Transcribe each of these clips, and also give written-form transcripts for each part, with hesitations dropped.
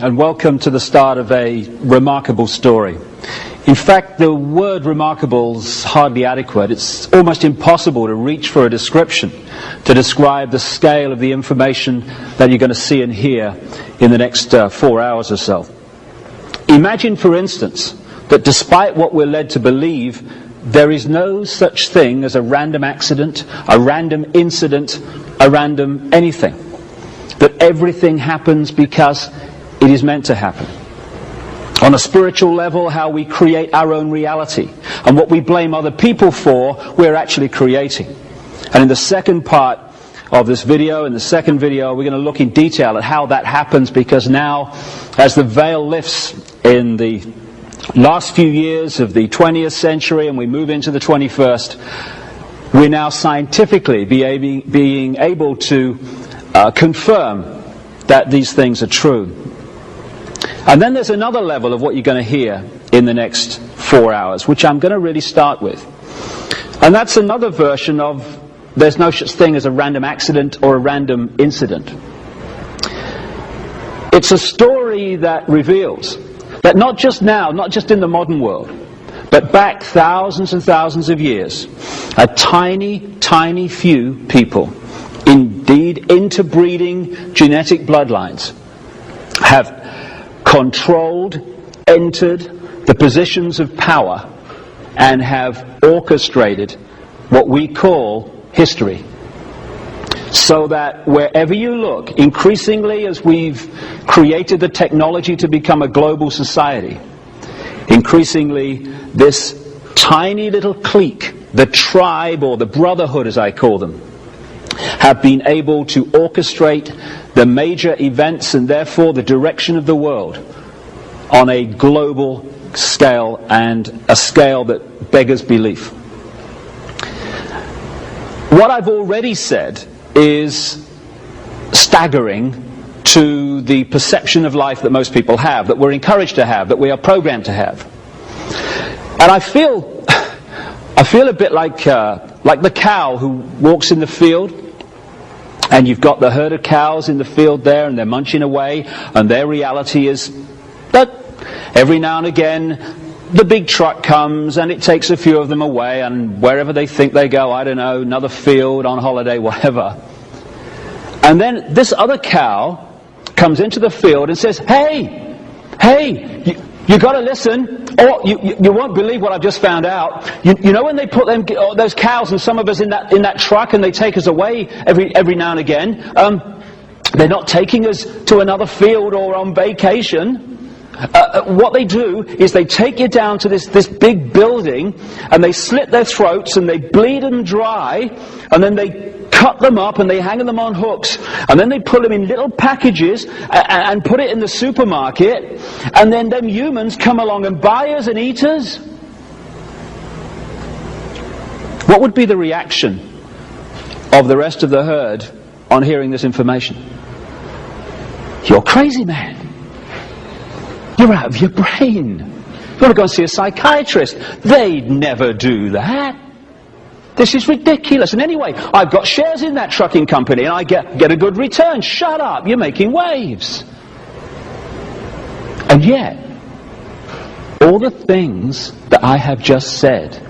and welcome to the start of a remarkable story. In fact, the word remarkable is hardly adequate. It's almost impossible to reach for a description to describe the scale of the information that you're going to see and hear in the next 4 hours or so. Imagine, for instance, that despite what we're led to believe, there is no such thing as a random accident, a random incident, a random anything. That everything happens because it is meant to happen. On a spiritual level, how we create our own reality. And what we blame other people for, we're actually creating. And in the second part of this video, in the second video, we're going to look in detail at how that happens, because now, as the veil lifts in the last few years of the 20th century and we move into the 21st, we're now scientifically being able to confirm that these things are true. And then there's another level of what you're going to hear in the next 4 hours, which I'm going to really start with. And that's another version of there's no such thing as a random accident or a random incident. It's a story that reveals that not just now, not just in the modern world, but back thousands and thousands of years, a tiny, tiny few people, indeed interbreeding genetic bloodlines, have controlled, entered the positions of power and have orchestrated what we call history. So that wherever you look, increasingly as we've created the technology to become a global society, increasingly this tiny little clique, the tribe or the brotherhood as I call them, have been able to orchestrate the major events and therefore the direction of the world on a global scale, and a scale that beggars belief. What I've already said is staggering to the perception of life that most people have, that we're encouraged to have, that we are programmed to have. And I feel a bit like the cow who walks in the field, and you've got the herd of cows in the field there, and they're munching away, and their reality is that every now and again the big truck comes and it takes a few of them away, and wherever they think they go, I don't know, another field, on holiday, whatever. And then this other cow comes into the field and says, hey, you got to listen, or you won't believe what I've just found out. You know when they put those cows and some of us in that truck and they take us away every now and again, they're not taking us to another field or on vacation. What they do is they take you down to this big building and they slit their throats and they bleed them dry, and then they cut them up and they hang them on hooks, and then they put them in little packages and put it in the supermarket, and then them humans come along and buy us and eat us. What would be the reaction of the rest of the herd on hearing this information? You're crazy, man. You're out of your brain. You want to go and see a psychiatrist. They'd never do that. This is ridiculous. And anyway, I've got shares in that trucking company and I get a good return. Shut up, you're making waves. And yet, all the things that I have just said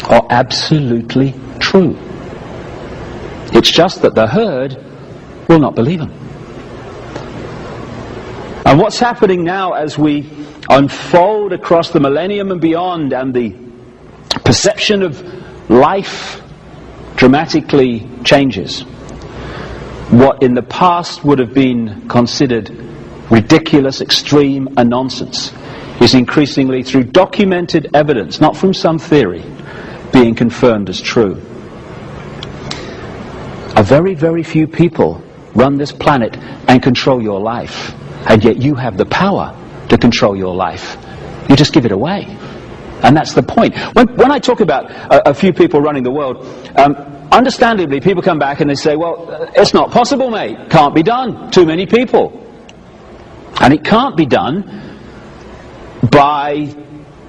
are absolutely true. It's just that the herd will not believe them. And what's happening now as we unfold across the millennium and beyond, and the perception of life dramatically changes. What in the past would have been considered ridiculous, extreme, and nonsense is increasingly, through documented evidence, not from some theory, being confirmed as true. A very, very few people run this planet and control your life. And yet you have the power to control your life. You just give it away. And that's the point. When I talk about a few people running the world, understandably people come back and they say, well, it's not possible, mate. Can't be done. Too many people. And it can't be done by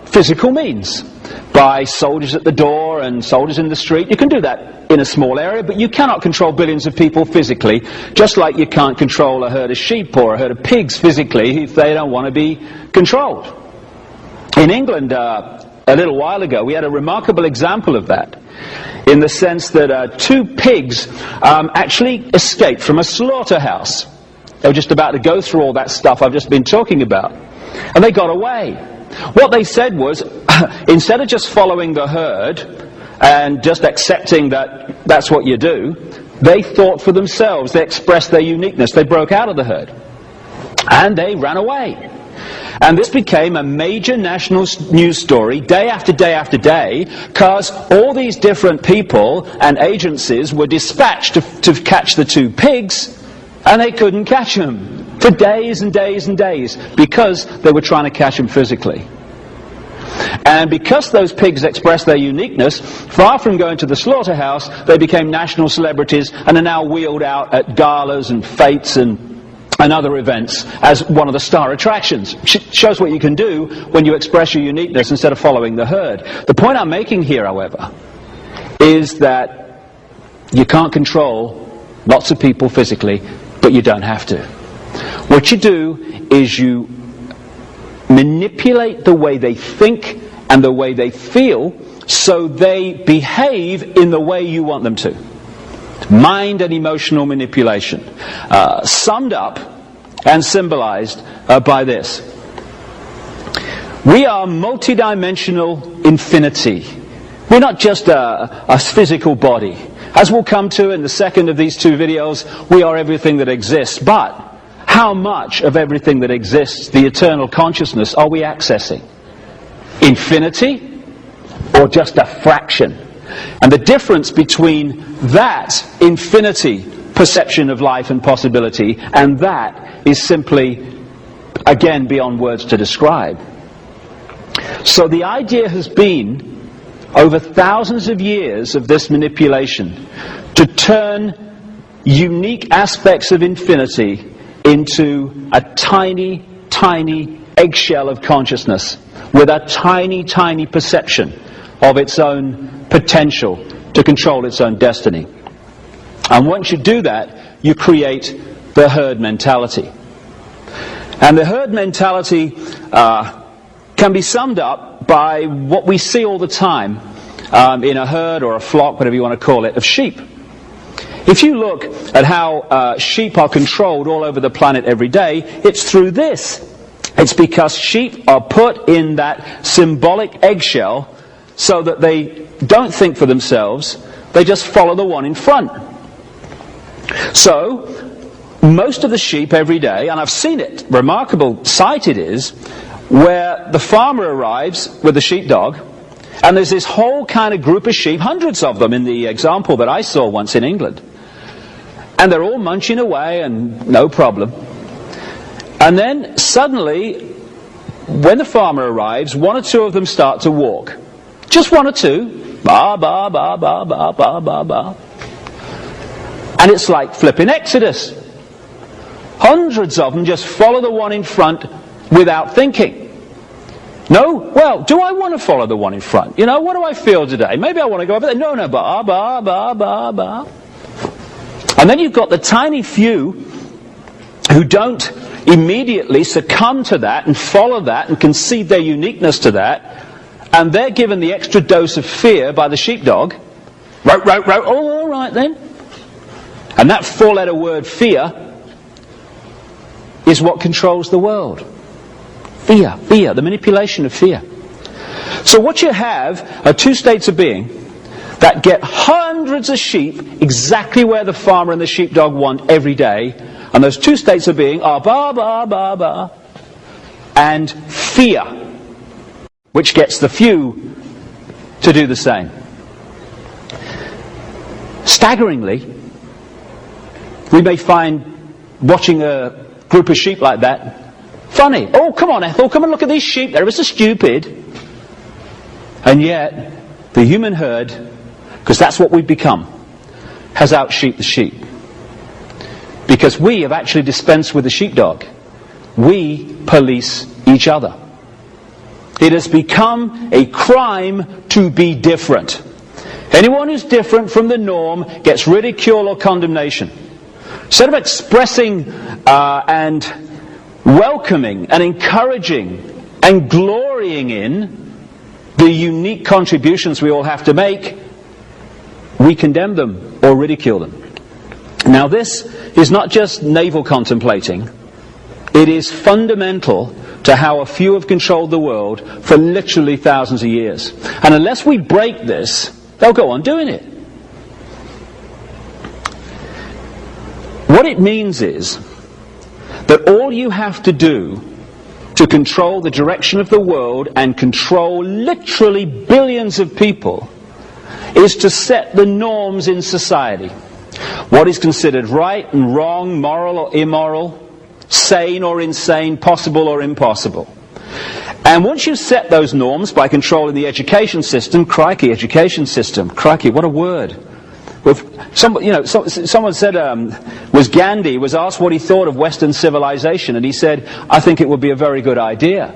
physical means. by soldiers at the door and soldiers in the street. You can do that in a small area, but you cannot control billions of people physically, just like you can't control a herd of sheep or a herd of pigs physically if they don't want to be controlled. In England, a little while ago, we had a remarkable example of that, in the sense that 2 pigs actually escaped from a slaughterhouse. They were just about to go through all that stuff I've just been talking about, and they got away. What they said was, instead of just following the herd and just accepting that that's what you do, they thought for themselves. They expressed their uniqueness. They broke out of the herd, and they ran away. And this became a major national news story day after day after day, because all these different people and agencies were dispatched to catch the 2 pigs, and they couldn't catch them for days and days and days, because they were trying to catch them physically. And because those pigs expressed their uniqueness, far from going to the slaughterhouse, they became national celebrities and are now wheeled out at galas and fetes and other events as one of the star attractions. Shows what you can do when you express your uniqueness instead of following the herd. The point I'm making here, however, is that you can't control lots of people physically, but you don't have to. What you do is you manipulate the way they think and the way they feel, so they behave in the way you want them to. Mind and emotional manipulation, summed up and symbolized by this. We are multidimensional infinity. We're not just a physical body. As we'll come to in the second of these 2 videos, we are everything that exists. But how much of everything that exists, the eternal consciousness, are we accessing? Infinity, or just a fraction? And the difference between that infinity perception of life and possibility and that is simply, again, beyond words to describe. So the idea has been, over thousands of years of this manipulation, to turn unique aspects of infinity into a tiny, tiny eggshell of consciousness with a tiny, tiny perception of its own potential to control its own destiny. And once you do that, you create the herd mentality. And the herd mentality can be summed up by what we see all the time in a herd or a flock, whatever you want to call it, of sheep. If you look at how sheep are controlled all over the planet every day, it's through this. It's because sheep are put in that symbolic eggshell so that they don't think for themselves, they just follow the one in front. So, most of the sheep every day, and I've seen it, remarkable sight it is, where the farmer arrives with the sheepdog, and there's this whole kind of group of sheep, hundreds of them in the example that I saw once in England. And they're all munching away and no problem. And then suddenly, when the farmer arrives, 1 or 2 of them start to walk. Just 1 or 2. Ba, ba, ba, ba, ba, ba, ba, ba. And it's like flipping Exodus. Hundreds of them just follow the one in front without thinking. No? Well, do I want to follow the one in front? You know, what do I feel today? Maybe I want to go over there. No, ba, ba, ba, ba, ba. And then you've got the tiny few who don't immediately succumb to that and follow that and concede their uniqueness to that, and they're given the extra dose of fear by the sheepdog. Row, row, row. Oh, all right then. And that 4-letter word, fear, is what controls the world. Fear, fear, the manipulation of fear. So what you have are 2 states of being that get hundreds of sheep exactly where the farmer and the sheepdog want every day. And those 2 states of being are ba, ba, ba, ba, and fear, which gets the few to do the same. Staggeringly, we may find watching a group of sheep like that funny. Oh, come on, Ethel, come and look at these sheep. They're so stupid. And yet, the human herd, because that's what we've become, has out-sheeped the sheep. Because we have actually dispensed with the sheepdog. We police each other. It has become a crime to be different. Anyone who's different from the norm gets ridicule or condemnation. Instead of expressing and welcoming and encouraging and glorying in the unique contributions we all have to make, we condemn them or ridicule them. Now this is not just navel contemplating. It is fundamental to how a few have controlled the world for literally thousands of years. And unless we break this, they'll go on doing it. What it means is that all you have to do to control the direction of the world and control literally billions of people is to set the norms in society. What is considered right and wrong, moral or immoral, sane or insane, possible or impossible. And once you set those norms by controlling the education system, crikey, education system, crikey, what a word. Someone said, was Gandhi, was asked what he thought of Western civilization, and he said, I think it would be a very good idea.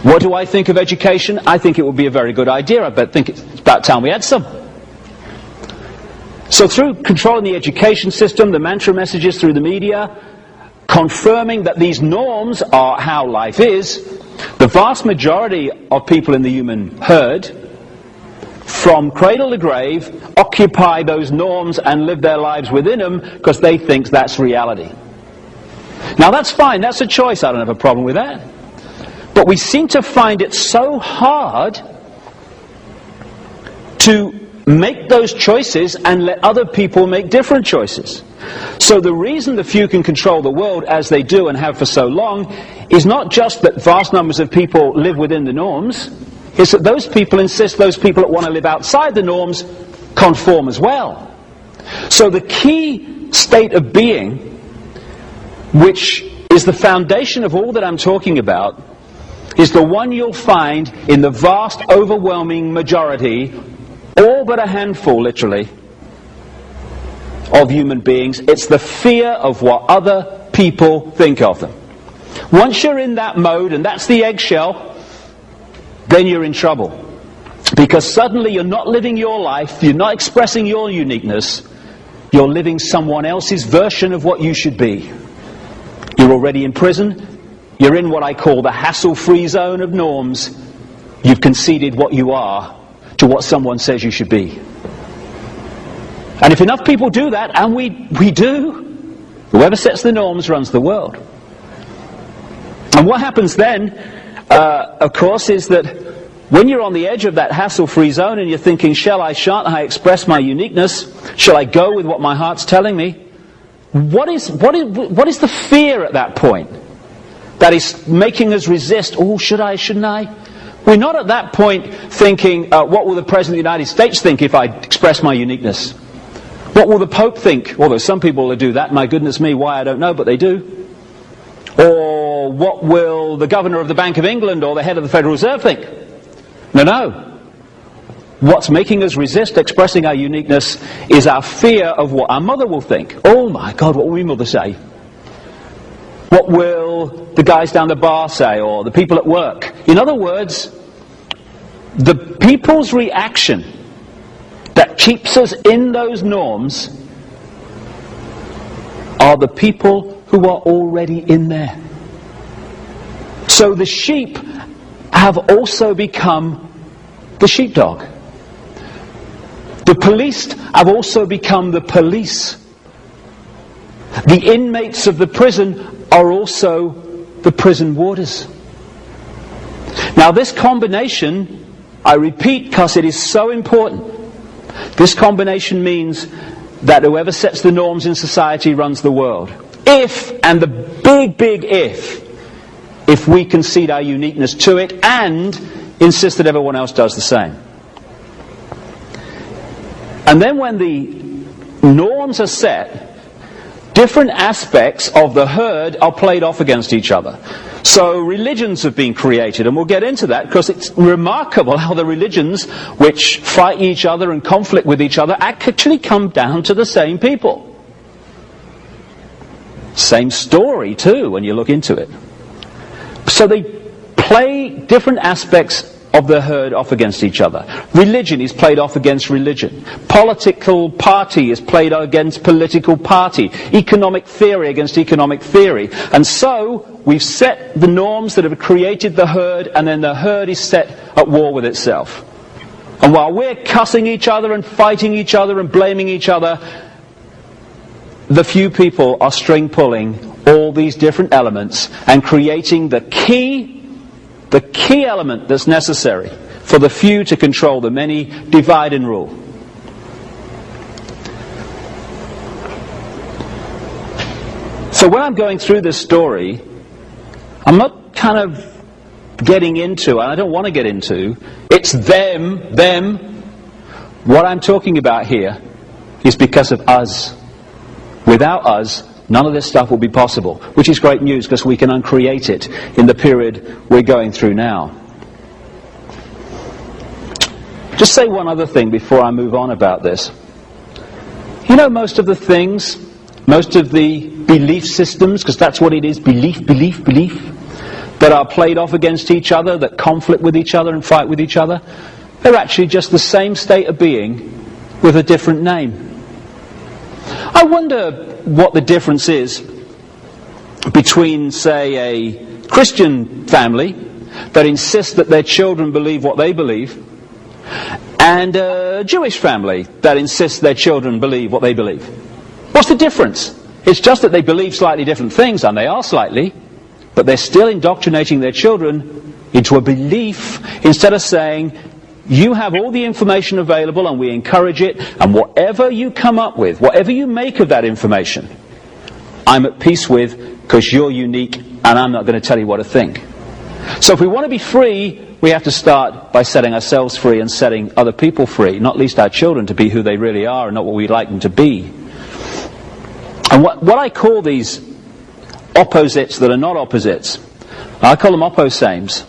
What do I think of education? I think it would be a very good idea. I think it's about time we had some. So through controlling the education system, the mantra messages through the media, confirming that these norms are how life is, the vast majority of people in the human herd, from cradle to grave, occupy those norms and live their lives within them because they think that's reality. Now that's fine, that's a choice, I don't have a problem with that. But we seem to find it so hard to make those choices and let other people make different choices. So the reason the few can control the world as they do and have for so long is not just that vast numbers of people live within the norms, it's that those people insist those people that want to live outside the norms conform as well. So the key state of being, which is the foundation of all that I'm talking about, is the one you'll find in the vast, overwhelming majority, all but a handful, literally, of human beings. It's the fear of what other people think of them. Once you're in that mode, and that's the eggshell, then you're in trouble. Because suddenly you're not living your life, you're not expressing your uniqueness, you're living someone else's version of what you should be. You're already in prison, you're in what I call the hassle-free zone of norms. You've conceded what you are to what someone says you should be. And if enough people do that, and we do, whoever sets the norms runs the world. And what happens then, of course, is that when you're on the edge of that hassle-free zone and you're thinking, shall I, shan't I express my uniqueness? Shall I go with what my heart's telling me? What is the fear at that point that is making us resist? Oh, should I, shouldn't I? We're not at that point thinking, what will the President of the United States think if I express my uniqueness? What will the Pope think? Although some people do that, my goodness me, why I don't know, but they do. Or what will the Governor of the Bank of England or the head of the Federal Reserve think? No. What's making us resist expressing our uniqueness is our fear of what our mother will think. Oh my God, what will my mother say? What will the guys down the bar say, or the people at work? In other words, the people's reaction that keeps us in those norms are the people who are already in there. So the sheep have also become the sheepdog. The police have also become the police. The inmates of the prison are also the prison warders. Now this combination, I repeat because it is so important, this combination means that whoever sets the norms in society runs the world. If, and the big if we concede our uniqueness to it and insist that everyone else does the same. And then when the norms are set, different aspects of the herd are played off against each other. So religions have been created, and we'll get into that because it's remarkable how the religions which fight each other and conflict with each other actually come down to the same people. Same story too when you look into it. So they play different aspects of the herd off against each other. Religion is played off against religion. Political party is played against political party. Economic theory against economic theory. And so we've set the norms that have created the herd, and then the herd is set at war with itself. And while we're cussing each other and fighting each other and blaming each other, the few people are string pulling all these different elements and creating the key element that's necessary for the few to control the many, divide and rule. So when I'm going through this story, I'm not kind of getting into, and I don't want to get into, it's them. What I'm talking about here is because of us. Without us, none of this stuff will be possible, which is great news because we can uncreate it in the period we're going through now. Just say one other thing before I move on about this. You know, most of the things, most of the belief systems, because that's what it is, belief, that are played off against each other, that conflict with each other and fight with each other, they're actually just the same state of being with a different name. I wonder what the difference is between, say, a Christian family that insists that their children believe what they believe and a Jewish family that insists their children believe what they believe. What's the difference? It's just that they believe slightly different things, and they are slightly, but they're still indoctrinating their children into a belief instead of saying, you have all the information available and we encourage it, and whatever you come up with, whatever you make of that information, I'm at peace with, because you're unique and I'm not going to tell you what to think. So if we want to be free, we have to start by setting ourselves free and setting other people free, not least our children, to be who they really are and not what we'd like them to be. And what I call these opposites that are not opposites, I call them opposames.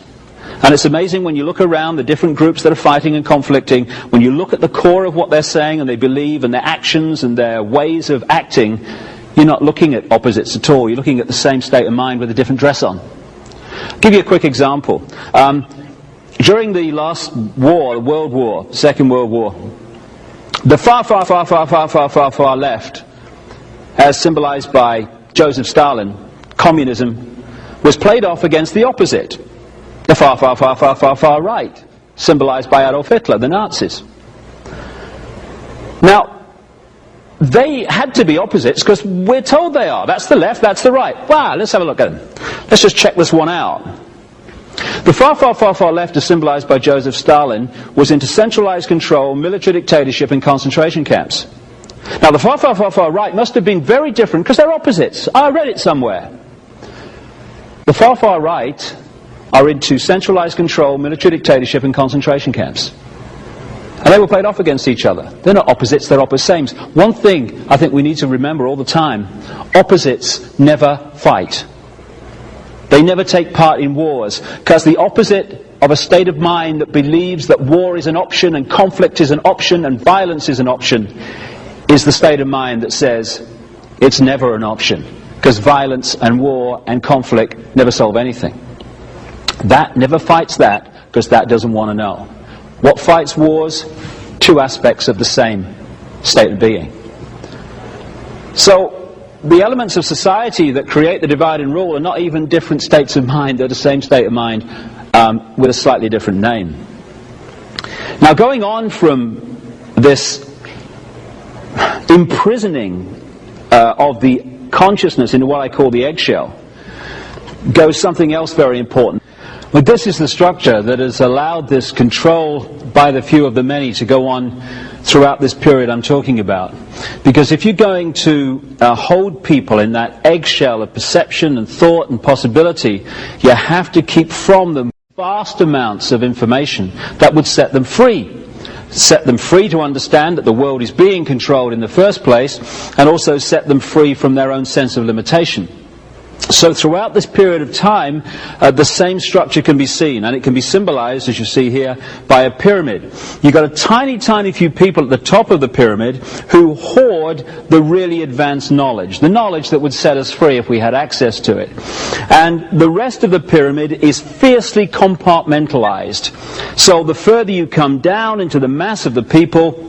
And it's amazing when you look around the different groups that are fighting and conflicting, when you look at the core of what they're saying and they believe and their actions and their ways of acting, you're not looking at opposites at all. You're looking at the same state of mind with a different dress on. I'll give you a quick example. During the last war, the World War, Second World War, the far left, as symbolized by Joseph Stalin, communism, was played off against the opposite. The far right, symbolized by Adolf Hitler, the Nazis. Now, they had to be opposites because we're told they are. That's the left, that's the right. Wow, let's have a look at them. Let's just check this one out. The far left, as symbolized by Joseph Stalin, was into centralized control, military dictatorship and concentration camps. Now, the far right must have been very different because they're opposites. I read it somewhere. The far right are into centralized control, military dictatorship and concentration camps. And they were played off against each other. They're not opposites, they're opposames. One thing I think we need to remember all the time, opposites never fight. They never take part in wars, because the opposite of a state of mind that believes that war is an option and conflict is an option and violence is an option is the state of mind that says it's never an option, because violence and war and conflict never solve anything. That never fights that, because that doesn't want to know. What fights wars? Two aspects of the same state of being. So the elements of society that create the divide and rule are not even different states of mind, they're the same state of mind with a slightly different name. Now, going on from this imprisoning of the consciousness into what I call the eggshell goes something else very important. But this is the structure that has allowed this control by the few of the many to go on throughout this period I'm talking about. Because if you're going to hold people in that eggshell of perception and thought and possibility, you have to keep from them vast amounts of information that would set them free. Set them free to understand that the world is being controlled in the first place, and also set them free from their own sense of limitation. So throughout this period of time, the same structure can be seen, and it can be symbolized, as you see here, by a pyramid. You've got a tiny, tiny few people at the top of the pyramid who hoard the really advanced knowledge, the knowledge that would set us free if we had access to it. And the rest of the pyramid is fiercely compartmentalized. So the further you come down into the mass of the people,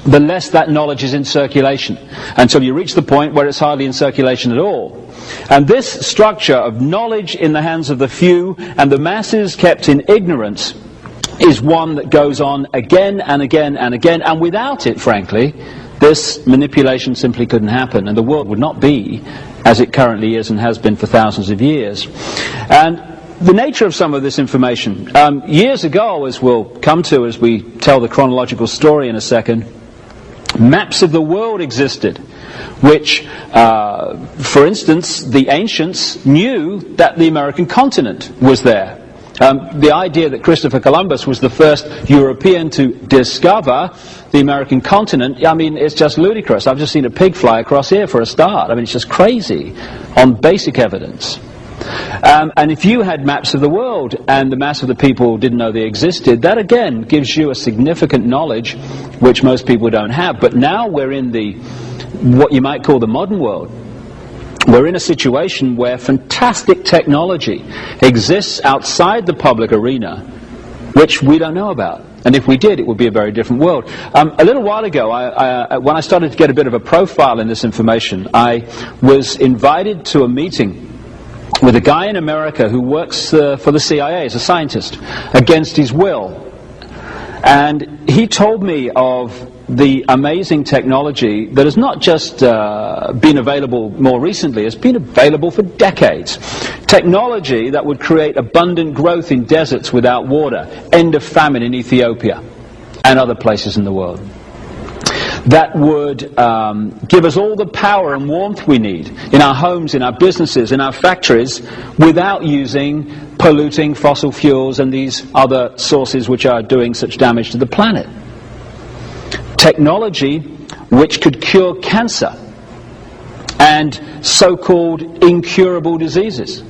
the less that knowledge is in circulation, until you reach the point where it's hardly in circulation at all. And this structure of knowledge in the hands of the few and the masses kept in ignorance is one that goes on again and again and again, and without it, frankly, this manipulation simply couldn't happen, and the world would not be as it currently is and has been for thousands of years. And the nature of some of this information, years ago, as we'll come to as we tell the chronological story in a second, maps of the world existed, which, for instance, the ancients knew that the American continent was there. The idea that Christopher Columbus was the first European to discover the American continent, I mean, it's just ludicrous. I've just seen a pig fly across here for a start. I mean, it's just crazy on basic evidence. And if you had maps of the world and the mass of the people didn't know they existed, that again gives you a significant knowledge which most people don't have. But now we're in what you might call the modern world. We're in a situation where fantastic technology exists outside the public arena which we don't know about. And if we did, it would be a very different world. A little while ago, when I started to get a bit of a profile in this information, I was invited to a meeting with a guy in America who works for the CIA as a scientist against his will. And he told me of the amazing technology that has not just been available more recently, it's been available for decades. Technology that would create abundant growth in deserts without water, end of famine in Ethiopia and other places in the world. That would give us all the power and warmth we need in our homes, in our businesses, in our factories, without using polluting fossil fuels and these other sources which are doing such damage to the planet. Technology which could cure cancer and so-called incurable diseases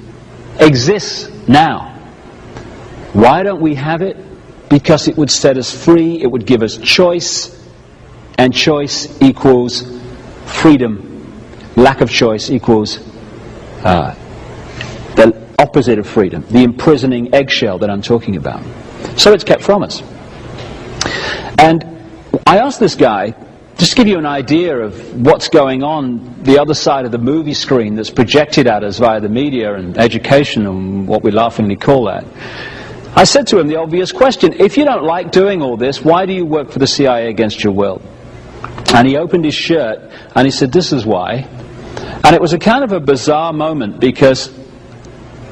exists now. Why don't we have it? Because it would set us free, it would give us choice, and choice equals freedom. Lack of choice equals the opposite of freedom, the imprisoning eggshell that I'm talking about. So it's kept from us. And I asked this guy, just to give you an idea of what's going on the other side of the movie screen that's projected at us via the media and education and what we laughingly call that. I said to him the obvious question, if you don't like doing all this, why do you work for the CIA against your will? And he opened his shirt and he said, this is why. And it was a kind of a bizarre moment, because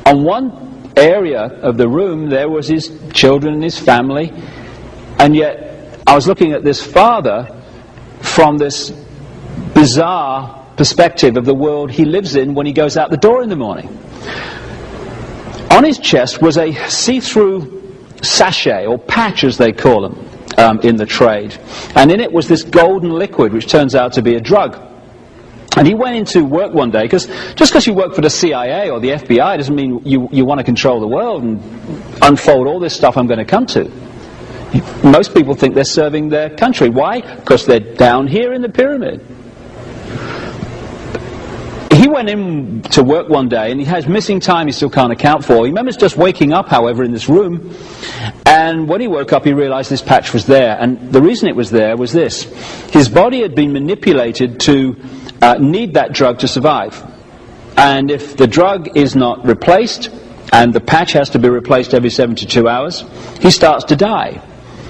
on one area of the room there was his children and his family, and yet I was looking at this father from this bizarre perspective of the world he lives in when he goes out the door in the morning. On his chest was a see-through sachet, or patch as they call them in the trade, and in it was this golden liquid which turns out to be a drug. And he went into work one day, because just because you work for the CIA or the FBI doesn't mean you want to control the world and unfold all this stuff I'm going to come to. Most people think they're serving their country. Why? Because they're down here in the pyramid. He went in to work one day and he has missing time he still can't account for. He remembers just waking up, however, in this room, and when he woke up he realized this patch was there. And the reason it was there was this: his body had been manipulated to need that drug to survive, and if the drug is not replaced, and the patch has to be replaced every 72 hours, he starts to die.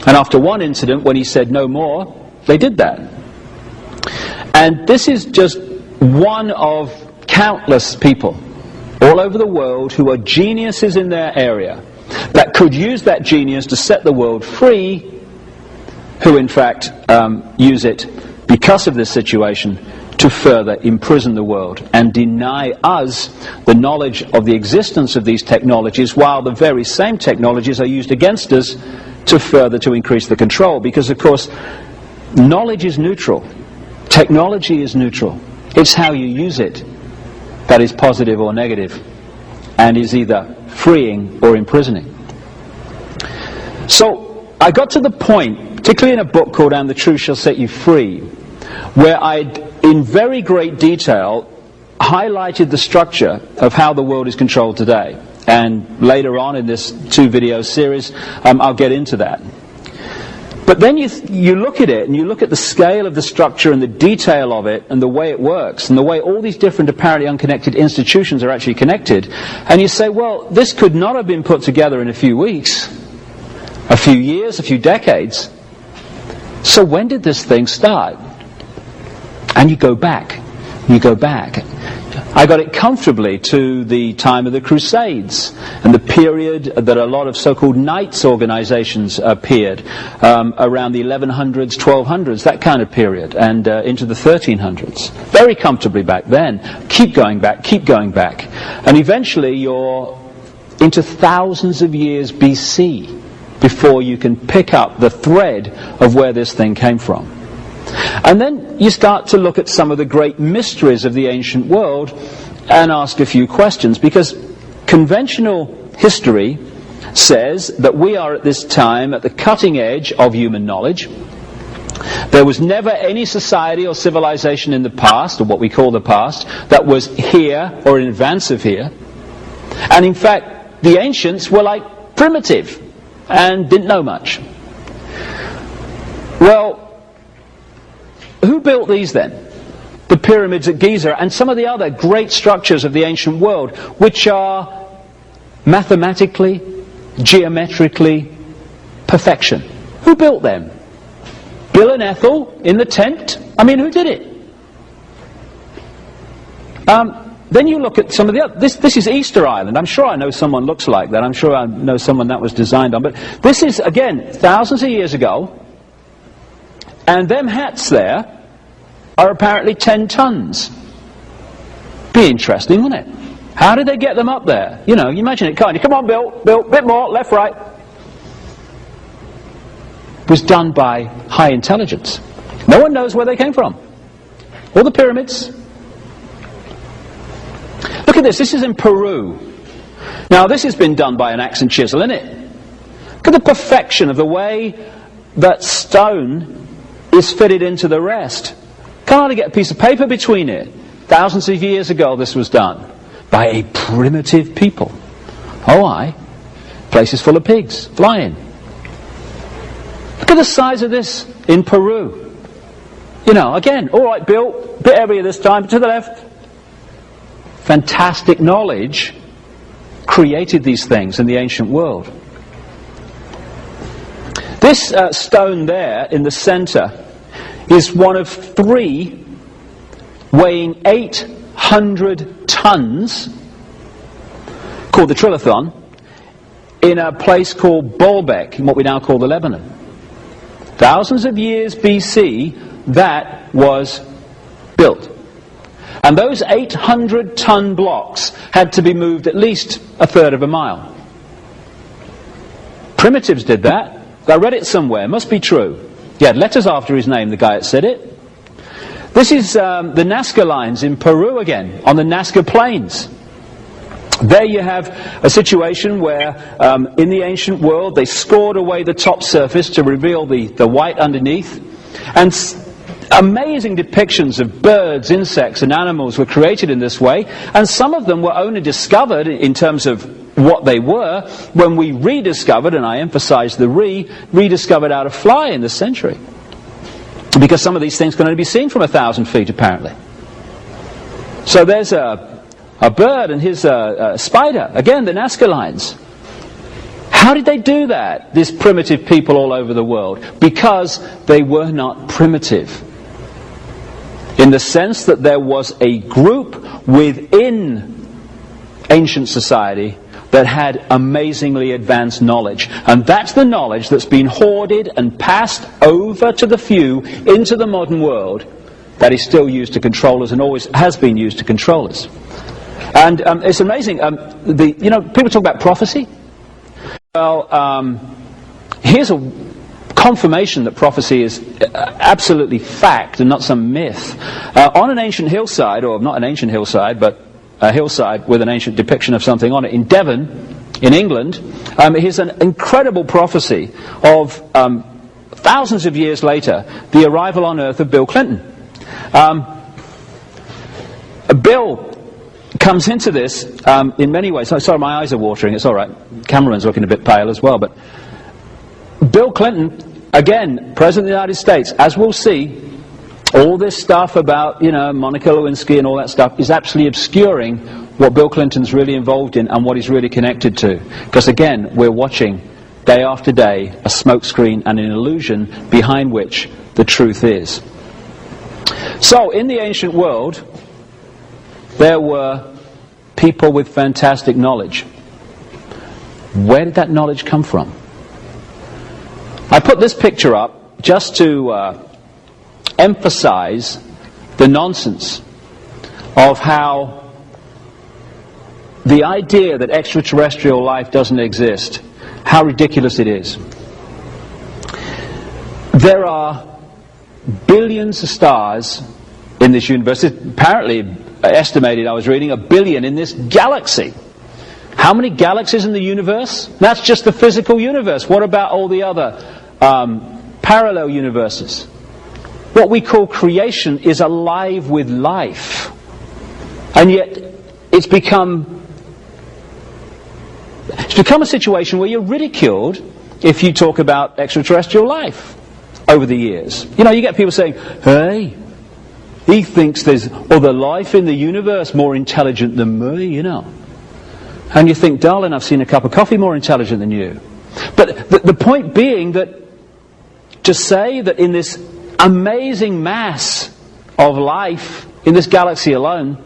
And after one incident when he said no more, they did that. And this is just one of countless people all over the world who are geniuses in their area that could use that genius to set the world free, who in fact use it because of this situation to further imprison the world and deny us the knowledge of the existence of these technologies, while the very same technologies are used against us to increase the control. Because of course knowledge is neutral, technology is neutral. It's how you use it that is positive or negative, and is either freeing or imprisoning. So I got to the point, particularly in a book called And the Truth Shall Set You Free, where I'd, in very great detail, highlighted the structure of how the world is controlled today. And later on in this 2-video series, I'll get into that. But then you look at it, and you look at the scale of the structure and the detail of it, and the way it works, and the way all these different apparently unconnected institutions are actually connected, and you say, well, this could not have been put together in a few weeks, a few years, a few decades. So when did this thing start? And you go back. I got it comfortably to the time of the Crusades and the period that a lot of so-called knights organizations appeared, around the 1100s, 1200s, that kind of period, and into the 1300s. Very comfortably back then. Keep going back. And eventually you're into thousands of years BC before you can pick up the thread of where this thing came from. And then you start to look at some of the great mysteries of the ancient world and ask a few questions, because conventional history says that we are at this time at the cutting edge of human knowledge. There was never any society or civilization in the past, or what we call the past, that was here or in advance of here. And in fact, the ancients were like primitive and didn't know much. Well, who built these then? The pyramids at Giza and some of the other great structures of the ancient world, which are mathematically, geometrically, perfection. Who built them? Bill and Ethel in the tent? I mean, who did it? Then you look at some of the other... This is Easter Island. I'm sure I know someone looks like that. I'm sure I know someone that was designed on. But this is, again, thousands of years ago. And them hats there are apparently 10 tons. Be interesting, wouldn't it? How did they get them up there? You know, you imagine it, can't you? Come on, Bill, bit more, left, right. It was done by high intelligence. No one knows where they came from. All the pyramids. Look at this. This is in Peru. Now, this has been done by an axe and chisel, isn't it? Look at the perfection of the way that stone is fitted into the rest. Can't hardly get a piece of paper between it. Thousands of years ago this was done by a primitive people. Oh, aye. Places full of pigs flying. Look at the size of this in Peru. You know, again, all right, Bill, bit heavier this time, to the left. Fantastic knowledge created these things in the ancient world. This stone there in the center is one of 3 weighing 800 tons, called the Trilithon, in a place called Baalbek, in what we now call the Lebanon. Thousands of years BC, that was built. And those 800-ton blocks had to be moved at least a third of a mile. Primitives did that. I read it somewhere, must be true. He had letters after his name, the guy that said it. This is the Nazca lines in Peru again, on the Nazca Plains. There you have a situation where in the ancient world they scored away the top surface to reveal the white underneath, and amazing depictions of birds, insects and animals were created in this way, and some of them were only discovered in terms of what they were when we rediscovered, and I emphasize the rediscovered our fly in this century, because some of these things can only be seen from 1,000 feet apparently. So there's a bird and his spider, again the Nazca lines. How did they do that, these primitive people all over the world? Because they were not primitive, in the sense that there was a group within ancient society that had amazingly advanced knowledge. And that's the knowledge that's been hoarded and passed over to the few into the modern world, that is still used to control us and always has been used to control us. And it's amazing. People talk about prophecy. Well, here's a confirmation that prophecy is absolutely fact and not some myth. On an ancient hillside, or not an ancient hillside, but a hillside with an ancient depiction of something on it in Devon, in England. Here's an incredible prophecy of thousands of years later, the arrival on Earth of Bill Clinton. Bill comes into this in many ways. Sorry, my eyes are watering. It's all right. Cameron's looking a bit pale as well. But Bill Clinton, again, President of the United States, as we'll see, all this stuff about, Monica Lewinsky and all that stuff is absolutely obscuring what Bill Clinton's really involved in and what he's really connected to. Because again, we're watching day after day a smokescreen and an illusion behind which the truth is. So, in the ancient world, there were people with fantastic knowledge. Where did that knowledge come from? I put this picture up just to emphasize the nonsense of how the idea that extraterrestrial life doesn't exist, how ridiculous it is. There are billions of stars in this universe. It's apparently estimated, I was reading, 1 billion in this galaxy. How many galaxies in the universe? That's just the physical universe. What about all the other parallel universes? What we call creation is alive with life. And yet it's become a situation where you're ridiculed if you talk about extraterrestrial life over the years. You get people saying, hey, he thinks there's other life in the universe more intelligent than me, And you think, darling, I've seen a cup of coffee more intelligent than you. But the point being that to say that in this amazing mass of life in this galaxy alone,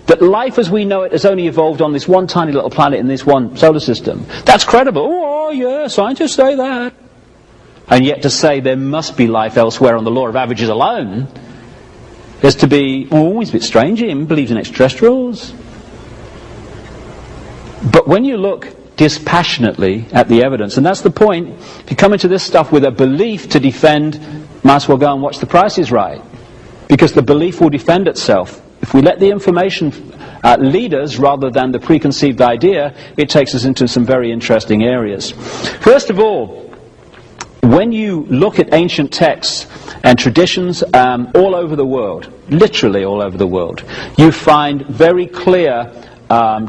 that life as we know it has only evolved on this one tiny little planet in this one solar system, that's credible. Oh yeah, scientists say that. And yet to say there must be life elsewhere on the law of averages alone is to be, he's a bit strange, he believes in extraterrestrials. But when you look dispassionately at the evidence, and that's the point, if you come into this stuff with a belief to defend, might as well go and watch The Price is Right, because the belief will defend itself. If we let the information lead us rather than the preconceived idea, it takes us into some very interesting areas. First of all, when you look at ancient texts and traditions all over the world, literally all over the world, you find very clear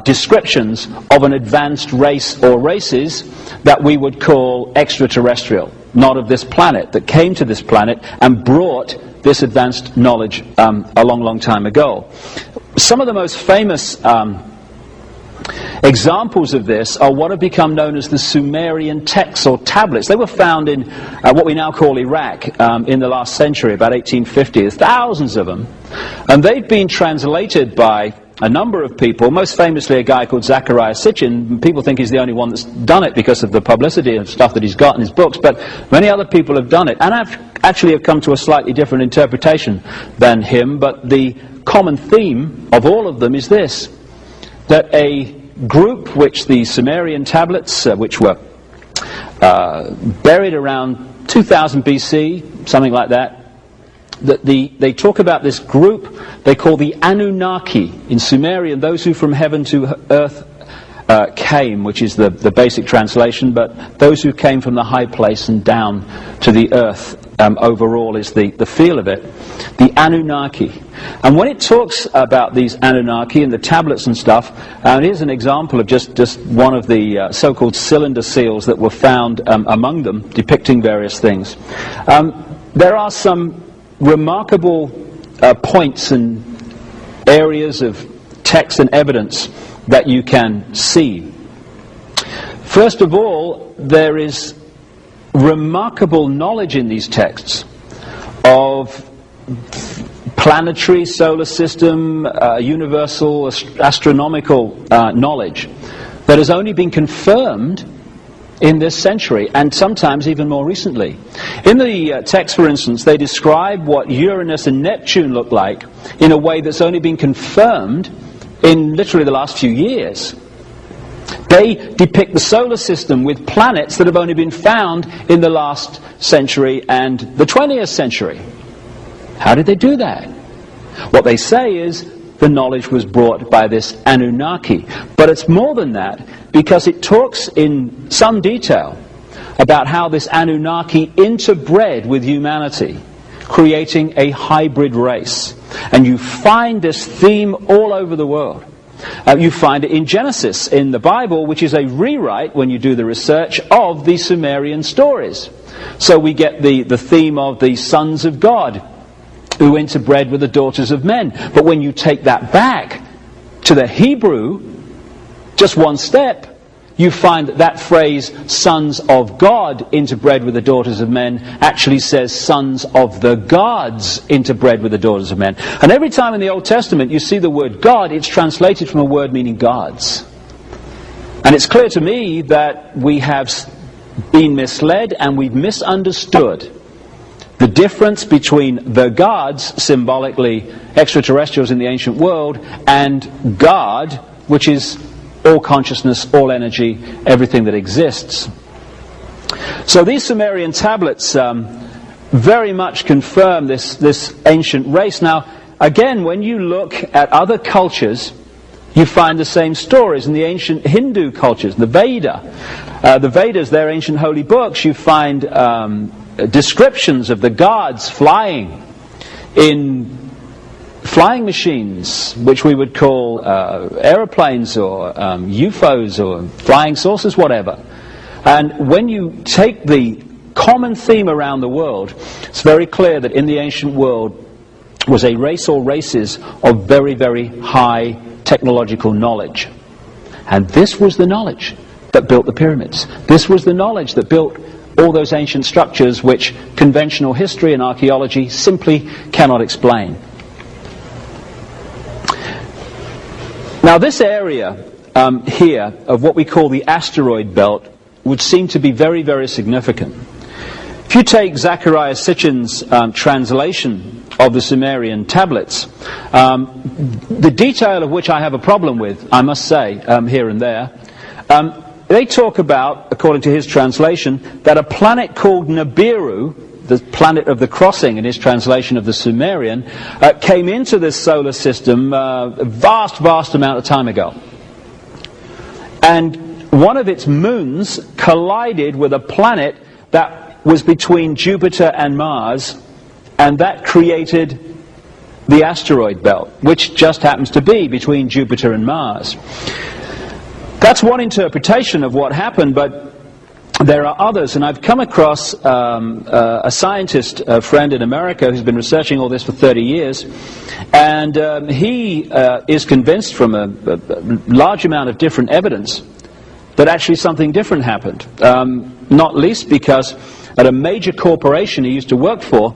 descriptions of an advanced race or races that we would call extraterrestrial, not of this planet, that came to this planet and brought this advanced knowledge a long, long time ago. Some of the most famous examples of this are what have become known as the Sumerian texts or tablets. They were found in what we now call Iraq in the last century, about 1850. There's thousands of them. And they've been translated by a number of people, most famously a guy called Zecharia Sitchin. People think he's the only one that's done it because of the publicity and stuff that he's got in his books, but many other people have done it, and actually have come to a slightly different interpretation than him. But the common theme of all of them is this, that a group which the Sumerian tablets, which were buried around 2000 BC, something like that, that they talk about this group they call the Anunnaki in Sumerian, those who from heaven to earth came, which is the basic translation, but those who came from the high place and down to the earth overall is the feel of it, the Anunnaki. And when it talks about these Anunnaki and the tablets and stuff, and here's an example of just one of the so-called cylinder seals that were found among them, depicting various things. There are some remarkable points and areas of text and evidence that you can see. First of all, there is remarkable knowledge in these texts of planetary, solar system, universal astronomical knowledge that has only been confirmed in this century, and sometimes even more recently. In the text, for instance, they describe what Uranus and Neptune look like in a way that's only been confirmed in literally the last few years. They depict the solar system with planets that have only been found in the last century and the 20th century. How did they do that? What they say is the knowledge was brought by this Anunnaki. But it's more than that, because it talks in some detail about how this Anunnaki interbred with humanity, creating a hybrid race. And you find this theme all over the world. You find it in Genesis, in the Bible, which is a rewrite, when you do the research, of the Sumerian stories. So we get the theme of the sons of God, who interbred with the daughters of men. But when you take that back to the Hebrew, just one step, you find that that phrase, sons of God interbred with the daughters of men, actually says sons of the gods interbred with the daughters of men. And every time in the Old Testament you see the word God, it's translated from a word meaning gods. And it's clear to me that we have been misled and we've misunderstood the difference between the gods, symbolically extraterrestrials in the ancient world, and God, which is all consciousness, all energy, everything that exists. So these Sumerian tablets very much confirm this ancient race. Now, again, when you look at other cultures, you find the same stories in the ancient Hindu cultures, the Vedas, their ancient holy books. You find descriptions of the gods flying in flying machines, which we would call aeroplanes or UFOs or flying saucers, whatever. And when you take the common theme around the world, it's very clear that in the ancient world was a race or races of very, very high technological knowledge. And this was the knowledge that built the pyramids. This was the knowledge that built all those ancient structures which conventional history and archaeology simply cannot explain. Now this area here of what we call the asteroid belt would seem to be very, very significant. If you take Zecharia Sitchin's translation of the Sumerian tablets, the detail of which I have a problem with, I must say, here and there, they talk about, according to his translation, that a planet called Nibiru, the planet of the crossing in his translation of the Sumerian, came into this solar system a vast amount of time ago. And one of its moons collided with a planet that was between Jupiter and Mars, and that created the asteroid belt, which just happens to be between Jupiter and Mars. That's one interpretation of what happened, but there are others, and I've come across a scientist, a friend in America, who's been researching all this for 30 years, and he is convinced from a large amount of different evidence that actually something different happened. Not least because at a major corporation he used to work for,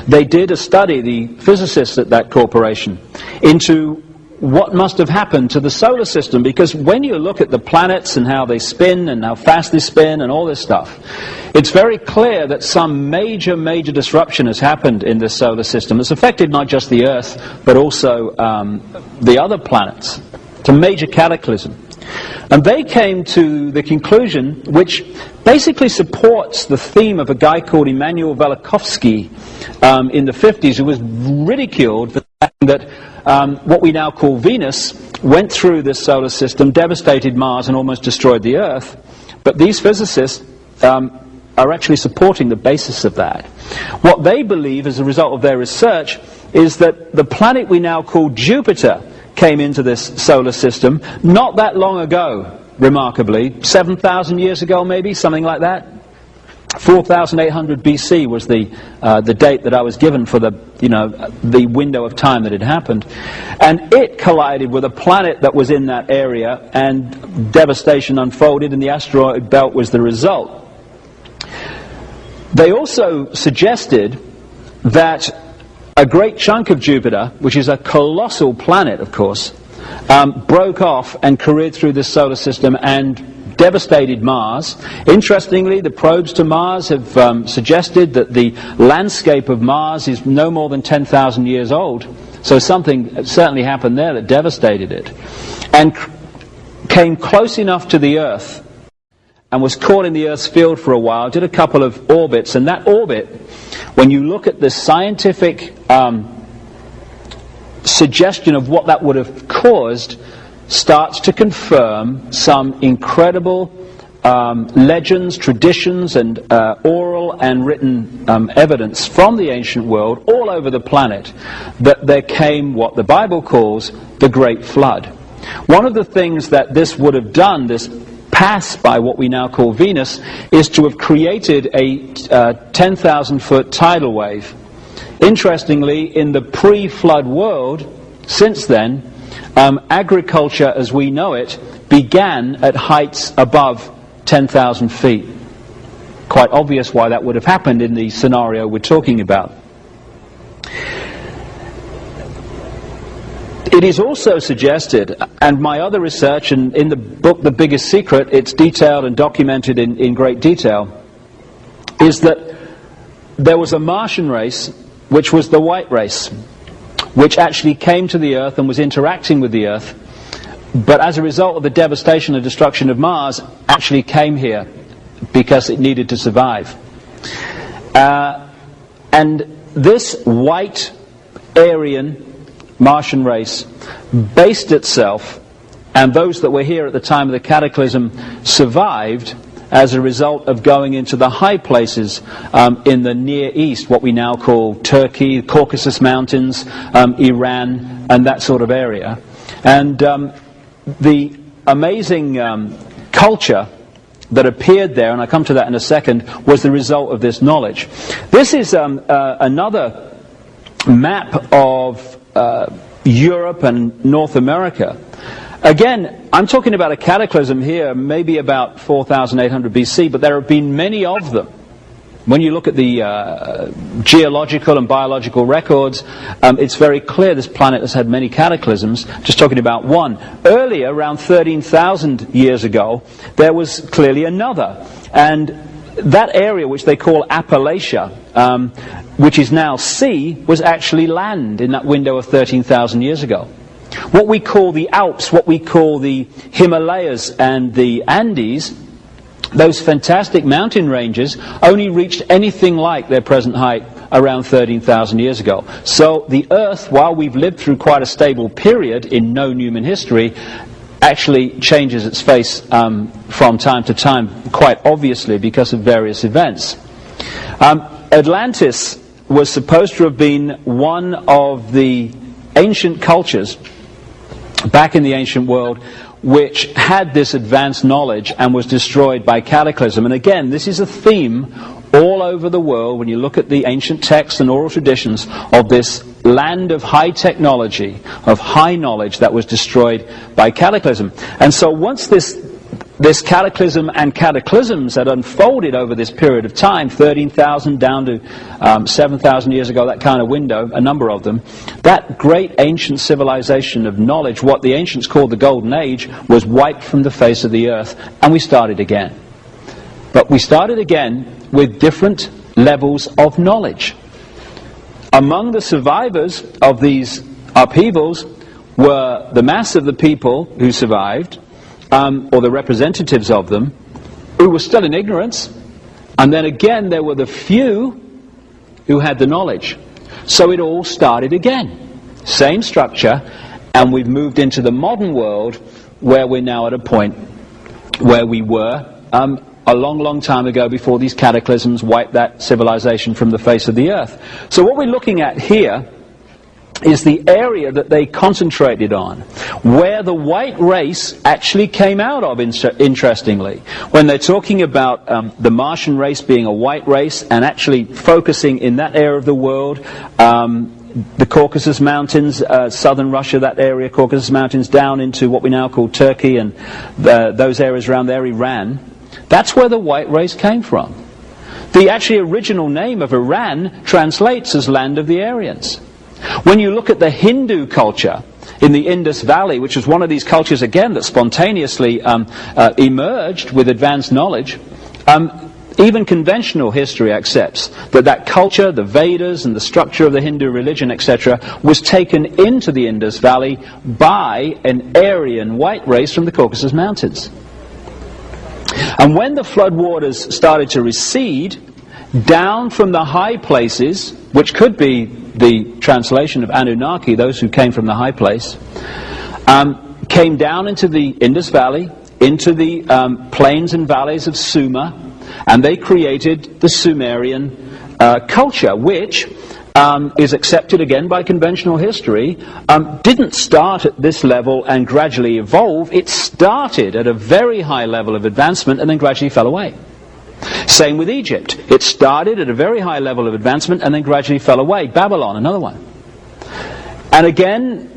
they did a study, the physicists at that corporation, into what must have happened to the solar system, because when you look at the planets and how they spin and how fast they spin and all this stuff, it's very clear that some major disruption has happened in this solar system. It's affected not just the Earth, but also the other planets. It's a major cataclysm. And they came to the conclusion, which basically supports the theme of a guy called Immanuel Velikovsky in the 50s, who was ridiculed for the fact that what we now call Venus went through this solar system, devastated Mars and almost destroyed the Earth. But these physicists are actually supporting the basis of that. What they believe as a result of their research is that the planet we now call Jupiter came into this solar system not that long ago, remarkably, 7,000 years ago maybe, something like that. 4,800 BC was the date that I was given for the window of time that had happened, and it collided with a planet that was in that area, and devastation unfolded, and the asteroid belt was the result. They also suggested that a great chunk of Jupiter, which is a colossal planet, of course, broke off and careered through this solar system and devastated Mars. Interestingly, the probes to Mars have suggested that the landscape of Mars is no more than 10,000 years old. So something certainly happened there that devastated it. And came close enough to the Earth and was caught in the Earth's field for a while, did a couple of orbits, and that orbit, when you look at the scientific suggestion of what that would have caused starts to confirm some incredible legends, traditions, and oral and written evidence from the ancient world all over the planet that there came what the Bible calls the Great Flood. One of the things that this would have done, this pass by what we now call Venus, is to have created a 10,000-foot tidal wave. Interestingly, in the pre-flood world, since then, agriculture as we know it began at heights above 10,000 feet. Quite obvious why that would have happened in the scenario we're talking about. It is also suggested, and my other research, and in the book The Biggest Secret, it's detailed and documented in great detail, is that there was a Martian race, which was the white race, which actually came to the Earth and was interacting with the Earth, but as a result of the devastation and destruction of Mars, actually came here because it needed to survive. And this white Aryan Martian race based itself, and those that were here at the time of the cataclysm survived as a result of going into the high places in the Near East, what we now call Turkey, Caucasus Mountains, Iran, and that sort of area. And the amazing culture that appeared there, and I'll come to that in a second, was the result of this knowledge. This is another map of Europe and North America. Again, I'm talking about a cataclysm here, maybe about 4,800 BC, but there have been many of them. When you look at the geological and biological records, it's very clear this planet has had many cataclysms. Just talking about one. Earlier, around 13,000 years ago, there was clearly another. And that area, which they call Appalachia, which is now sea, was actually land in that window of 13,000 years ago. What we call the Alps, what we call the Himalayas and the Andes, those fantastic mountain ranges only reached anything like their present height around 13,000 years ago. So the Earth, while we've lived through quite a stable period in known human history, actually changes its face from time to time, quite obviously because of various events. Atlantis was supposed to have been one of the ancient cultures back in the ancient world which had this advanced knowledge and was destroyed by cataclysm. And again, this is a theme all over the world when you look at the ancient texts and oral traditions of this land of high technology, of high knowledge that was destroyed by cataclysm. And so once this cataclysm and cataclysms had unfolded over this period of time, 13,000 down to 7,000 years ago, that kind of window, a number of them, that great ancient civilization of knowledge, what the ancients called the Golden Age, was wiped from the face of the earth, and we started again. But we started again with different levels of knowledge. Among the survivors of these upheavals were the mass of the people who survived, or the representatives of them, who were still in ignorance, and then again there were the few who had the knowledge. So it all started again. Same structure, and we've moved into the modern world where we're now at a point where we were a long time ago before these cataclysms wiped that civilization from the face of the earth. So what we're looking at here is the area that they concentrated on, where the white race actually came out of, interestingly. When they're talking about the Martian race being a white race and actually focusing in that area of the world, the Caucasus Mountains, southern Russia, that area, Caucasus Mountains, down into what we now call Turkey and those areas around there, Iran, that's where the white race came from. The actually original name of Iran translates as land of the Aryans. When you look at the Hindu culture in the Indus Valley, which is one of these cultures again that spontaneously emerged with advanced knowledge, even conventional history accepts that culture, the Vedas and the structure of the Hindu religion, etc., was taken into the Indus Valley by an Aryan white race from the Caucasus Mountains. And when the floodwaters started to recede down from the high places, which could be the translation of Anunnaki, those who came from the high place, came down into the Indus Valley, into the plains and valleys of Sumer, and they created the Sumerian culture, which is accepted again by conventional history, didn't start at this level and gradually evolve. It started at a very high level of advancement and then gradually fell away. Same with Egypt. It started at a very high level of advancement and then gradually fell away. Babylon, another one. And again,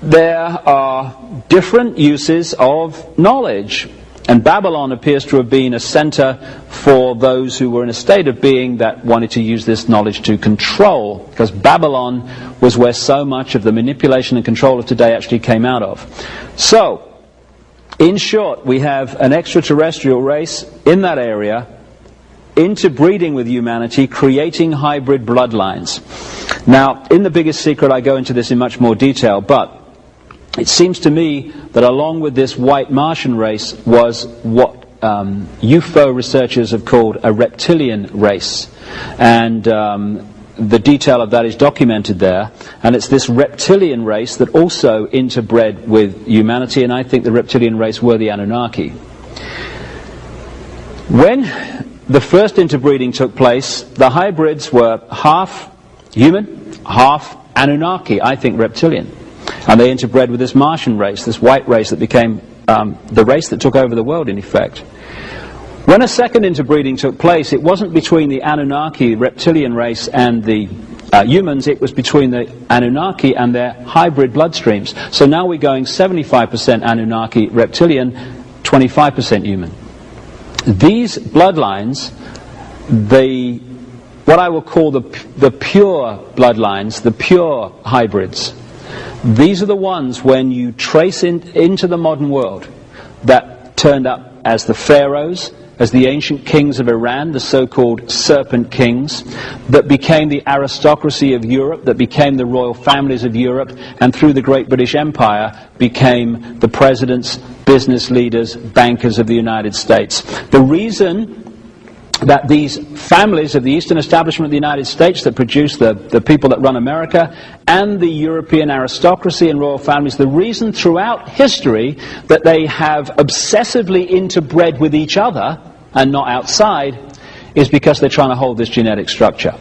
there are different uses of knowledge. And Babylon appears to have been a center for those who were in a state of being that wanted to use this knowledge to control, because Babylon was where so much of the manipulation and control of today actually came out of. So, in short, we have an extraterrestrial race in that area, interbreeding with humanity, creating hybrid bloodlines. Now, in The Biggest Secret, I go into this in much more detail, but it seems to me that along with this white Martian race was what UFO researchers have called a reptilian race. And the detail of that is documented there. And it's this reptilian race that also interbred with humanity, and I think the reptilian race were the Anunnaki. When the first interbreeding took place, the hybrids were half human, half Anunnaki, I think reptilian. And they interbred with this Martian race, this white race that became the race that took over the world in effect. When a second interbreeding took place, it wasn't between the Anunnaki, reptilian race, and the humans, it was between the Anunnaki and their hybrid bloodstreams. So now we're going 75% Anunnaki, reptilian, 25% human. These bloodlines, what I will call the pure bloodlines, the pure hybrids, these are the ones, when you trace into the modern world, that turned up as the pharaohs, as the ancient kings of Iran, the so-called serpent kings, that became the aristocracy of Europe, that became the royal families of Europe, and through the Great British Empire became the presidents, business leaders, bankers of the United States. The reason that these families of the Eastern establishment of the United States that produce the people that run America, and the European aristocracy and royal families, the reason throughout history that they have obsessively interbred with each other and not outside is because they're trying to hold this genetic structure.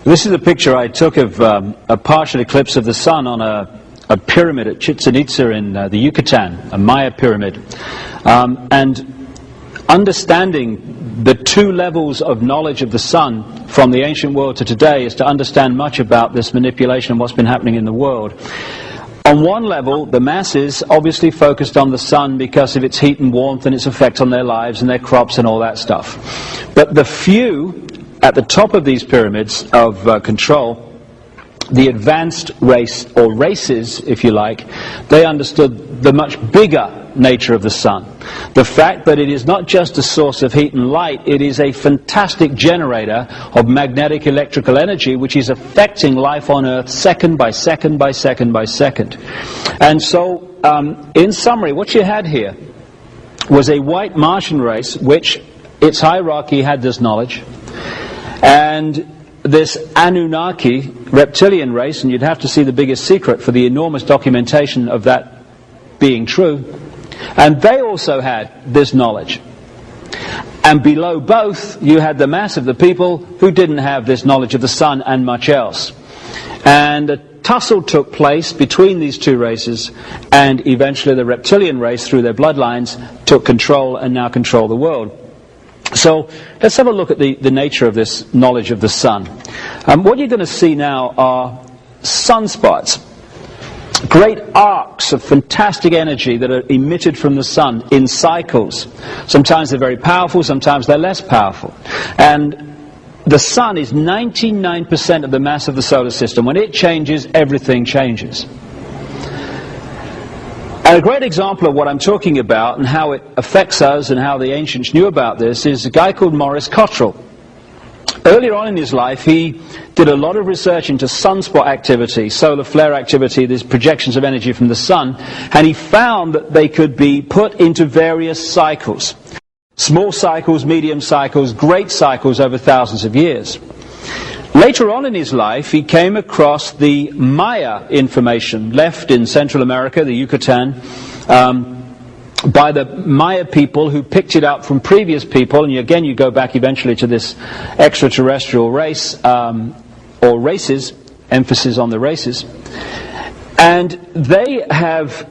This is a picture I took of a partial eclipse of the sun on a pyramid at Chichen Itza in the Yucatan, a Maya pyramid. And understanding the two levels of knowledge of the sun from the ancient world to today is to understand much about this manipulation and what's been happening in the world. On one level, the masses obviously focused on the sun because of its heat and warmth and its effect on their lives and their crops and all that stuff. But the few at the top of these pyramids of control, the advanced race, or races if you like, they understood the much bigger nature of the sun. The fact that it is not just a source of heat and light, it is a fantastic generator of magnetic electrical energy which is affecting life on Earth second by second by second by second. And so, in summary, what you had here was a white Martian race which its hierarchy had this knowledge, and this Anunnaki reptilian race, and you'd have to see The Biggest Secret for the enormous documentation of that being true, and they also had this knowledge. And below both you had the mass of the people who didn't have this knowledge of the sun and much else. And a tussle took place between these two races, and eventually the reptilian race, through their bloodlines, took control and now control the world. So let's have a look at the nature of this knowledge of the sun. What you're going to see now are sunspots, great arcs of fantastic energy that are emitted from the sun in cycles. Sometimes they're very powerful, sometimes they're less powerful. And the sun is 99% of the mass of the solar system. When it changes, everything changes. And a great example of what I'm talking about and how it affects us and how the ancients knew about this is a guy called Maurice Cottrell. Earlier on in his life, he did a lot of research into sunspot activity, solar flare activity, these projections of energy from the sun, and he found that they could be put into various cycles. Small cycles, medium cycles, great cycles over thousands of years. Later on in his life, he came across the Maya information left in Central America, the Yucatan, by the Maya people who picked it up from previous people. And again, you go back eventually to this extraterrestrial race, or races, emphasis on the races. And they have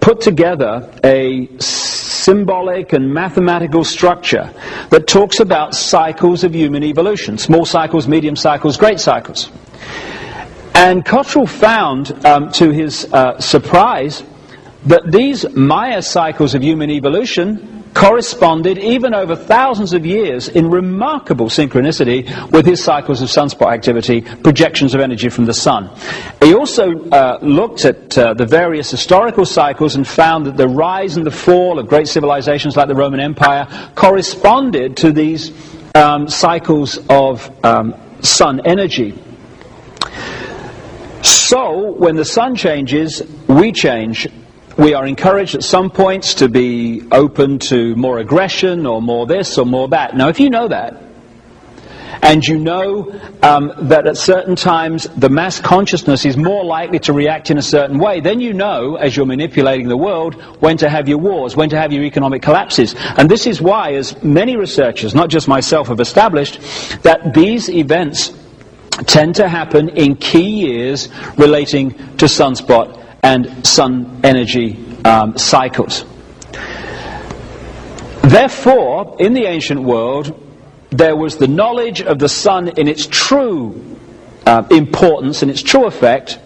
put together a symbolic and mathematical structure that talks about cycles of human evolution. Small cycles, medium cycles, great cycles. And Cottrell found, to his surprise, that these Maya cycles of human evolution corresponded, even over thousands of years, in remarkable synchronicity with his cycles of sunspot activity, projections of energy from the sun. He also looked at the various historical cycles and found that the rise and the fall of great civilizations like the Roman Empire corresponded to these cycles of sun energy. So, when the sun changes, we change. We are encouraged at some points to be open to more aggression or more this or more that. Now, if you know that, and you know that at certain times the mass consciousness is more likely to react in a certain way, then you know, as you're manipulating the world, when to have your wars, when to have your economic collapses. And this is why, as many researchers, not just myself, have established, that these events tend to happen in key years relating to sunspot and sun energy cycles. Therefore, in the ancient world, there was the knowledge of the sun in its true importance, in its true effect,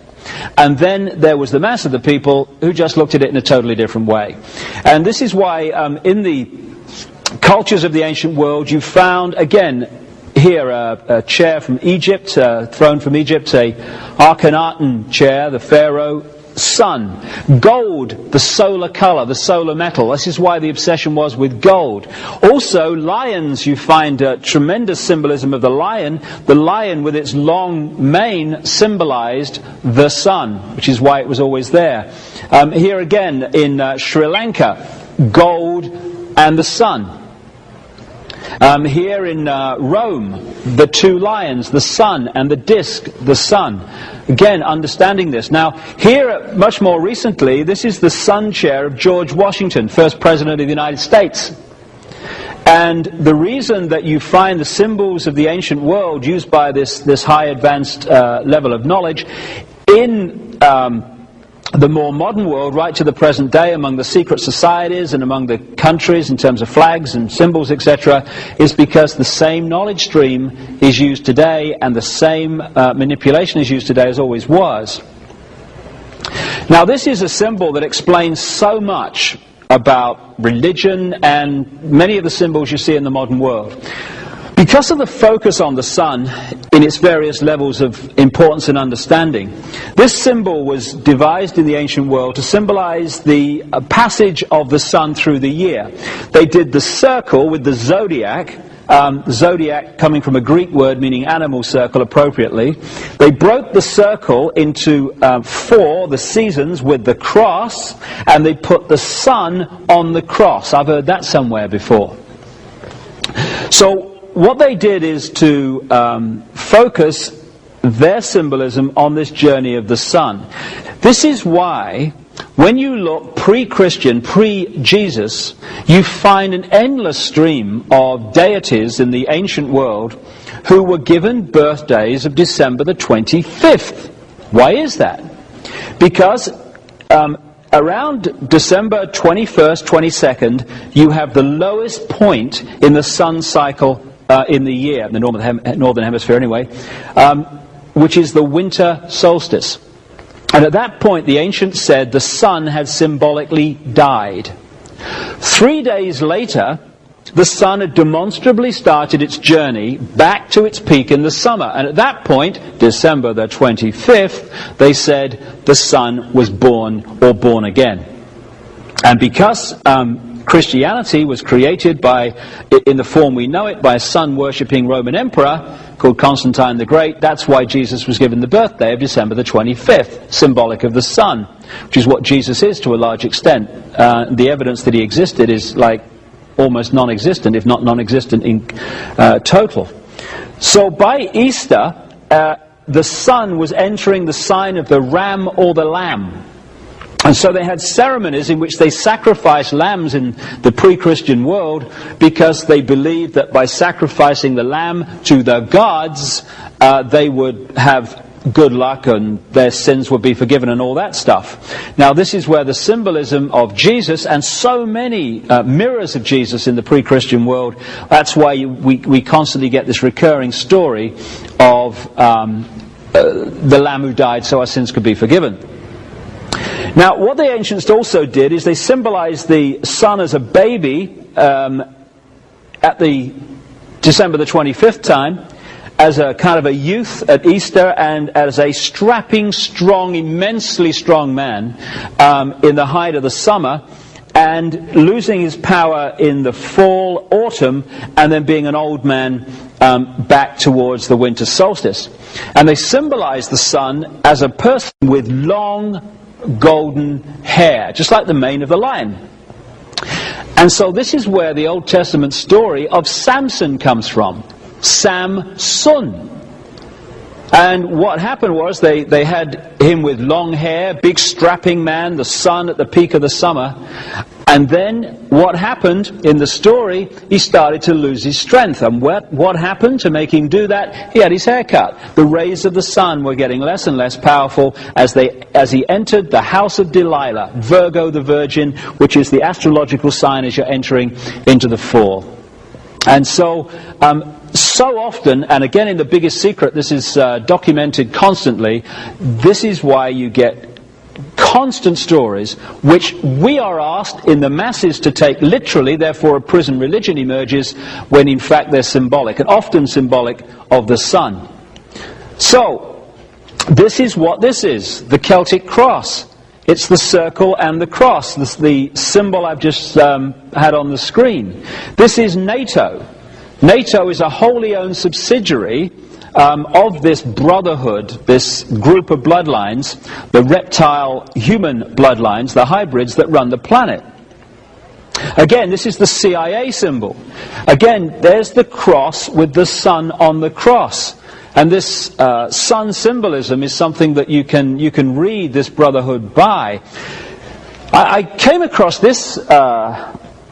and then there was the mass of the people who just looked at it in a totally different way. And this is why in the cultures of the ancient world you found, again, here a chair from Egypt, a throne from Egypt, a Akhenaten chair, the pharaoh. Sun. Gold, the solar colour, the solar metal. This is why the obsession was with gold. Also, lions, you find tremendous symbolism of the lion. The lion with its long mane symbolised the sun, which is why it was always there. Here again, in Sri Lanka, gold and the sun. Here in Rome, the two lions, the sun, and the disc, the sun. Again, understanding this. Now, here, much more recently, this is the sun chair of George Washington, first President of the United States. And the reason that you find the symbols of the ancient world used by this high advanced level of knowledge in the more modern world, right to the present day, among the secret societies and among the countries in terms of flags and symbols, etc., is because the same knowledge stream is used today and the same manipulation is used today as always was. Now, this is a symbol that explains so much about religion and many of the symbols you see in the modern world. Because of the focus on the sun in its various levels of importance and understanding, this symbol was devised in the ancient world to symbolize the passage of the sun through the year. They did the circle with the zodiac, zodiac coming from a Greek word meaning animal circle appropriately. They broke the circle into 4, the seasons, with the cross, and they put the sun on the cross. I've heard that somewhere before. So what they did is to focus their symbolism on this journey of the sun. This is why, when you look pre-Christian, pre-Jesus, you find an endless stream of deities in the ancient world who were given birthdays of December the 25th. Why is that? Because around December 21st, 22nd, you have the lowest point in the sun cycle in the year, the northern hemisphere anyway, which is the winter solstice. And at that point, the ancients said the sun had symbolically died. 3 days later, the sun had demonstrably started its journey back to its peak in the summer. And at that point, December the 25th, they said the sun was born or born again. And because Christianity was created in the form we know it, by a sun-worshipping Roman emperor called Constantine the Great, that's why Jesus was given the birthday of December the 25th, symbolic of the sun, which is what Jesus is to a large extent. The evidence that he existed is like almost non-existent, if not non-existent in total. So by Easter, the sun was entering the sign of the ram or the lamb. And so they had ceremonies in which they sacrificed lambs in the pre-Christian world, because they believed that by sacrificing the lamb to the gods, they would have good luck and their sins would be forgiven and all that stuff. Now this is where the symbolism of Jesus, and so many mirrors of Jesus in the pre-Christian world, that's why we constantly get this recurring story of the Lamb who died so our sins could be forgiven. Now what the ancients also did is they symbolized the sun as a baby at the December the 25th time, as a kind of a youth at Easter, and as a strapping, strong, immensely strong man in the height of the summer, and losing his power in the fall, autumn, and then being an old man back towards the winter solstice. And they symbolize the sun as a person with long golden hair, just like the mane of the lion. And so this is where the Old Testament story of Samson comes from. Samson. And what happened was they had him with long hair, big strapping man, the sun at the peak of the summer. And then what happened in the story, he started to lose his strength. And what happened to make him do that? He had his hair cut. The rays of the sun were getting less and less powerful as he entered the house of Delilah, Virgo the Virgin, which is the astrological sign as you're entering into the fall. And so often, and again in The Biggest Secret, this is documented constantly, this is why you get constant stories which we are asked in the masses to take literally, therefore a prison religion emerges, when in fact they're symbolic, and often symbolic of the sun. So, this is what this is, the Celtic cross. It's the circle and the cross, the symbol I've just had on the screen. This is NATO. NATO is a wholly owned subsidiary of this brotherhood, this group of bloodlines, the reptile-human bloodlines, the hybrids that run the planet. Again, this is the CIA symbol. Again, there's the cross with the sun on the cross. And this sun symbolism is something that you can read this brotherhood by. I came across this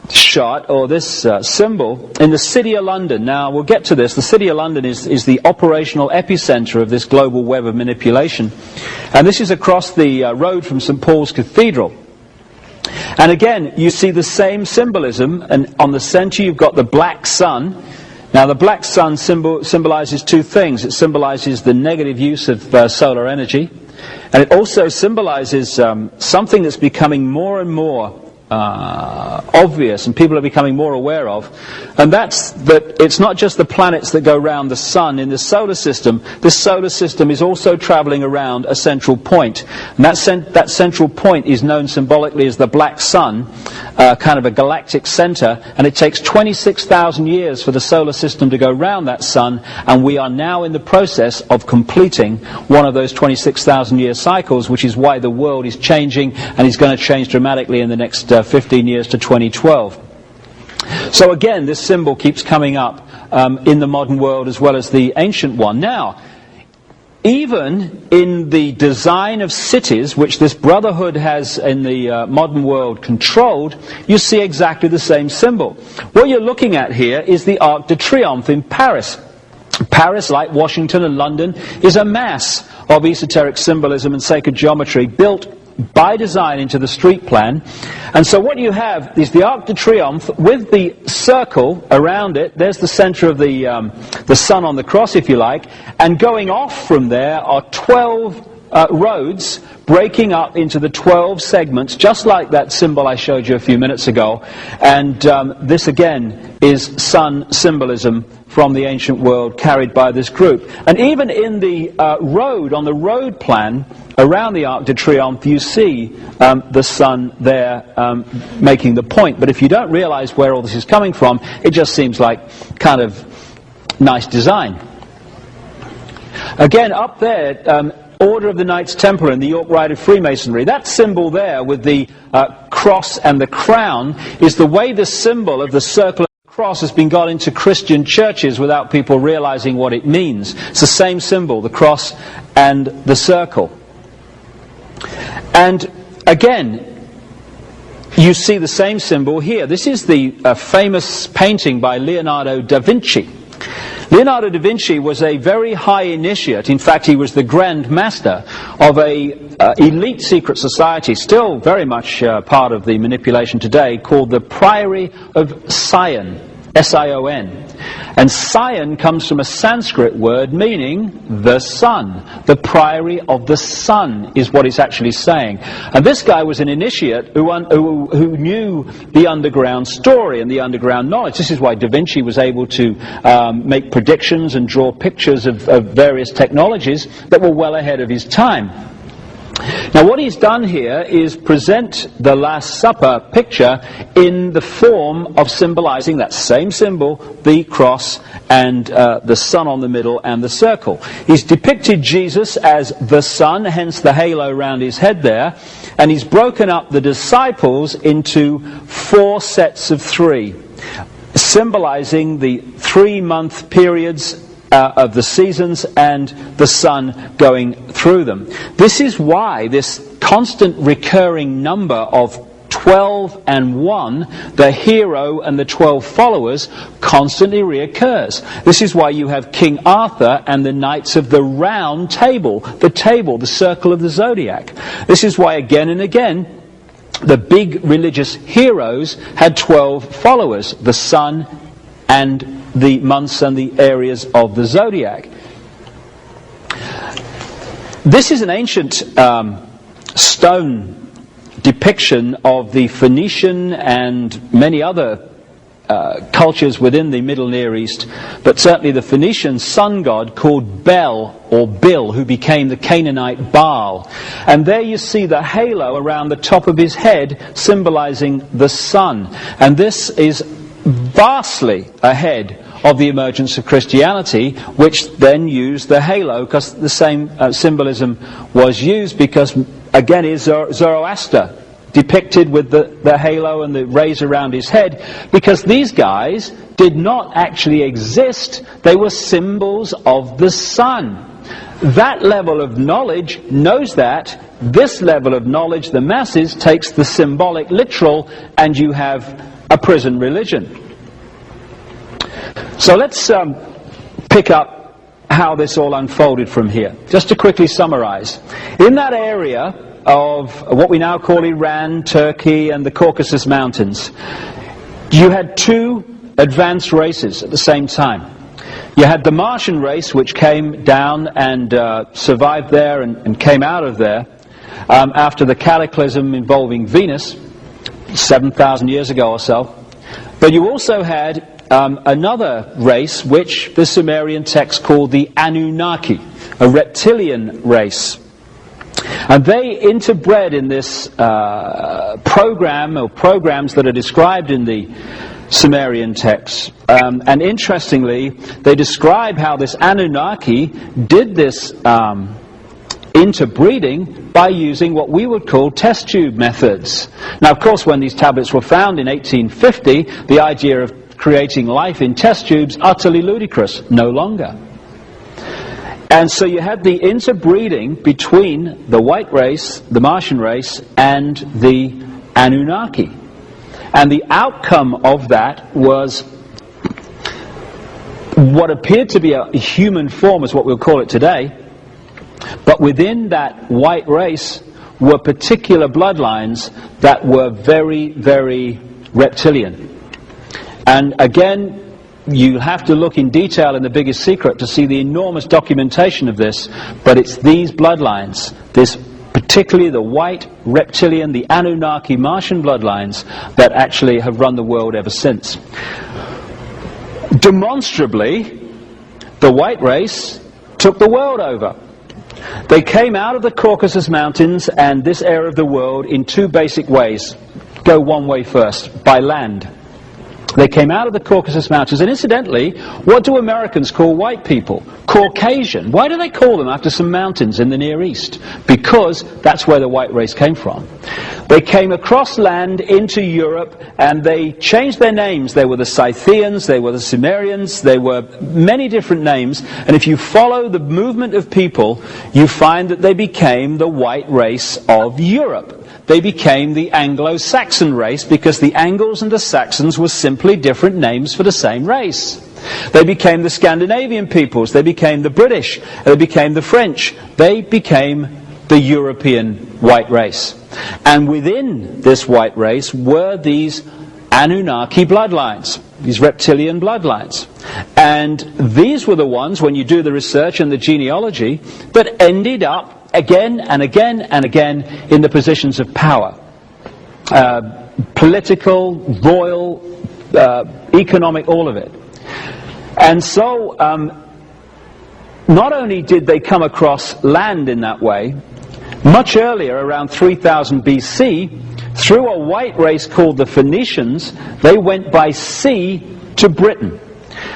shot, or this symbol, in the City of London. Now, we'll get to this. The City of London is the operational epicenter of this global web of manipulation. And this is across the road from St. Paul's Cathedral. And again, you see the same symbolism, and on the center you've got the black sun. Now, the black sun symbolizes two things. It symbolizes the negative use of solar energy, and it also symbolizes something that's becoming more and more obvious, and people are becoming more aware of, and that's that it's not just the planets that go around the sun in the solar system. This solar system is also traveling around a central point, and that central point is known symbolically as the black sun, kind of a galactic center, and it takes 26,000 years for the solar system to go round that sun, and we are now in the process of completing one of those 26,000 year cycles, which is why the world is changing, and is going to change dramatically in the next 15 years to 2012. So again, this symbol keeps coming up in the modern world as well as the ancient one. Now, even in the design of cities, which this brotherhood has in the modern world controlled, you see exactly the same symbol. What you're looking at here is the Arc de Triomphe in Paris. Paris, like Washington and London, is a mass of esoteric symbolism and sacred geometry built by design into the street plan. And so what you have is the Arc de Triomphe with the circle around it. There's the center of the sun on the cross, if you like, and going off from there are 12 roads breaking up into the 12 segments, just like that symbol I showed you a few minutes ago. And this again is sun symbolism from the ancient world carried by this group. And even in the road, on the road plan around the Arc de Triomphe, you see the sun there making the point. But if you don't realize where all this is coming from, it just seems like kind of nice design. Again, up there, Order of the Knights Templar in the York Rite of Freemasonry. That symbol there with the cross and the crown is the way the symbol of the circle cross has been got into Christian churches without people realizing what it means. It's the same symbol, the cross and the circle. And again, you see the same symbol here. This is the famous painting by Leonardo da Vinci. Leonardo da Vinci was a very high initiate. In fact, he was the Grand Master of a elite secret society, still very much part of the manipulation today, called the Priory of Sion, S-I-O-N. And Sion comes from a Sanskrit word meaning the sun. The Priory of the Sun is what it's actually saying. And this guy was an initiate who knew the underground story and the underground knowledge. This is why Da Vinci was able to make predictions and draw pictures of various technologies that were well ahead of his time. Now what he's done here is present the Last Supper picture in the form of symbolizing that same symbol, the cross and the sun on the middle and the circle. He's depicted Jesus as the sun, hence the halo around his head there, and he's broken up the disciples into 4 sets of 3, symbolizing the 3-month periods of the seasons and the sun going through them. This is why this constant recurring number of 12 and 1, the hero and the 12 followers, constantly reoccurs. This is why you have King Arthur and the Knights of the Round Table, the circle of the zodiac. This is why again and again the big religious heroes had 12 followers, the sun and the months and the areas of the zodiac. This is an ancient stone depiction of the Phoenician and many other cultures within the Middle Near East, but certainly the Phoenician sun god called Bel or Bil, who became the Canaanite Baal. And there you see the halo around the top of his head symbolizing the sun. And this is vastly ahead of the emergence of Christianity, which then used the halo, because the same symbolism was used, because again is Zoroaster depicted with the halo and the rays around his head, because these guys did not actually exist. They were symbols of the sun. That level of knowledge knows that. This level of knowledge, the masses, takes the symbolic literal, and you have a prison religion. So let's pick up how this all unfolded from here. Just to quickly summarize. In that area of what we now call Iran, Turkey and the Caucasus Mountains, you had 2 advanced races at the same time. You had the Martian race, which came down and survived there and came out of there after the cataclysm involving Venus 7,000 years ago or so. But you also had another race which the Sumerian text called the Anunnaki, a reptilian race. And they interbred in this program or programs that are described in the Sumerian texts. And interestingly, they describe how this Anunnaki did this interbreeding by using what we would call test tube methods. Now, of course, when these tablets were found in 1850, the idea of creating life in test tubes, utterly ludicrous, no longer. And so you had the interbreeding between the white race, the Martian race, and the Anunnaki. And the outcome of that was what appeared to be a human form, is what we'll call it today. But within that white race were particular bloodlines that were very, very reptilian. And again, you have to look in detail in The Biggest Secret to see the enormous documentation of this, but it's these bloodlines, this particularly the white reptilian, the Anunnaki Martian bloodlines, that actually have run the world ever since. Demonstrably, the white race took the world over. They came out of the Caucasus Mountains and this area of the world in 2 basic ways. Go one way first, by land. They came out of the Caucasus Mountains, and incidentally, what do Americans call white people? Caucasian. Why do they call them after some mountains in the Near East? Because that's where the white race came from. They came across land into Europe and they changed their names. They were the Scythians, they were the Sumerians, they were many different names. And if you follow the movement of people, you find that they became the white race of Europe. They became the Anglo-Saxon race because the Angles and the Saxons were simply different names for the same race. They became the Scandinavian peoples, they became the British, they became the French, they became the European white race. And within this white race were these Anunnaki bloodlines, these reptilian bloodlines. And these were the ones, when you do the research and the genealogy, that ended up again and again and again in the positions of power. Political, royal, economic, all of it. And so, not only did they come across land in that way, much earlier, around 3000 BC, through a white race called the Phoenicians, they went by sea to Britain.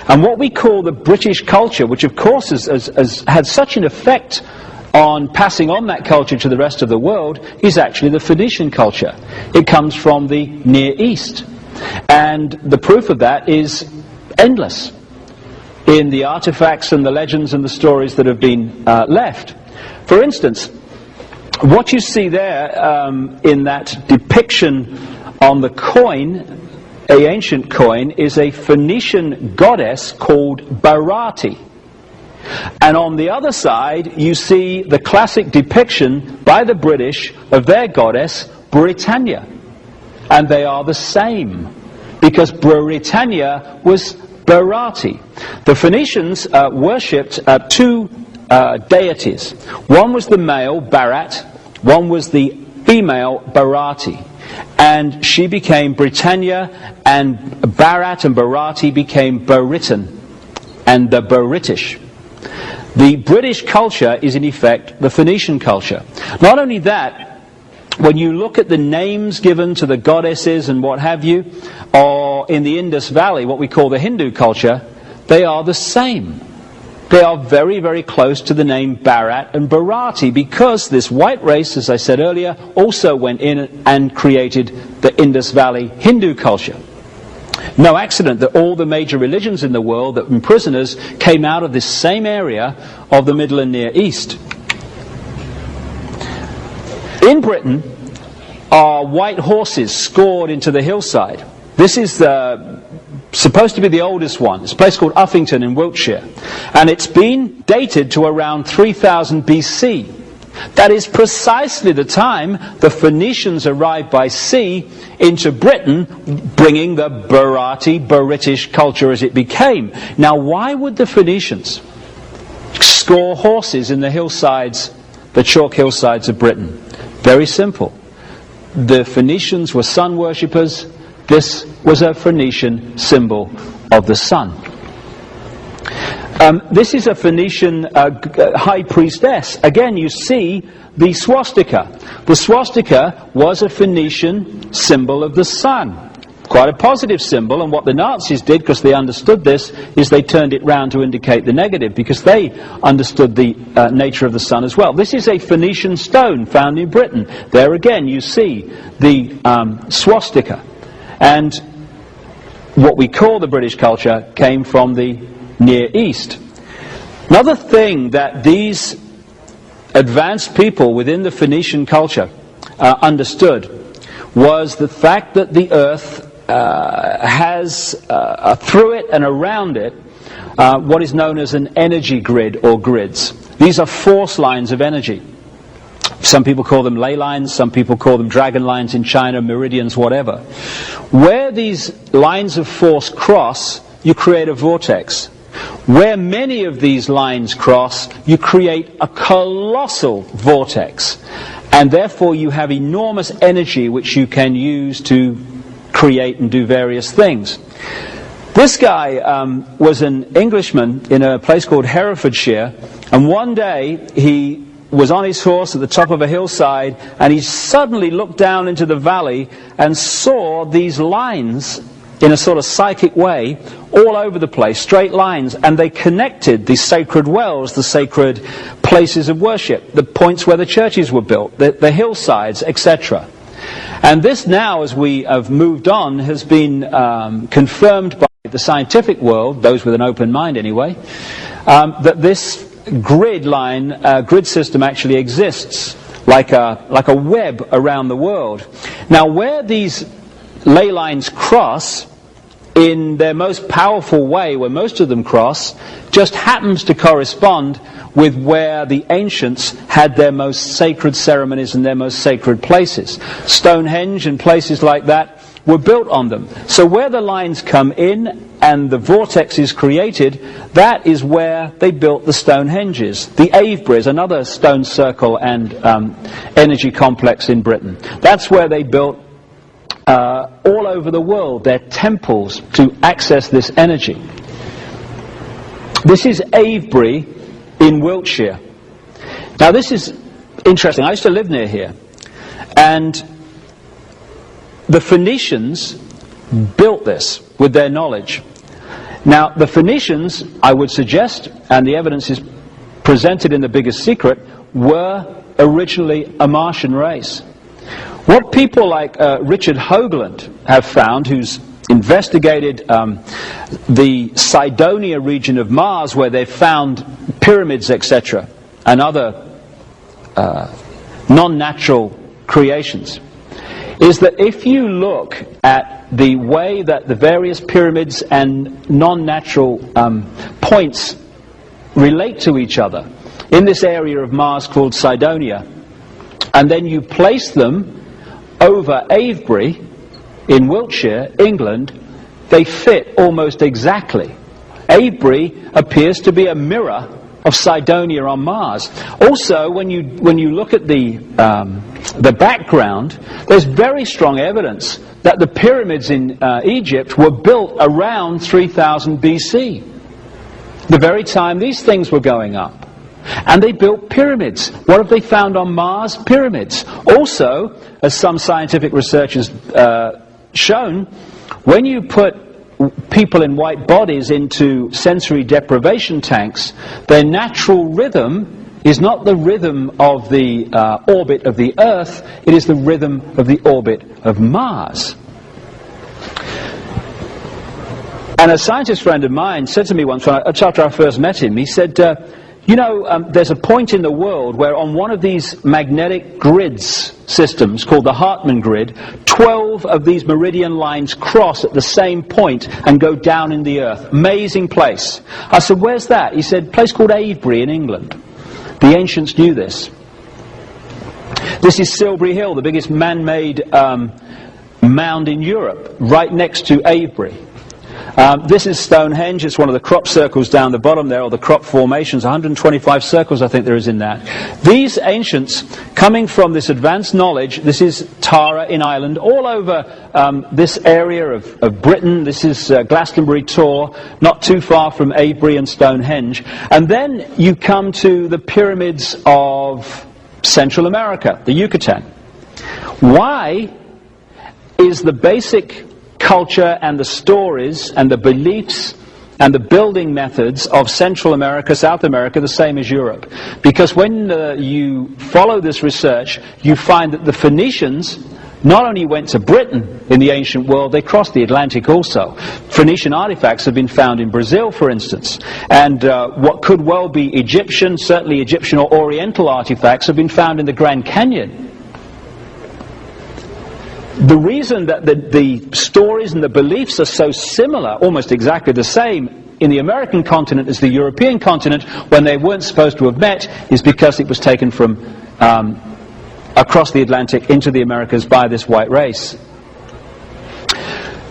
And what we call the British culture, which of course has had such an effect on passing on that culture to the rest of the world, is actually the Phoenician culture. It comes from the Near East. And the proof of that is endless in the artifacts and the legends and the stories that have been left. For instance, what you see there in that depiction on the coin, an ancient coin, is a Phoenician goddess called Barati. And on the other side, you see the classic depiction by the British of their goddess, Britannia. And they are the same, because Britannia was Barati. The Phoenicians worshipped two deities. One was the male, Barat. One was the female, Barati. And she became Britannia, and Barat and Barati became Baritan and the Baritish. The British culture is in effect the Phoenician culture. Not only that, when you look at the names given to the goddesses and what have you, or in the Indus Valley, what we call the Hindu culture, they are the same. They are very, very close to the name Bharat and Bharati, because this white race, as I said earlier, also went in and created the Indus Valley Hindu culture. No accident that all the major religions in the world that were prisoners came out of this same area of the Middle and Near East. In Britain are white horses scored into the hillside. This is supposed to be the oldest one. It's a place called Uffington in Wiltshire. And it's been dated to around 3000 BC. That is precisely the time the Phoenicians arrived by sea into Britain, bringing the Bharati, British culture as it became. Now, why would the Phoenicians score horses in the hillsides, the chalk hillsides of Britain? Very simple. The Phoenicians were sun worshippers. This was a Phoenician symbol of the sun. This is a Phoenician high priestess. Again, you see the swastika. The swastika was a Phoenician symbol of the sun. Quite a positive symbol, and what the Nazis did, because they understood this, is they turned it round to indicate the negative, because they understood the nature of the sun as well. This is a Phoenician stone found in Britain. There again you see the swastika. And what we call the British culture came from the Near East. Another thing that these advanced people within the Phoenician culture understood was the fact that the earth has through it and around it what is known as an energy grid or grids. These are force lines of energy. Some people call them ley lines, some people call them dragon lines in China, meridians, whatever. Where these lines of force cross, you create a vortex. Where many of these lines cross, you create a colossal vortex. And therefore you have enormous energy which you can use to create and do various things. This guy was an Englishman in a place called Herefordshire, and one day he was on his horse at the top of a hillside, and he suddenly looked down into the valley and saw these lines in a sort of psychic way all over the place, straight lines, and they connected the sacred wells, the sacred places of worship, the points where the churches were built, the hillsides, etc. And this now, as we have moved on, has been confirmed by the scientific world, those with an open mind anyway, that this grid system actually exists like a web around the world. Now, where these ley lines cross in their most powerful way, where most of them cross, just happens to correspond with where the ancients had their most sacred ceremonies and their most sacred places. Stonehenge and places like that were built on them. So where the lines come in and the vortex is created, that is where they built the Stonehenges. The Avebury is another stone circle and energy complex in Britain. That's where they built all over the world their temples to access this energy. This is Avebury in Wiltshire. Now this is interesting. I used to live near here, and the Phoenicians built this with their knowledge. Now the Phoenicians, I would suggest, and the evidence is presented in The Biggest Secret, were originally a Martian race. What people like Richard Hoagland have found, who's investigated the Cydonia region of Mars, where they've found pyramids, etc., and other non-natural creations, is that if you look at the way that the various pyramids and non-natural points relate to each other in this area of Mars called Cydonia, and then you place them over Avebury in Wiltshire, England, they fit almost exactly. Avebury appears to be a mirror of Cydonia on Mars. Also, when you look at the background, there's very strong evidence that the pyramids in Egypt were built around 3000 BC, the very time these things were going up. And they built pyramids. What have they found on Mars? Pyramids. Also, as some scientific research has shown, when you put people in white bodies into sensory deprivation tanks, their natural rhythm is not the rhythm of the orbit of the Earth, it is the rhythm of the orbit of Mars. And a scientist friend of mine said to me once, after I first met him, he said, you know, there's a point in the world where on one of these magnetic grids systems called the Hartmann grid, 12 of these meridian lines cross at the same point and go down in the earth. Amazing place. I said, where's that? He said, a place called Avebury in England. The ancients knew this. This is Silbury Hill, the biggest man-made mound in Europe, right next to Avebury. This is Stonehenge. It's one of the crop circles down the bottom there, or the crop formations. 125 circles I think there is in that. These ancients, coming from this advanced knowledge, this is Tara in Ireland, all over this area of Britain. This is Glastonbury Tor, not too far from Avebury and Stonehenge. And then you come to the pyramids of Central America, the Yucatan. Why is the basic culture and the stories and the beliefs and the building methods of Central America, South America, the same as Europe? Because when you follow this research, you find that the Phoenicians not only went to Britain in the ancient world, they crossed the Atlantic also. Phoenician artifacts have been found in Brazil, for instance, and what could well be Egyptian, certainly Egyptian or Oriental artifacts, have been found in the Grand Canyon. The reason that the stories and the beliefs are so similar, almost exactly the same, in the American continent as the European continent, when they weren't supposed to have met, is because it was taken from across the Atlantic into the Americas by this white race.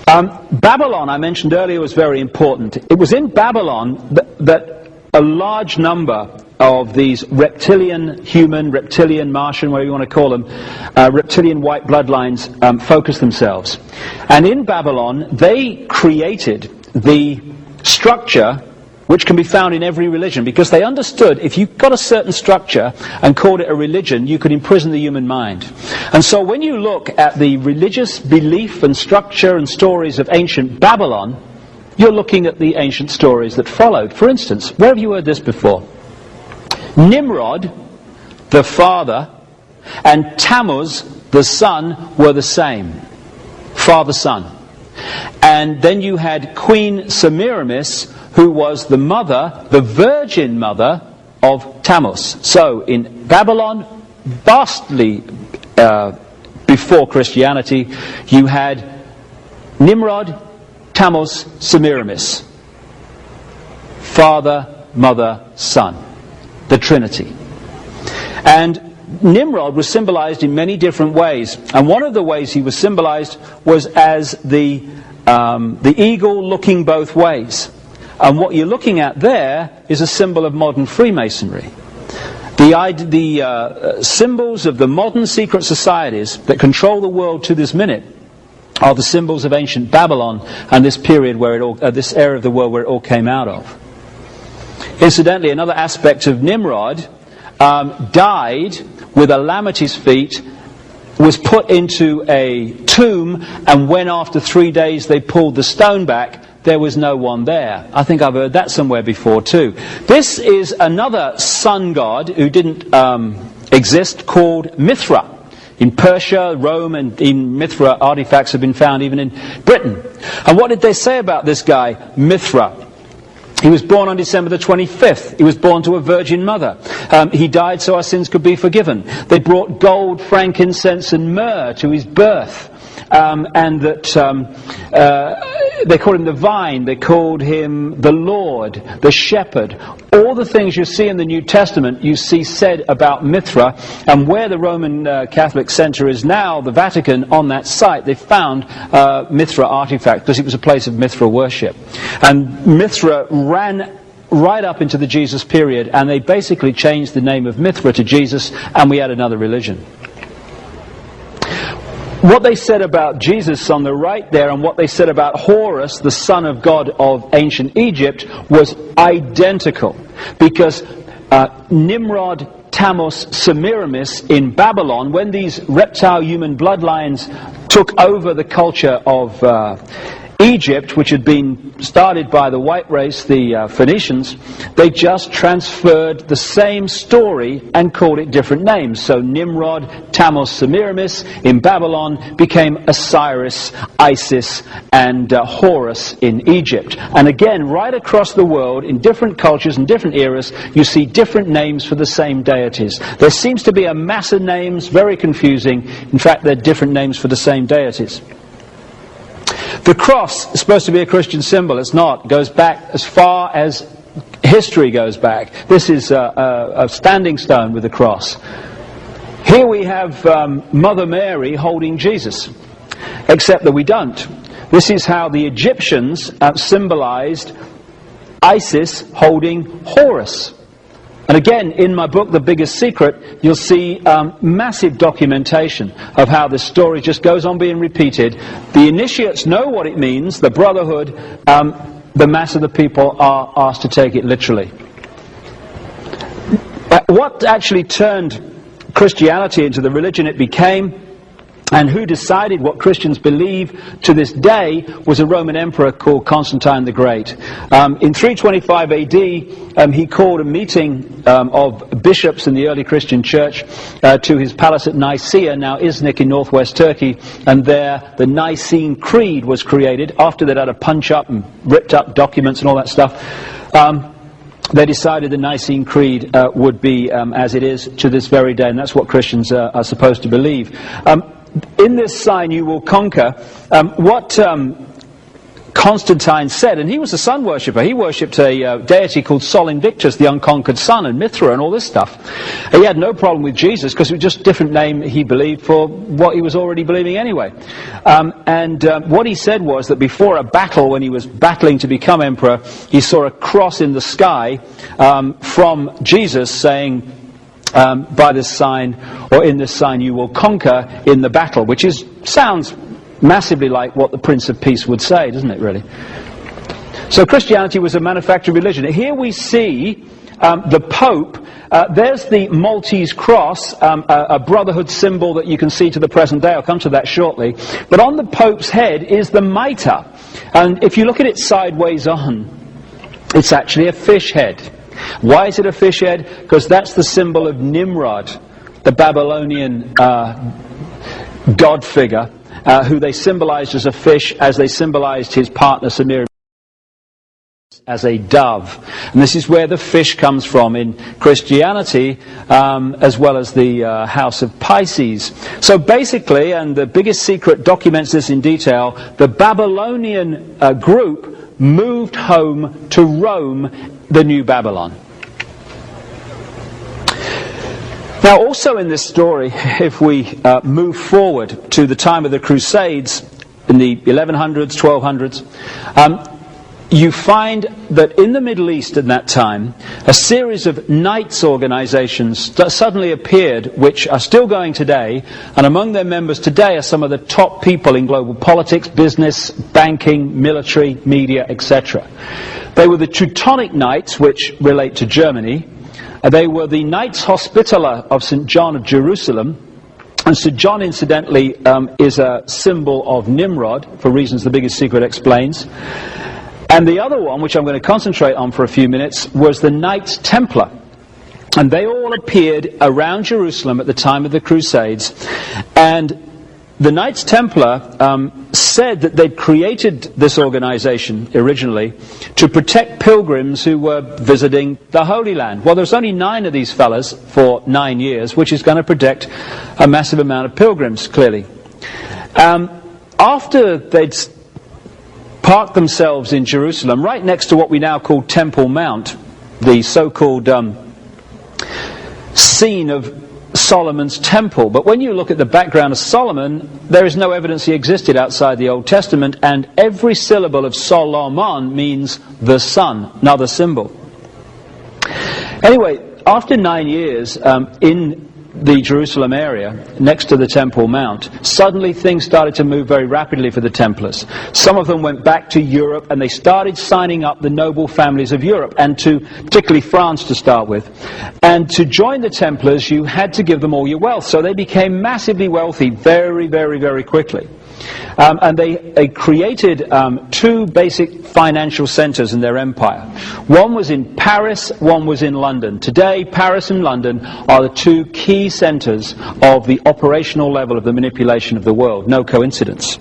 Babylon, I mentioned earlier, was very important. It was in Babylon that a large number of these reptilian, human, reptilian, Martian, whatever you want to call them, reptilian white bloodlines focus themselves. And in Babylon, they created the structure which can be found in every religion, because they understood if you got a certain structure and called it a religion, you could imprison the human mind. And so when you look at the religious belief and structure and stories of ancient Babylon, you're looking at the ancient stories that followed. For instance, where have you heard this before? Nimrod, the father, and Tammuz, the son, were the same. Father-son. And then you had Queen Semiramis, who was the mother, the virgin mother of Tammuz. So in Babylon, vastly before Christianity, you had Nimrod, Tammuz, Semiramis. Father, mother, son. The Trinity. And Nimrod was symbolized in many different ways. And one of the ways he was symbolized was as the eagle looking both ways. And what you're looking at there is a symbol of modern Freemasonry. The symbols of the modern secret societies that control the world to this minute are the symbols of ancient Babylon and this period where this area of the world where it all came out of. Incidentally, another aspect of Nimrod died with a lamb at his feet, was put into a tomb, and when after 3 days they pulled the stone back, there was no one there. I think I've heard that somewhere before too. This is another sun god who didn't exist, called Mithra. In Persia, Rome, and in Mithra, artifacts have been found even in Britain. And what did they say about this guy, Mithra? He was born on December the 25th. He was born to a virgin mother. He died so our sins could be forgiven. They brought gold, frankincense, and myrrh to his birth. And that they called him the vine, they called him the Lord, the shepherd. All the things you see in the New Testament, you see said about Mithra. And where the Roman Catholic Centre is now, the Vatican, on that site, they found Mithra artifact, because it was a place of Mithra worship. And Mithra ran right up into the Jesus period, and they basically changed the name of Mithra to Jesus, and we had another religion. What they said about Jesus on the right there, and what they said about Horus, the son of God of ancient Egypt, was identical. Because Nimrod, Tammuz, Semiramis in Babylon, when these reptile human bloodlines took over the culture of Egypt, which had been started by the white race, the Phoenicians, they just transferred the same story and called it different names. So Nimrod, Tammuz, Semiramis in Babylon became Osiris, Isis, and Horus in Egypt. And again, right across the world, in different cultures and different eras, you see different names for the same deities. There seems to be a mass of names, very confusing. In fact, they're different names for the same deities. The cross is supposed to be a Christian symbol. It's not. It goes back as far as history goes back. This is a standing stone with the cross. Here we have Mother Mary holding Jesus, except that we don't. This is how the Egyptians symbolized Isis holding Horus. And again, in my book, The Biggest Secret, you'll see massive documentation of how this story just goes on being repeated. The initiates know what it means, the brotherhood, the mass of the people are asked to take it literally. What actually turned Christianity into the religion it became, and who decided what Christians believe to this day, was a Roman emperor called Constantine the Great. In 325 AD, he called a meeting of bishops in the early Christian church to his palace at Nicaea, now Iznik in northwest Turkey, and there the Nicene Creed was created. After they'd had a punch up and ripped up documents and all that stuff, they decided the Nicene Creed would be as it is to this very day, and that's what Christians are supposed to believe. In this sign you will conquer, what Constantine said, and he was a sun worshipper. He worshipped a deity called Sol Invictus, the unconquered sun, and Mithra and all this stuff. He had no problem with Jesus because it was just a different name he believed for what he was already believing anyway. What he said was that before a battle, when he was battling to become emperor, he saw a cross in the sky from Jesus saying, by this sign, or in this sign you will conquer in the battle, which sounds massively like what the Prince of Peace would say, doesn't it, really? So Christianity was a manufactured religion. Here we see the Pope. There's the Maltese cross, a brotherhood symbol that you can see to the present day. I'll come to that shortly. But on the Pope's head is the mitre. And if you look at it sideways on, it's actually a fish head. Why is it a fish head? Because that's the symbol of Nimrod, the Babylonian god figure, who they symbolized as a fish, as they symbolized his partner Semiramis as a dove. And this is where the fish comes from in Christianity, as well as the house of Pisces. So basically, and the biggest secret documents this in detail, the Babylonian group moved home to Rome, the New Babylon. Now also in this story, if we move forward to the time of the Crusades in the 1100s, 1200s, you find that in the Middle East at that time, a series of knights organizations suddenly appeared, which are still going today, and among their members today are some of the top people in global politics, business, banking, military, media, etc. They were the Teutonic Knights, which relate to Germany. They were the Knights Hospitaller of St. John of Jerusalem. And St. John, incidentally, is a symbol of Nimrod, for reasons the biggest secret explains. And the other one, which I'm going to concentrate on for a few minutes, was the Knights Templar. And they all appeared around Jerusalem at the time of the Crusades. And the Knights Templar said that they'd created this organization originally to protect pilgrims who were visiting the Holy Land. Well, there's only 9 of these fellas for 9 years, which is going to protect a massive amount of pilgrims, clearly. After they'd parked themselves in Jerusalem, right next to what we now call Temple Mount, the so-called scene of Solomon's temple. But when you look at the background of Solomon, there is no evidence he existed outside the Old Testament, and every syllable of Solomon means the sun, another symbol. Anyway, after 9 years in the Jerusalem area, next to the Temple Mount, suddenly things started to move very rapidly for the Templars. Some of them went back to Europe, and they started signing up the noble families of Europe, and to particularly France to start with. And to join the Templars, you had to give them all your wealth. So they became massively wealthy very, very, very quickly. And they created 2 basic financial centers in their empire. One was in Paris, one was in London. Today, Paris and London are the 2 key centers of the operational level of the manipulation of the world. No coincidence.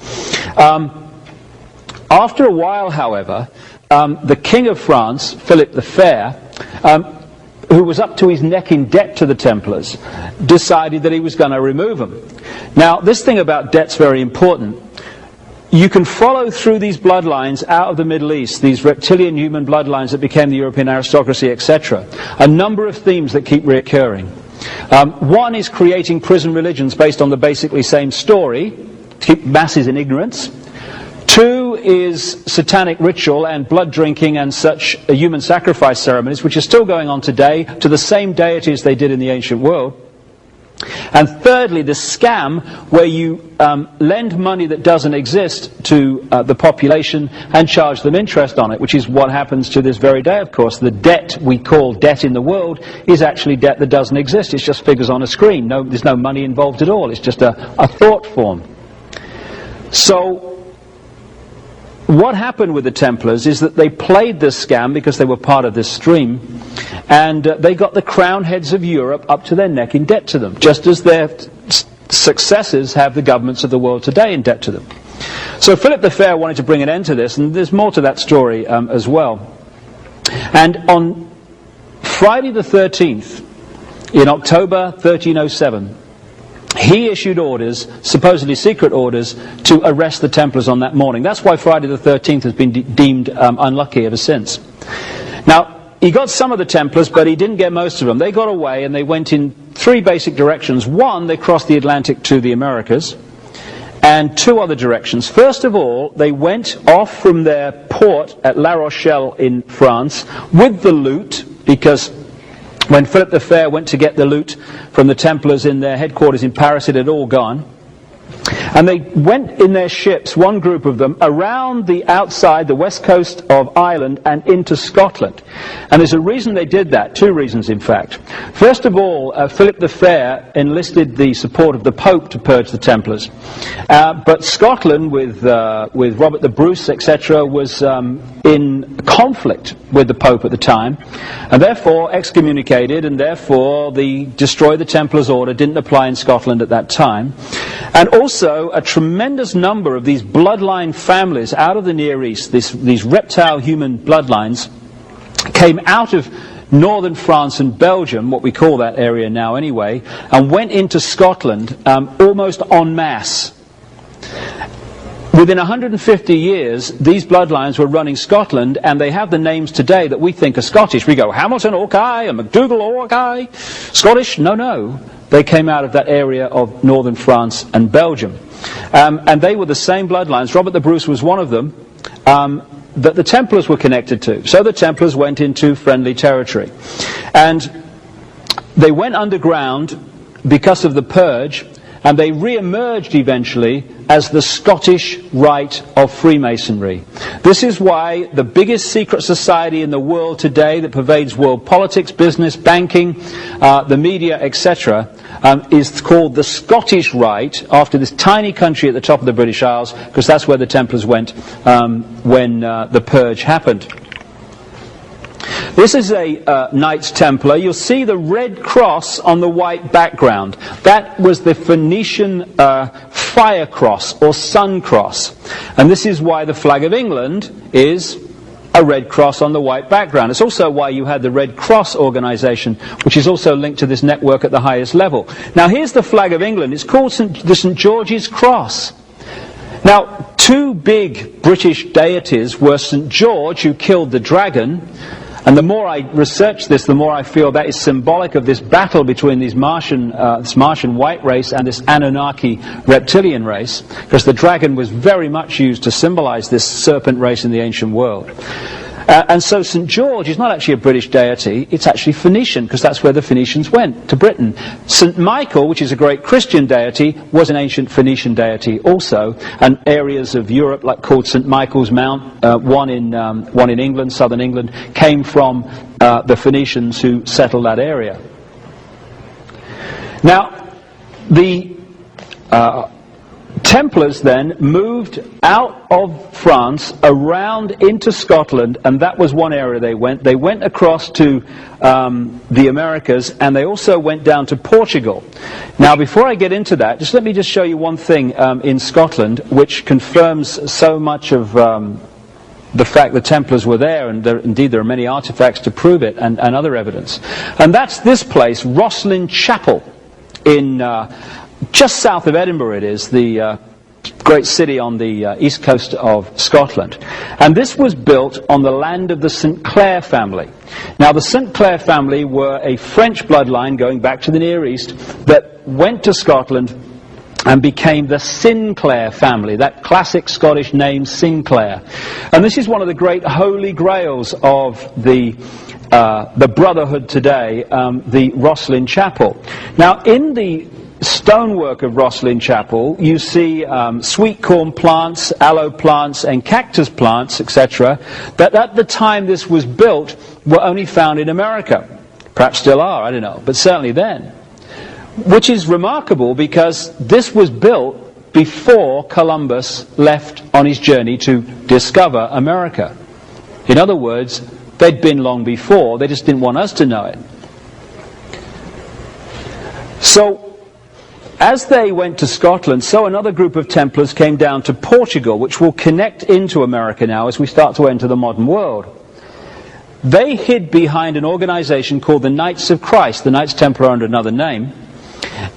After a while, however, the King of France, Philip the Fair, who was up to his neck in debt to the Templars, decided that he was going to remove them. Now, this thing about debt's very important. You can follow through these bloodlines out of the Middle East, these reptilian human bloodlines that became the European aristocracy, etc., a number of themes that keep reoccurring. One is creating prison religions based on the basically same story, to keep masses in ignorance. 2 is satanic ritual and blood drinking and such human sacrifice ceremonies, which are still going on today to the same deities they did in the ancient world. And thirdly, the scam, where you lend money that doesn't exist to the population and charge them interest on it, which is what happens to this very day, of course. The debt we call debt in the world is actually debt that doesn't exist. It's just figures on a screen. There's no money involved at all. It's just a thought form. So what happened with the Templars is that they played this scam because they were part of this stream, and they got the crown heads of Europe up to their neck in debt to them, just as their successors have the governments of the world today in debt to them. So Philip the Fair wanted to bring an end to this, and there's more to that story as well. And on Friday the 13th, in October 1307, he issued orders, supposedly secret orders, to arrest the Templars on that morning. That's why Friday the 13th has been deemed unlucky ever since. Now, he got some of the Templars, but he didn't get most of them. They got away, and they went in 3 basic directions. One, they crossed the Atlantic to the Americas, and 2 other directions. First of all, they went off from their port at La Rochelle in France with the loot, because when Philip the Fair went to get the loot from the Templars in their headquarters in Paris, it had all gone. And they went in their ships, one group of them, around the outside, the west coast of Ireland and into Scotland. And there's a reason they did that, two reasons in fact. First of all, Philip the Fair enlisted the support of the Pope to purge the Templars. But Scotland, with Robert the Bruce, etc., was in conflict with the Pope at the time, and therefore excommunicated, and therefore the Destroy the Templars order didn't apply in Scotland at that time. And also a tremendous number of these bloodline families out of the Near East, these reptile human bloodlines, came out of northern France and Belgium, what we call that area now anyway, and went into Scotland almost en masse. Within 150 years, these bloodlines were running Scotland, and they have the names today that we think are Scottish. We go, Hamilton, Orkney, and MacDougall, Orkney. Scottish? No. They came out of that area of northern France and Belgium. And they were the same bloodlines. Robert the Bruce was one of them, that the Templars were connected to. So the Templars went into friendly territory. And they went underground because of the purge, and they re-emerged eventually as the Scottish Rite of Freemasonry. This is why the biggest secret society in the world today that pervades world politics, business, banking, the media, etc., is called the Scottish Rite, after this tiny country at the top of the British Isles, because that's where the Templars went when the purge happened. This is a Knights Templar. You'll see the red cross on the white background. That was the Phoenician fire cross or sun cross. And this is why the flag of England is a red cross on the white background. It's also why you had the Red Cross organisation, which is also linked to this network at the highest level. Now here's the flag of England. It's called the St George's Cross. Now, two big British deities were St George, who killed the dragon. And the more I research this, the more I feel that is symbolic of this battle between this Martian white race and this Anunnaki reptilian race, because the dragon was very much used to symbolize this serpent race in the ancient world. And so St George is not actually a British deity, it's actually Phoenician, because that's where the Phoenicians went, to Britain. St Michael, which is a great Christian deity, was an ancient Phoenician deity also, and areas of Europe, like called St Michael's Mount, one in England, southern England, came from the Phoenicians who settled that area. Now, the Templars then moved out of France around into Scotland, and that was one area they went. They went across to the Americas, and they also went down to Portugal. Now, before I get into that, let me show you one thing in Scotland which confirms so much of the fact the Templars were there, and indeed there are many artifacts to prove it, and other evidence. And that's this place, Roslin Chapel, in just south of Edinburgh. It is the great city on the east coast of Scotland. And this was built on the land of the St Clair family. Now, the St Clair family were a French bloodline going back to the Near East that went to Scotland and became the Sinclair family, that classic Scottish name Sinclair. And this is one of the great holy grails of the Brotherhood today, the Roslin Chapel. Now, in the stonework of Roslin Chapel, you see sweet corn plants, aloe plants, and cactus plants, etc., that at the time this was built were only found in America. Perhaps still are, I don't know, but certainly then. Which is remarkable, because this was built before Columbus left on his journey to discover America. In other words, they'd been long before, they just didn't want us to know it. So, as they went to Scotland, so another group of Templars came down to Portugal, which will connect into America now as we start to enter the modern world. They hid behind an organization called the Knights of Christ. The Knights Templar are under another name.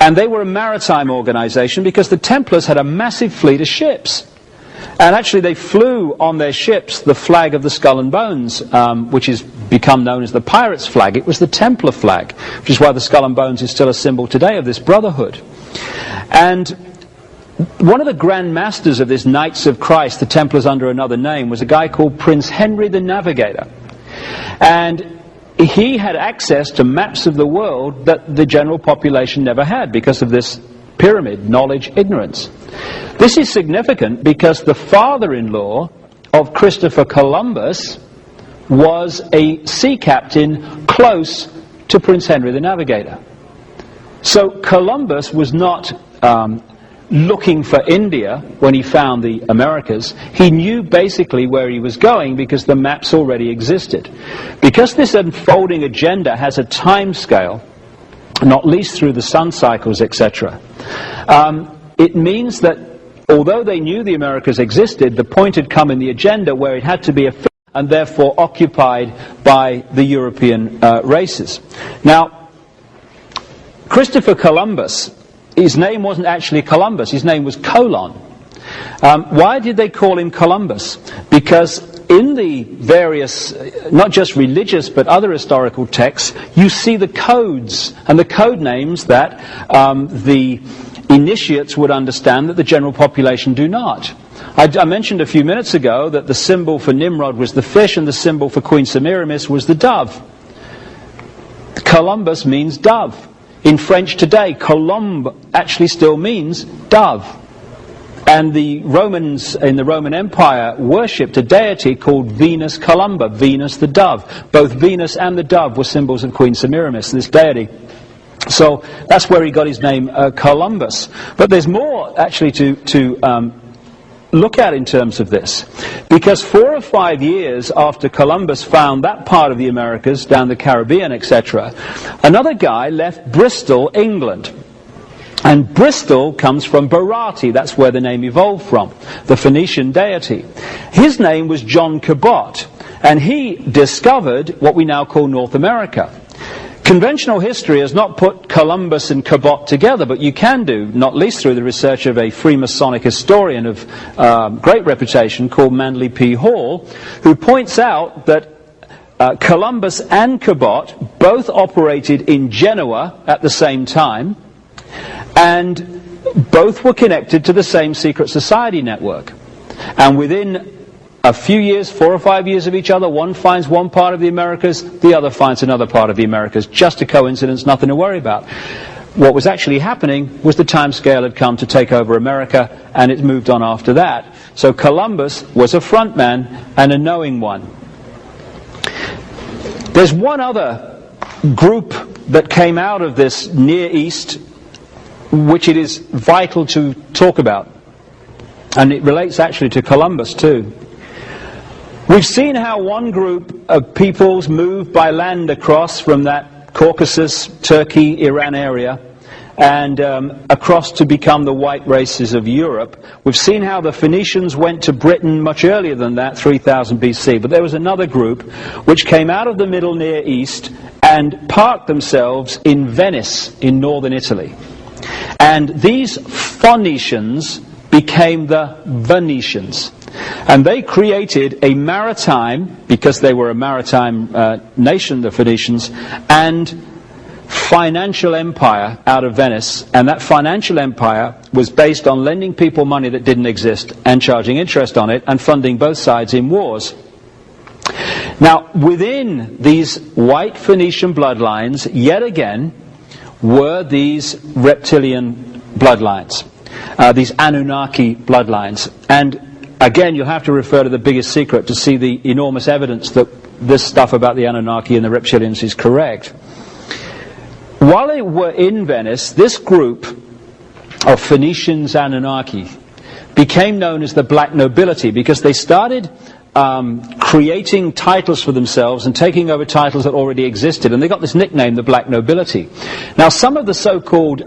And they were a maritime organization because the Templars had a massive fleet of ships. And actually they flew on their ships the flag of the Skull and Bones, which has become known as the Pirates' flag. It was the Templar flag, which is why the Skull and Bones is still a symbol today of this brotherhood. And one of the Grand Masters of this Knights of Christ, the Templars under another name, was a guy called Prince Henry the Navigator. And he had access to maps of the world that the general population never had because of this pyramid: knowledge, ignorance. This is significant because the father-in-law of Christopher Columbus was a sea captain close to Prince Henry the Navigator. So Columbus was not looking for India when he found the Americas. He knew basically where he was going because the maps already existed. Because this unfolding agenda has a time scale, not least through the sun cycles, etc., it means that although they knew the Americas existed, the point had come in the agenda where it had to be and therefore occupied by the European races. Now, Christopher Columbus, his name wasn't actually Columbus, his name was Colon. Why did they call him Columbus? Because in the various, not just religious but other historical texts, you see the codes and the code names that the initiates would understand that the general population do not. I mentioned a few minutes ago that the symbol for Nimrod was the fish and the symbol for Queen Semiramis was the dove. Columbus means dove. In French today, colombe actually still means dove. And the Romans in the Roman Empire worshipped a deity called Venus Columba, Venus the dove. Both Venus and the dove were symbols of Queen Semiramis, this deity. So that's where he got his name, Columbus. But there's more actually to look at in terms of this, because 4 or 5 years after Columbus found that part of the Americas, down the Caribbean, etc., another guy left Bristol, England. And Bristol comes from Barati, that's where the name evolved from, the Phoenician deity. His name was John Cabot, and he discovered what we now call North America. Conventional history has not put Columbus and Cabot together, but you can do, not least through the research of a Freemasonic historian of great reputation called Manly P. Hall, who points out that Columbus and Cabot both operated in Genoa at the same time, and both were connected to the same secret society network. And within a few years, 4 or 5 years of each other, one finds one part of the Americas, the other finds another part of the Americas. Just a coincidence, nothing to worry about. What was actually happening was the time scale had come to take over America, and it moved on after that. So Columbus was a front man and a knowing one. There's one other group that came out of this Near East which it is vital to talk about, and it relates actually to Columbus too. We've seen how one group of peoples moved by land across from that Caucasus, Turkey, Iran area, and across to become the white races of Europe. We've seen how the Phoenicians went to Britain much earlier than that, 3000 BC, but there was another group which came out of the Middle Near East and parked themselves in Venice in northern Italy. And these Phoenicians became the Venetians. And they created a maritime, because they were a maritime nation, the Phoenicians, and financial empire out of Venice. And that financial empire was based on lending people money that didn't exist and charging interest on it and funding both sides in wars. Now, within these white Phoenician bloodlines, yet again, were these reptilian bloodlines, these Anunnaki bloodlines. And again, you'll have to refer to the biggest secret to see the enormous evidence that this stuff about the Anunnaki and the reptilians is correct. While they were in Venice, this group of Phoenicians Anunnaki became known as the Black Nobility, because they started creating titles for themselves and taking over titles that already existed, and they got this nickname, the Black Nobility. Now, some of the so-called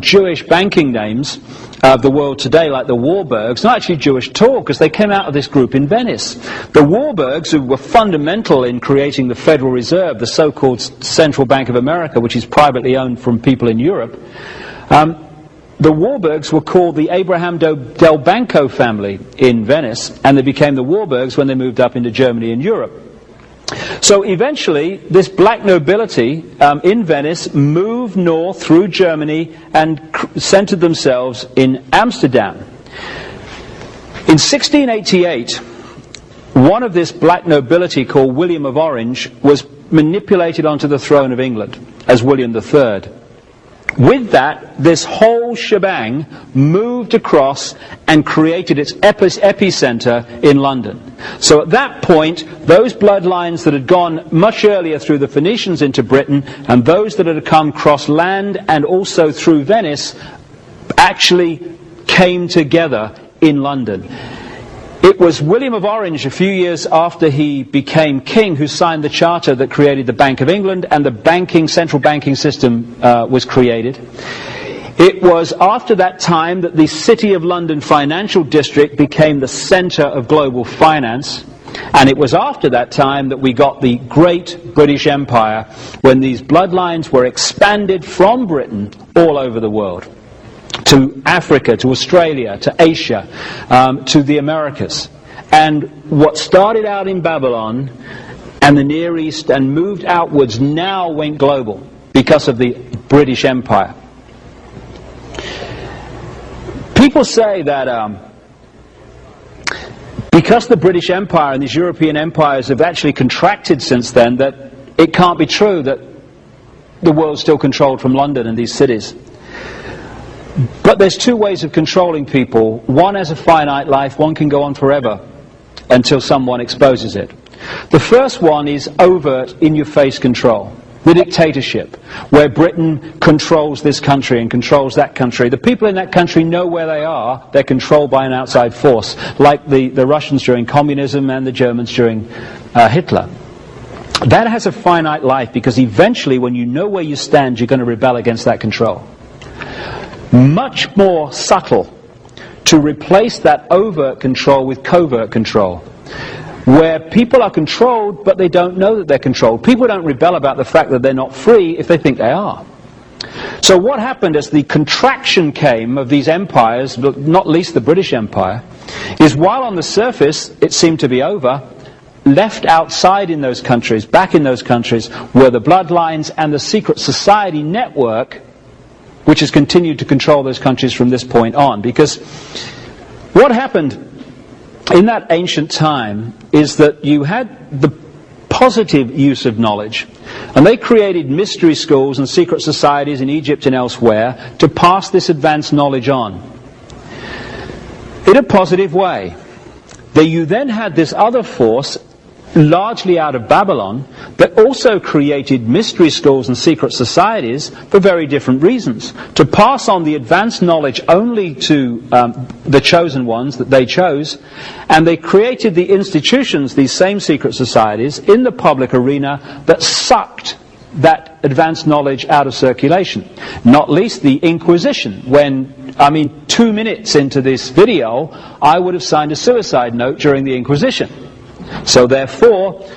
Jewish banking names of the world today, like the Warburgs, not actually Jewish at all, because they came out of this group in Venice. The Warburgs, who were fundamental in creating the Federal Reserve, the so-called Central Bank of America, which is privately owned from people in Europe, the Warburgs were called the Abraham del Banco family in Venice, and they became the Warburgs when they moved up into Germany and Europe. So eventually, this black nobility in Venice moved north through Germany and centered themselves in Amsterdam. In 1688, one of this black nobility called William of Orange was manipulated onto the throne of England as William III. With that, this whole shebang moved across and created its epicenter in London. So at that point, those bloodlines that had gone much earlier through the Phoenicians into Britain, and those that had come cross land and also through Venice, actually came together in London. It was William of Orange, a few years after he became king, who signed the charter that created the Bank of England, and the central banking system was created. It was after that time that the City of London financial district became the centre of global finance. And it was after that time that we got the great British Empire, when these bloodlines were expanded from Britain all over the world. To Africa, to Australia, to Asia, to the Americas. And what started out in Babylon and the Near East and moved outwards now went global because of the British Empire. People say that because the British Empire and these European empires have actually contracted since then, that it can't be true that the world's still controlled from London and these cities. But there's two ways of controlling people. One has a finite life, one can go on forever until someone exposes it. The first one is overt, in-your-face control. The dictatorship, where Britain controls this country and controls that country. The people in that country know where they are. They're controlled by an outside force, like the Russians during communism and the Germans during Hitler. That has a finite life, because eventually, when you know where you stand, you're going to rebel against that control. Much more subtle to replace that overt control with covert control, where people are controlled but they don't know that they're controlled. People don't rebel about the fact that they're not free if they think they are. So what happened as the contraction came of these empires, not least the British Empire, is while on the surface it seemed to be over, left outside in those countries, back in those countries, were the bloodlines and the secret society network, which has continued to control those countries from this point on. Because what happened in that ancient time is that you had the positive use of knowledge, and they created mystery schools and secret societies in Egypt and elsewhere to pass this advanced knowledge on in a positive way. You then had this other force, largely out of Babylon, that also created mystery schools and secret societies for very different reasons. To pass on the advanced knowledge only to the chosen ones that they chose, and they created the institutions, these same secret societies, in the public arena that sucked that advanced knowledge out of circulation. Not least the Inquisition, when 2 minutes into this video, I would have signed a suicide note during the Inquisition. So therefore,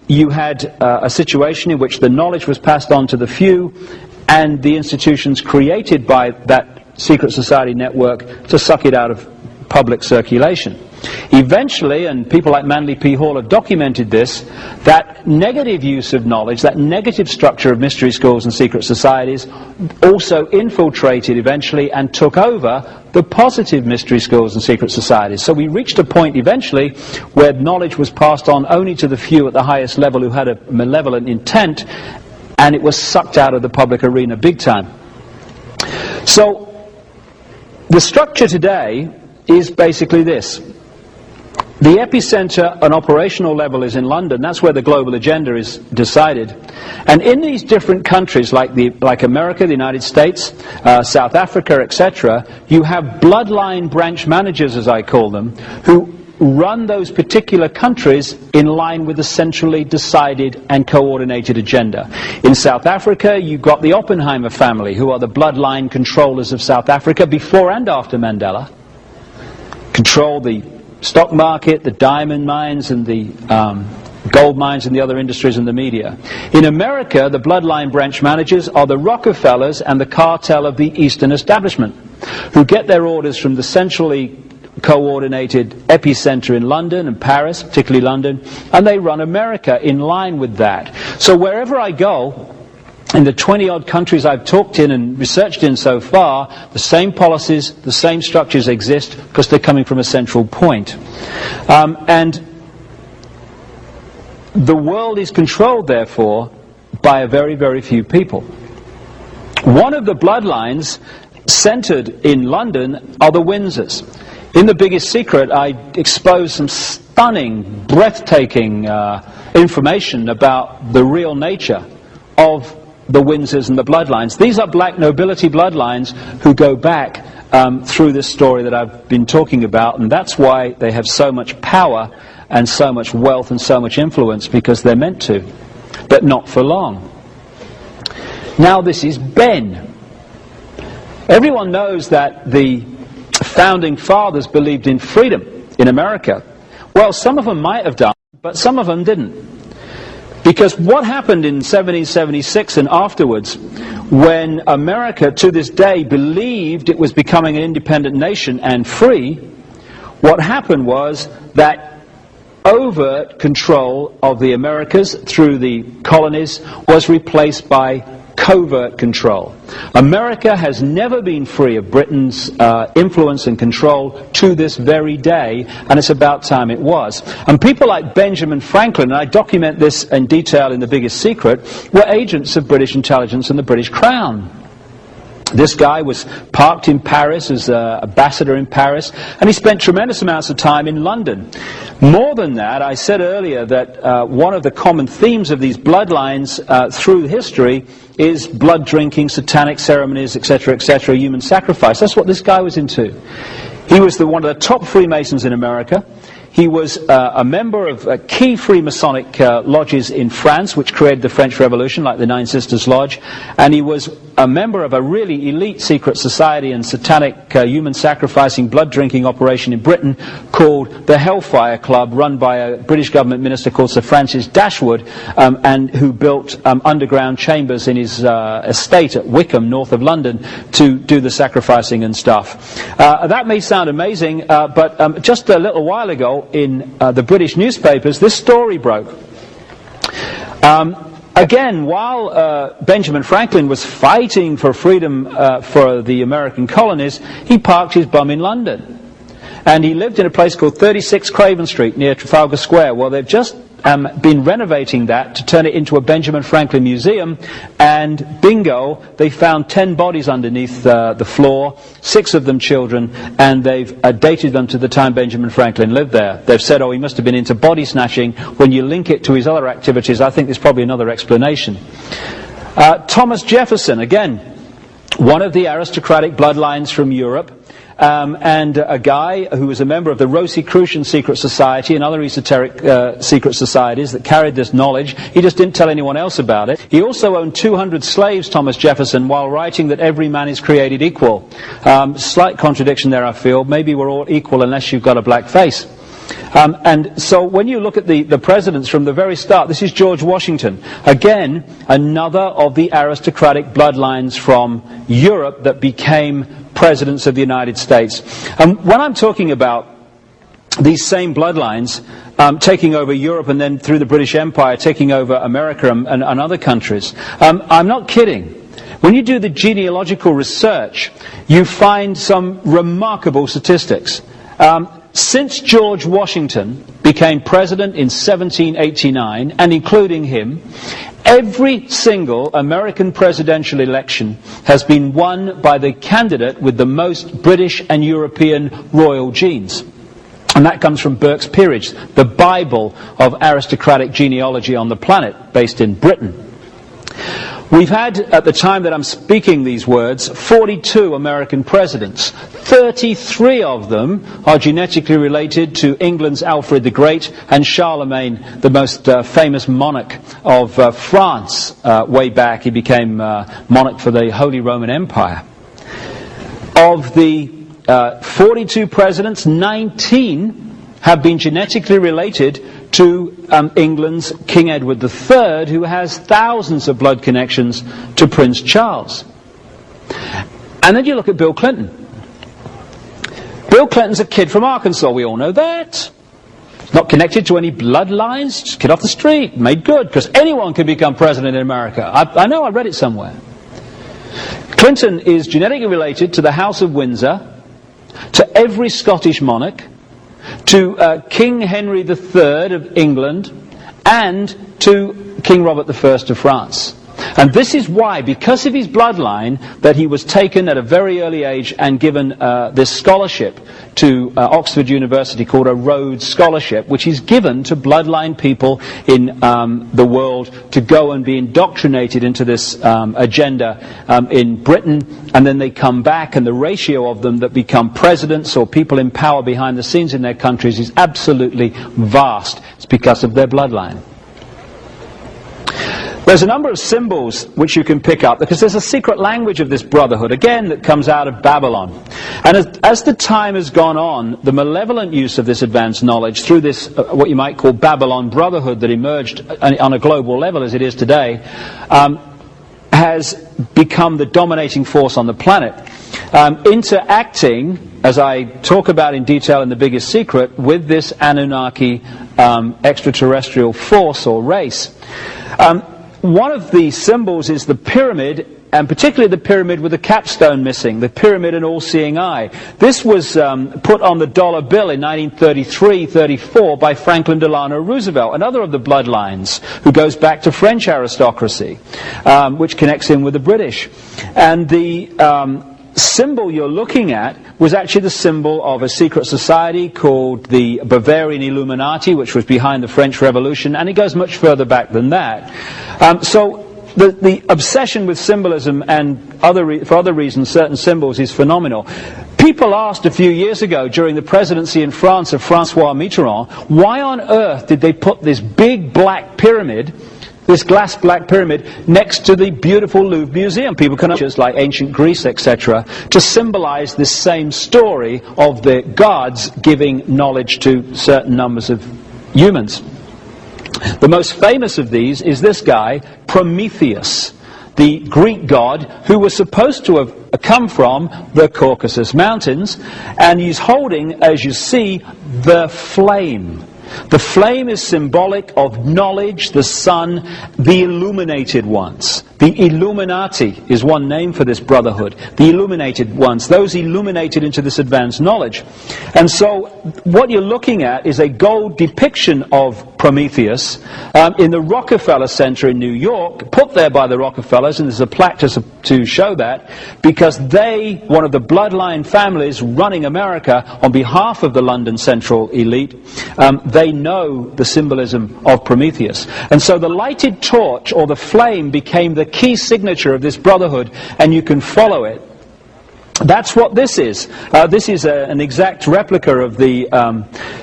you had a situation in which the knowledge was passed on to the few, and the institutions created by that secret society network to suck it out of public circulation. Eventually, and people like Manly P. Hall have documented this, that negative use of knowledge, that negative structure of mystery schools and secret societies, also infiltrated eventually and took over the positive mystery schools and secret societies. So we reached a point eventually where knowledge was passed on only to the few at the highest level who had a malevolent intent, and it was sucked out of the public arena big time. So the structure today is basically this. The epicenter on operational level is in London. That's where the global agenda is decided. And in these different countries, like America, the United States, South Africa, etc., you have bloodline branch managers, as I call them, who run those particular countries in line with a centrally decided and coordinated agenda. In South Africa, you've got the Oppenheimer family, who are the bloodline controllers of South Africa before and after Mandela. Control the stock market, the diamond mines, and the gold mines, and the other industries and the media. In America, the bloodline branch managers are the Rockefellers and the cartel of the Eastern establishment, who get their orders from the centrally coordinated epicenter in London and Paris, particularly London, and they run America in line with that. So wherever I go, in the 20-odd countries I've talked in and researched in so far, the same policies, the same structures exist because they're coming from a central point. And the world is controlled, therefore, by a very, very few people. One of the bloodlines centered in London are the Windsors. In The Biggest Secret, I exposed some stunning, breathtaking information about the real nature of the Windsors and the bloodlines. These are black nobility bloodlines who go back through this story that I've been talking about, and that's why they have so much power and so much wealth and so much influence, because they're meant to, but not for long. Now this is Ben. Everyone knows that the founding fathers believed in freedom in America. Well, some of them might have done, but some of them didn't. Because what happened in 1776 and afterwards, when America to this day believed it was becoming an independent nation and free, what happened was that overt control of the Americas through the colonies was replaced by covert control. America has never been free of Britain's influence and control to this very day, and it's about time it was. And people like Benjamin Franklin, and I document this in detail in The Biggest Secret, were agents of British intelligence and the British Crown. This guy was parked in Paris as an ambassador in Paris, and he spent tremendous amounts of time in London. More than that, I said earlier that one of the common themes of these bloodlines through history is blood drinking, satanic ceremonies, etc., human sacrifice. That's what this guy was into. He was one of the top Freemasons in America. He was a member of key Freemasonic lodges in France, which created the French Revolution, like the Nine Sisters Lodge. And he was a member of a really elite secret society and satanic human sacrificing, blood drinking operation in Britain called the Hellfire Club, run by a British government minister called Sir Francis Dashwood, and who built underground chambers in his estate at Wickham, north of London, to do the sacrificing and stuff. That may sound amazing, but just a little while ago, in the British newspapers, this story broke. Again, while Benjamin Franklin was fighting for freedom for the American colonies, he parked his bum in London. And he lived in a place called 36 Craven Street near Trafalgar Square. Well, they've just been renovating that to turn it into a Benjamin Franklin museum, and bingo, they found 10 bodies underneath the floor, 6 of them children, and they've dated them to the time Benjamin Franklin lived there. They've said, oh, he must have been into body snatching. When you link it to his other activities, I think there's probably another explanation. Thomas Jefferson, again, one of the aristocratic bloodlines from Europe, and a guy who was a member of the Rosicrucian secret society and other esoteric secret societies that carried this knowledge. He just didn't tell anyone else about it. He also owned 200 slaves, Thomas Jefferson, while writing that every man is created equal. Slight contradiction there, I feel. Maybe we're all equal unless you've got a black face. And so when you look at the presidents from the very start, this is George Washington. Again, another of the aristocratic bloodlines from Europe that became presidents of the United States. And when I'm talking about these same bloodlines taking over Europe and then through the British Empire taking over America and other countries, I'm not kidding. When you do the genealogical research, you find some remarkable statistics. Since George Washington became president in 1789, and including him, every single American presidential election has been won by the candidate with the most British and European royal genes. And that comes from Burke's Peerage, the Bible of aristocratic genealogy on the planet, based in Britain. We've had, at the time that I'm speaking these words, 42 American presidents. 33 of them are genetically related to England's Alfred the Great and Charlemagne, the most famous monarch of France. Way back, he became monarch for the Holy Roman Empire. Of the 42 presidents, 19 have been genetically related to England's King Edward III, who has thousands of blood connections to Prince Charles. And then you look at Bill Clinton. Bill Clinton's a kid from Arkansas, we all know that. Not connected to any bloodlines, just a kid off the street, made good, because anyone can become president in America. I know, I read it somewhere. Clinton is genetically related to the House of Windsor, to every Scottish monarch, to King Henry III of England, and to King Robert I of France. And this is why, because of his bloodline, that he was taken at a very early age and given this scholarship to Oxford University called a Rhodes Scholarship, which is given to bloodline people in the world to go and be indoctrinated into this agenda in Britain, and then they come back, and the ratio of them that become presidents or people in power behind the scenes in their countries is absolutely vast. It's because of their bloodline. There's a number of symbols which you can pick up, because there's a secret language of this brotherhood, again, that comes out of Babylon. And as the time has gone on, the malevolent use of this advanced knowledge through this, what you might call Babylon Brotherhood that emerged on a global level as it is today, has become the dominating force on the planet. Interacting, as I talk about in detail in The Biggest Secret, with this Anunnaki extraterrestrial force or race. One of the symbols is the pyramid, and particularly the pyramid with the capstone missing, the pyramid and all-seeing eye. This was put on the dollar bill in 1933-34 by Franklin Delano Roosevelt, another of the bloodlines, who goes back to French aristocracy, which connects in with the British. And the symbol you're looking at was actually the symbol of a secret society called the Bavarian Illuminati, which was behind the French Revolution, and it goes much further back than that. So the obsession with symbolism and for other reasons, certain symbols, is phenomenal. People asked a few years ago during the presidency in France of François Mitterrand, why on earth did they put this big black pyramid, this glass black pyramid, next to the beautiful Louvre Museum? People can just like ancient Greece, etc., to symbolize this same story of the gods giving knowledge to certain numbers of humans. The most famous of these is this guy, Prometheus, the Greek god who was supposed to have come from the Caucasus Mountains, and he's holding, as you see, the flame. The flame is symbolic of knowledge, the sun, the illuminated ones. The Illuminati is one name for this brotherhood. The illuminated ones, those illuminated into this advanced knowledge. And so what you're looking at is a gold depiction of Prometheus in the Rockefeller Center in New York, put there by the Rockefellers, and there's a plaque to show that, because they, one of the bloodline families running America on behalf of the London Central elite, they know the symbolism of Prometheus. And so the lighted torch, or the flame, became the key signature of this brotherhood, and you can follow it. That's what this is. This is an exact replica of the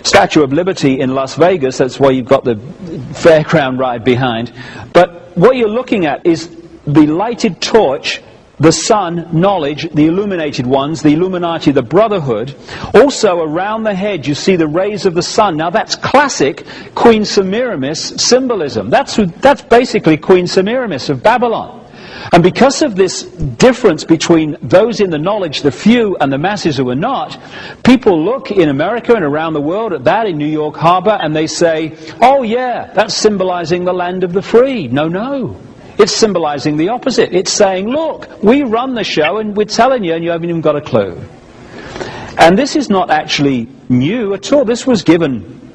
Statue of Liberty in Las Vegas. That's why you've got the fairground ride behind. But what you're looking at is the lighted torch, the sun, knowledge, the illuminated ones, the Illuminati, the brotherhood. Also around the head you see the rays of the sun. Now that's classic Queen Semiramis symbolism. That's basically Queen Semiramis of Babylon. And because of this difference between those in the knowledge, the few, and the masses who are not, people look in America and around the world at that in New York Harbor and they say, oh yeah, that's symbolizing the land of the free. No, no. It's symbolizing the opposite. It's saying, look, we run the show and we're telling you and you haven't even got a clue. And this is not actually new at all. This was given,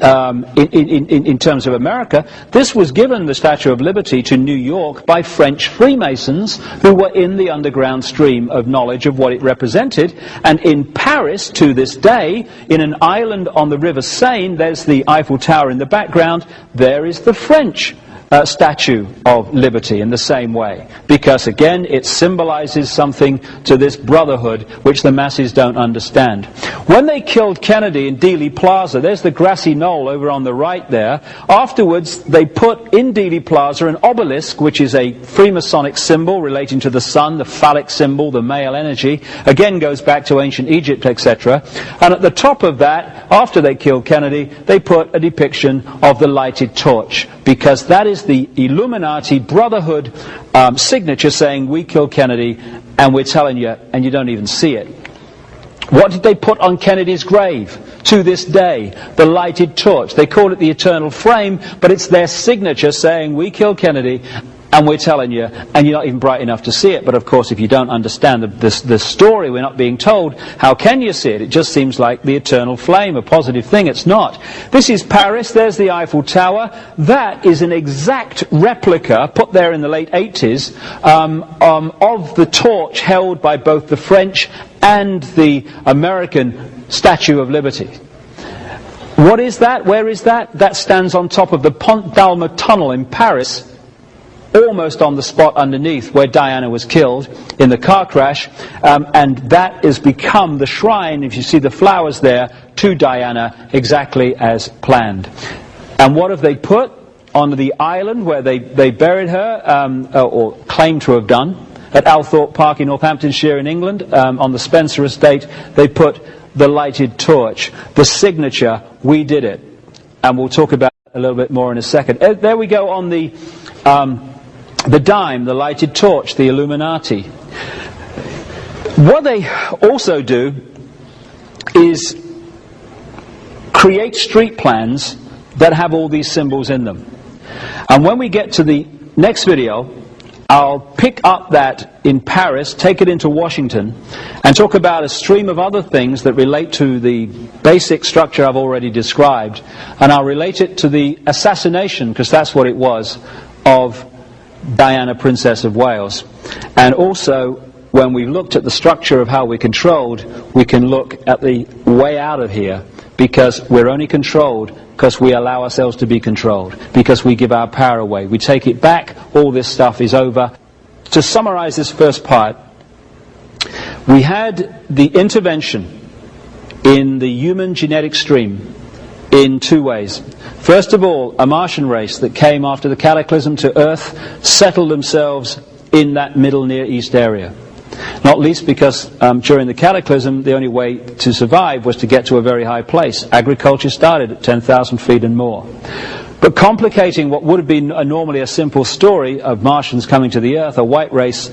in terms of America, this was given, the Statue of Liberty, to New York by French Freemasons who were in the underground stream of knowledge of what it represented. And in Paris, to this day, in an island on the River Seine, there's the Eiffel Tower in the background, there is the French Statue of Liberty in the same way, because again it symbolizes something to this brotherhood which the masses don't understand. When they killed Kennedy in Dealey Plaza, there's the grassy knoll over on the right there. Afterwards they put in Dealey Plaza an obelisk, which is a Freemasonic symbol relating to the sun, the phallic symbol, the male energy, again goes back to ancient Egypt, etc. And at the top of that, after they killed Kennedy, they put a depiction of the lighted torch, because that is the Illuminati brotherhood signature saying, we killed Kennedy and we're telling you, and you don't even see it. What did they put on Kennedy's grave? To this day, the lighted torch. They call it the eternal flame, but it's their signature saying, we killed Kennedy and we're telling you, and you're not even bright enough to see it. But of course, if you don't understand the story we're not being told, how can you see it? It just seems like the eternal flame, a positive thing. It's not. This is Paris. There's the Eiffel Tower. That is an exact replica, put there in the late 80s, of the torch held by both the French and the American Statue of Liberty. What is that? Where is that? That stands on top of the Pont d'Alma tunnel in Paris, almost on the spot underneath where Diana was killed in the car crash, and that has become the shrine, if you see the flowers there, to Diana, exactly as planned. And what have they put on the island where they buried her, or claimed to have done, at Althorpe Park in Northamptonshire in England, on the Spencer estate? They put the lighted torch, the signature, "We did it." And we'll talk about it a little bit more in a second. There we go on the dime, the lighted torch, the Illuminati. What they also do is create street plans that have all these symbols in them. And when we get to the next video, I'll pick up that in Paris, take it into Washington, and talk about a stream of other things that relate to the basic structure I've already described. And I'll relate it to the assassination, because that's what it was, of Diana, Princess of Wales. And also, when we've looked at the structure of how we're controlled, we can look at the way out of here, because we're only controlled because we allow ourselves to be controlled, because we give our power away. We take it back, all this stuff is over. To summarize this first part, we had the intervention in the human genetic stream in two ways. First of all, a Martian race that came after the cataclysm to Earth settled themselves in that middle Near East area. Not least because during the cataclysm, the only way to survive was to get to a very high place. Agriculture started at 10,000 feet and more. But complicating what would have been normally a simple story of Martians coming to the Earth, a white race,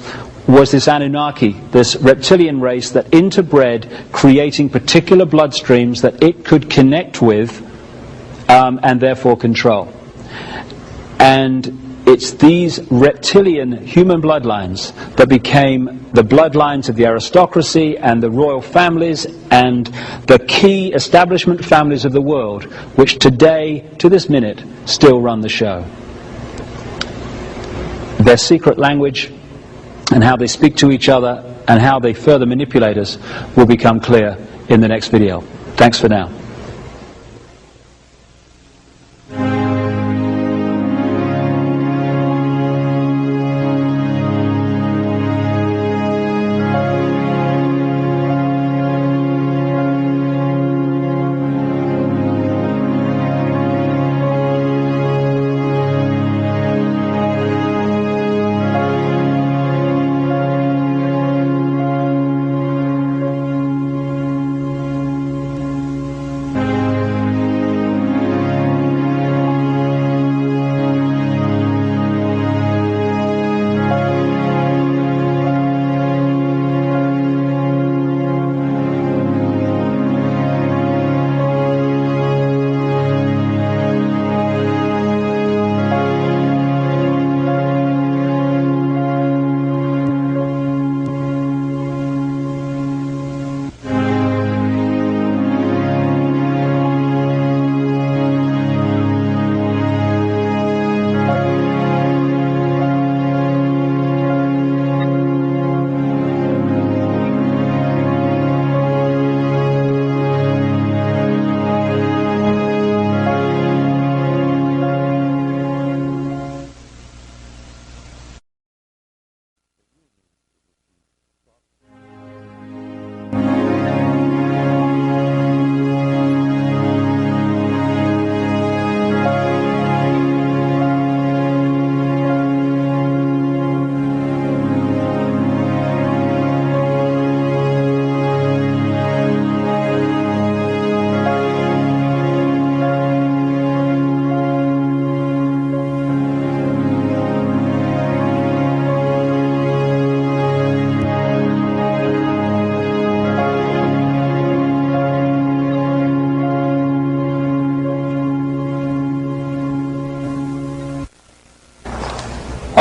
was this Anunnaki, this reptilian race that interbred, creating particular bloodstreams that it could connect with and therefore control. And it's these reptilian human bloodlines that became the bloodlines of the aristocracy and the royal families and the key establishment families of the world, which today, to this minute, still run the show. Their secret language and how they speak to each other and how they further manipulate us will become clear in the next video. Thanks for now.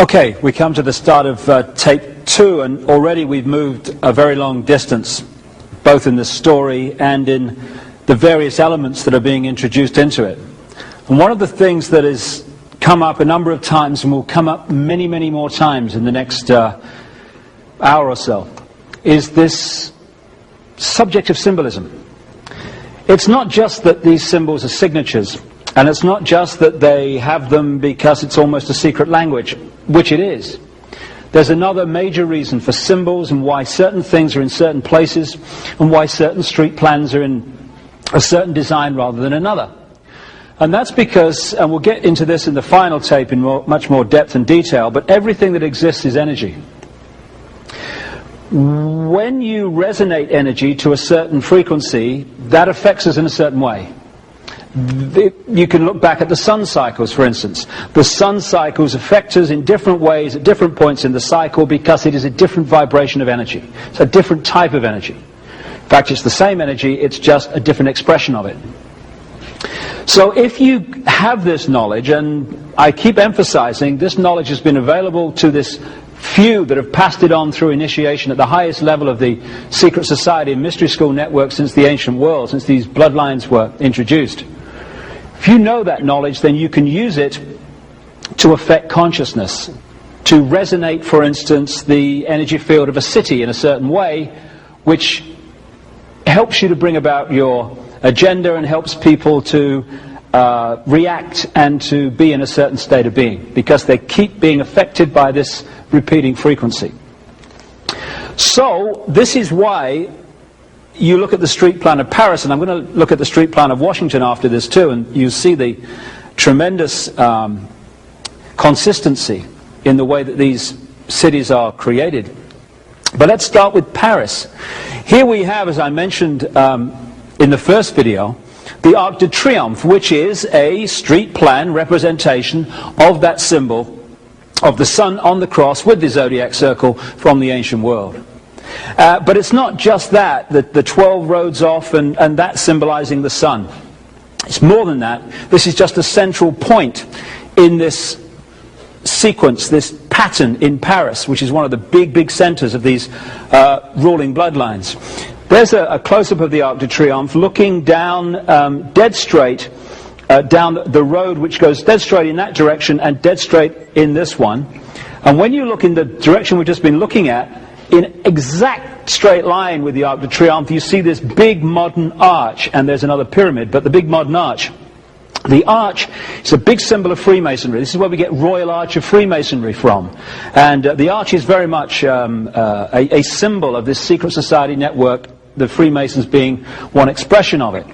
Okay, we come to the start of tape 2, and already we've moved a very long distance, both in the story and in the various elements that are being introduced into it. And one of the things that has come up a number of times and will come up many, many more times in the next hour or so is this subject of symbolism. It's not just that these symbols are signatures, and it's not just that they have them because it's almost a secret language, which it is. There's another major reason for symbols and why certain things are in certain places and why certain street plans are in a certain design rather than another. And that's because, and we'll get into this in the final tape in much more depth and detail, but everything that exists is energy. When you resonate energy to a certain frequency, that affects us in a certain way. You can look back at the sun cycles, for instance. The sun cycles affect us in different ways at different points in the cycle because it is a different vibration of energy. It's a different type of energy. In fact, it's the same energy, it's just a different expression of it. So if you have this knowledge, and I keep emphasizing this knowledge has been available to this few that have passed it on through initiation at the highest level of the secret society and mystery school network since the ancient world, since these bloodlines were introduced. If you know that knowledge, then you can use it to affect consciousness, to resonate, for instance, the energy field of a city in a certain way, which helps you to bring about your agenda and helps people to react and to be in a certain state of being, because they keep being affected by this repeating frequency. So this is why you look at the street plan of Paris, and I'm going to look at the street plan of Washington after this too, and you see the tremendous consistency in the way that these cities are created. But let's start with Paris. Here we have, as I mentioned in the first video, the Arc de Triomphe, which is a street plan representation of that symbol of the sun on the cross with the zodiac circle from the ancient world. But it's not just that, the 12 roads off and that symbolizing the sun. It's more than that. This is just a central point in this sequence, this pattern in Paris, which is one of the big centers of these ruling bloodlines. There's a close-up of the Arc de Triomphe looking down dead straight down the road which goes dead straight in that direction and dead straight in this one. And when you look in the direction we've just been looking at, in exact straight line with the Arc de Triomphe, you see this big modern arch, and there's another pyramid, but the big modern arch. The arch is a big symbol of Freemasonry. This is where we get Royal Arch of Freemasonry from. And the arch is very much a symbol of this secret society network, the Freemasons being one expression of it.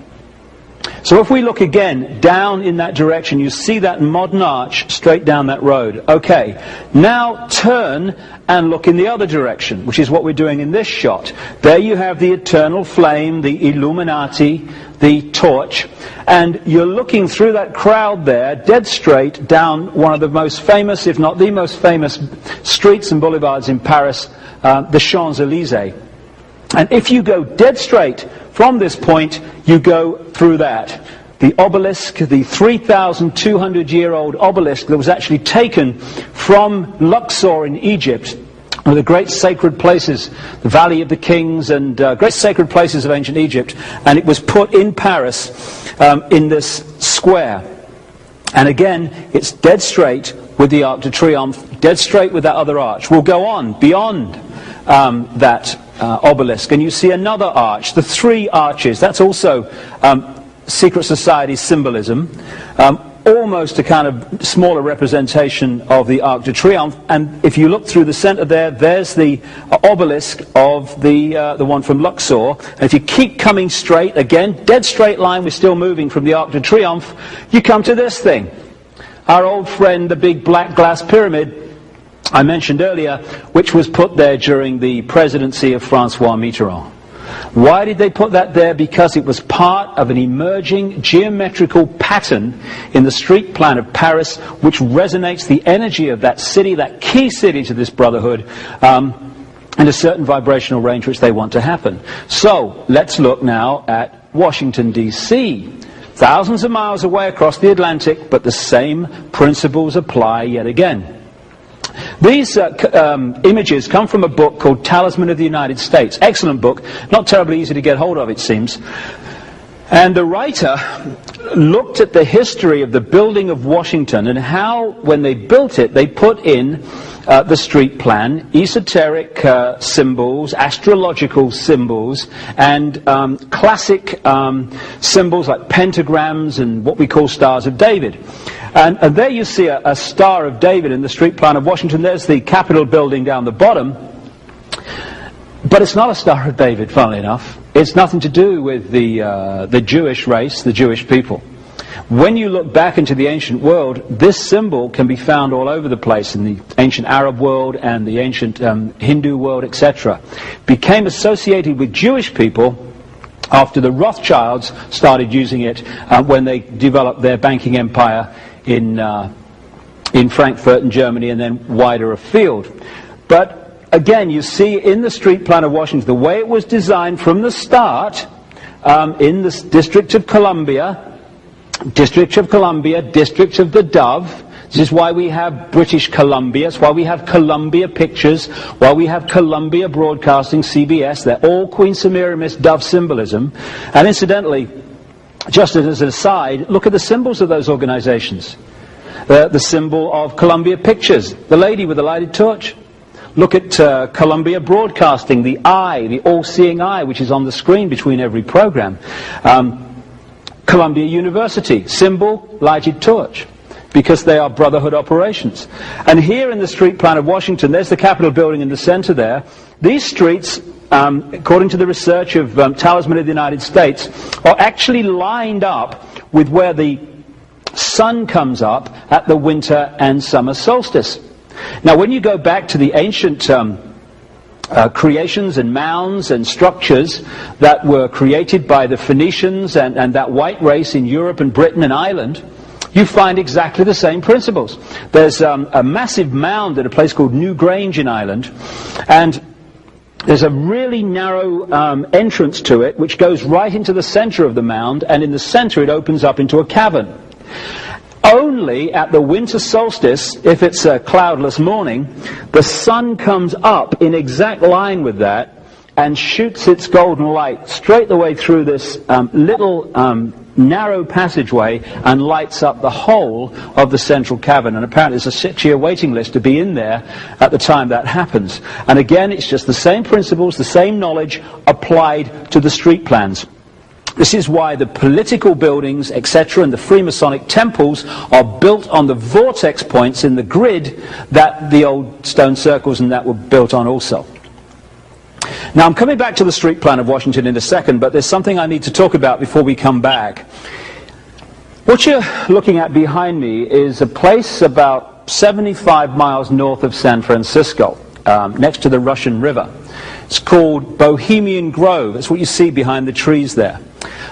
So if we look again down in that direction, you see that modern arch straight down that road. Okay, now turn and look in the other direction, which is what we're doing in this shot. There you have the eternal flame, the Illuminati, the torch, and you're looking through that crowd there, dead straight down one of the most famous, if not the most famous, streets and boulevards in Paris, the Champs-Élysées. And if you go dead straight from this point, you go through that. The obelisk, the 3,200-year-old obelisk that was actually taken from Luxor in Egypt, one of the great sacred places, the Valley of the Kings and great sacred places of ancient Egypt, and it was put in Paris in this square. And again, it's dead straight with the Arc de Triomphe, dead straight with that other arch. We'll go on beyond that obelisk, and you see another arch, the three arches. That's also secret society symbolism, almost a kind of smaller representation of the Arc de Triomphe. And if you look through the center there, there's the obelisk of the one from Luxor. And if you keep coming straight, again, dead straight line, we're still moving from the Arc de Triomphe, you come to this thing. Our old friend, the big black glass pyramid I mentioned earlier, which was put there during the presidency of Francois Mitterrand. Why did they put that there? Because it was part of an emerging geometrical pattern in the street plan of Paris, which resonates the energy of that city, that key city to this brotherhood, in a certain vibrational range which they want to happen. So let's look now at Washington, D.C. Thousands of miles away across the Atlantic, but the same principles apply yet again. These images come from a book called Talisman of the United States. Excellent book, not terribly easy to get hold of, it seems. And the writer looked at the history of the building of Washington and how, when they built it, they put in the street plan, esoteric symbols, astrological symbols, and classic symbols like pentagrams and what we call Stars of David. And there you see a Star of David in the street plan of Washington. There's the Capitol building down the bottom. But it's not a Star of David, funnily enough. It's nothing to do with the Jewish race, the Jewish people. When you look back into the ancient world, this symbol can be found all over the place in the ancient Arab world and the ancient Hindu world, etc. Became associated with Jewish people after the Rothschilds started using it when they developed their banking empire in Frankfurt in Germany and then wider afield. But again, you see in the street plan of Washington, the way it was designed from the start, in the District of Columbia, District of the Dove. This is why we have British Columbia. It's why we have Columbia Pictures, why we have Columbia Broadcasting, CBS. They're all Queen Semiramis dove symbolism. And incidentally, just as an aside, look at the symbols of those organizations. The symbol of Columbia Pictures, the lady with the lighted torch. Look at Columbia Broadcasting, the eye, the all-seeing eye, which is on the screen between every program. Columbia University, symbol, lighted torch, because they are brotherhood operations. And here in the street plan of Washington, there's the Capitol building in the center there. These streets, according to the research of Talisman of the United States, are actually lined up with where the sun comes up at the winter and summer solstice. Now, when you go back to the ancient creations and mounds and structures that were created by the Phoenicians and that white race in Europe and Britain and Ireland, you find exactly the same principles. There's a massive mound at a place called New Grange in Ireland, and there's a really narrow entrance to it which goes right into the center of the mound, and in the center it opens up into a cavern. Only at the winter solstice, if it's a cloudless morning, the sun comes up in exact line with that and shoots its golden light straight the way through this little narrow passageway and lights up the whole of the central cavern. And apparently there's a 6-year waiting list to be in there at the time that happens. And again, it's just the same principles, the same knowledge applied to the street plans. This is why the political buildings, etc., and the Freemasonic temples are built on the vortex points in the grid that the old stone circles and that were built on also. Now, I'm coming back to the street plan of Washington in a second, but there's something I need to talk about before we come back. What you're looking at behind me is a place about 75 miles north of San Francisco, next to the Russian River. It's called Bohemian Grove. That's what you see behind the trees there.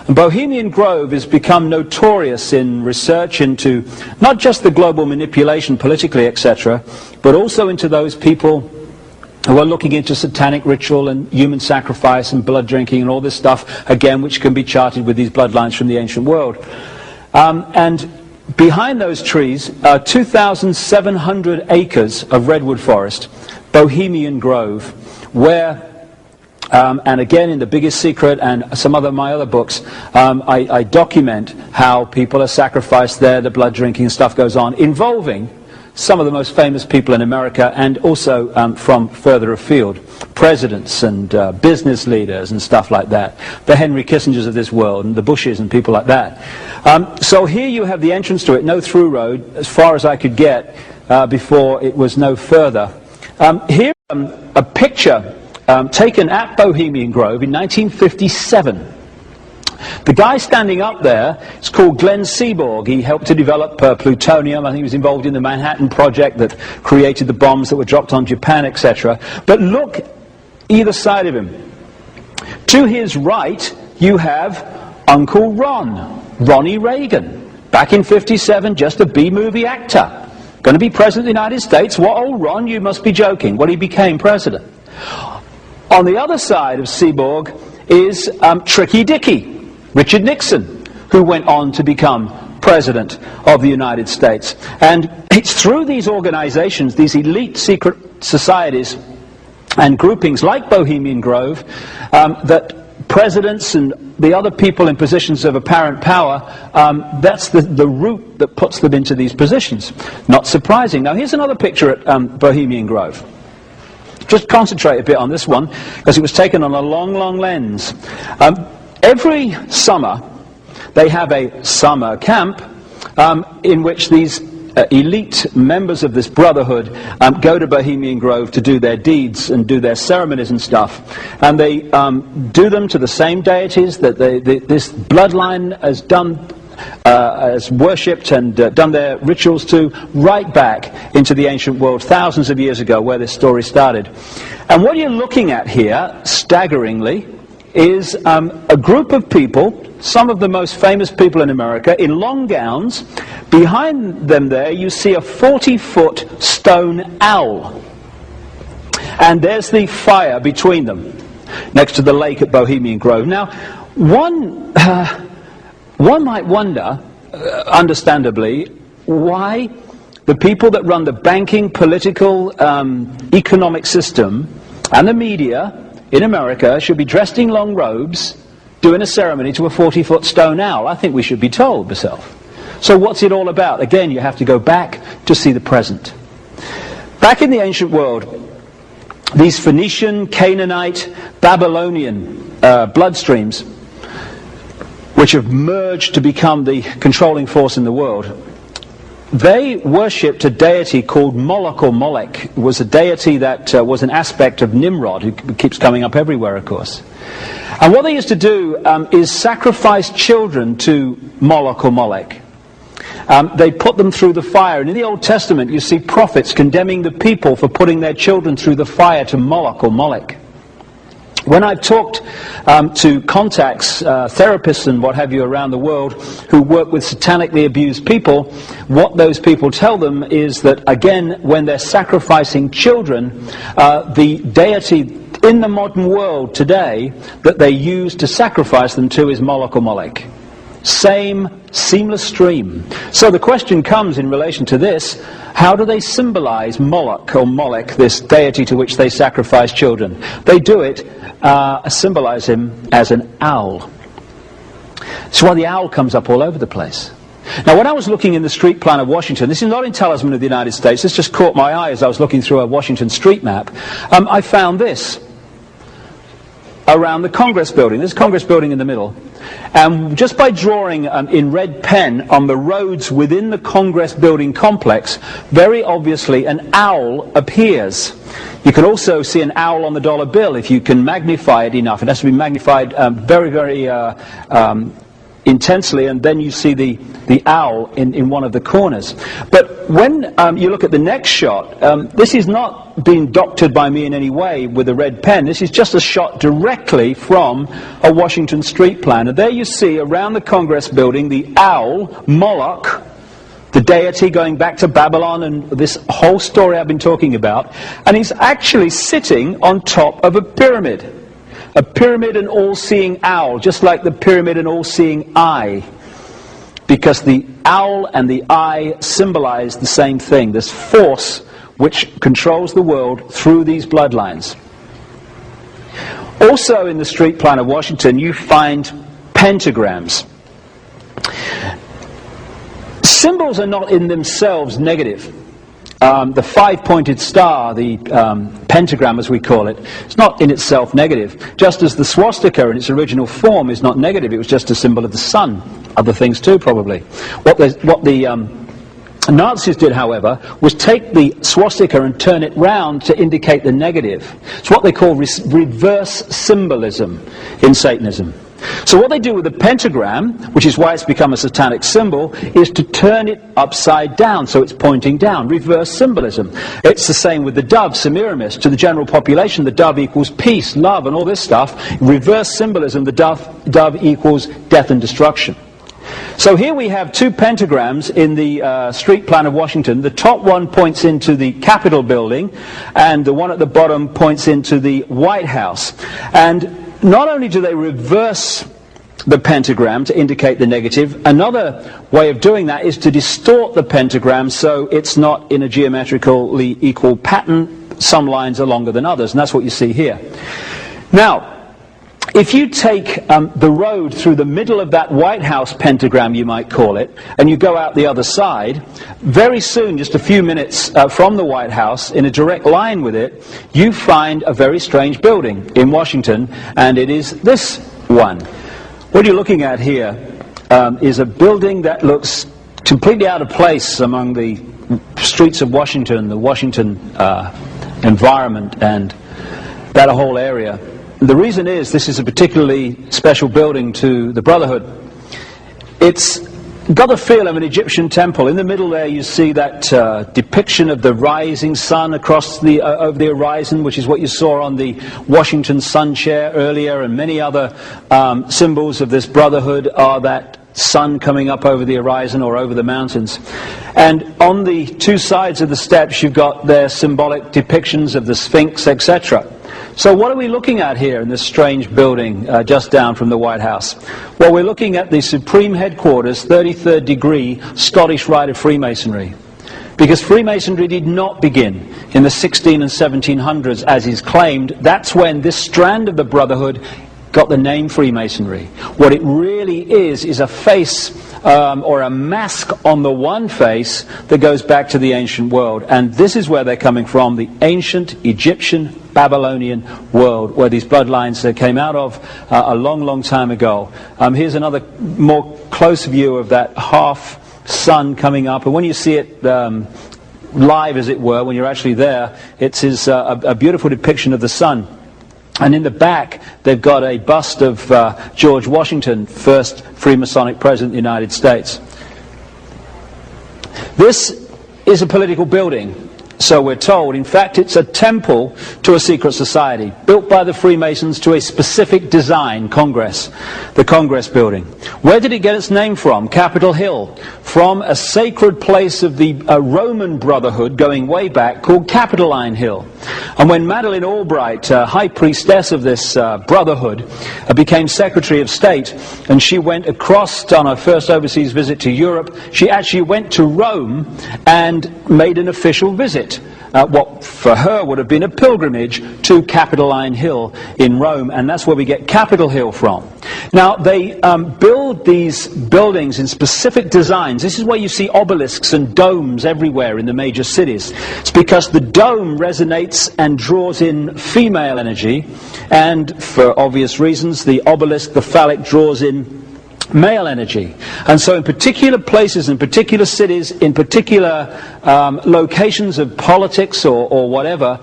And Bohemian Grove has become notorious in research into not just the global manipulation politically, etc., but also into those people who are looking into satanic ritual and human sacrifice and blood drinking and all this stuff, again, which can be charted with these bloodlines from the ancient world. And behind those trees are 2,700 acres of redwood forest, Bohemian Grove, where and again, in The Biggest Secret and some of my other books, I document how people are sacrificed there, the blood drinking and stuff goes on, involving some of the most famous people in America and also from further afield, presidents and business leaders and stuff like that, the Henry Kissingers of this world and the Bushes and people like that. So here you have the entrance to it, no through road, as far as I could get before it was no further. Here a picture taken at Bohemian Grove in 1957. The guy standing up there is called Glenn Seaborg. He helped to develop plutonium. I think he was involved in the Manhattan Project that created the bombs that were dropped on Japan, etc. But look either side of him. To his right, you have Uncle Ron, Ronnie Reagan. Back in 57, just a B-movie actor. Going to be president of the United States. What, old Ron? You must be joking. Well, he became president. On the other side of Seaborg is Tricky Dicky, Richard Nixon, who went on to become President of the United States. And it's through these organizations, these elite secret societies and groupings like Bohemian Grove, that presidents and the other people in positions of apparent power, that's the route that puts them into these positions. Not surprising. Now here's another picture at Bohemian Grove. Just concentrate a bit on this one, because it was taken on a long, long lens. Every summer, they have a summer camp in which these elite members of this brotherhood go to Bohemian Grove to do their deeds and do their ceremonies and stuff. And they do them to the same deities that this bloodline has done, has worshipped and done their rituals to, right back into the ancient world thousands of years ago, where this story started. And what you're looking at here, staggeringly, is a group of people, some of the most famous people in America, in long gowns. Behind them there you see a 40-foot stone owl. And there's the fire between them, next to the lake at Bohemian Grove. Now, one might wonder, understandably, why the people that run the banking, political, economic system and the media in America should be dressed in long robes doing a ceremony to a 40-foot stone owl. I think we should be told myself. So what's it all about? Again, you have to go back to see the present. Back in the ancient world, these Phoenician, Canaanite, Babylonian bloodstreams, which have merged to become the controlling force in the world, they worshipped a deity called Moloch or Molech. It was a deity that was an aspect of Nimrod, who keeps coming up everywhere, of course. And what they used to do is sacrifice children to Moloch or Molech. They put them through the fire. And in the Old Testament, you see prophets condemning the people for putting their children through the fire to Moloch or Molech. When I've talked to contacts, therapists and what have you around the world who work with satanically abused people, what those people tell them is that, again, when they're sacrificing children, the deity in the modern world today that they use to sacrifice them to is Moloch or Molech. Same seamless stream. So the question comes in relation to this: how do they symbolize Moloch or Molech, this deity to which they sacrifice children? They do it, symbolize him as an owl. That's why the owl comes up all over the place. Now, when I was looking in the street plan of Washington, this is not in Talisman of the United States, this just caught my eye as I was looking through a Washington street map. I found this around the Congress building. There's a Congress building in the middle. And just by drawing in red pen on the roads within the Congress building complex, very obviously an owl appears. You can also see an owl on the dollar bill if you can magnify it enough. It has to be magnified very, very intensely, and then you see the owl in one of the corners. But when you look at the next shot, this is not being doctored by me in any way with a red pen. This is just a shot directly from a Washington street plan. And there you see around the Congress building the owl, Moloch, the deity going back to Babylon and this whole story I've been talking about. And he's actually sitting on top of a pyramid. A pyramid and all-seeing owl, just like the pyramid and all-seeing eye. Because the owl and the eye symbolize the same thing, this force which controls the world through these bloodlines. Also in the street plan of Washington, you find pentagrams. Symbols are not in themselves negative. The five-pointed star, the pentagram as we call it, it's not in itself negative. Just as the swastika in its original form is not negative, it was just a symbol of the sun. Other things too, probably. What the Nazis did, however, was take the swastika and turn it round to indicate the negative. It's what they call reverse symbolism in Satanism. So what they do with the pentagram, which is why it's become a satanic symbol, is to turn it upside down, so it's pointing down. Reverse symbolism. It's the same with the dove, Semiramis. To the general population, the dove equals peace, love, and all this stuff. Reverse symbolism, the dove equals death and destruction. So here we have two pentagrams in the street plan of Washington. The top one points into the Capitol building, and the one at the bottom points into the White House. And not only do they reverse the pentagram to indicate the negative. Another way of doing that is to distort the pentagram so it's not in a geometrically equal pattern. Some lines are longer than others, and that's what you see here. Now, if you take the road through the middle of that White House pentagram, you might call it, and you go out the other side, very soon, just a few minutes from the White House, in a direct line with it, you find a very strange building in Washington, and it is this one. What you're looking at here is a building that looks completely out of place among the streets of Washington, the Washington environment, and that whole area. The reason is this is a particularly special building to the Brotherhood. It's got the feel of an Egyptian temple. In the middle there you see that depiction of the rising sun across the over the horizon, which is what you saw on the Washington sun chair earlier, and many other symbols of this Brotherhood are that sun coming up over the horizon or over the mountains. And on the two sides of the steps you've got their symbolic depictions of the Sphinx, etc. So what are we looking at here in this strange building just down from the White House? Well, we're looking at the Supreme Headquarters, 33rd degree Scottish Rite of Freemasonry. Because Freemasonry did not begin in the 16 and 1700s as is claimed. That's when this strand of the Brotherhood got the name Freemasonry. What it really is a face or a mask on the one face that goes back to the ancient world. And this is where they're coming from, the ancient Egyptian Babylonian world, where these bloodlines came out of a long, long time ago. Here's another more close view of that half sun coming up. And when you see it live, as it were, when you're actually there, it is a beautiful depiction of the sun. And in the back, they've got a bust of George Washington, first Freemasonic president of the United States. This is a political building, so we're told. In fact, it's a temple to a secret society, built by the Freemasons to a specific design, Congress, the Congress building. Where did it get its name from? Capitol Hill, from a sacred place of the Roman Brotherhood going way back called Capitoline Hill. And when Madeleine Albright, high priestess of this Brotherhood, became Secretary of State, and she went across on her first overseas visit to Europe, she actually went to Rome and made an official visit. What for her would have been a pilgrimage to Capitoline Hill in Rome, and that's where we get Capitol Hill from. Now, they build these buildings in specific designs. This is where you see obelisks and domes everywhere in the major cities. It's because the dome resonates and draws in female energy, and for obvious reasons, the obelisk, the phallic, draws in male energy. And so in particular places, in particular cities, in particular locations of politics or whatever,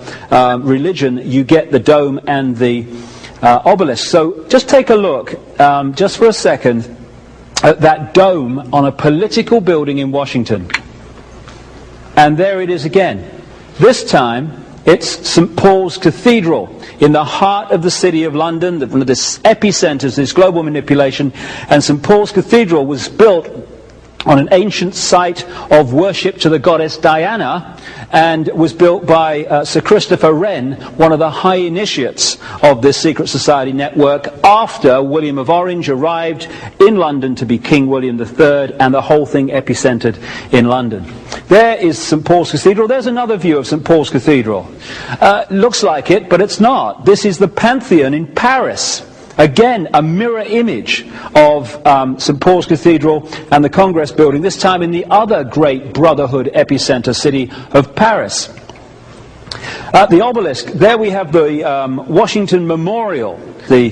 religion, you get the dome and the obelisk. So just take a look, just for a second, at that dome on a political building in Washington. And there it is again. This time it's St. Paul's Cathedral in the heart of the city of London, one of the epicenters, this global manipulation. And St. Paul's Cathedral was built on an ancient site of worship to the goddess Diana, and was built by Sir Christopher Wren, one of the high initiates of this secret society network, after William of Orange arrived in London to be King William III, and the whole thing epicentered in London. There is St. Paul's Cathedral. There's another view of St. Paul's Cathedral. Looks like it, but it's not. This is the Pantheon in Paris. Again, a mirror image of St. Paul's Cathedral and the Congress building, this time in the other great Brotherhood epicenter city of Paris. The obelisk, there we have the Washington Memorial, the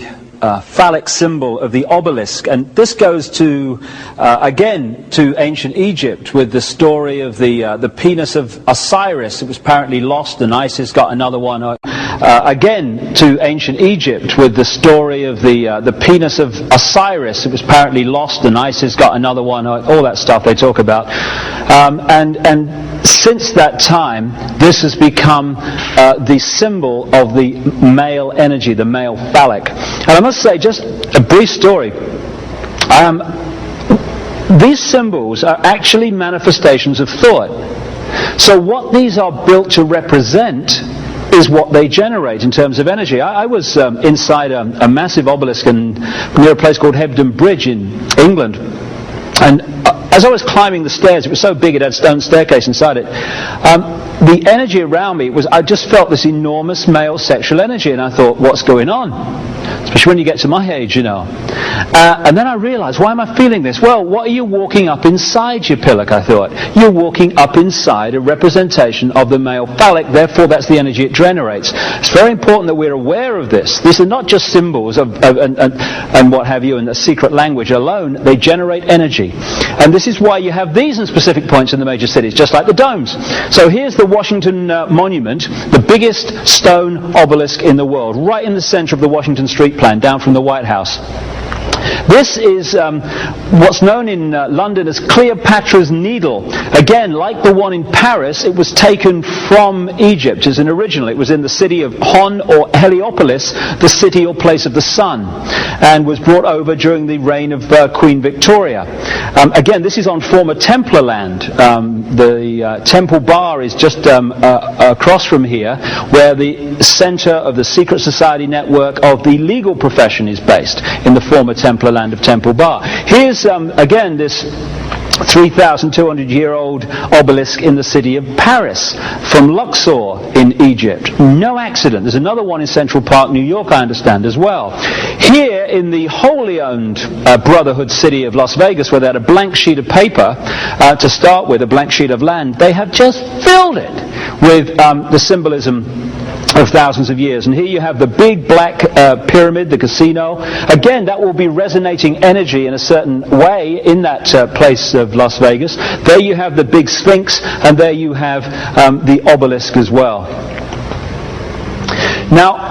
phallic symbol of the obelisk, and this goes to again to ancient Egypt with the story of the penis of Osiris. It was apparently lost, and Isis got another one. Again to ancient Egypt with the story of the penis of Osiris. It was apparently lost, and Isis got another one. All that stuff they talk about, and since that time, this has become the symbol of the male energy, the male phallic. And I must say, just a brief story. These symbols are actually manifestations of thought. So what these are built to represent is what they generate in terms of energy. I was inside a massive obelisk near a place called Hebden Bridge in England, and as I was climbing the stairs, it was so big it had a stone staircase inside it, the energy around me I just felt this enormous male sexual energy, and I thought, what's going on? Especially when you get to my age, you know. And then I realised, why am I feeling this? Well, what are you walking up inside, you pillock, I thought. You're walking up inside a representation of the male phallic, therefore that's the energy it generates. It's very important that we're aware of this. These are not just symbols and what have you, in a secret language alone. They generate energy. And this is why you have these in specific points in the major cities, just like the domes. So here's the Washington Monument, the biggest stone obelisk in the world, right in the centre of the Washington Street Plan, down from the White House. This is what's known in London as Cleopatra's Needle. Again, like the one in Paris, it was taken from Egypt as an original. It was in the city of Hon or Heliopolis, the city or place of the sun, and was brought over during the reign of Queen Victoria. Again, this is on former Templar land. The Temple Bar is just across from here, where the centre of the secret society network of the legal profession is based, in the former Templar land of Temple Bar. Here's again this 3,200-year-old obelisk in the city of Paris, from Luxor in Egypt. No accident. There's another one in Central Park, New York, I understand, as well. Here in the wholly owned Brotherhood city of Las Vegas, where they had a blank sheet of paper to start with, a blank sheet of land, they have just filled it with the symbolism of thousands of years. And here you have the big black pyramid, the casino. Again, that will be resonating energy in a certain way in that place of Las Vegas. There you have the big Sphinx, and there you have the obelisk as well. Now,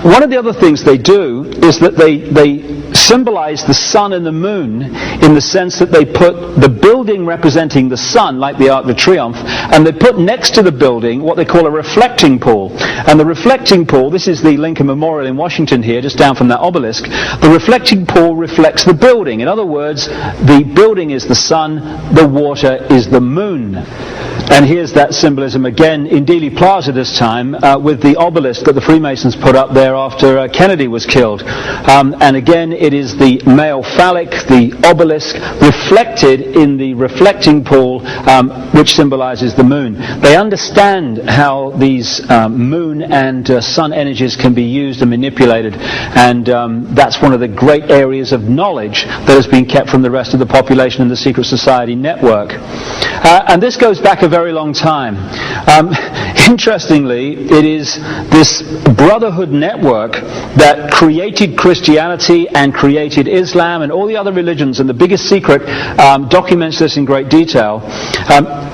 one of the other things they do is that they symbolize the sun and the moon, in the sense that they put the building representing the sun, like the Arc de Triomphe, and they put next to the building what they call a reflecting pool. And the reflecting pool, this is the Lincoln Memorial in Washington here, just down from that obelisk, the reflecting pool reflects the building. In other words, the building is the sun, the water is the moon. And here's that symbolism again in Dealey Plaza this time, with the obelisk that the Freemasons put up there after Kennedy was killed. And again, it is the male phallic, the obelisk, reflected in the reflecting pool, which symbolizes the moon. They understand how these moon and sun energies can be used and manipulated, and that's one of the great areas of knowledge that has been kept from the rest of the population in the secret society network. And this goes back a very long time. Interestingly, it is this brotherhood network that created Christianity and created Islam and all the other religions, and the biggest secret documents this in great detail.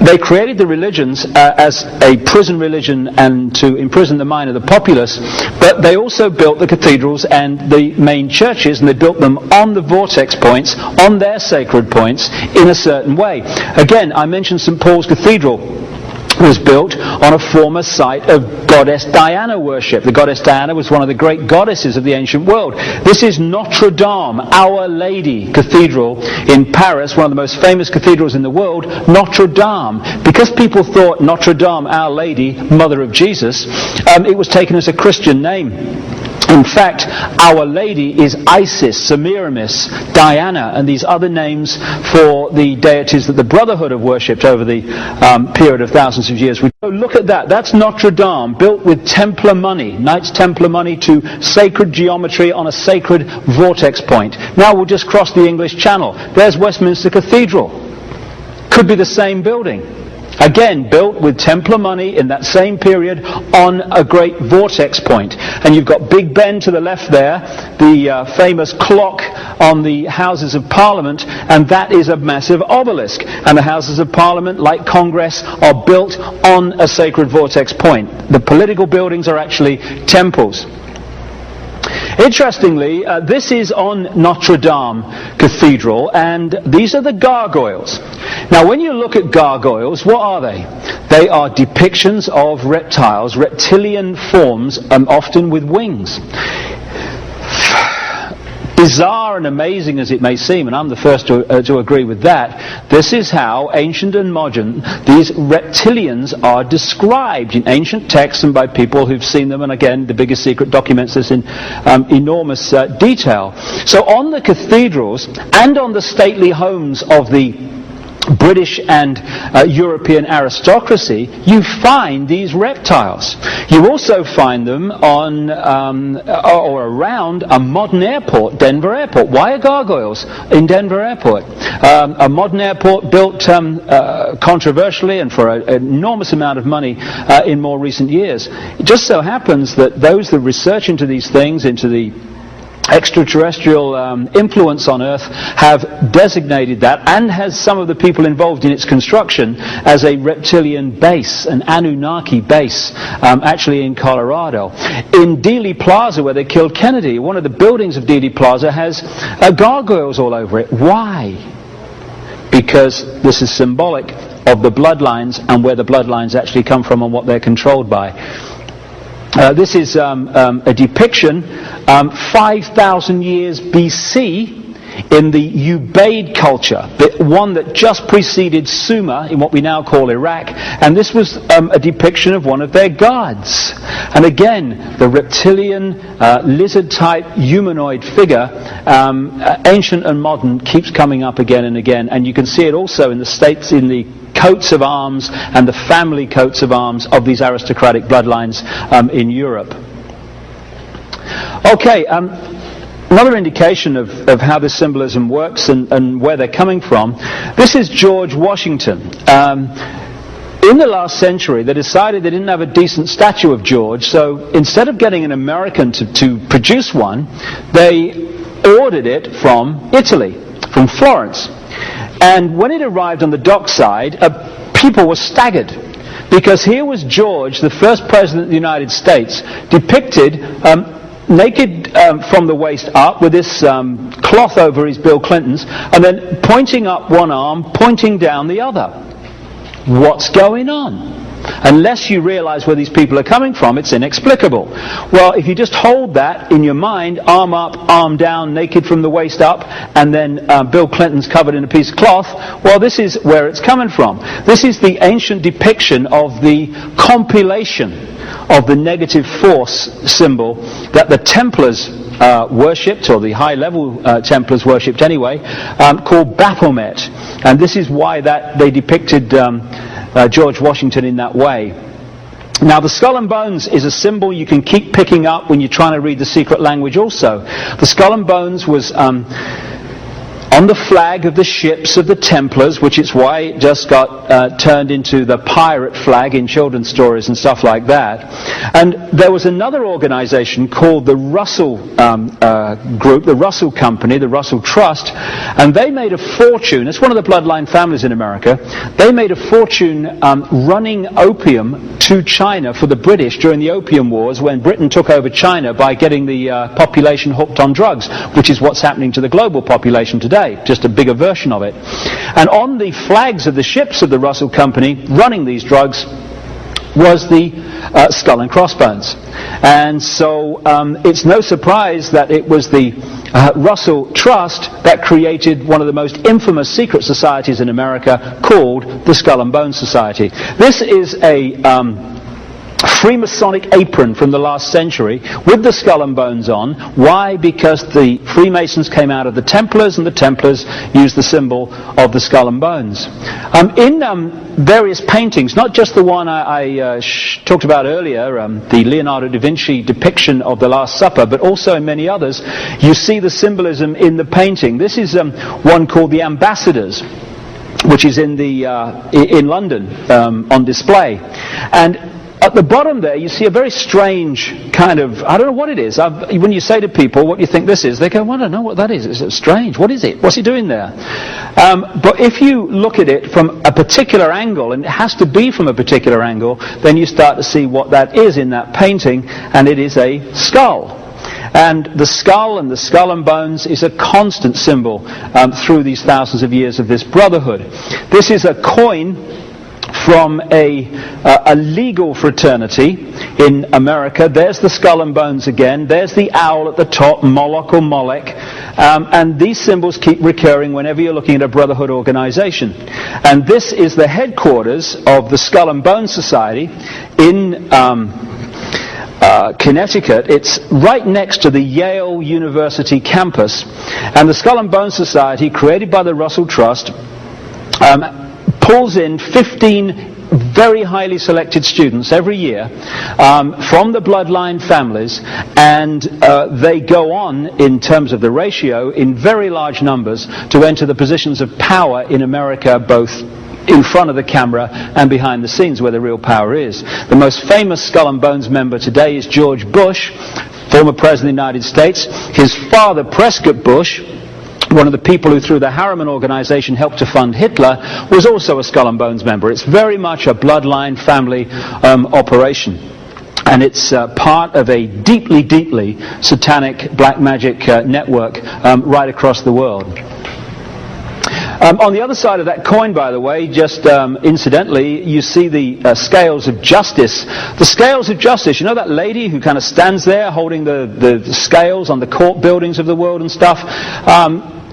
They created the religions as a prison religion and to imprison the mind of the populace, but they also built the cathedrals and the main churches, and they built them on the vortex points, on their sacred points, in a certain way. Again, I mentioned St. Paul's Cathedral was built on a former site of goddess Diana worship. The goddess Diana was one of the great goddesses of the ancient world. This is Notre Dame, Our Lady Cathedral in Paris, one of the most famous cathedrals in the world, Notre Dame. Because people thought Notre Dame, Our Lady, Mother of Jesus, it was taken as a Christian name. In fact, Our Lady is Isis, Semiramis, Diana, and these other names for the deities that the Brotherhood have worshipped over the period of thousands of years. Look at that. That's Notre Dame, built with Templar money, Knights Templar money, to sacred geometry on a sacred vortex point. Now we'll just cross the English Channel. There's Westminster Cathedral. Could be the same building. Again, built with Templar money in that same period on a great vortex point. And you've got Big Ben to the left there, the famous clock on the Houses of Parliament, and that is a massive obelisk. And the Houses of Parliament, like Congress, are built on a sacred vortex point. The political buildings are actually temples. Interestingly, this is on Notre Dame Cathedral, and these are the gargoyles. Now, when you look at gargoyles, what are they? They are depictions of reptiles, reptilian forms, often with wings. bizarre and amazing as it may seem, and I'm the first to agree with that, this is how ancient and modern these reptilians are described in ancient texts and by people who've seen them, and again, The Biggest Secret documents this in enormous detail. So on the cathedrals and on the stately homes of the British and European aristocracy, you find these reptiles. You also find them on or around a modern airport, Denver Airport. Why are gargoyles in Denver Airport? A modern airport built controversially and for an enormous amount of money in more recent years. It just so happens that those that research into these things, into the extraterrestrial influence on Earth, have designated that, and has some of the people involved in its construction, as a reptilian base, an Anunnaki base, actually in Colorado. In Dealey Plaza, where they killed Kennedy, one of the buildings of Dealey Plaza has gargoyles all over it. Why? Because this is symbolic of the bloodlines and where the bloodlines actually come from and what they're controlled by. This is a depiction 5,000 years BC in the Ubaid culture, the one that just preceded Sumer in what we now call Iraq, and this was a depiction of one of their gods. And again, the reptilian, lizard-type humanoid figure, ancient and modern, keeps coming up again and again, and you can see it also in the states, in the coats of arms and the family coats of arms of these aristocratic bloodlines in Europe. Okay, another indication of how this symbolism works and where they're coming from. This is George Washington. In the last century, they decided they didn't have a decent statue of George, so instead of getting an American to produce one, they ordered it from Italy, from Florence. And when it arrived on the dockside, people were staggered, because here was George, the first president of the United States, depicted naked from the waist up, with this cloth over his Bill Clinton's, and then pointing up one arm, pointing down the other. What's going on? Unless you realize where these people are coming from, it's inexplicable. Well, if you just hold that in your mind, arm up, arm down, naked from the waist up, and then Bill Clinton's covered in a piece of cloth, well, this is where it's coming from. This is the ancient depiction of the compilation of the negative force symbol that the Templars worshipped, or the high-level Templars worshipped anyway, called Baphomet. And this is why that they depicted George Washington in that way. Now, the skull and bones is a symbol you can keep picking up when you're trying to read the secret language also. The skull and bones was on the flag of the ships of the Templars, which is why it just got turned into the pirate flag in children's stories and stuff like that. And there was another organization called the Russell Group, the Russell Company, the Russell Trust, and they made a fortune. It's one of the bloodline families in America. They made a fortune running opium to China for the British during the Opium Wars, when Britain took over China by getting the population hooked on drugs, which is what's happening to the global population today. Just a bigger version of it. And on the flags of the ships of the Russell Company running these drugs was the skull and crossbones. And so it's no surprise that it was the Russell Trust that created one of the most infamous secret societies in America, called the Skull and Bones Society. This is a Freemasonic apron from the last century with the skull and bones on. Why? Because the Freemasons came out of the Templars, and the Templars used the symbol of the skull and bones. In various paintings, not just the one I talked about earlier, the Leonardo da Vinci depiction of the Last Supper, but also in many others, you see the symbolism in the painting. This is one called The Ambassadors, which is in London on display. And at the bottom there, you see a very strange kind of, I don't know what it is. When you say to people, what do you think this is? They go, well, I don't know what that is. It's strange. What is it? What's he doing there? But if you look at it from a particular angle, and it has to be from a particular angle, then you start to see what that is in that painting, and it is a skull. And the skull and bones is a constant symbol through these thousands of years of this brotherhood. This is a coin from a legal fraternity in America. There's the skull and bones again. There's the owl at the top, Moloch or Molech. And these symbols keep recurring whenever you're looking at a brotherhood organization. And this is the headquarters of the Skull and Bones Society in Connecticut. It's right next to the Yale University campus. And the Skull and Bones Society, created by the Russell Trust, pulls in 15 very highly selected students every year from the bloodline families, and they go on, in terms of the ratio, in very large numbers to enter the positions of power in America, both in front of the camera and behind the scenes where the real power is. The most famous Skull and Bones member today is George Bush, former President of the United States. His father, Prescott Bush, one of the people who through the Harriman organization helped to fund Hitler, was also a Skull and Bones member. It's very much a bloodline family operation. And it's part of a deeply, deeply satanic black magic network right across the world. On the other side of that coin, by the way, just incidentally, you see the scales of justice. The scales of justice, you know that lady who kind of stands there holding the scales on the court buildings of the world and stuff?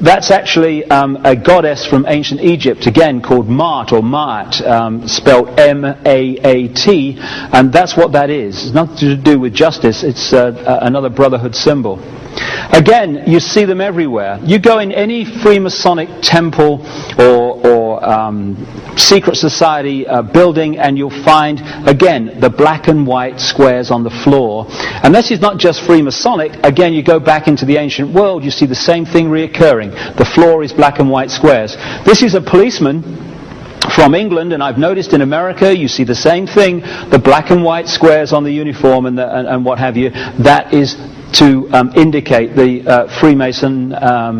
That's actually a goddess from ancient Egypt, again called Maat or Maat, spelled M-A-A-T, and that's what that is. It's nothing to do with justice, it's another brotherhood symbol. Again, you see them everywhere. You go in any Freemasonic temple or secret society building, and you'll find, again, the black and white squares on the floor. And this is not just Freemasonic. Again, you go back into the ancient world, you see the same thing reoccurring. The floor is black and white squares. This is a policeman from England, and I've noticed in America you see the same thing, the black and white squares on the uniform and what have you. That is to indicate the Freemason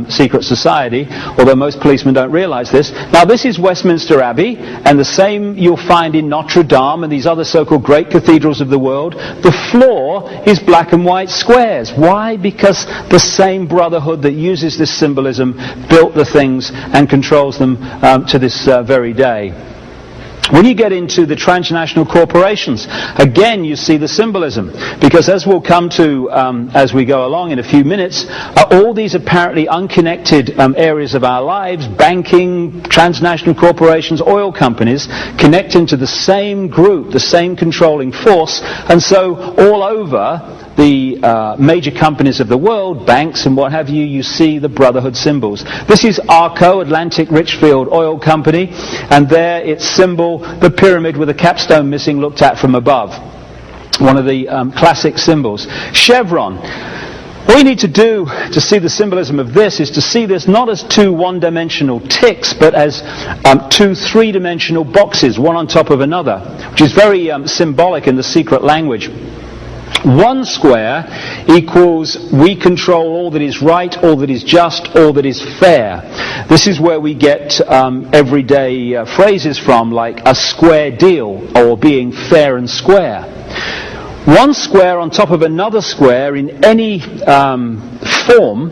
secret society, although most policemen don't realize this. Now this is Westminster Abbey, and the same you'll find in Notre Dame and these other so-called great cathedrals of the world. The floor is black and white squares. Why? Because the same brotherhood that uses this symbolism built the things and controls them to this very day. When you get into the transnational corporations, again you see the symbolism, because as we'll come to as we go along in a few minutes, all these apparently unconnected areas of our lives, banking, transnational corporations, oil companies, connect into the same group, the same controlling force, and so all over the major companies of the world, banks and what have you, you see the brotherhood symbols. This is Arco, Atlantic Richfield Oil Company, and there its symbol, the pyramid with a capstone missing, looked at from above. One of the classic symbols. Chevron. What you need to do to see the symbolism of this is to see this not as two one-dimensional ticks, but as two three-dimensional boxes, one on top of another, which is very symbolic in the secret language. One square equals we control all that is right, all that is just, all that is fair. This is where we get everyday phrases from, like a square deal or being fair and square. One square on top of another square in any form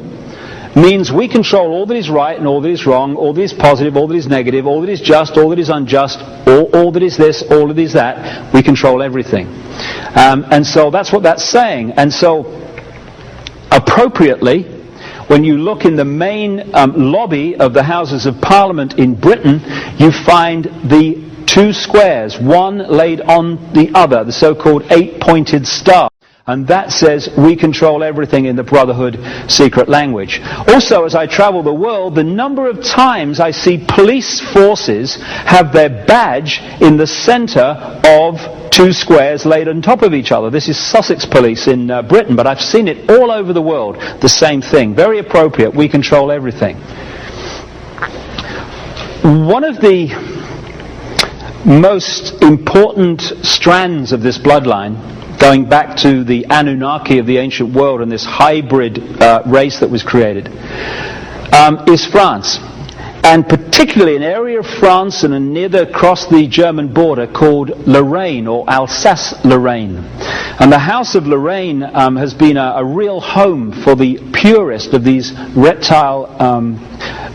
means we control all that is right and all that is wrong, all that is positive, all that is negative, all that is just, all that is unjust, all that is this, all that is that. We control everything. And so that's what that's saying. And so, appropriately, when you look in the main lobby of the Houses of Parliament in Britain, you find the two squares, one laid on the other, the so-called eight-pointed star. And that says we control everything in the Brotherhood secret language. Also, as I travel the world, the number of times I see police forces have their badge in the center of two squares laid on top of each other. This is Sussex Police in Britain, but I've seen it all over the world. The same thing. Very appropriate. We control everything. One of the most important strands of this bloodline, going back to the Anunnaki of the ancient world and this hybrid race that was created, is France. And particularly an area of France and near across the German border called Lorraine, or Alsace-Lorraine. And the House of Lorraine has been a real home for the purest of these reptile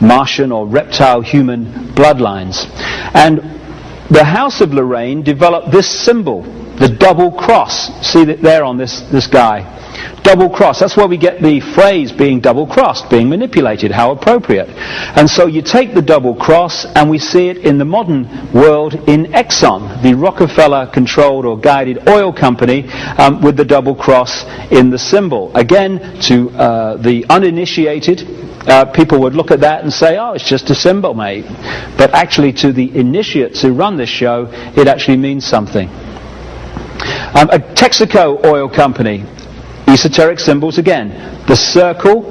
Martian or reptile human bloodlines. And the House of Lorraine developed this symbol, the double cross. See that there on this guy. Double cross. That's where we get the phrase being double crossed, being manipulated. How appropriate. And so you take the double cross, and we see it in the modern world in Exxon, the Rockefeller-controlled or guided oil company, with the double cross in the symbol. Again, to the uninitiated, people would look at that and say, oh, it's just a symbol, mate. But actually, to the initiates who run this show, it actually means something. A Texaco oil company, esoteric symbols again. The circle,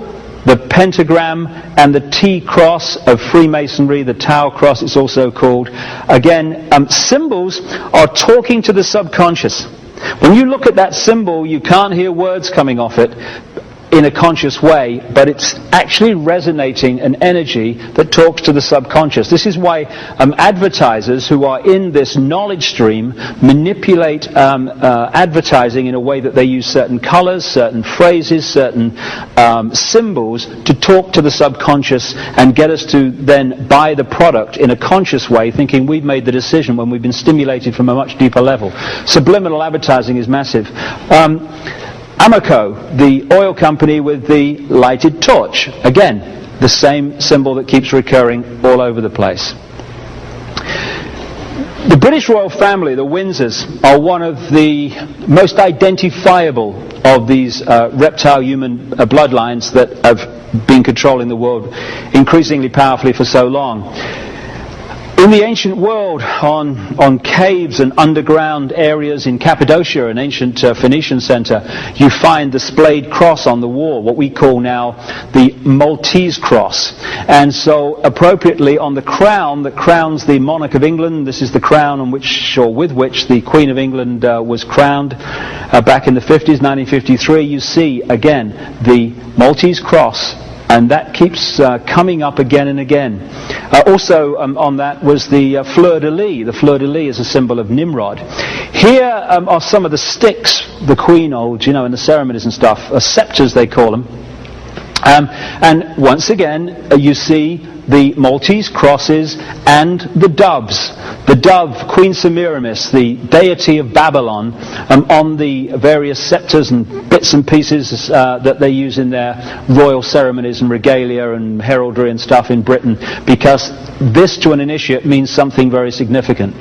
the pentagram, and the T-cross of Freemasonry, the Tau cross it's also called. Again, symbols are talking to the subconscious. When you look at that symbol, you can't hear words coming off it in a conscious way, but it's actually resonating an energy that talks to the subconscious. This is why advertisers who are in this knowledge stream manipulate advertising in a way that they use certain colors, certain phrases, certain symbols to talk to the subconscious and get us to then buy the product in a conscious way, thinking we've made the decision when we've been stimulated from a much deeper level. Subliminal advertising is massive. Amoco, the oil company with the lighted torch. Again, the same symbol that keeps recurring all over the place. The British royal family, the Windsors, are one of the most identifiable of these reptile human bloodlines that have been controlling the world increasingly powerfully for so long. In the ancient world, on caves and underground areas in Cappadocia, an ancient Phoenician center, you find the splayed cross on the wall, what we call now the Maltese cross. And so, appropriately, on the crown that crowns the monarch of England, this is the crown on which, or with which, the Queen of England was crowned back in the 50s, 1953, you see, again, the Maltese cross. And that keeps coming up again and again. Also on that was the fleur-de-lis. The fleur-de-lis is a symbol of Nimrod. Here are some of the sticks the Queen holds, in the ceremonies and stuff. Scepters, they call them. And once again, you see the Maltese crosses and the doves. The dove, Queen Semiramis, the deity of Babylon, on the various scepters and bits and pieces that they use in their royal ceremonies and regalia and heraldry and stuff in Britain, because this to an initiate means something very significant.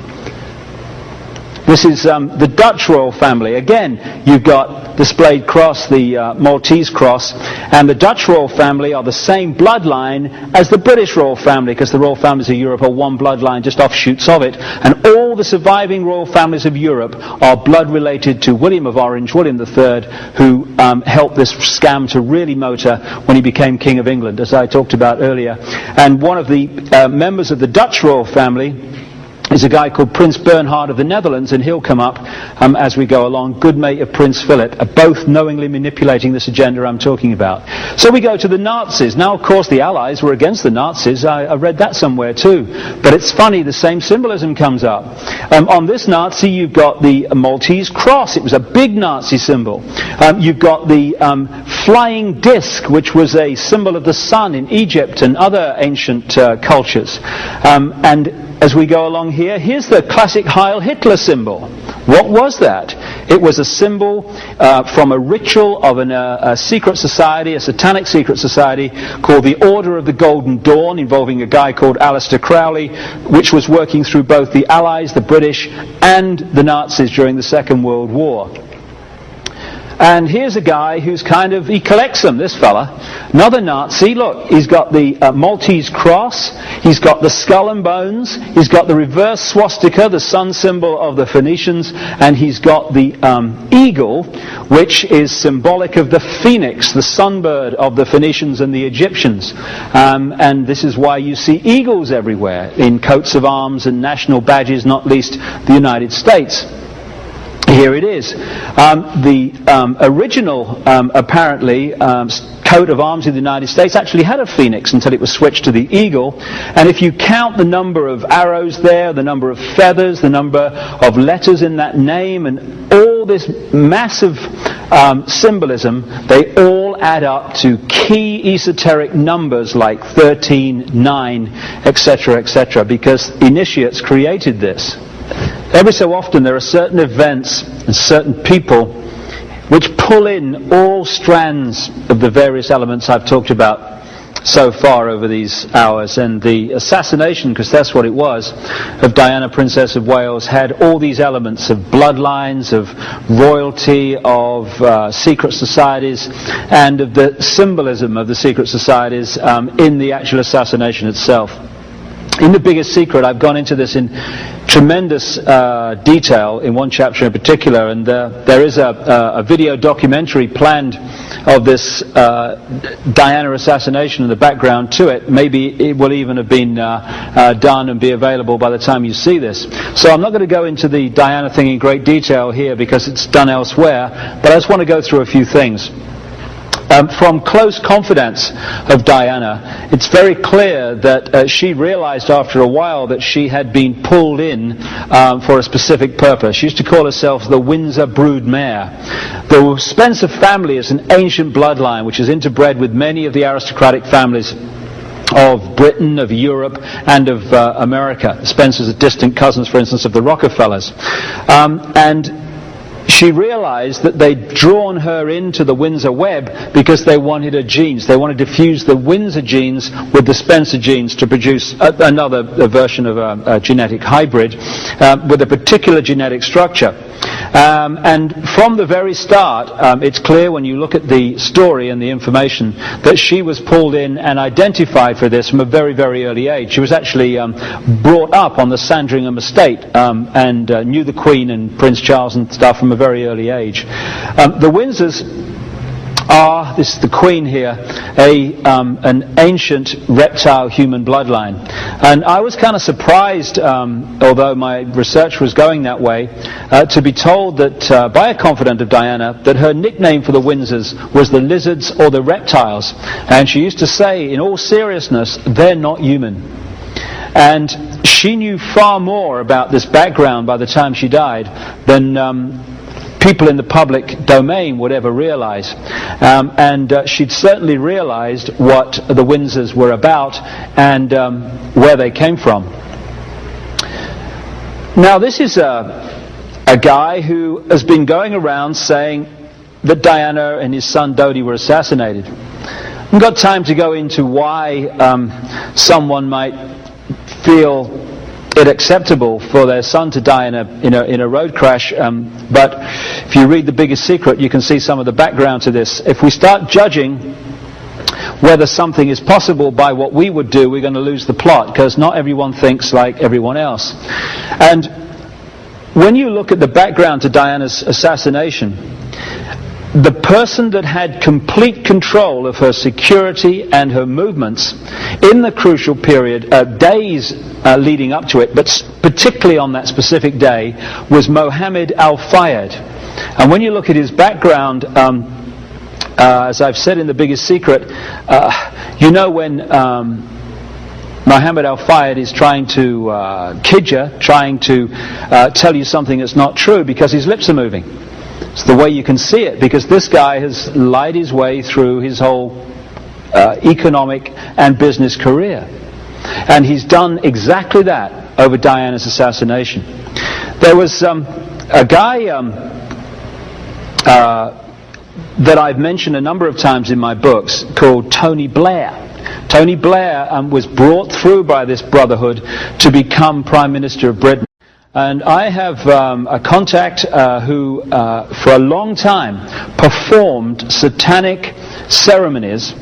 This is the Dutch royal family. Again, you've got the splayed cross, the Maltese cross, and the Dutch royal family are the same bloodline as the British royal family, because the royal families of Europe are one bloodline, just offshoots of it. And all the surviving royal families of Europe are blood related to William of Orange, William III, who helped this scam to really motor when he became King of England, as I talked about earlier. And one of the members of the Dutch royal family is a guy called Prince Bernhard of the Netherlands, and he'll come up as we go along, good mate of Prince Philip, both knowingly manipulating this agenda I'm talking about. So we go to the Nazis. Now, of course, the Allies were against the Nazis. I read that somewhere too. But it's funny, the same symbolism comes up. On this Nazi, you've got the Maltese cross. It was a big Nazi symbol. You've got the flying disc, which was a symbol of the sun in Egypt and other ancient cultures. And as we go along here, here's the classic Heil Hitler symbol. What was that? It was a symbol from a ritual of a secret society, a satanic secret society called the Order of the Golden Dawn, involving a guy called Aleister Crowley, which was working through both the Allies, the British, and the Nazis during the Second World War. And here's a guy who's he collects them, this fella. Another Nazi, look, he's got the Maltese cross, he's got the skull and bones, he's got the reverse swastika, the sun symbol of the Phoenicians, and he's got the eagle, which is symbolic of the phoenix, the sunbird of the Phoenicians and the Egyptians. And this is why you see eagles everywhere, in coats of arms and national badges, not least the United States. Here it is. The original, apparently, coat of arms in the United States actually had a phoenix until it was switched to the eagle. And if you count the number of arrows there, the number of feathers, the number of letters in that name, and all this massive symbolism, they all add up to key esoteric numbers like 13, 9, etc., etc., because initiates created this. every so often there are certain events and certain people which pull in all strands of the various elements I've talked about so far over these hours. And the assassination, because that's what it was, of Diana, Princess of Wales, had all these elements of bloodlines, of royalty, of secret societies, and of the symbolism of the secret societies in the actual assassination itself. In The Biggest Secret, I've gone into this in tremendous detail in one chapter in particular, and there is a video documentary planned of this Diana assassination and the background to it. Maybe it will even have been done and be available by the time you see this. So I'm not going to go into the Diana thing in great detail here because it's done elsewhere, but I just want to go through a few things. From close confidence of Diana, it's very clear that she realized after a while that she had been pulled in for a specific purpose. She used to call herself the Windsor broodmare. The Spencer family is an ancient bloodline which is interbred with many of the aristocratic families of Britain, of Europe, and of America. Spencers are distant cousins, for instance, of the Rockefellers. And she realized that they'd drawn her into the Windsor web because they wanted her genes. They wanted to fuse the Windsor genes with the Spencer genes to produce another version of a genetic hybrid with a particular genetic structure. And from the very start, it's clear when you look at the story and the information that she was pulled in and identified for this from a very, very early age. She was actually brought up on the Sandringham estate and knew the Queen and Prince Charles and stuff from a very early age. The Windsors are, this is the Queen here, an ancient reptile human bloodline. And I was kind of surprised, although my research was going that way, to be told that by a confidant of Diana that her nickname for the Windsors was the lizards or the reptiles. And she used to say, in all seriousness, they're not human. And she knew far more about this background by the time she died than people in the public domain would ever realize. And she'd certainly realized what the Windsors were about and where they came from. Now, this is a guy who has been going around saying that Diana and his son Dodi were assassinated. I haven't got time to go into why someone might feel it acceptable for their son to die in a road crash, but if you read The Biggest Secret you can see some of the background to this. If we start judging whether something is possible by what we would do, we're going to lose the plot, because not everyone thinks like everyone else. And when you look at the background to Diana's assassination, the person that had complete control of her security and her movements in the crucial period, days leading up to it, but particularly on that specific day, was Mohammed Al-Fayed. And when you look at his background, as I've said in The Biggest Secret, you know when Mohammed Al-Fayed is trying to kid you, trying to tell you something that's not true because his lips are moving. It's the way you can see it, because this guy has lied his way through his whole economic and business career. And he's done exactly that over Diana's assassination. There was a guy that I've mentioned a number of times in my books called Tony Blair. Tony Blair was brought through by this brotherhood to become Prime Minister of Britain. And I have a contact who for a long time performed satanic ceremonies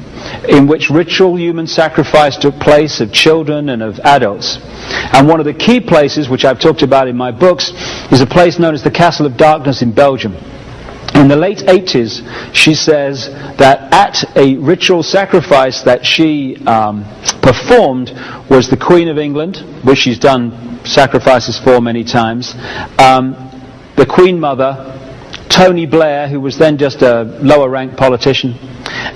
in which ritual human sacrifice took place of children and of adults. And one of the key places, which I've talked about in my books, is a place known as the Castle of Darkness in Belgium. In the late 80s, she says that at a ritual sacrifice that she performed was the Queen of England, which she's done sacrifices for many times, the Queen Mother, Tony Blair, who was then just a lower ranked politician,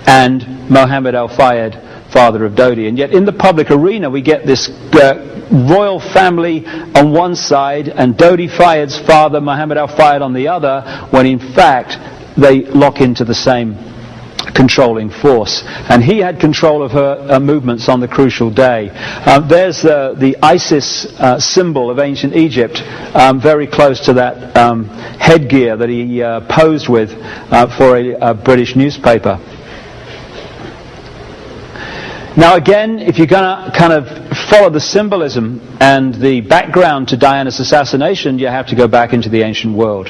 and Mohammed Al-Fayed, father of Dodi. And yet in the public arena we get this royal family on one side and Dodi Fayed's father, Mohammed Al-Fayed, on the other, when in fact they lock into the same controlling force, and he had control of her movements on the crucial day. There's the Isis symbol of ancient Egypt, very close to that headgear that he posed with for a British newspaper. Now again, if you're going to kind of follow the symbolism and the background to Diana's assassination, you have to go back into the ancient world.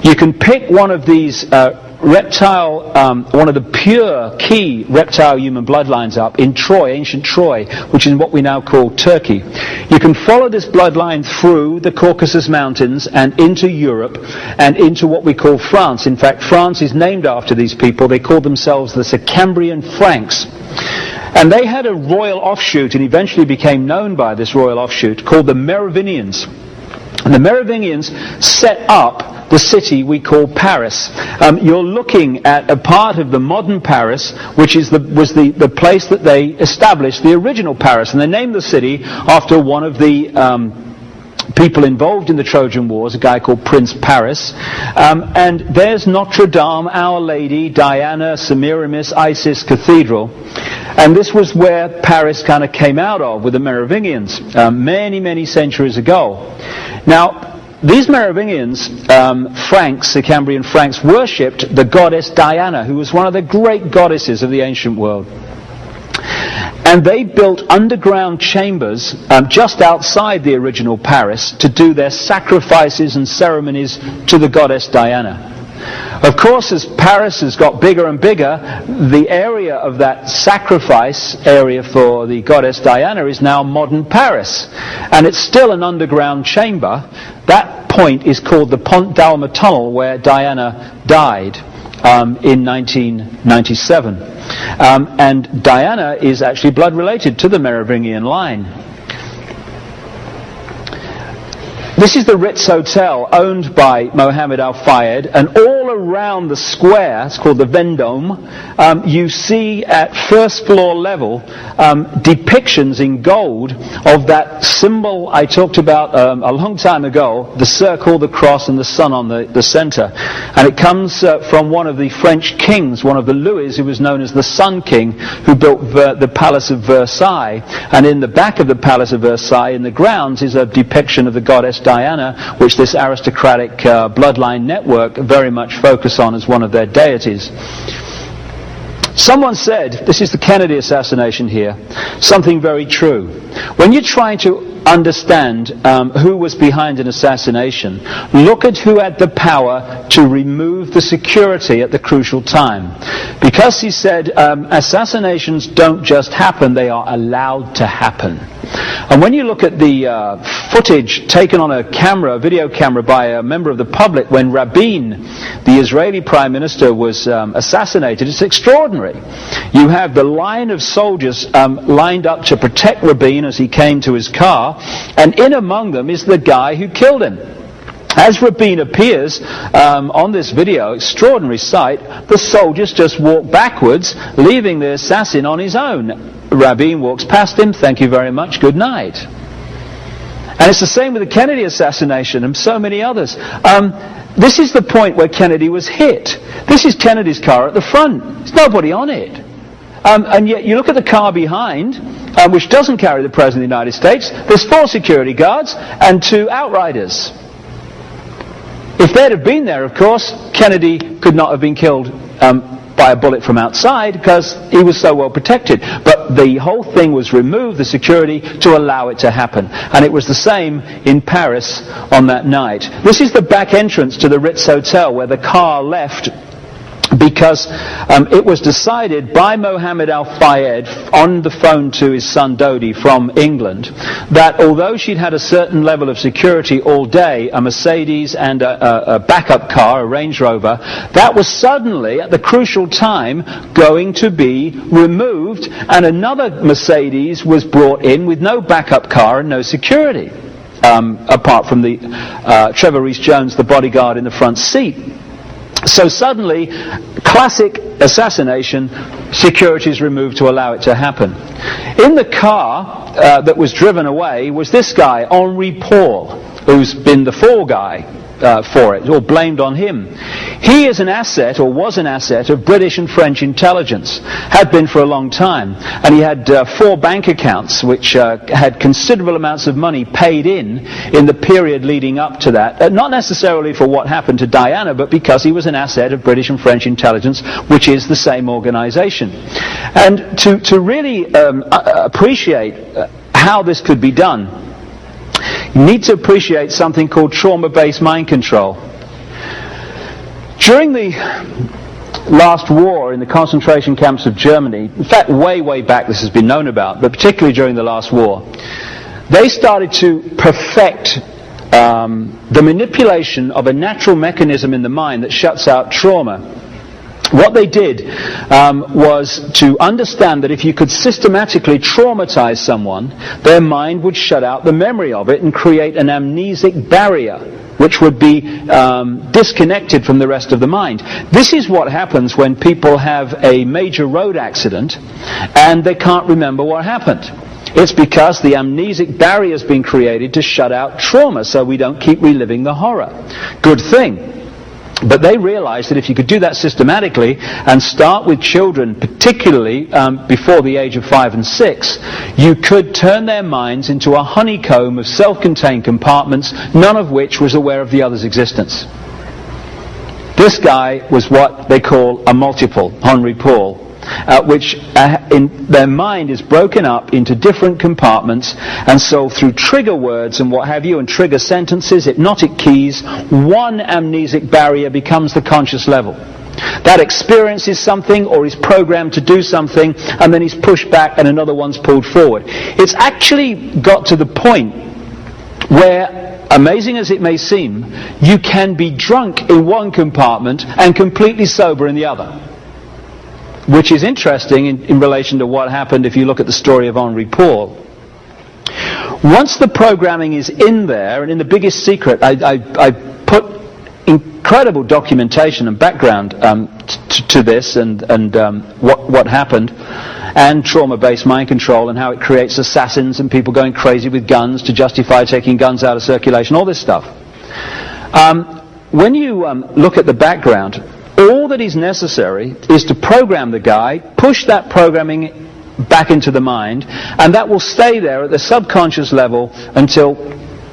You can pick one of these one of the pure key reptile human bloodlines up in Troy, ancient Troy, which is what we now call Turkey. You can follow this bloodline through the Caucasus Mountains and into Europe and into what we call France. In fact, France is named after these people. They call themselves the Sicambrian Franks. And they had a royal offshoot, and eventually became known by this royal offshoot, called the Merovingians. And the Merovingians set up the city we call Paris. You're looking at a part of the modern Paris, which was the place that they established the original Paris. And they named the city after one of the people involved in the Trojan Wars, a guy called Prince Paris. And there's Notre Dame, Our Lady, Diana, Semiramis, Isis Cathedral. And this was where Paris kind of came out of with the Merovingians many, many centuries ago. Now, these Merovingians, Franks, the Cambrian Franks, worshipped the goddess Diana, who was one of the great goddesses of the ancient world. And they built underground chambers just outside the original Paris to do their sacrifices and ceremonies to the goddess Diana. Of course, as Paris has got bigger and bigger, the area of that sacrifice area for the goddess Diana is now modern Paris. And it's still an underground chamber. That point is called the Pont d'Alma Tunnel, where Diana died in 1997. And Diana is actually blood related to the Merovingian line. This is the Ritz Hotel, owned by Mohammed Al-Fayed, and all around the square, it's called the Vendome, you see at first floor level depictions in gold of that symbol I talked about a long time ago, the circle, the cross, and the sun on the center. And it comes from one of the French kings, one of the Louis, who was known as the Sun King, who built the Palace of Versailles. And in the back of the Palace of Versailles, in the grounds, is a depiction of the goddess Diana, which this aristocratic bloodline network very much focus on as one of their deities. Someone said, this is the Kennedy assassination here, something very true. When you're trying to understand who was behind an assassination, look at who had the power to remove the security at the crucial time. Because he said assassinations don't just happen, they are allowed to happen. And when you look at the footage taken on a video camera by a member of the public when Rabin, the Israeli Prime Minister, was assassinated, it's extraordinary. You have the line of soldiers lined up to protect Rabin as he came to his car, and in among them is the guy who killed him. As Rabin appears on this video, extraordinary sight, the soldiers just walk backwards, leaving the assassin on his own. Rabin walks past him, thank you very much, good night. And it's the same with the Kennedy assassination and so many others. This is the point where Kennedy was hit. This is Kennedy's car at the front. There's nobody on it. And yet you look at the car behind, which doesn't carry the President of the United States, there's 4 security guards and 2 outriders. If they'd have been there, of course, Kennedy could not have been killed by a bullet from outside because he was so well protected. But the whole thing was removed, the security, to allow it to happen. And it was the same in Paris on that night. This is the back entrance to the Ritz Hotel where the car left, because it was decided by Mohammed Al-Fayed on the phone to his son Dodi from England that although she'd had a certain level of security all day, a Mercedes and a backup car, a Range Rover, that was suddenly at the crucial time going to be removed, and another Mercedes was brought in with no backup car and no security, apart from the Trevor Rees-Jones, the bodyguard in the front seat. So suddenly, classic assassination, security is removed to allow it to happen. In the car that was driven away was this guy, Henri Paul, who's been the fall guy for it, or blamed on him. He is an asset, or was an asset, of British and French intelligence, had been for a long time, and he had 4 bank accounts which had considerable amounts of money paid in the period leading up to that, not necessarily for what happened to Diana, but because he was an asset of British and French intelligence, which is the same organization. And to really appreciate how this could be done, you need to appreciate something called trauma-based mind control. During the last war in the concentration camps of Germany, in fact way back this has been known about, but particularly during the last war, they started to perfect the manipulation of a natural mechanism in the mind that shuts out trauma. What they did was to understand that if you could systematically traumatize someone, their mind would shut out the memory of it and create an amnesic barrier, which would be disconnected from the rest of the mind. This is what happens when people have a major road accident and they can't remember what happened. It's because the amnesic barrier has been created to shut out trauma, so we don't keep reliving the horror. Good thing. But they realized that if you could do that systematically and start with children, particularly before the age of 5 and 6, you could turn their minds into a honeycomb of self-contained compartments, none of which was aware of the other's existence. This guy was what they call a multiple, Henri Paul, which in their mind is broken up into different compartments, and so through trigger words and what have you, and trigger sentences, hypnotic keys, one amnesic barrier becomes the conscious level. That experiences something or is programmed to do something, and then he's pushed back and another one's pulled forward. It's actually got to the point where, amazing as it may seem, you can be drunk in one compartment and completely sober in the other. Which is interesting in relation to what happened if you look at the story of Henri Paul. Once the programming is in there, and in the biggest secret, I put incredible documentation and background to this and what happened, and trauma-based mind control and how it creates assassins and people going crazy with guns to justify taking guns out of circulation, all this stuff. When you look at the background, all that is necessary is to program the guy, push that programming back into the mind, and that will stay there at the subconscious level until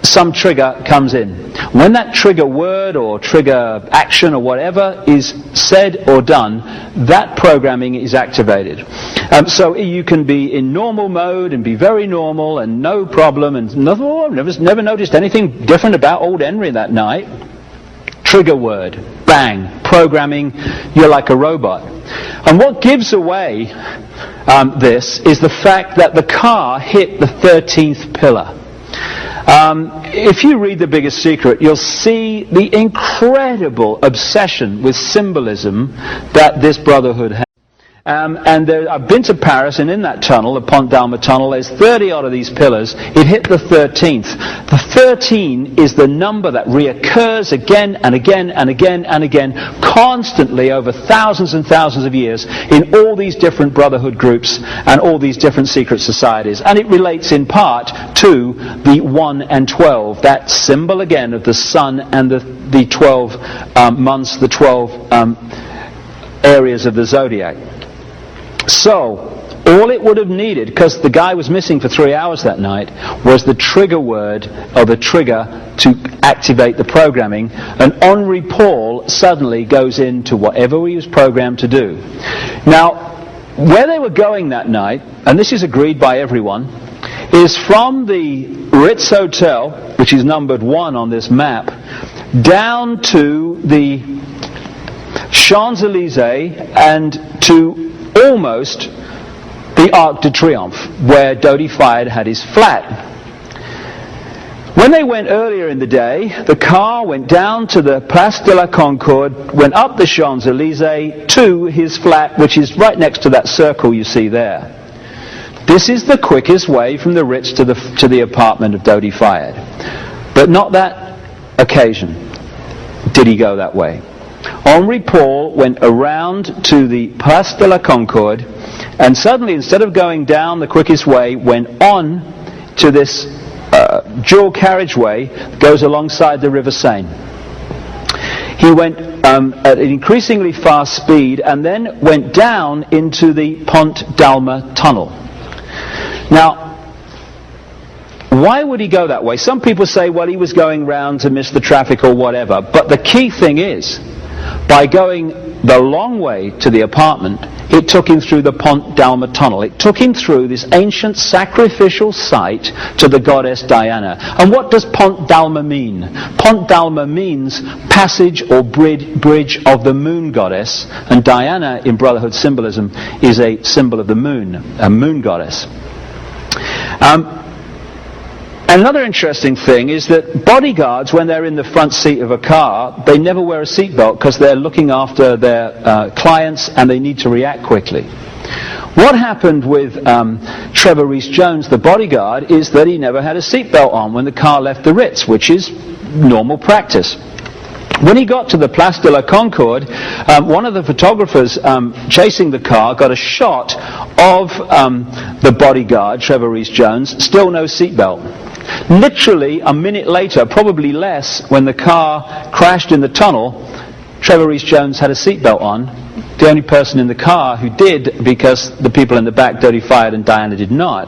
some trigger comes in. When that trigger word or trigger action or whatever is said or done, that programming is activated. So you can be in normal mode and be very normal and no problem, and never noticed anything different about old Henry that night. Trigger word, bang, programming, you're like a robot. And what gives away this is the fact that the car hit the 13th pillar. If you read The Biggest Secret, you'll see the incredible obsession with symbolism that this brotherhood has. I've been to Paris, and in that tunnel, the Pont d'Alma tunnel, there's 30 odd of these pillars. It hit the 13th. The 13 is the number that reoccurs again and again and again and again, constantly over thousands and thousands of years in all these different brotherhood groups and all these different secret societies. And it relates in part to the 1 and 12, that symbol again of the sun and the 12 months, the 12 areas of the zodiac. So, all it would have needed, because the guy was missing for 3 hours that night, was the trigger word or the trigger to activate the programming, and Henri Paul suddenly goes into whatever he was programmed to do. Now, where they were going that night, and this is agreed by everyone, is from the Ritz Hotel, which is numbered 1 on this map, down to the Champs-Élysées and to almost the Arc de Triomphe, where Dodi Fayed had his flat. When they went earlier in the day, the car went down to the Place de la Concorde, went up the Champs-Élysées to his flat, which is right next to that circle you see there. This is the quickest way from the Ritz to the apartment of Dodi Fayed. But not that occasion did he go that way. Henri Paul went around to the Place de la Concorde, and suddenly, instead of going down the quickest way, went on to this dual carriageway that goes alongside the River Seine. He went at an increasingly fast speed and then went down into the Pont d'Alma tunnel. Now, why would he go that way? Some people say, well, he was going round to miss the traffic or whatever. But the key thing is, by going the long way to the apartment, it took him through the Pont d'Alma tunnel. It took him through this ancient sacrificial site to the goddess Diana. And what does Pont d'Alma mean? Pont d'Alma means passage or bridge of the moon goddess. And Diana, in Brotherhood symbolism, is a symbol of the moon, a moon goddess. Another interesting thing is that bodyguards, when they're in the front seat of a car, they never wear a seatbelt because they're looking after their clients and they need to react quickly. What happened with Trevor Rees-Jones, the bodyguard, is that he never had a seatbelt on when the car left the Ritz, which is normal practice. When he got to the Place de la Concorde, one of the photographers chasing the car got a shot of the bodyguard, Trevor Rees-Jones, still no seatbelt. Literally a minute later, probably less, when the car crashed in the tunnel, Trevor Rees-Jones had a seatbelt on. The only person in the car who did, because the people in the back dirty fired and Diana did not.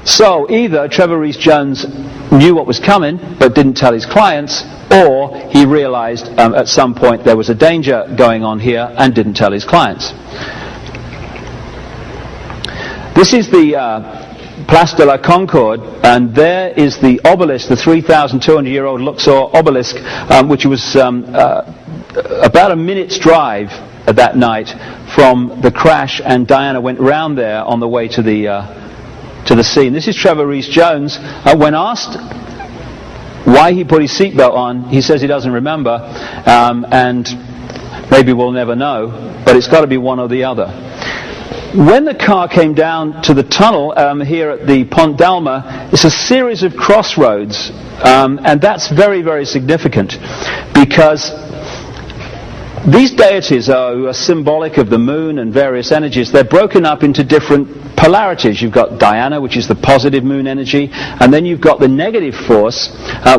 So either Trevor Rees-Jones knew what was coming but didn't tell his clients, or he realized at some point there was a danger going on here and didn't tell his clients. This is the Place de la Concorde, and there is the obelisk, the 3,200-year-old Luxor obelisk, which was about a minute's drive that night from the crash, and Diana went round there on the way to the scene. This is Trevor Rees-Jones. When asked why he put his seatbelt on, he says he doesn't remember, and maybe we'll never know, but it's got to be one or the other. When the car came down to the tunnel here at the Pont d'Alma, it's a series of crossroads, and that's very, very significant, because these deities are symbolic of the moon and various energies. They're broken up into different polarities. You've got Diana, which is the positive moon energy, and then you've got the negative force,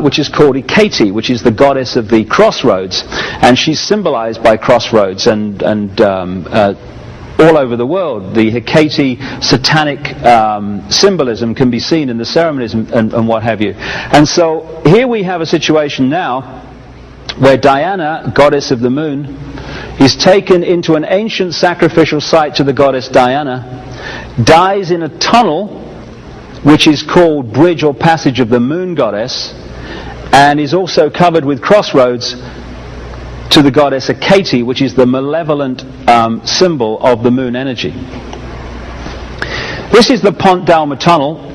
which is called Hecate, which is the goddess of the crossroads, and she's symbolized by crossroads and all over the world. The Hecate satanic symbolism can be seen in the ceremonies and what have you. And so here we have a situation now where Diana, goddess of the moon, is taken into an ancient sacrificial site to the goddess Diana, dies in a tunnel which is called Bridge or Passage of the Moon Goddess, and is also covered with crossroads to the goddess Hecate, which is the malevolent symbol of the moon energy. This is the Pont d'Alma tunnel.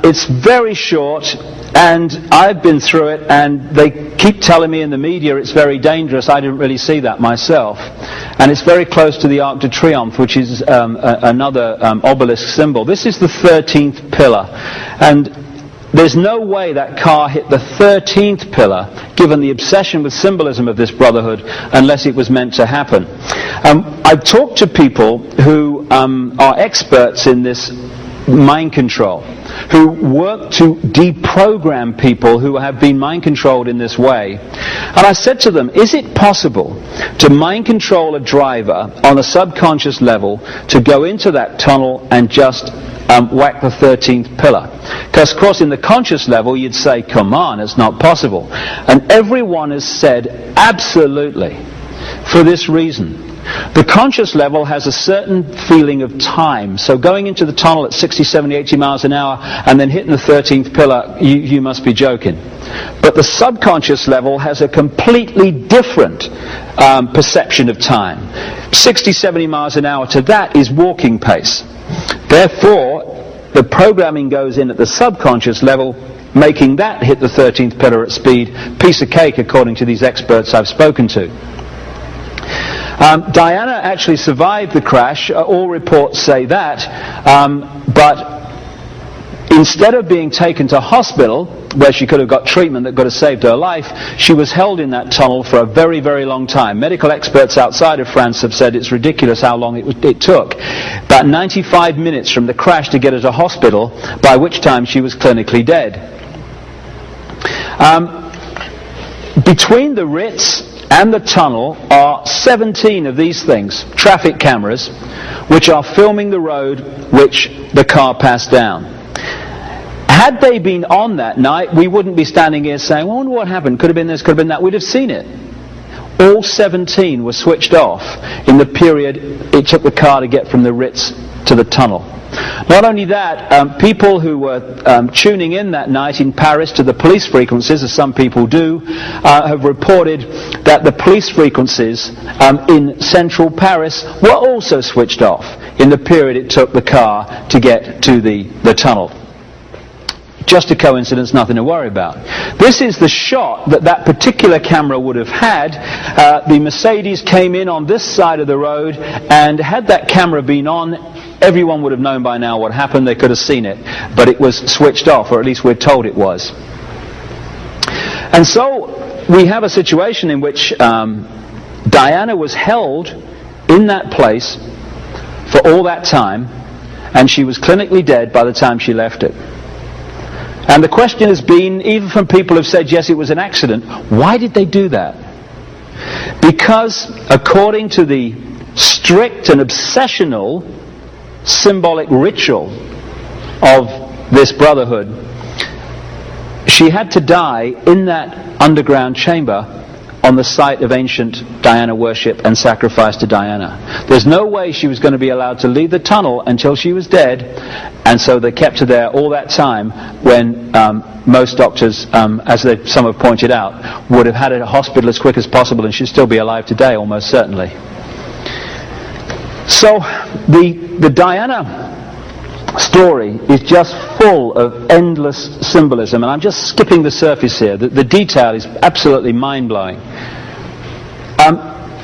It's very short, and I've been through it, and they keep telling me in the media it's very dangerous. I didn't really see that myself. And it's very close to the Arc de Triomphe, which is another obelisk symbol. This is the 13th pillar, and there's no way that car hit the 13th pillar, given the obsession with symbolism of this brotherhood, unless it was meant to happen. I've talked to people who are experts in this mind control, who work to deprogram people who have been mind controlled in this way. And I said to them, is it possible to mind control a driver on a subconscious level to go into that tunnel and just whack the 13th pillar? Because of course in the conscious level you'd say, come on, it's not possible. And everyone has said absolutely, for this reason. The conscious level has a certain feeling of time. So going into the tunnel at 60, 70, 80 miles an hour and then hitting the 13th pillar, you must be joking. But the subconscious level has a completely different perception of time. 60, 70 miles an hour to that is walking pace. Therefore, the programming goes in at the subconscious level, making that hit the 13th pillar at speed. Piece of cake, according to these experts I've spoken to. Diana actually survived the crash. All reports say that. But instead of being taken to hospital, where she could have got treatment that could have saved her life, she was held in that tunnel for a very, very long time. Medical experts outside of France have said it's ridiculous how long it took. About 95 minutes from the crash to get her to hospital, by which time she was clinically dead. Between the Ritz and the tunnel are 17 of these things, traffic cameras, which are filming the road which the car passed down. Had they been on that night, we wouldn't be standing here saying, well, I wonder what happened, could have been this, could have been that. We'd have seen it. All 17 were switched off in the period it took the car to get from the Ritz to the tunnel. Not only that, people who were tuning in that night in Paris to the police frequencies, as some people do, have reported that the police frequencies in central Paris were also switched off in the period it took the car to get to the tunnel. Just a coincidence, nothing to worry about. This is the shot that particular camera would have had. The Mercedes came in on this side of the road, and had that camera been on, everyone would have known by now what happened. They could have seen it, but it was switched off, or at least we're told it was. And so we have a situation in which Diana was held in that place for all that time, and she was clinically dead by the time she left it. And the question has been, even from people who have said, yes, it was an accident, why did they do that? Because according to the strict and obsessional symbolic ritual of this brotherhood, she had to die in that underground chamber on the site of ancient Diana worship and sacrifice to Diana. There's no way she was going to be allowed to leave the tunnel until she was dead, and so they kept her there all that time when most doctors, as some have pointed out, would have had her at a hospital as quick as possible, and she'd still be alive today almost certainly. So the Diana story is just full of endless symbolism, and I'm just skipping the surface here. The detail is absolutely mind-blowing.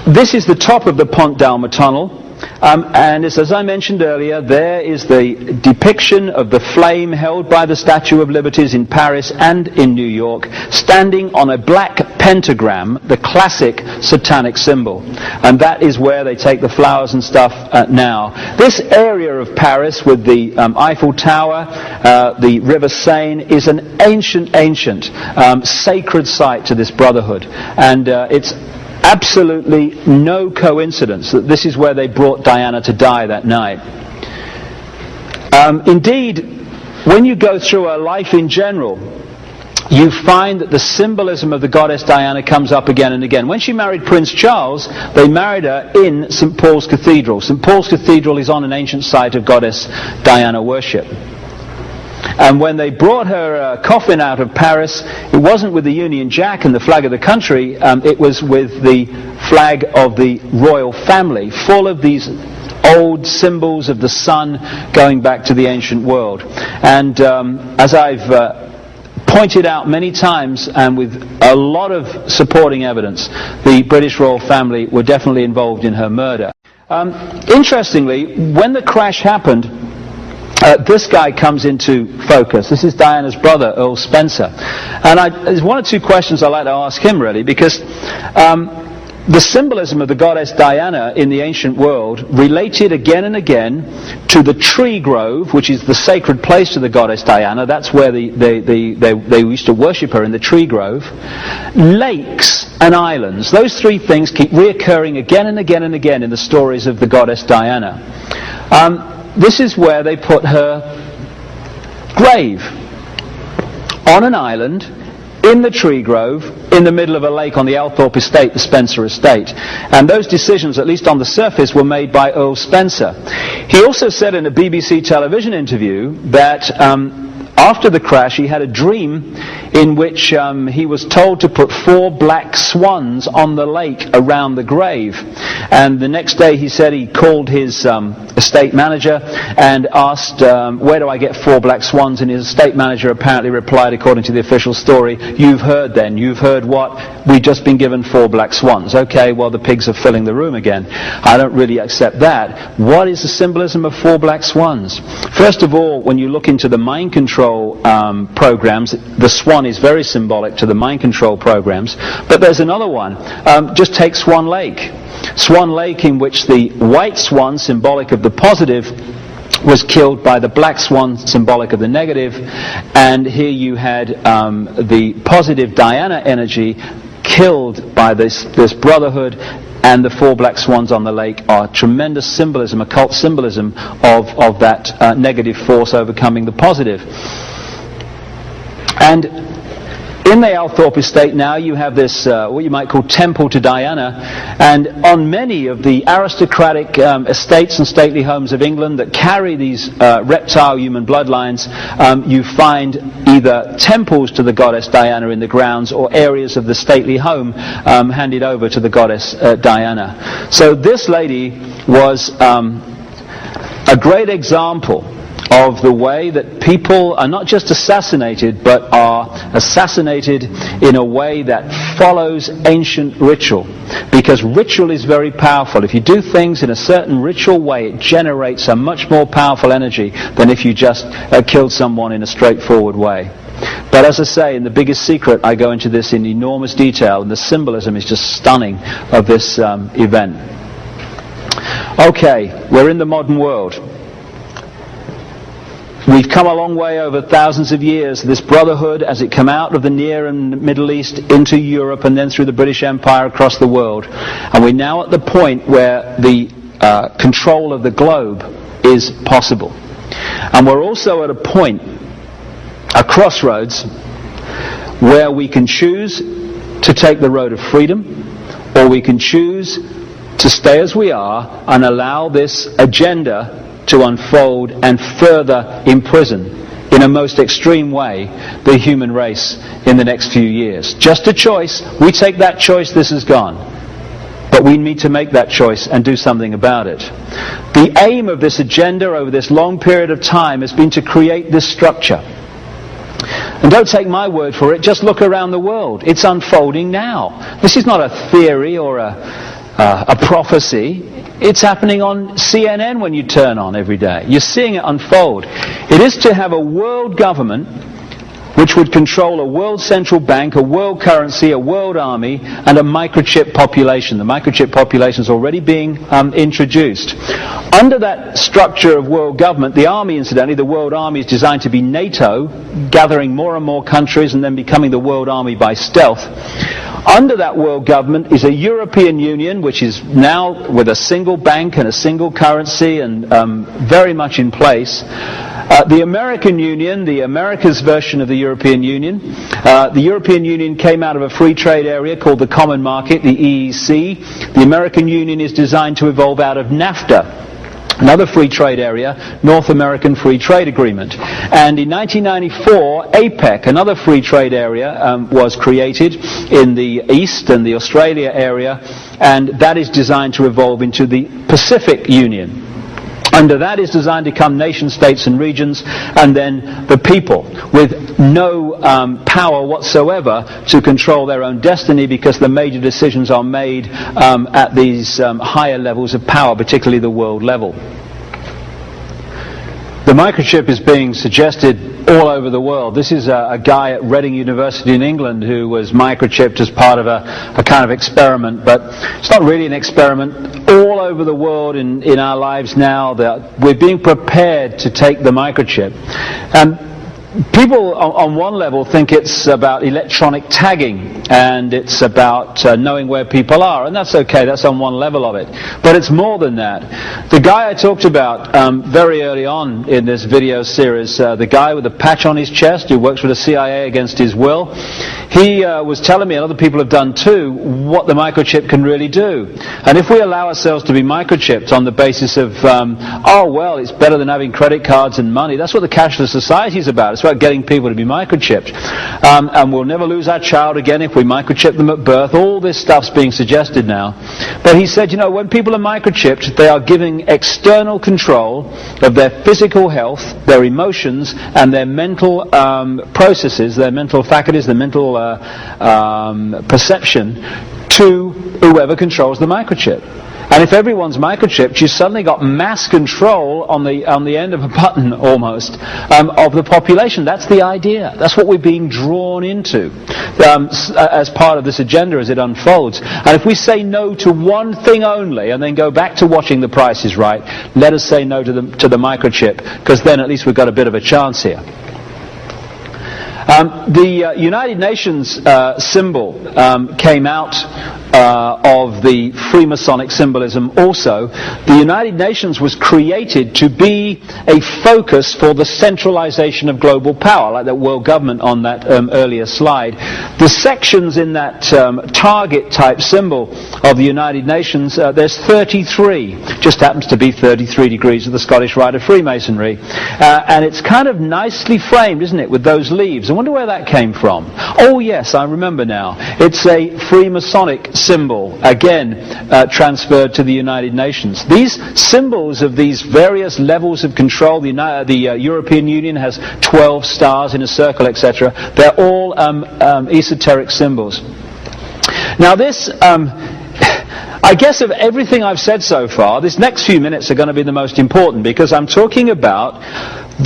This is the top of the Pont d'Alma tunnel, and as I mentioned earlier, there is the depiction of the flame held by the Statue of Liberties in Paris and in New York, standing on a black pentagram, the classic satanic symbol. And that is where they take the flowers and stuff now. This area of Paris with the Eiffel Tower, the River Seine, is an ancient sacred site to this brotherhood. And it's absolutely no coincidence that this is where they brought Diana to die that night. Indeed, when you go through her life in general, you find that the symbolism of the goddess Diana comes up again and again. When she married Prince Charles, they married her in St. Paul's Cathedral. St. Paul's Cathedral is on an ancient site of goddess Diana worship. And when they brought her coffin out of Paris, it wasn't with the Union Jack and the flag of the country, it was with the flag of the royal family, full of these old symbols of the sun going back to the ancient world. And as I've pointed out many times, and with a lot of supporting evidence, the British royal family were definitely involved in her murder. Interestingly, when the crash happened, this guy comes into focus. This is Diana's brother, Earl Spencer. And there's one or two questions I'd like to ask him, really, because the symbolism of the goddess Diana in the ancient world related again and again to the tree grove, which is the sacred place to the goddess Diana. That's where they used to worship her, in the tree grove. Lakes and islands. Those three things keep reoccurring again and again and again in the stories of the goddess Diana. This is where they put her grave, on an island, in the tree grove, in the middle of a lake on the Althorpe estate, the Spencer estate. And those decisions, at least on the surface, were made by Earl Spencer. He also said in a BBC television interview that after the crash he had a dream in which he was told to put 4 black swans on the lake around the grave. And the next day he said he called his estate manager and asked, where do I get 4 black swans? And his estate manager apparently replied, according to the official story, you've heard then. You've heard what? We've just been given 4 black swans. Okay, well, the pigs are filling the room again. I don't really accept that. What is the symbolism of 4 black swans? First of all, when you look into the mind control programs, the swan is very symbolic to the mind control programs. But there's another one. Just take Swan Lake. Swan Lake, in which the white swan, symbolic of the positive, was killed by the black swan, symbolic of the negative. And here you had the positive Diana energy killed by this brotherhood, and the 4 black swans on the lake are tremendous symbolism, occult symbolism of that negative force overcoming the positive. And in the Althorpe estate now you have this, what you might call temple to Diana, and on many of the aristocratic estates and stately homes of England that carry these reptile human bloodlines, you find either temples to the goddess Diana in the grounds or areas of the stately home handed over to the goddess Diana. So this lady was a great example of the way that people are not just assassinated, but are assassinated in a way that follows ancient ritual. Because ritual is very powerful. If you do things in a certain ritual way, it generates a much more powerful energy than if you just killed someone in a straightforward way. But as I say, in The Biggest Secret, I go into this in enormous detail, and the symbolism is just stunning of this event. Okay, we're in the modern world. We've come a long way over thousands of years. This brotherhood, as it came out of the Near and Middle East into Europe and then through the British Empire across the world. And we're now at the point where the control of the globe is possible. And we're also at a point, a crossroads, where we can choose to take the road of freedom, or we can choose to stay as we are and allow this agenda to unfold and further imprison in a most extreme way the human race in the next few years. Just a choice. We take that choice, this is gone. But we need to make that choice and do something about it. The aim of this agenda over this long period of time has been to create this structure. And don't take my word for it, just look around the world. It's unfolding now. This is not a theory or a prophecy. It's happening on CNN when you turn on every day. You're seeing it unfold. It is to have a world government which would control a world central bank, a world currency, a world army, and a microchip population. The microchip population is already being introduced. Under that structure of world government, the army, incidentally, the world army is designed to be NATO, gathering more and more countries and then becoming the world army by stealth. Under that world government is a European Union, which is now with a single bank and a single currency and very much in place. The American Union, the America's version of the European Union. The European Union came out of a free trade area called the Common Market, the EEC. The American Union is designed to evolve out of NAFTA, another free trade area, North American Free Trade Agreement. And in 1994, APEC, another free trade area, was created in the East and the Australia area, and that is designed to evolve into the Pacific Union. Under that is designed to come nation states and regions, and then the people with no power whatsoever to control their own destiny, because the major decisions are made at these higher levels of power, particularly the world level. The microchip is being suggested all over the world. This is a guy at Reading University in England who was microchipped as part of a kind of experiment, but it's not really an experiment. All over the world in our lives now, that we're being prepared to take the microchip. People on one level think it's about electronic tagging and it's about knowing where people are, and that's okay, that's on one level of it. But it's more than that. The guy I talked about very early on in this video series, the guy with the patch on his chest who works for the CIA against his will, he was telling me, and other people have done too, what the microchip can really do. And if we allow ourselves to be microchipped on the basis of, oh well, it's better than having credit cards and money, that's what the cashless society is about. It's about getting people to be microchipped. And we'll never lose our child again if we microchip them at birth. All this stuff's being suggested now. But he said, you know, when people are microchipped, they are giving external control of their physical health, their emotions, and their mental processes, their mental faculties, their mental perception to whoever controls the microchip. And if everyone's microchipped, you suddenly got mass control on the end of a button, almost, of the population. That's the idea. That's what we're being drawn into as part of this agenda as it unfolds. And if we say no to one thing only, and then go back to watching The Price is Right, let us say no to the microchip, because then at least we've got a bit of a chance here. The United Nations symbol came out of the Freemasonic symbolism also. The United Nations was created to be a focus for the centralization of global power, like that world government on that earlier slide. The sections in that target type symbol of the United Nations, there's 33. Just happens to be 33 degrees of the Scottish Rite of Freemasonry. And it's kind of nicely framed, isn't it, with those leaves. I wonder where that came from. Oh yes, I remember now. It's a Freemasonic symbol, again transferred to the United Nations. These symbols of these various levels of control, the European Union has 12 stars in a circle, etc. They're all esoteric symbols. Now this, I guess of everything I've said so far, this next few minutes are going to be the most important, because I'm talking about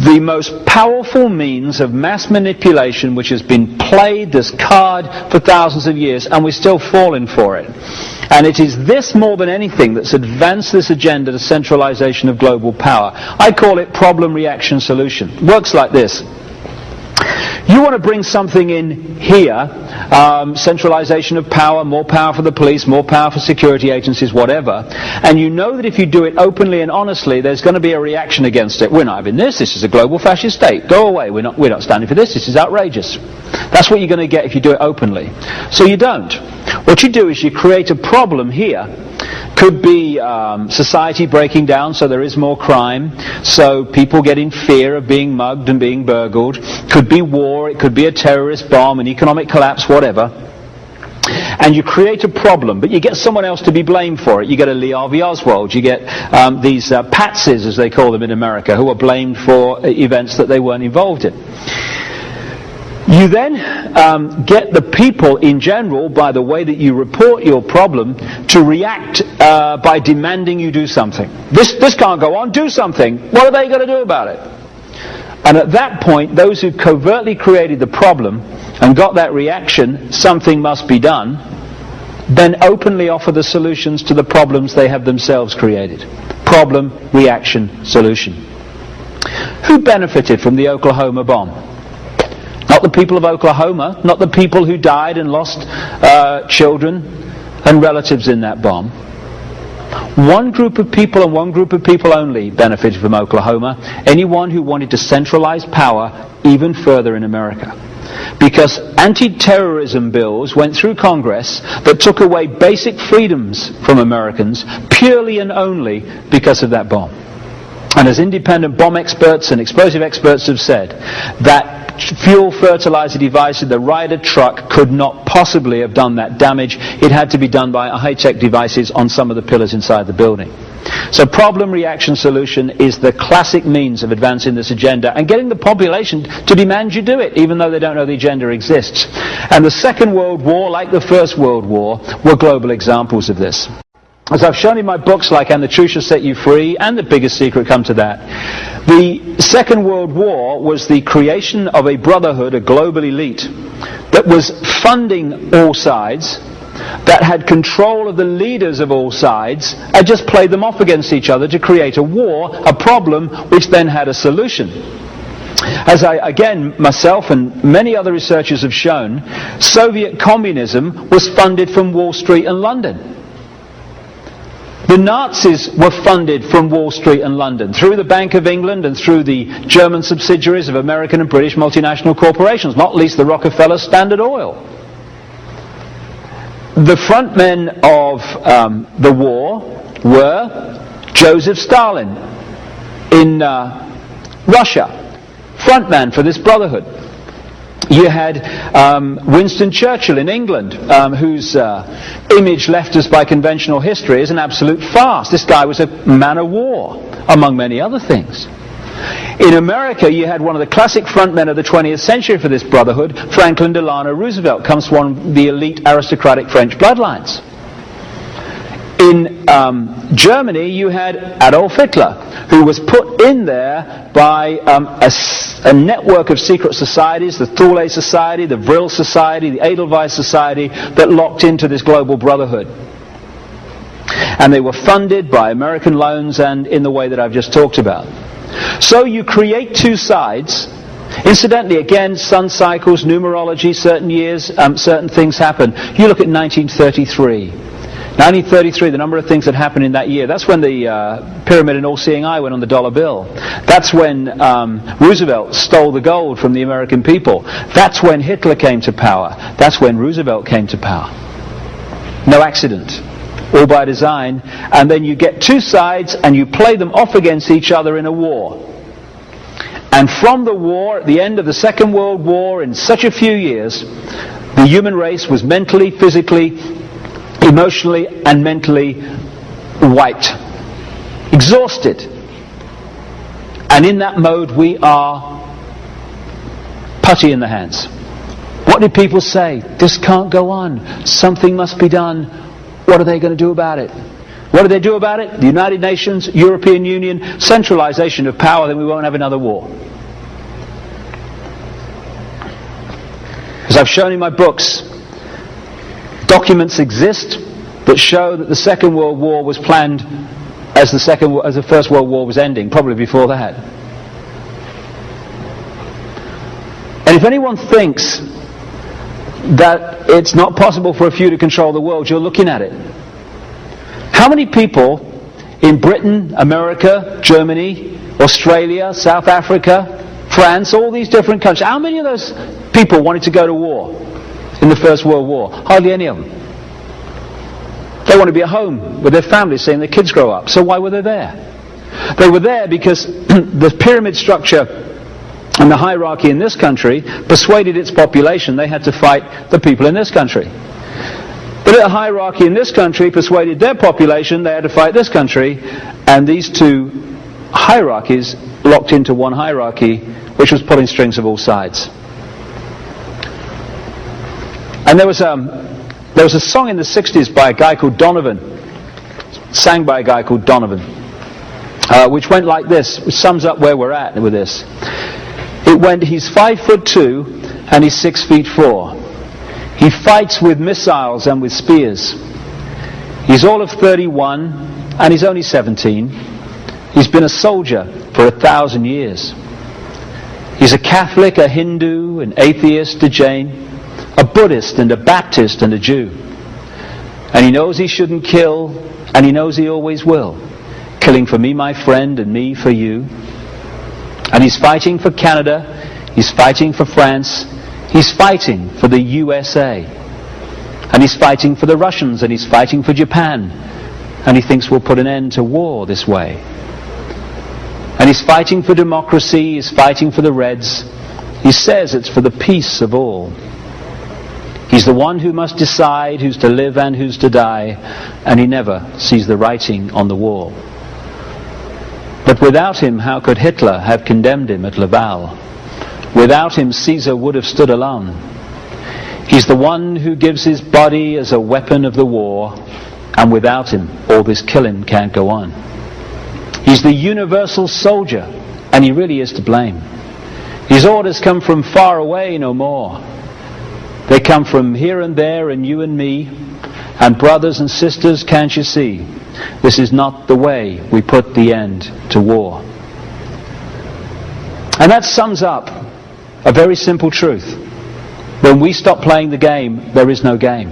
the most powerful means of mass manipulation which has been played this card for thousands of years, and we're still falling for it. And it is this more than anything that's advanced this agenda to centralization of global power. I call it problem, reaction, solution. It works like this. You want to bring something in here, centralization of power, more power for the police, more power for security agencies, whatever, and you know that if you do it openly and honestly, there's going to be a reaction against it. We're not having this is a global fascist state. Go away, we're not standing for this is outrageous. That's what you're going to get if you do it openly. So you don't. What you do is you create a problem here. Could be society breaking down, so there is more crime, so people get in fear of being mugged and being burgled. Could be war, it could be a terrorist bomb, an economic collapse, whatever. And you create a problem, but you get someone else to be blamed for it. You get a Lee Harvey Oswald, you get these patsies, as they call them in America, who are blamed for events that they weren't involved in. You then get the people in general, by the way that you report your problem, to react by demanding you do something. This can't go on, do something. What are they going to do about it? And at that point, those who covertly created the problem and got that reaction, something must be done, then openly offer the solutions to the problems they have themselves created. Problem, reaction, solution. Who benefited from the Oklahoma bomb? Not the people of Oklahoma, not the people who died and lost children and relatives in that bomb. One group of people and one group of people only benefited from Oklahoma. Anyone who wanted to centralize power even further in America. Because anti-terrorism bills went through Congress that took away basic freedoms from Americans purely and only because of that bomb. And as independent bomb experts and explosive experts have said, that fuel fertilizer device in the Ryder truck could not possibly have done that damage. It had to be done by high-tech devices on some of the pillars inside the building. So problem, reaction, solution is the classic means of advancing this agenda and getting the population to demand you do it, even though they don't know the agenda exists. And the Second World War, like the First World War, were global examples of this. As I've shown in my books like And the Truth Shall Set You Free and The Biggest Secret, come to that. The Second World War was the creation of a brotherhood, a global elite, that was funding all sides, that had control of the leaders of all sides, and just played them off against each other to create a war, a problem, which then had a solution. As myself and many other researchers have shown, Soviet communism was funded from Wall Street and London. The Nazis were funded from Wall Street and London, through the Bank of England and through the German subsidiaries of American and British multinational corporations, not least the Rockefeller Standard Oil. The front men of the war were Joseph Stalin in Russia, front man for this brotherhood. You had Winston Churchill in England, whose image left us by conventional history is an absolute farce. This guy was a man of war, among many other things. In America, you had one of the classic frontmen of the 20th century for this brotherhood, Franklin Delano Roosevelt, comes from one of the elite aristocratic French bloodlines. In Germany, you had Adolf Hitler, who was put in there by a network of secret societies, the Thule Society, the Vril Society, the Edelweiss Society, that locked into this global brotherhood. And they were funded by American loans and in the way that I've just talked about. So you create two sides, Incidentally, again, sun cycles, numerology, certain years, certain things happen. You look at 1933. 1933, the number of things that happened in that year. That's when the pyramid and all-seeing eye went on the dollar bill. That's when Roosevelt stole the gold from the American people. That's when Hitler came to power. That's when Roosevelt came to power. No accident. All by design. And then you get two sides and you play them off against each other in a war. And from the war, at the end of the Second World War, in such a few years, the human race was mentally, physically, emotionally and mentally wiped, exhausted. And in that mode we are putty in the hands. What did people say? This can't go on. Something must be done. What are they going to do about it? What do they do about it? The United Nations, European Union, centralization of power, then we won't have another war. As I've shown in my books, documents exist that show that the Second World War was planned as the First World War was ending, probably before that. And if anyone thinks that it's not possible for a few to control the world, you're looking at it. How many people in Britain, America, Germany, Australia, South Africa, France, all these different countries, how many of those people wanted to go to war in the First World War? Hardly any of them. They want to be at home with their families, seeing their kids grow up. So why were they there? They were there because the pyramid structure and the hierarchy in this country persuaded its population they had to fight the people in this country. But the hierarchy in this country persuaded their population they had to fight this country, and these two hierarchies locked into one hierarchy, which was pulling strings of all sides. And there was a song in the 60s by a guy called Donovan, sang by a guy called Donovan, which went like this, which sums up where we're at with this. It went, he's 5'2" and he's 6'4". He fights with missiles and with spears. He's all of 31 and he's only 17. He's been a soldier for 1,000 years. He's a Catholic, a Hindu, an atheist, a Jain, a Buddhist and a Baptist and a Jew. And he knows he shouldn't kill, and he knows he always will. Killing for me, my friend, and me for you. And he's fighting for Canada, he's fighting for France, he's fighting for the USA. And he's fighting for the Russians, and he's fighting for Japan. And he thinks we'll put an end to war this way. And he's fighting for democracy, he's fighting for the Reds. He says it's for the peace of all. He's the one who must decide who's to live and who's to die, and he never sees the writing on the wall. But without him, how could Hitler have condemned him at Laval? Without him, Caesar would have stood alone. He's the one who gives his body as a weapon of the war, and without him, all this killing can't go on. He's the universal soldier, and he really is to blame. His orders come from far away no more. They come from here and there and you and me, and brothers and sisters, can't you see? This is not the way we put the end to war. And that sums up a very simple truth. When we stop playing the game, there is no game.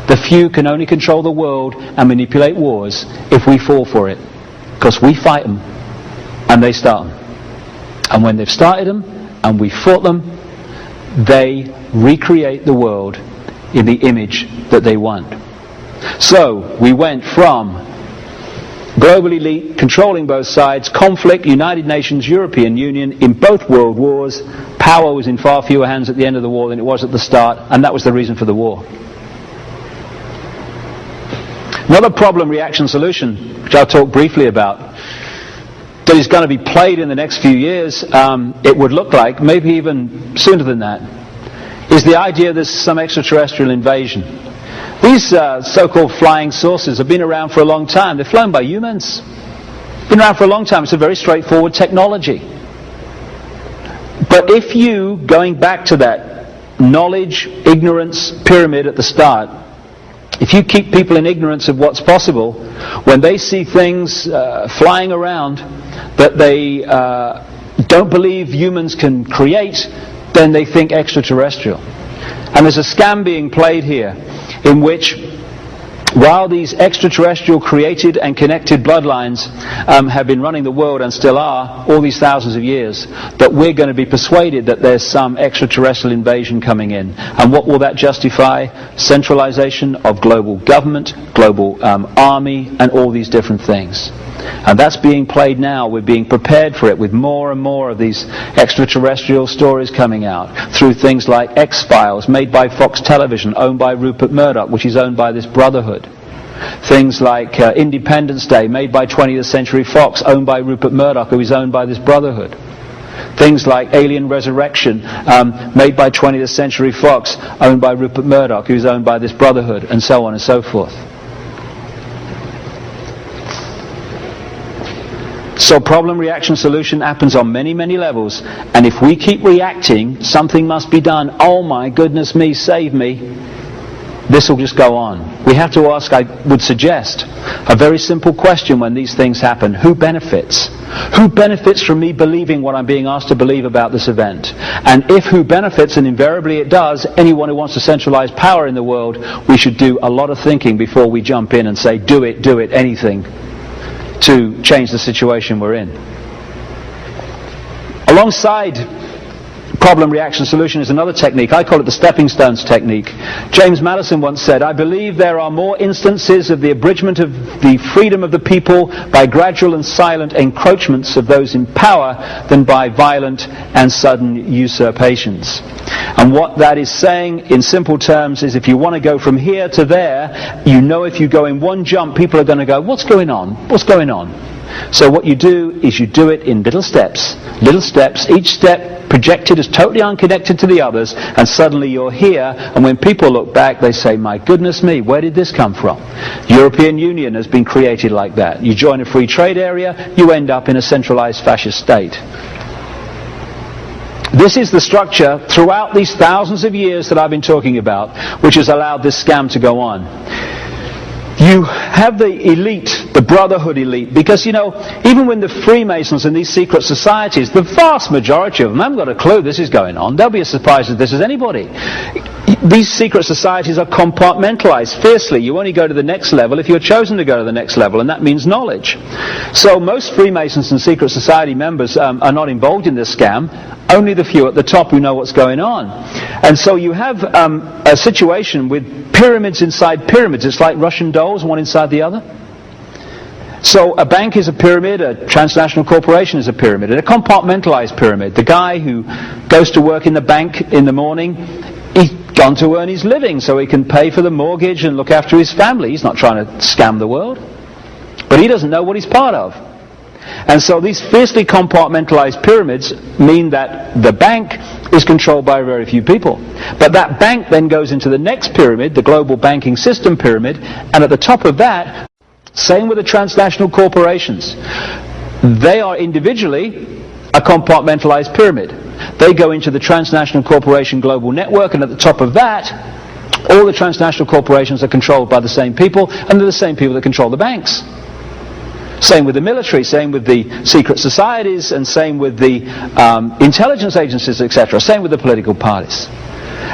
The few can only control the world and manipulate wars if we fall for it. Because we fight them and they start them. And when they've started them and we fought them, they recreate the world in the image that they want. So we went from global elite controlling both sides, conflict, United Nations, European Union, in both world wars. Power was in far fewer hands at the end of the war than it was at the start, and that was the reason for the war. Another problem, reaction, solution, which I'll talk briefly about, that is going to be played in the next few years, it would look like, maybe even sooner than that, is the idea there's some extraterrestrial invasion. These so-called flying saucers have been around for a long time. They're flown by humans. Been around for a long time. It's a very straightforward technology. But if you, going back to that knowledge, ignorance pyramid at the start, if you keep people in ignorance of what's possible, when they see things flying around that they don't believe humans can create, then they think extraterrestrial. And there's a scam being played here in which, while these extraterrestrial created and connected bloodlines have been running the world and still are all these thousands of years, that we're going to be persuaded that there's some extraterrestrial invasion coming in. And what will that justify? Centralization of global government, global army, and all these different things. And that's being played now. We're being prepared for it with more and more of these extraterrestrial stories coming out through things like X-Files, made by Fox Television, owned by Rupert Murdoch, which is owned by this Brotherhood. Things like Independence Day, made by 20th Century Fox, owned by Rupert Murdoch, who is owned by this Brotherhood. Things like Alien Resurrection, made by 20th Century Fox, owned by Rupert Murdoch, who is owned by this Brotherhood, and so on and so forth. So problem, reaction, solution happens on many, many levels. And if we keep reacting, something must be done. Oh my goodness me, save me. This will just go on. We have to ask, I would suggest, a very simple question when these things happen. Who benefits? Who benefits from me believing what I'm being asked to believe about this event? And if who benefits, and invariably it does, anyone who wants to centralize power in the world, we should do a lot of thinking before we jump in and say, do it, anything, to change the situation we're in. Alongside problem, reaction, solution is another technique. I call it the stepping stones technique. James Madison once said, I believe there are more instances of the abridgment of the freedom of the people by gradual and silent encroachments of those in power than by violent and sudden usurpations. And what that is saying in simple terms is, if you want to go from here to there, you know if you go in one jump, people are going to go, what's going on? What's going on? So what you do is you do it in little steps, each step projected as totally unconnected to the others, and suddenly you're here, and when people look back they say, my goodness me, where did this come from? The European Union has been created like that. You join a free trade area, you end up in a centralized fascist state. This is the structure throughout these thousands of years that I've been talking about, which has allowed this scam to go on. You have the elite, the Brotherhood elite, because, you know, even when the Freemasons and these secret societies, the vast majority of them haven't got a clue this is going on. They'll be as surprised as this as anybody. These secret societies are compartmentalized fiercely. You only go to the next level if you're chosen to go to the next level, and that means knowledge. So most Freemasons and secret society members are not involved in this scam. Only the few at the top who know what's going on. And so you have a situation with pyramids inside pyramids. It's like Russian dolls, one inside the other. So a bank is a pyramid, a transnational corporation is a pyramid, and a compartmentalized pyramid. The guy who goes to work in the bank in the morning, he's gone to earn his living so he can pay for the mortgage and look after his family. He's not trying to scam the world. But he doesn't know what he's part of. And so these fiercely compartmentalized pyramids mean that the bank is controlled by very few people. But that bank then goes into the next pyramid, the global banking system pyramid, and at the top of that, same with the transnational corporations. They are individually a compartmentalized pyramid. They go into the transnational corporation global network, and at the top of that, all the transnational corporations are controlled by the same people, and they're the same people that control the banks. Same with the military, same with the secret societies, and same with the intelligence agencies, etc. Same with the political parties.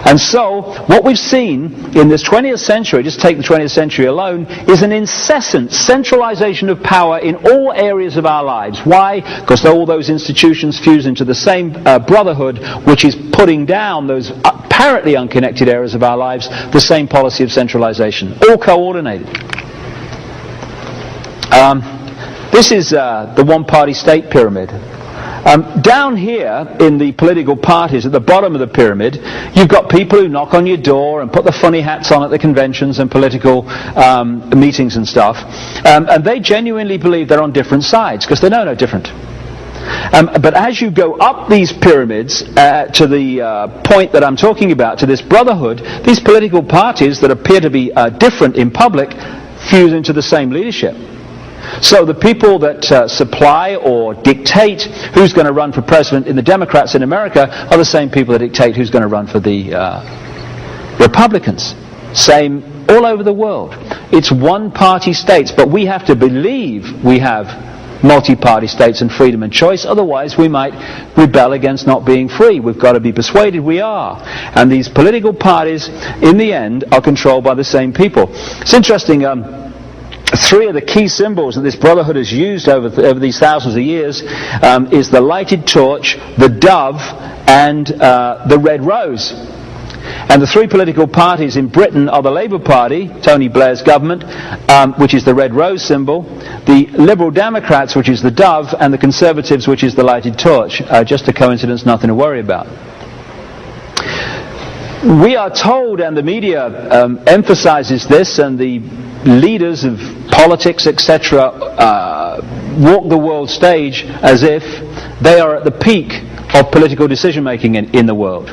And so, what we've seen in this 20th century, just take the 20th century alone, is an incessant centralization of power in all areas of our lives. Why? Because all those institutions fuse into the same brotherhood, which is putting down those apparently unconnected areas of our lives, the same policy of centralization, all coordinated. This is the one-party state pyramid. Down here in the political parties at the bottom of the pyramid, you've got people who knock on your door and put the funny hats on at the conventions and political meetings and stuff. And they genuinely believe they're on different sides because they know no different. But as you go up these pyramids to the point that I'm talking about, to this brotherhood, these political parties that appear to be different in public fuse into the same leadership. So the people that supply or dictate who's going to run for president in the Democrats in America are the same people that dictate who's going to run for the Republicans. Same all over the world. It's one-party states, but we have to believe we have multi-party states and freedom and choice. Otherwise, we might rebel against not being free. We've got to be persuaded we are. And these political parties, in the end, are controlled by the same people. It's interesting, three of the key symbols that this brotherhood has used over these thousands of years is the lighted torch, the dove, and the red rose. And the three political parties in Britain are the Labour Party, Tony Blair's government, which is the red rose symbol, the Liberal Democrats, which is the dove, and the Conservatives, which is the lighted torch. Just a coincidence, nothing to worry about. We are told, and the media emphasizes this, and the leaders of politics, etc., walk the world stage as if they are at the peak of political decision making in the world.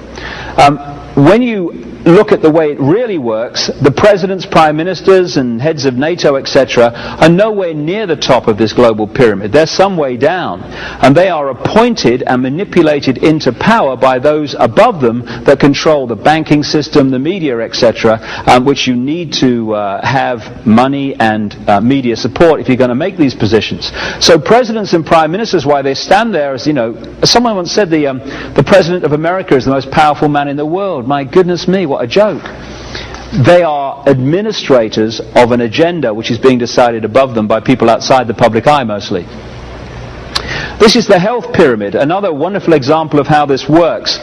When you look at the way it really works, the presidents, prime ministers and heads of NATO, etc., are nowhere near the top of this global pyramid. They're some way down, and they are appointed and manipulated into power by those above them that control the banking system, the media, etc., which you need to have money and media support if you're going to make these positions. So presidents and prime ministers, why they stand there, as someone once said, the president of America is the most powerful man in the world. My goodness me, what a joke. They are administrators of an agenda which is being decided above them by people outside the public eye mostly. This is the health pyramid, another wonderful example of how this works.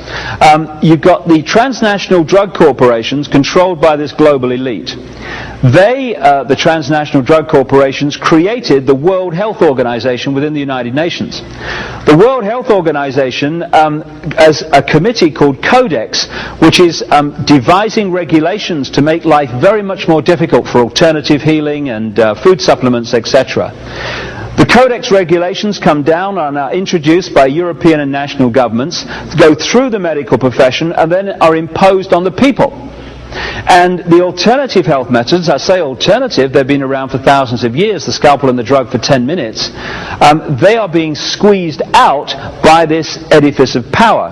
You've got the transnational drug corporations controlled by this global elite. They, the transnational drug corporations, created the World Health Organization within the United Nations. The World Health Organization as a committee called Codex, which is devising regulations to make life very much more difficult for alternative healing and food supplements, etc. The Codex regulations come down and are introduced by European and national governments, go through the medical profession, and then are imposed on the people. And the alternative health methods, I say alternative, they've been around for thousands of years, the scalpel and the drug for 10 minutes, they are being squeezed out by this edifice of power.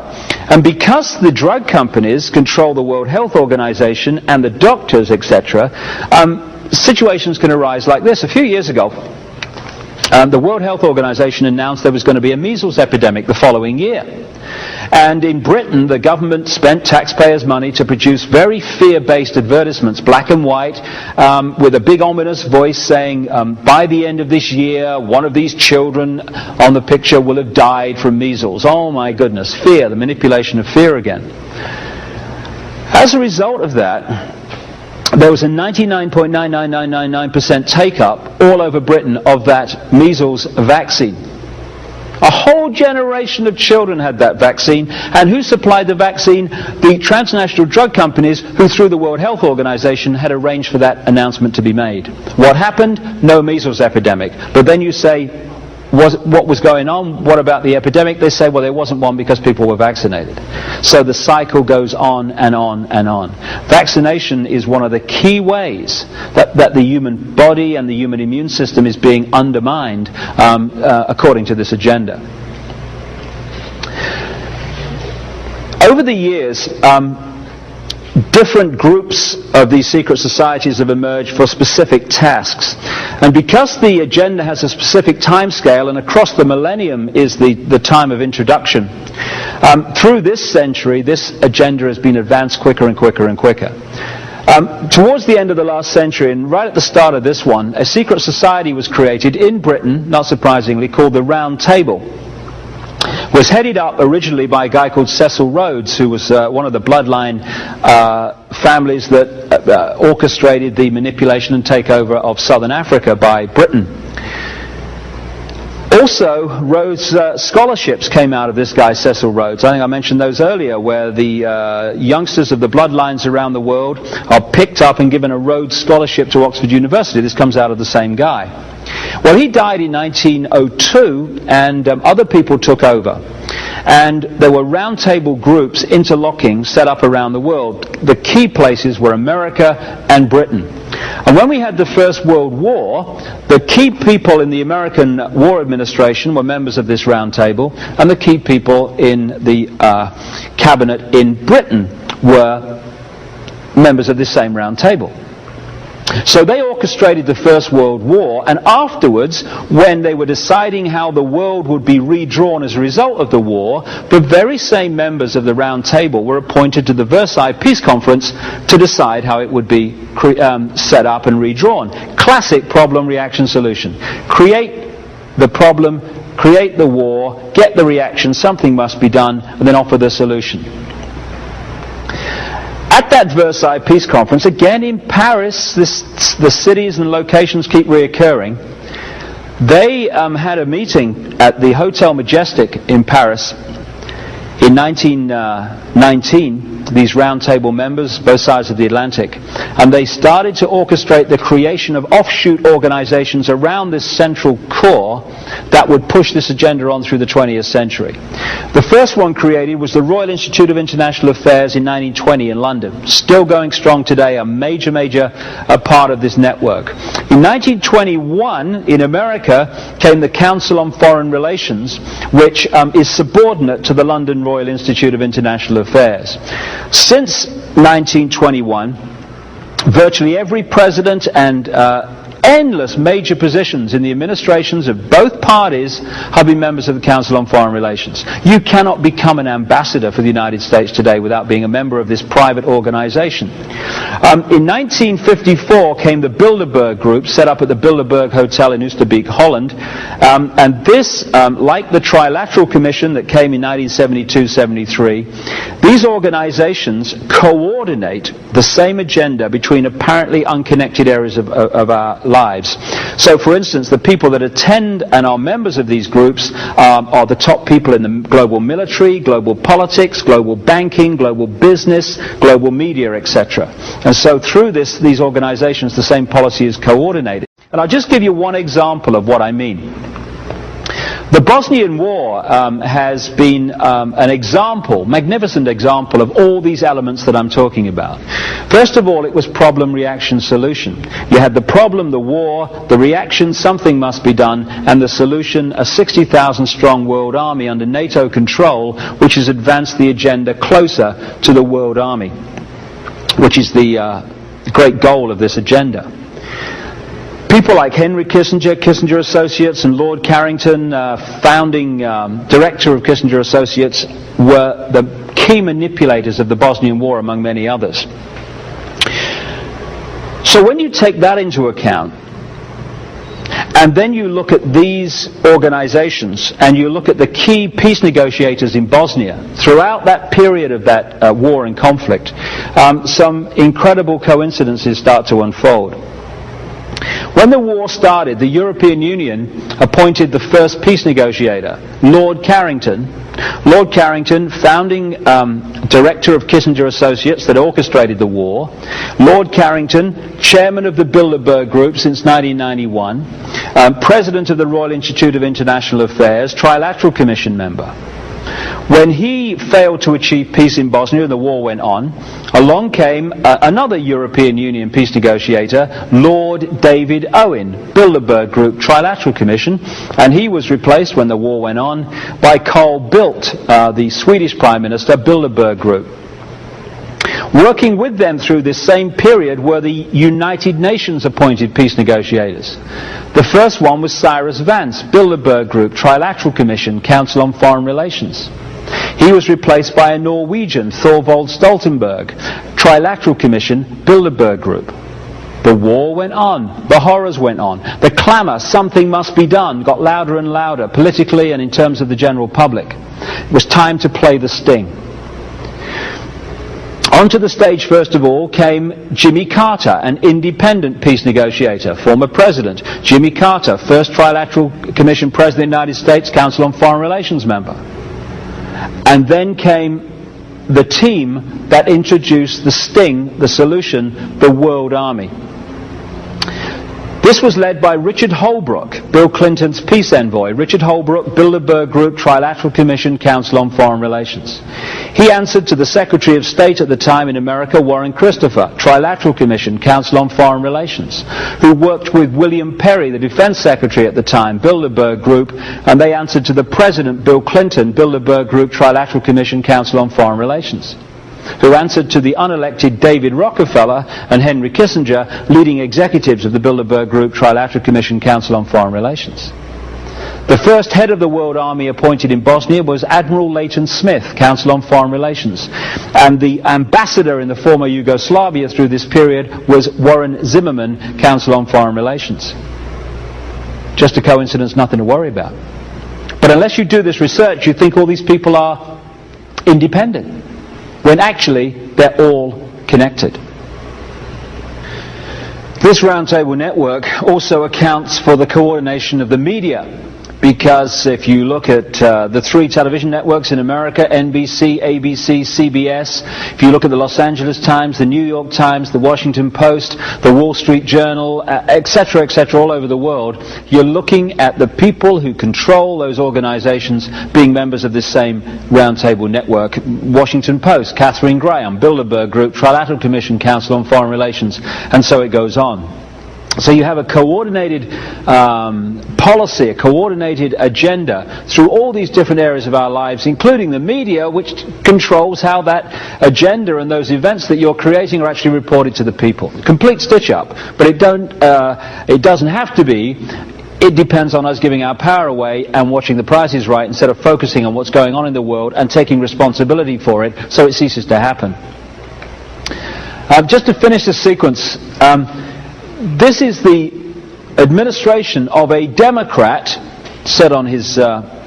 And because the drug companies control the World Health Organization and the doctors, etc., situations can arise like this. A few years ago, the World Health Organization announced there was going to be a measles epidemic the following year. And in Britain, the government spent taxpayers' money to produce very fear-based advertisements, black and white, with a big ominous voice saying, by the end of this year, one of these children on the picture will have died from measles. Oh my goodness, fear, the manipulation of fear again. As a result of that, there was a 99.99999% take-up all over Britain of that measles vaccine. A whole generation of children had that vaccine, and who supplied the vaccine? The transnational drug companies who, through the World Health Organization, had arranged for that announcement to be made. What happened? No measles epidemic. But then you say, what was going on? What about the epidemic? They say, well, there wasn't one because people were vaccinated. So the cycle goes on and on and on. Vaccination is one of the key ways that the human body and the human immune system is being undermined according to this agenda. Over the years, different groups of these secret societies have emerged for specific tasks. And because the agenda has a specific time scale, and across the millennium is the time of introduction, through this century, this agenda has been advanced quicker and quicker and quicker. Towards the end of the last century, and right at the start of this one, a secret society was created in Britain, not surprisingly, called the Round Table. Was headed up originally by a guy called Cecil Rhodes, who was one of the bloodline families that orchestrated the manipulation and takeover of southern Africa by Britain. Also, Rhodes scholarships came out of this guy, Cecil Rhodes. I think I mentioned those earlier, where the youngsters of the bloodlines around the world are picked up and given a Rhodes scholarship to Oxford University. This comes out of the same guy. Well, he died in 1902, and other people took over. And there were roundtable groups interlocking, set up around the world. The key places were America and Britain. And when we had the First World War, the key people in the American War Administration were members of this round table, and the key people in the cabinet in Britain were members of this same round table. So they orchestrated the First World War, and afterwards, when they were deciding how the world would be redrawn as a result of the war, the very same members of the Round Table were appointed to the Versailles Peace Conference to decide how it would be set up and redrawn. Classic problem, reaction, solution. Create the problem, create the war, get the reaction, something must be done, and then offer the solution. At that Versailles Peace Conference, again in Paris, the cities and locations keep reoccurring, they had a meeting at the Hotel Majestic in Paris in 1919, these Round Table members, both sides of the Atlantic, and they started to orchestrate the creation of offshoot organizations around this central core that would push this agenda on through the 20th century. The first one created was the Royal Institute of International Affairs in 1920 in London, still going strong today, a major part of this network. In 1921, in America, came the Council on Foreign Relations, which is subordinate to the London Royal Institute of International Affairs. Since 1921, virtually every president and endless major positions in the administrations of both parties have been members of the Council on Foreign Relations. You cannot become an ambassador for the United States today without being a member of this private organization. In 1954 came the Bilderberg Group, set up at the Bilderberg Hotel in Oosterbeek, Holland, and this, like the Trilateral Commission that came in 1972-73, these organizations coordinate the same agenda between apparently unconnected areas of our lives. So, for instance, the people that attend and are members of these groups are the top people in the global military, global politics, global banking, global business, global media, etc. And so through these organizations, the same policy is coordinated. And I'll just give you one example of what I mean. The Bosnian War has been an example, magnificent example of all these elements that I'm talking about. First of all, it was problem, reaction, solution. You had the problem, the war, the reaction, something must be done, and the solution, a 60,000 strong world army under NATO control, which has advanced the agenda closer to the world army, which is the great goal of this agenda. People like Henry Kissinger, Kissinger Associates, and Lord Carrington, founding director of Kissinger Associates, were the key manipulators of the Bosnian War, among many others. So when you take that into account, and then you look at these organizations, and you look at the key peace negotiators in Bosnia, throughout that period of that war and conflict, some incredible coincidences start to unfold. When the war started, the European Union appointed the first peace negotiator, Lord Carrington. Lord Carrington, founding director of Kissinger Associates that orchestrated the war. Lord Carrington, chairman of the Bilderberg Group since 1991. President of the Royal Institute of International Affairs, Trilateral Commission member. When he failed to achieve peace in Bosnia and the war went on, along came another European Union peace negotiator, Lord Dejvid Ajk, Bilderberg Group, Trilateral Commission, and he was replaced when the war went on by Carl Bildt, the Swedish Prime Minister, Bilderberg Group. Working with them through this same period were the United Nations appointed peace negotiators. The first one was Cyrus Vance, Bilderberg Group, Trilateral Commission, Council on Foreign Relations. He was replaced by a Norwegian, Thorvald Stoltenberg, Trilateral Commission, Bilderberg Group. The war went on, the horrors went on, the clamour, something must be done, got louder and louder, politically and in terms of the general public. It was time to play the sting. Onto the stage, first of all, came Jimmy Carter, an independent peace negotiator, former president. Jimmy Carter, first Trilateral Commission president of the United States, Council on Foreign Relations member. And then came the team that introduced the sting, the solution, the World Army. This was led by Richard Holbrooke, Bill Clinton's peace envoy. Richard Holbrooke, Bilderberg Group, Trilateral Commission, Council on Foreign Relations. He answered to the Secretary of State at the time in America, Warren Christopher, Trilateral Commission, Council on Foreign Relations, who worked with William Perry, the Defense Secretary at the time, Bilderberg Group, and they answered to the President, Bill Clinton, Bilderberg Group, Trilateral Commission, Council on Foreign Relations. who answered to the unelected David Rockefeller and Henry Kissinger, leading executives of the Bilderberg Group Trilateral Commission Council on Foreign Relations. The first head of the World Army appointed in Bosnia was Admiral Leighton Smith, Council on Foreign Relations. And the ambassador in the former Yugoslavia through this period was Warren Zimmerman, Council on Foreign Relations. Just a coincidence, nothing to worry about. But unless you do this research, you think all these people are independent, when actually they're all connected. This roundtable network also accounts for the coordination of the media, because if you look at the three television networks in America, NBC, ABC, CBS, if you look at the Los Angeles Times, the New York Times, the Washington Post, the Wall Street Journal, etc., all over the world, you're looking at the people who control those organizations being members of this same roundtable network. Washington Post, Catherine Graham, Bilderberg Group, Trilateral Commission Council on Foreign Relations, and so it goes on. So you have a coordinated policy, a coordinated agenda through all these different areas of our lives, including the media, which controls how that agenda and those events that you're creating are actually reported to the people. Complete stitch-up, but it doesn't have to be. It depends on us giving our power away and watching the Price is Right instead of focusing on what's going on in the world and taking responsibility for it so it ceases to happen. Just to finish this sequence, this is the administration of a Democrat, said on his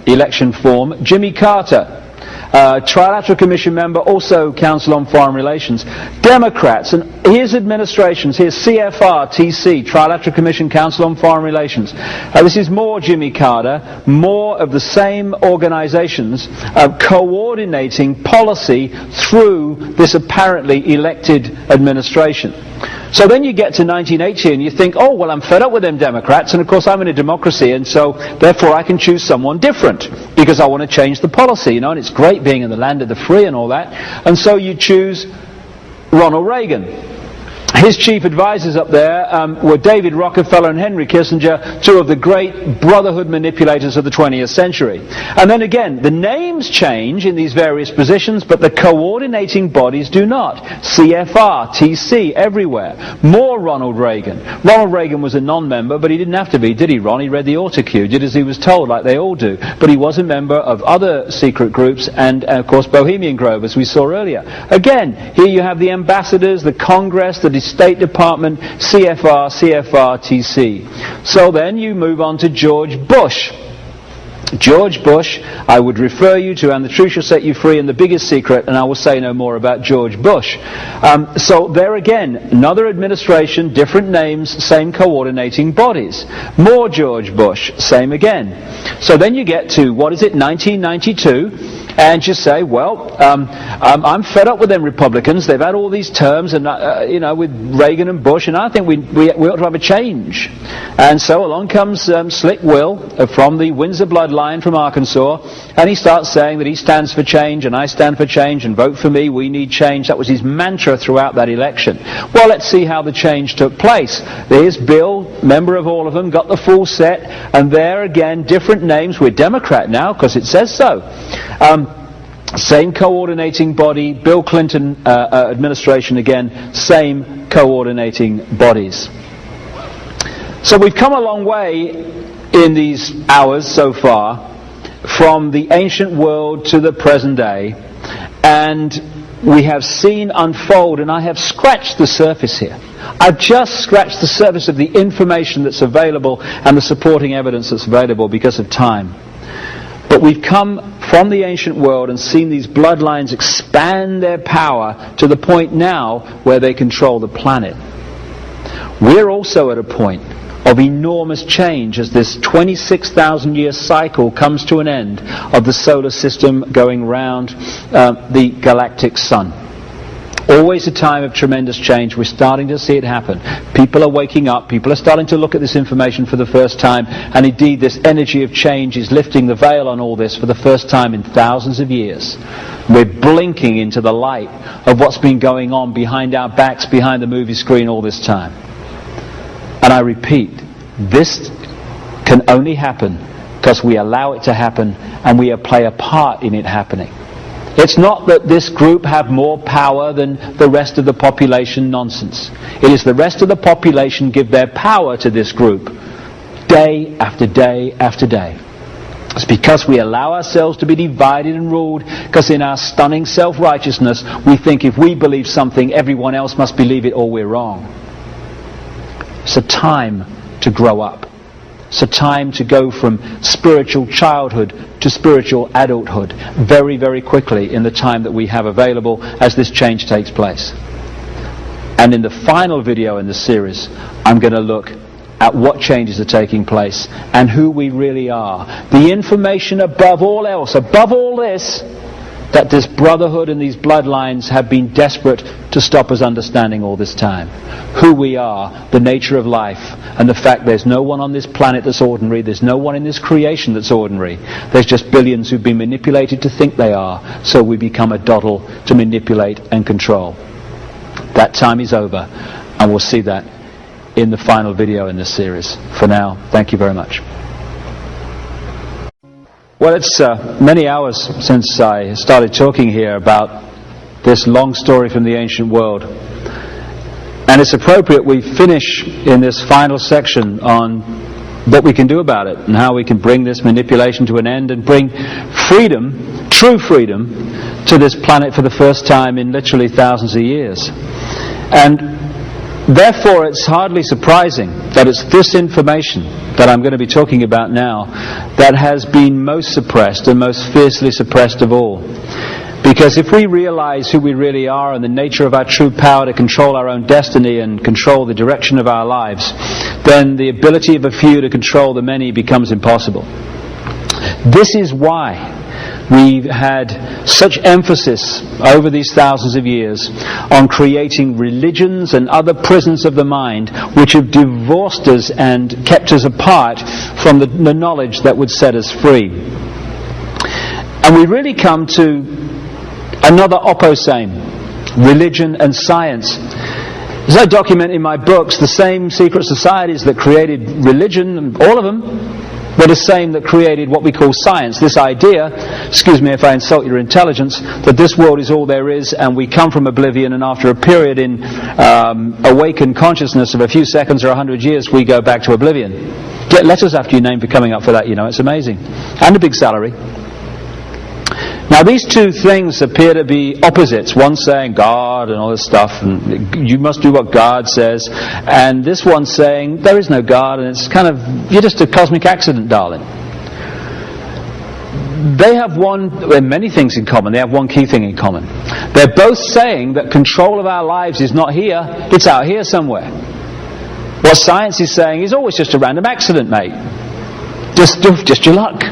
election form, Jimmy Carter, Trilateral Commission member, also Council on Foreign Relations. Democrats, and his administrations, here's CFR, TC, Trilateral Commission Council on Foreign Relations. This is more Jimmy Carter, more of the same organizations coordinating policy through this apparently elected administration. So then you get to 1980 and you think, oh, well, I'm fed up with them Democrats, and of course I'm in a democracy, and so therefore I can choose someone different because I want to change the policy, and it's great being in the land of the free and all that. And so you choose Ronald Reagan. His chief advisors up there were David Rockefeller and Henry Kissinger, two of the great brotherhood manipulators of the 20th century. And then again, the names change in these various positions, but the coordinating bodies do not. CFR, TC, everywhere. More Ronald Reagan. Ronald Reagan was a non-member, but he didn't have to be, did he, Ron? He read the autocue, did as he was told, like they all do. But he was a member of other secret groups and, of course, Bohemian Grove, as we saw earlier. Again, here you have the ambassadors, the Congress, the State Department, CFR, TC. So then you move on to George Bush. George Bush, I would refer you to And the Truth Shall Set You Free and The Biggest Secret, and I will say no more about George Bush. So there again, another administration, different names, same coordinating bodies. More George Bush, same again. So then you get to, 1992, and you say, well, I'm fed up with them Republicans. They've had all these terms, and with Reagan and Bush, and I think we ought to have a change. And so along comes Slick Will from the Windsor bloodline from Arkansas, and he starts saying that he stands for change, and I stand for change, and vote for me, we need change. That was his mantra throughout that election. Well, let's see how the change took place. There's Bill, member of all of them, got the full set, and there again, different names. We're Democrat now, because it says so. Same coordinating body, Bill Clinton administration again, same coordinating bodies. So we've come a long way in these hours so far from the ancient world to the present day, and we have seen unfold, and I have scratched the surface here. I've just scratched the surface of the information that's available and the supporting evidence that's available because of time. But we've come from the ancient world and seen these bloodlines expand their power to the point now where they control the planet. We're also at a point of enormous change as this 26,000-year cycle comes to an end of the solar system going round the galactic sun. Always a time of tremendous change. We're starting to see it happen. People are waking up. People are starting to look at this information for the first time. And indeed, this energy of change is lifting the veil on all this for the first time in thousands of years. We're blinking into the light of what's been going on behind our backs, behind the movie screen all this time. And I repeat, this can only happen because we allow it to happen and we play a part in it happening. It's not that this group have more power than the rest of the population. Nonsense. It is the rest of the population give their power to this group day after day after day. It's because we allow ourselves to be divided and ruled, because in our stunning self-righteousness we think if we believe something, everyone else must believe it or we're wrong. It's a time to grow up. It's a time to go from spiritual childhood to spiritual adulthood very, very quickly in the time that we have available as this change takes place. And in the final video in the series, I'm going to look at what changes are taking place and who we really are. The information above all else, above all this, that this brotherhood and these bloodlines have been desperate to stop us understanding all this time. Who we are, the nature of life, and the fact there's no one on this planet that's ordinary, there's no one in this creation that's ordinary. There's just billions who've been manipulated to think they are, so we become a doddle to manipulate and control. That time is over, and we'll see that in the final video in this series. For now, thank you very much. Well, it's many hours since I started talking here about this long story from the ancient world. And it's appropriate we finish in this final section on what we can do about it and how we can bring this manipulation to an end and bring freedom, true freedom, to this planet for the first time in literally thousands of years. And therefore, it's hardly surprising that it's this information that I'm going to be talking about now that has been most suppressed and most fiercely suppressed of all. Because if we realize who we really are and the nature of our true power to control our own destiny and control the direction of our lives, then the ability of a few to control the many becomes impossible. This is why we've had such emphasis over these thousands of years on creating religions and other prisons of the mind which have divorced us and kept us apart from the knowledge that would set us free. And we really come to another opposame, religion and science. As I document in my books, the same secret societies that created religion, all of them, were the same that created what we call science. This idea, excuse me if I insult your intelligence, that this world is all there is and we come from oblivion, and after a period in awakened consciousness of a few seconds or 100 years, we go back to oblivion. Get letters after your name for coming up for that, you know, it's amazing. And a big salary. Now these two things appear to be opposites. One saying God and all this stuff, and you must do what God says, and this one saying there is no God, and it's kind of, you're just a cosmic accident, darling. They have many things in common. They have one key thing in common. They're both saying that control of our lives is not here, it's out here somewhere. What science is saying is always just a random accident, mate. Just your luck.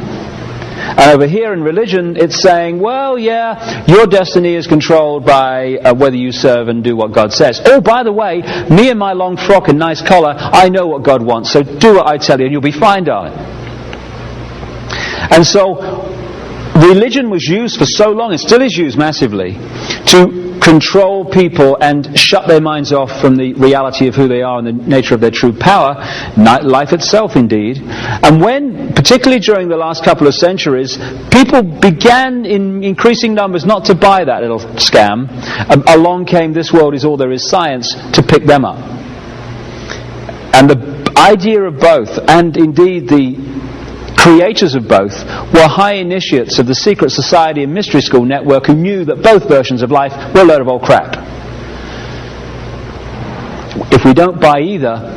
And over here in religion, it's saying, well, yeah, your destiny is controlled by whether you serve and do what God says. Oh, by the way, me and my long frock and nice collar, I know what God wants, so do what I tell you and you'll be fine, darling. And so, religion was used for so long, and still is used massively, to control people and shut their minds off from the reality of who they are and the nature of their true power, life itself indeed. And when, particularly during the last couple of centuries, people began in increasing numbers not to buy that little scam, along came this world is all there is science to pick them up. And the idea of both, and indeed the creators of both, were high initiates of the secret society and mystery school network who knew that both versions of life were a load of old crap. If we don't buy either,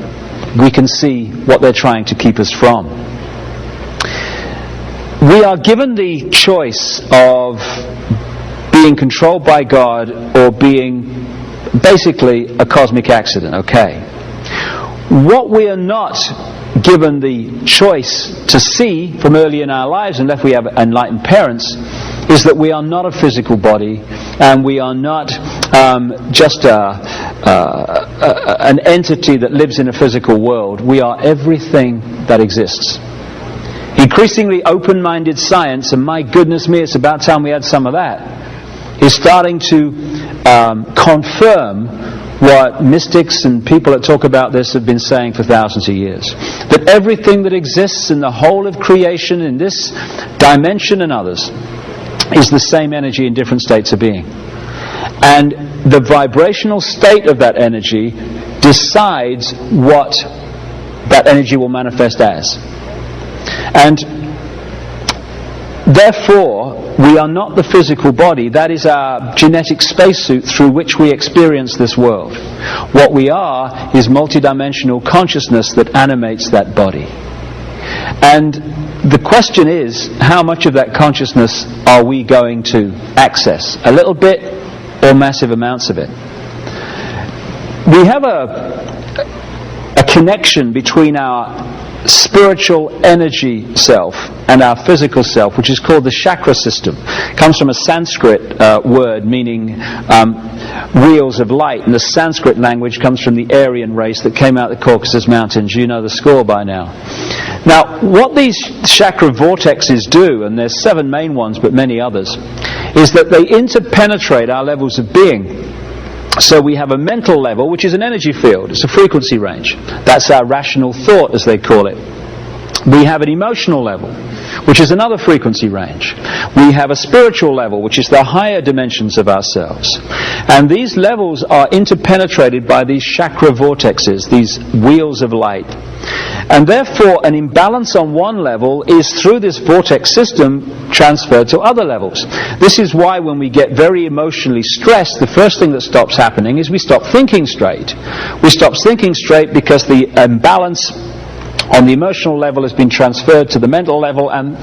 we can see what they're trying to keep us from. We are given the choice of being controlled by God or being basically a cosmic accident, okay? What we are not given the choice to see from early in our lives, unless we have enlightened parents, is that we are not a physical body and we are not just an entity that lives in a physical world. We are everything that exists. Increasingly open-minded science, and my goodness me, it's about time we had some of that, is starting to confirm what mystics and people that talk about this have been saying for thousands of years. That everything that exists in the whole of creation, in this dimension and others, is the same energy in different states of being. And the vibrational state of that energy decides what that energy will manifest as. And therefore, we are not the physical body. That is our genetic spacesuit through which we experience this world. What we are is multidimensional consciousness that animates that body. And the question is, how much of that consciousness are we going to access? A little bit or massive amounts of it? We have a connection between our spiritual energy self and our physical self, which is called the chakra system. It comes from a Sanskrit word meaning wheels of light, and the Sanskrit language comes from the Aryan race that came out of the Caucasus Mountains. You know the score by now. Now, what these chakra vortexes do, and there's 7 main ones but many others, is that they interpenetrate our levels of being. So we have a mental level, which is an energy field. It's a frequency range. That's our rational thought, as they call it. We have an emotional level, which is another frequency range. We have a spiritual level, which is the higher dimensions of ourselves. And these levels are interpenetrated by these chakra vortexes, these wheels of light. And therefore, an imbalance on one level is, through this vortex system, transferred to other levels. This is why when we get very emotionally stressed, the first thing that stops happening is we stop thinking straight. We stop thinking straight because the imbalance on the emotional level has been transferred to the mental level, and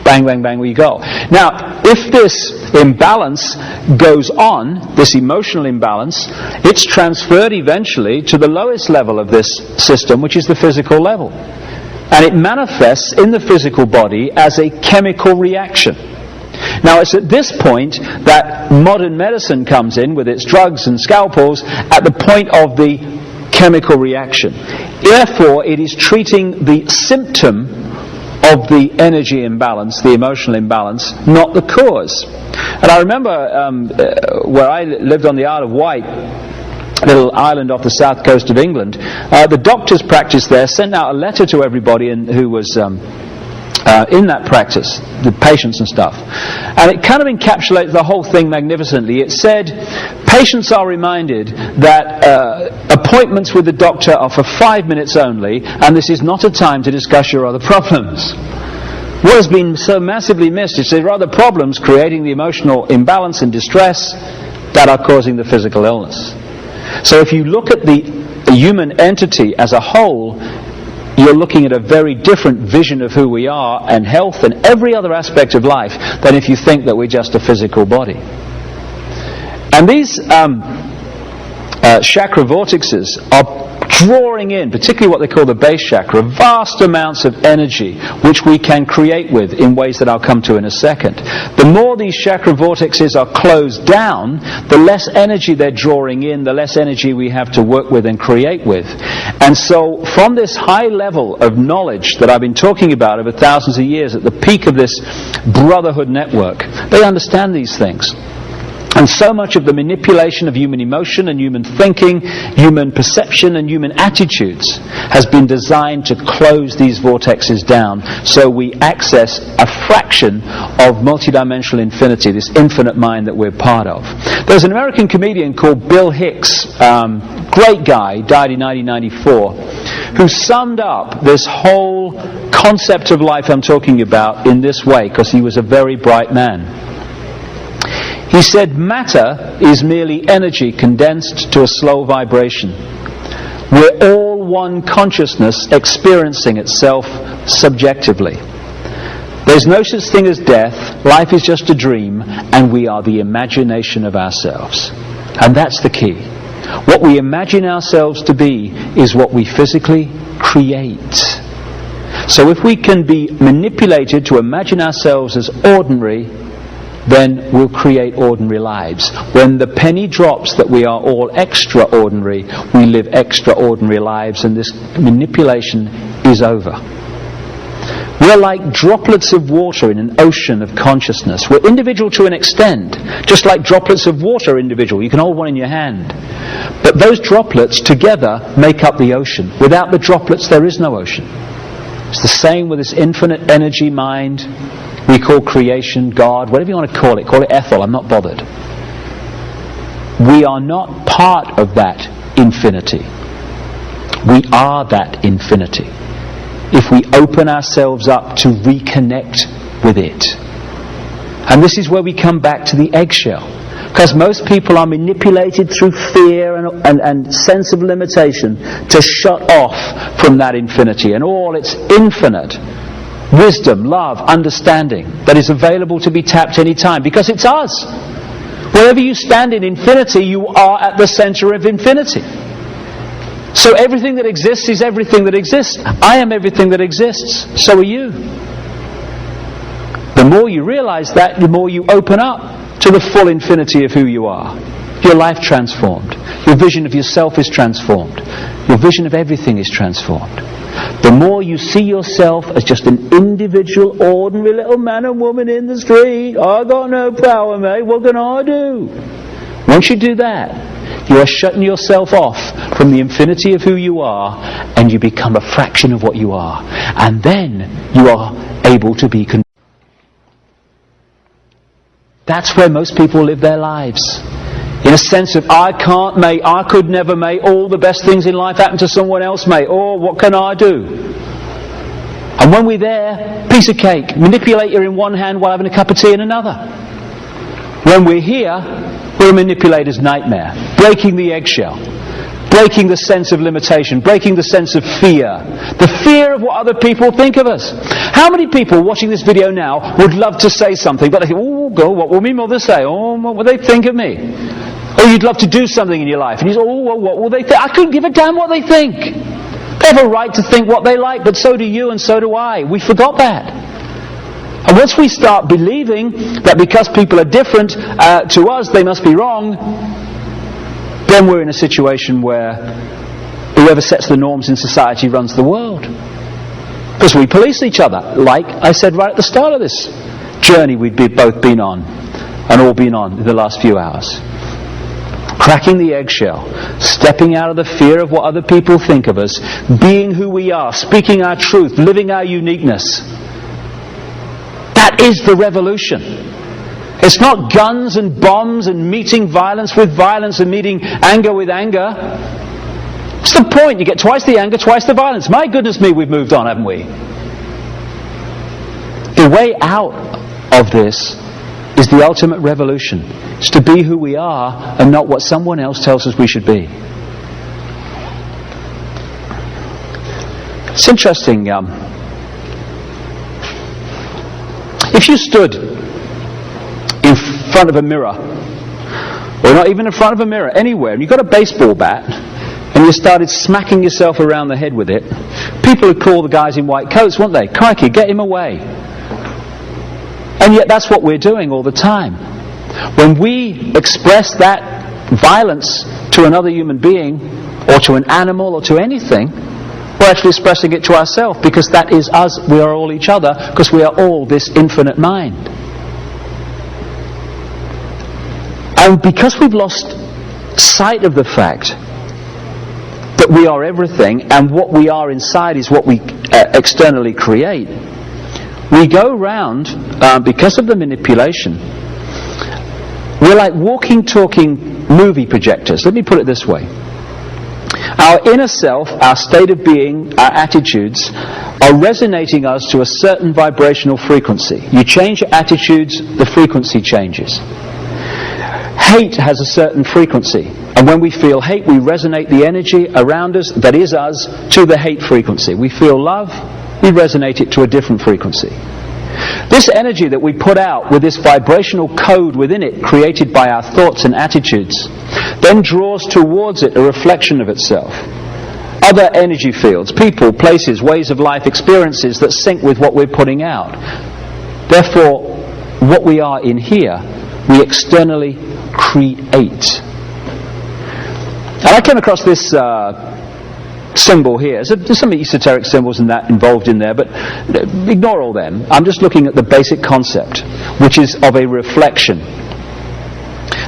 bang, bang, bang, we go. Now, if this imbalance goes on, this emotional imbalance, it's transferred eventually to the lowest level of this system, which is the physical level. And it manifests in the physical body as a chemical reaction. Now, it's at this point that modern medicine comes in with its drugs and scalpels at the point of the chemical reaction. Therefore, it is treating the symptom of the energy imbalance, the emotional imbalance, not the cause. And I remember where I lived on the Isle of Wight, a little island off the south coast of England, the doctor's practice there sent out a letter to everybody who was in that practice, the patients and stuff. And it kind of encapsulates the whole thing magnificently. It said, patients are reminded that appointments with the doctor are for 5 minutes only, and this is not a time to discuss your other problems. What has been so massively missed is there are other problems creating the emotional imbalance and distress that are causing the physical illness. So if you look at the human entity as a whole, you're looking at a very different vision of who we are and health and every other aspect of life than if you think that we're just a physical body. And these chakra vortexes are drawing in, particularly what they call the base chakra, vast amounts of energy which we can create with in ways that I'll come to in a second. The more these chakra vortexes are closed down, the less energy they're drawing in, the less energy we have to work with and create with. And so from this high level of knowledge that I've been talking about over thousands of years, at the peak of this brotherhood network, they understand these things. And so much of the manipulation of human emotion and human thinking, human perception and human attitudes has been designed to close these vortexes down so we access a fraction of multidimensional infinity, this infinite mind that we're part of. There's an American comedian called Bill Hicks, great guy, died in 1994, who summed up this whole concept of life I'm talking about in this way, because he was a very bright man. He said, matter is merely energy condensed to a slow vibration. We're all one consciousness experiencing itself subjectively. There's no such thing as death, life is just a dream, and we are the imagination of ourselves. And that's the key. What we imagine ourselves to be is what we physically create. So if we can be manipulated to imagine ourselves as ordinary, then we'll create ordinary lives. When the penny drops that we are all extraordinary, we live extraordinary lives, and this manipulation is over. We're like droplets of water in an ocean of consciousness. We're individual to an extent, just like droplets of water are individual. You can hold one in your hand. But those droplets together make up the ocean. Without the droplets, there is no ocean. It's the same with this infinite energy mind we call creation, God, whatever you want to call it Ethel, I'm not bothered. We are not part of that infinity. We are that infinity. If we open ourselves up to reconnect with it. And this is where we come back to the eggshell. Because most people are manipulated through fear and sense of limitation to shut off from that infinity and all its infinite wisdom, love, understanding that is available to be tapped any time. Because it's us. Wherever you stand in infinity, you are at the center of infinity. So everything that exists is everything that exists. I am everything that exists. So are you. The more you realize that, the more you open up to the full infinity of who you are. Your life transformed. Your vision of yourself is transformed. Your vision of everything is transformed. The more you see yourself as just an individual, ordinary little man and woman in the street, I got no power, mate, what can I do? Once you do that, you are shutting yourself off from the infinity of who you are, and you become a fraction of what you are. And then you are able to be That's where most people live their lives. In a sense of, I can't, mate, I could never, mate, all the best things in life happen to someone else, mate, or what can I do? And when we're there, piece of cake, manipulator in one hand while having a cup of tea in another. When we're here, we're a manipulator's nightmare, breaking the eggshell, breaking the sense of limitation, breaking the sense of fear, the fear of what other people think of us. How many people watching this video now would love to say something, but they think, oh, God, what will my mother say? Oh, what will they think of me? Or you'd love to do something in your life, and you say, oh, well, what will they think? I couldn't give a damn what they think. They have a right to think what they like, but so do you and so do I. We forgot that. And once we start believing that because people are different to us, they must be wrong, then we're in a situation where whoever sets the norms in society runs the world. Because we police each other, like I said right at the start of this journey we've both been on, and all been on in the last few hours. Cracking the eggshell, stepping out of the fear of what other people think of us, being who we are, speaking our truth, living our uniqueness. That is the revolution. It's not guns and bombs and meeting violence with violence and meeting anger with anger. What's the point? You get twice the anger, twice the violence. My goodness me, we've moved on, haven't we? The way out of this is the ultimate revolution. It's to be who we are and not what someone else tells us we should be. It's interesting. If you stood in front of a mirror, or not even in front of a mirror, anywhere, and you got a baseball bat, and you started smacking yourself around the head with it, people would call the guys in white coats, wouldn't they? Crikey, get him away. And yet that's what we're doing all the time. When we express that violence to another human being, or to an animal, or to anything, we're actually expressing it to ourselves, because that is us. We are all each other, because we are all this infinite mind. And because we've lost sight of the fact that we are everything, and what we are inside is what we externally create, we go round, because of the manipulation, we're like walking, talking movie projectors. Let me put it this way. Our inner self, our state of being, our attitudes are resonating us to a certain vibrational frequency. You change your attitudes, the frequency changes. Hate has a certain frequency, and when we feel hate, we resonate the energy around us, that is us, to the hate frequency. We feel love, we resonate it to a different frequency. This energy that we put out with this vibrational code within it, created by our thoughts and attitudes, then draws towards it a reflection of itself. Other energy fields, people, places, ways of life, experiences that sync with what we're putting out. Therefore, what we are in here, we externally create. And I came across this symbol here. There's some esoteric symbols and that involved in there, but ignore all them. I'm just looking at the basic concept, which is of a reflection.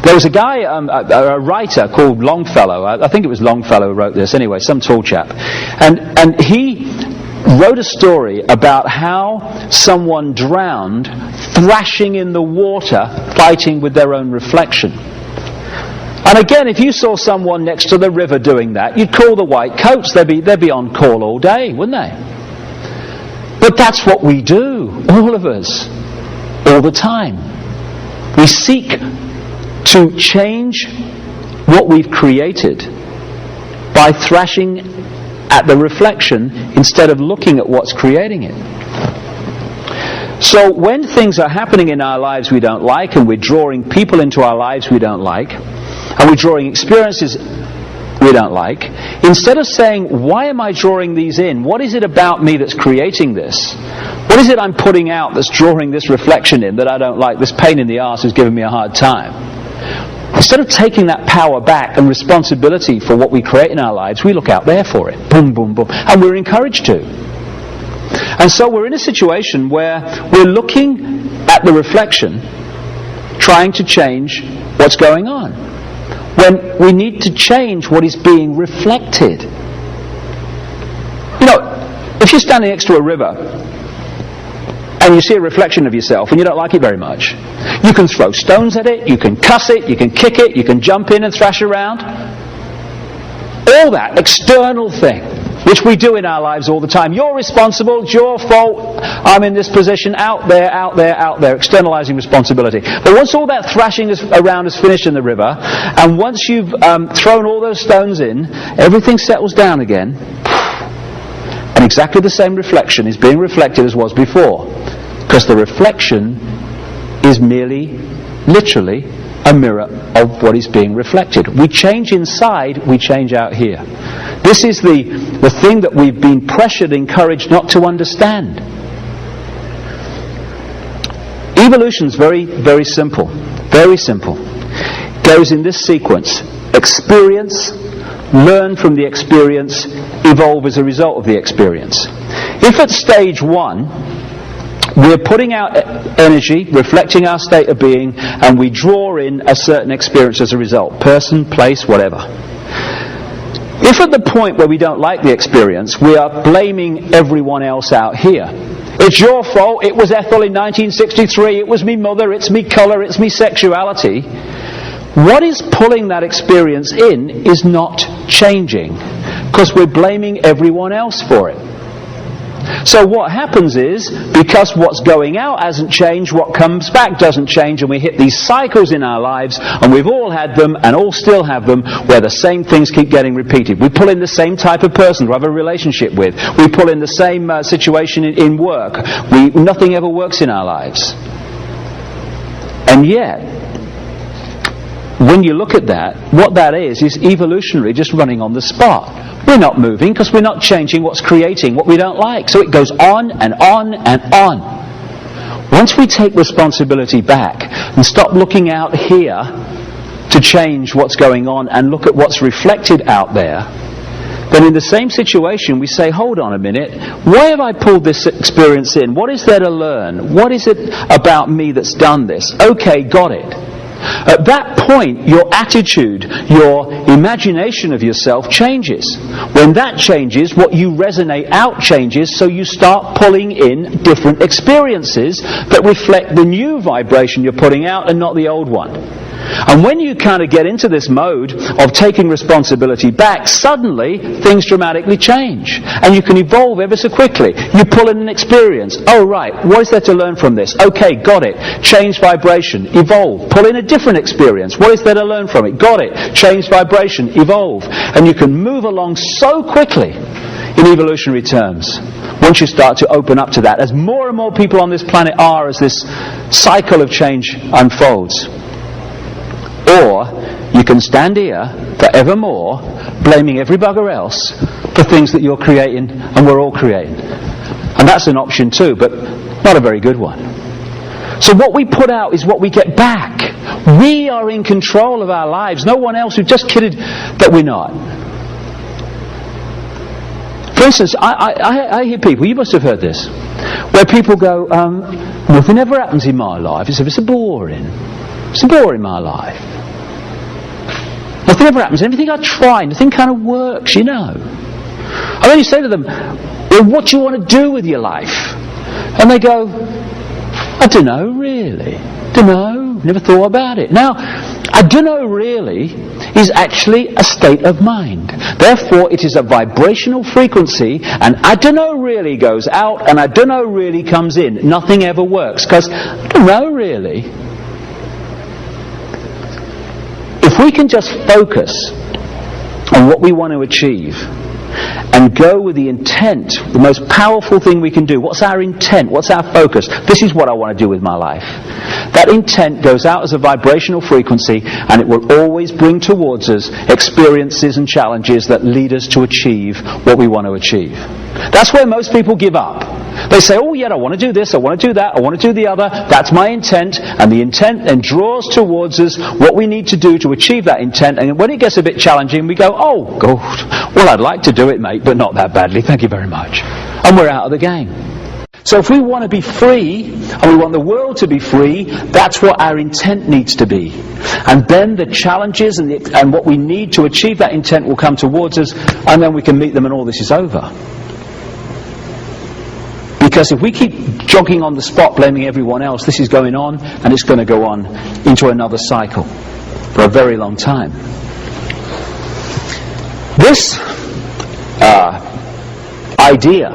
There was a guy, a writer called Longfellow. I think it was Longfellow who wrote this. Anyway, some tall chap, and he wrote a story about how someone drowned thrashing in the water, fighting with their own reflection. And again, if you saw someone next to the river doing that, you'd call the white coats. They'd be on call all day, wouldn't they? But that's what we do, all of us, all the time. We seek to change what we've created by thrashing at the reflection instead of looking at what's creating it. So when things are happening in our lives we don't like, and we're drawing people into our lives we don't like, and we're drawing experiences we don't like, instead of saying, why am I drawing these in? What is it about me that's creating this? What is it I'm putting out that's drawing this reflection in that I don't like? This pain in the arse is giving me a hard time. Instead of taking that power back and responsibility for what we create in our lives, we look out there for it. Boom, boom, boom. And we're encouraged to. And so we're in a situation where we're looking at the reflection, trying to change what's going on, when we need to change what is being reflected. You know, if you're standing next to a river and you see a reflection of yourself and you don't like it very much, you can throw stones at it, you can cuss it, you can kick it, you can jump in and thrash around. All that external thing, which we do in our lives all the time. You're responsible, it's your fault, I'm in this position, out there, externalizing responsibility. But once all that thrashing around is finished in the river, and once you've thrown all those stones in, everything settles down again, and exactly the same reflection is being reflected as was before. Because the reflection is merely, literally, a mirror of what is being reflected. We change inside, we change out here. This is the thing that we've been pressured, encouraged not to understand. Evolution's very, very simple. Very simple. Goes in this sequence. Experience, learn from the experience, evolve as a result of the experience. If at stage 1, we're putting out energy, reflecting our state of being, and we draw in a certain experience as a result. Person, place, whatever. If at the point where we don't like the experience, we are blaming everyone else out here. It's your fault, it was Ethel in 1963, it was me mother, it's me colour, it's me sexuality. What is pulling that experience in is not changing, because we're blaming everyone else for it. So what happens is, because what's going out hasn't changed, what comes back doesn't change, and we hit these cycles in our lives, and we've all had them, and all still have them, where the same things keep getting repeated. We pull in the same type of person to have a relationship with. We pull in the same situation in work. Nothing ever works in our lives. And yet, when you look at that, what that is evolutionary, just running on the spot. We're not moving because we're not changing what's creating what we don't like. So it goes on and on and on. Once we take responsibility back and stop looking out here to change what's going on and look at what's reflected out there, then in the same situation we say, hold on a minute, why have I pulled this experience in? What is there to learn? What is it about me that's done this? Okay, got it. At that point, your attitude, your imagination of yourself changes. When that changes, what you resonate out changes, so you start pulling in different experiences that reflect the new vibration you're putting out and not the old one. And when you kind of get into this mode of taking responsibility back, suddenly things dramatically change. And you can evolve ever so quickly. You pull in an experience. Oh, right, what is there to learn from this? Okay, got it. Change vibration, evolve. Pull in a different experience. What is there to learn from it? Got it. Change vibration, evolve. And you can move along so quickly in evolutionary terms once you start to open up to that. As more and more people on this planet are, as this cycle of change unfolds. Or you can stand here forevermore blaming every bugger else for things that you're creating and we're all creating. And that's an option too, but not a very good one. So what we put out is what we get back. We are in control of our lives. No one else. We've just kidded that we're not. For instance, I hear people, you must have heard this, where people go, nothing ever happens in my life. It's so boring. It's so boring, my life. Nothing ever happens. Everything I try, nothing kind of works, you know. And then you say to them, well, what do you want to do with your life? And they go, I don't know really. Don't know. Never thought about it. Now, I don't know really is actually a state of mind. Therefore, it is a vibrational frequency, and I don't know really goes out, and I don't know really comes in. Nothing ever works, because I don't know really. If we can just focus on what we want to achieve, and go with the intent, the most powerful thing we can do. What's our intent? What's our focus? This is what I want to do with my life. That intent goes out as a vibrational frequency, and it will always bring towards us experiences and challenges that lead us to achieve what we want to achieve. That's where most people give up. They say, oh yeah, I want to do this, I want to do that, I want to do the other, that's my intent, and the intent then draws towards us what we need to do to achieve that intent, and when it gets a bit challenging, we go, oh God, well I'd like to do it, mate, but not that badly, thank you very much. And we're out of the game. So if we want to be free, and we want the world to be free, that's what our intent needs to be. And then the challenges and what we need to achieve that intent will come towards us, and then we can meet them and all this is over. Because if we keep jogging on the spot blaming everyone else, this is going on, and it's going to go on into another cycle for a very long time. This idea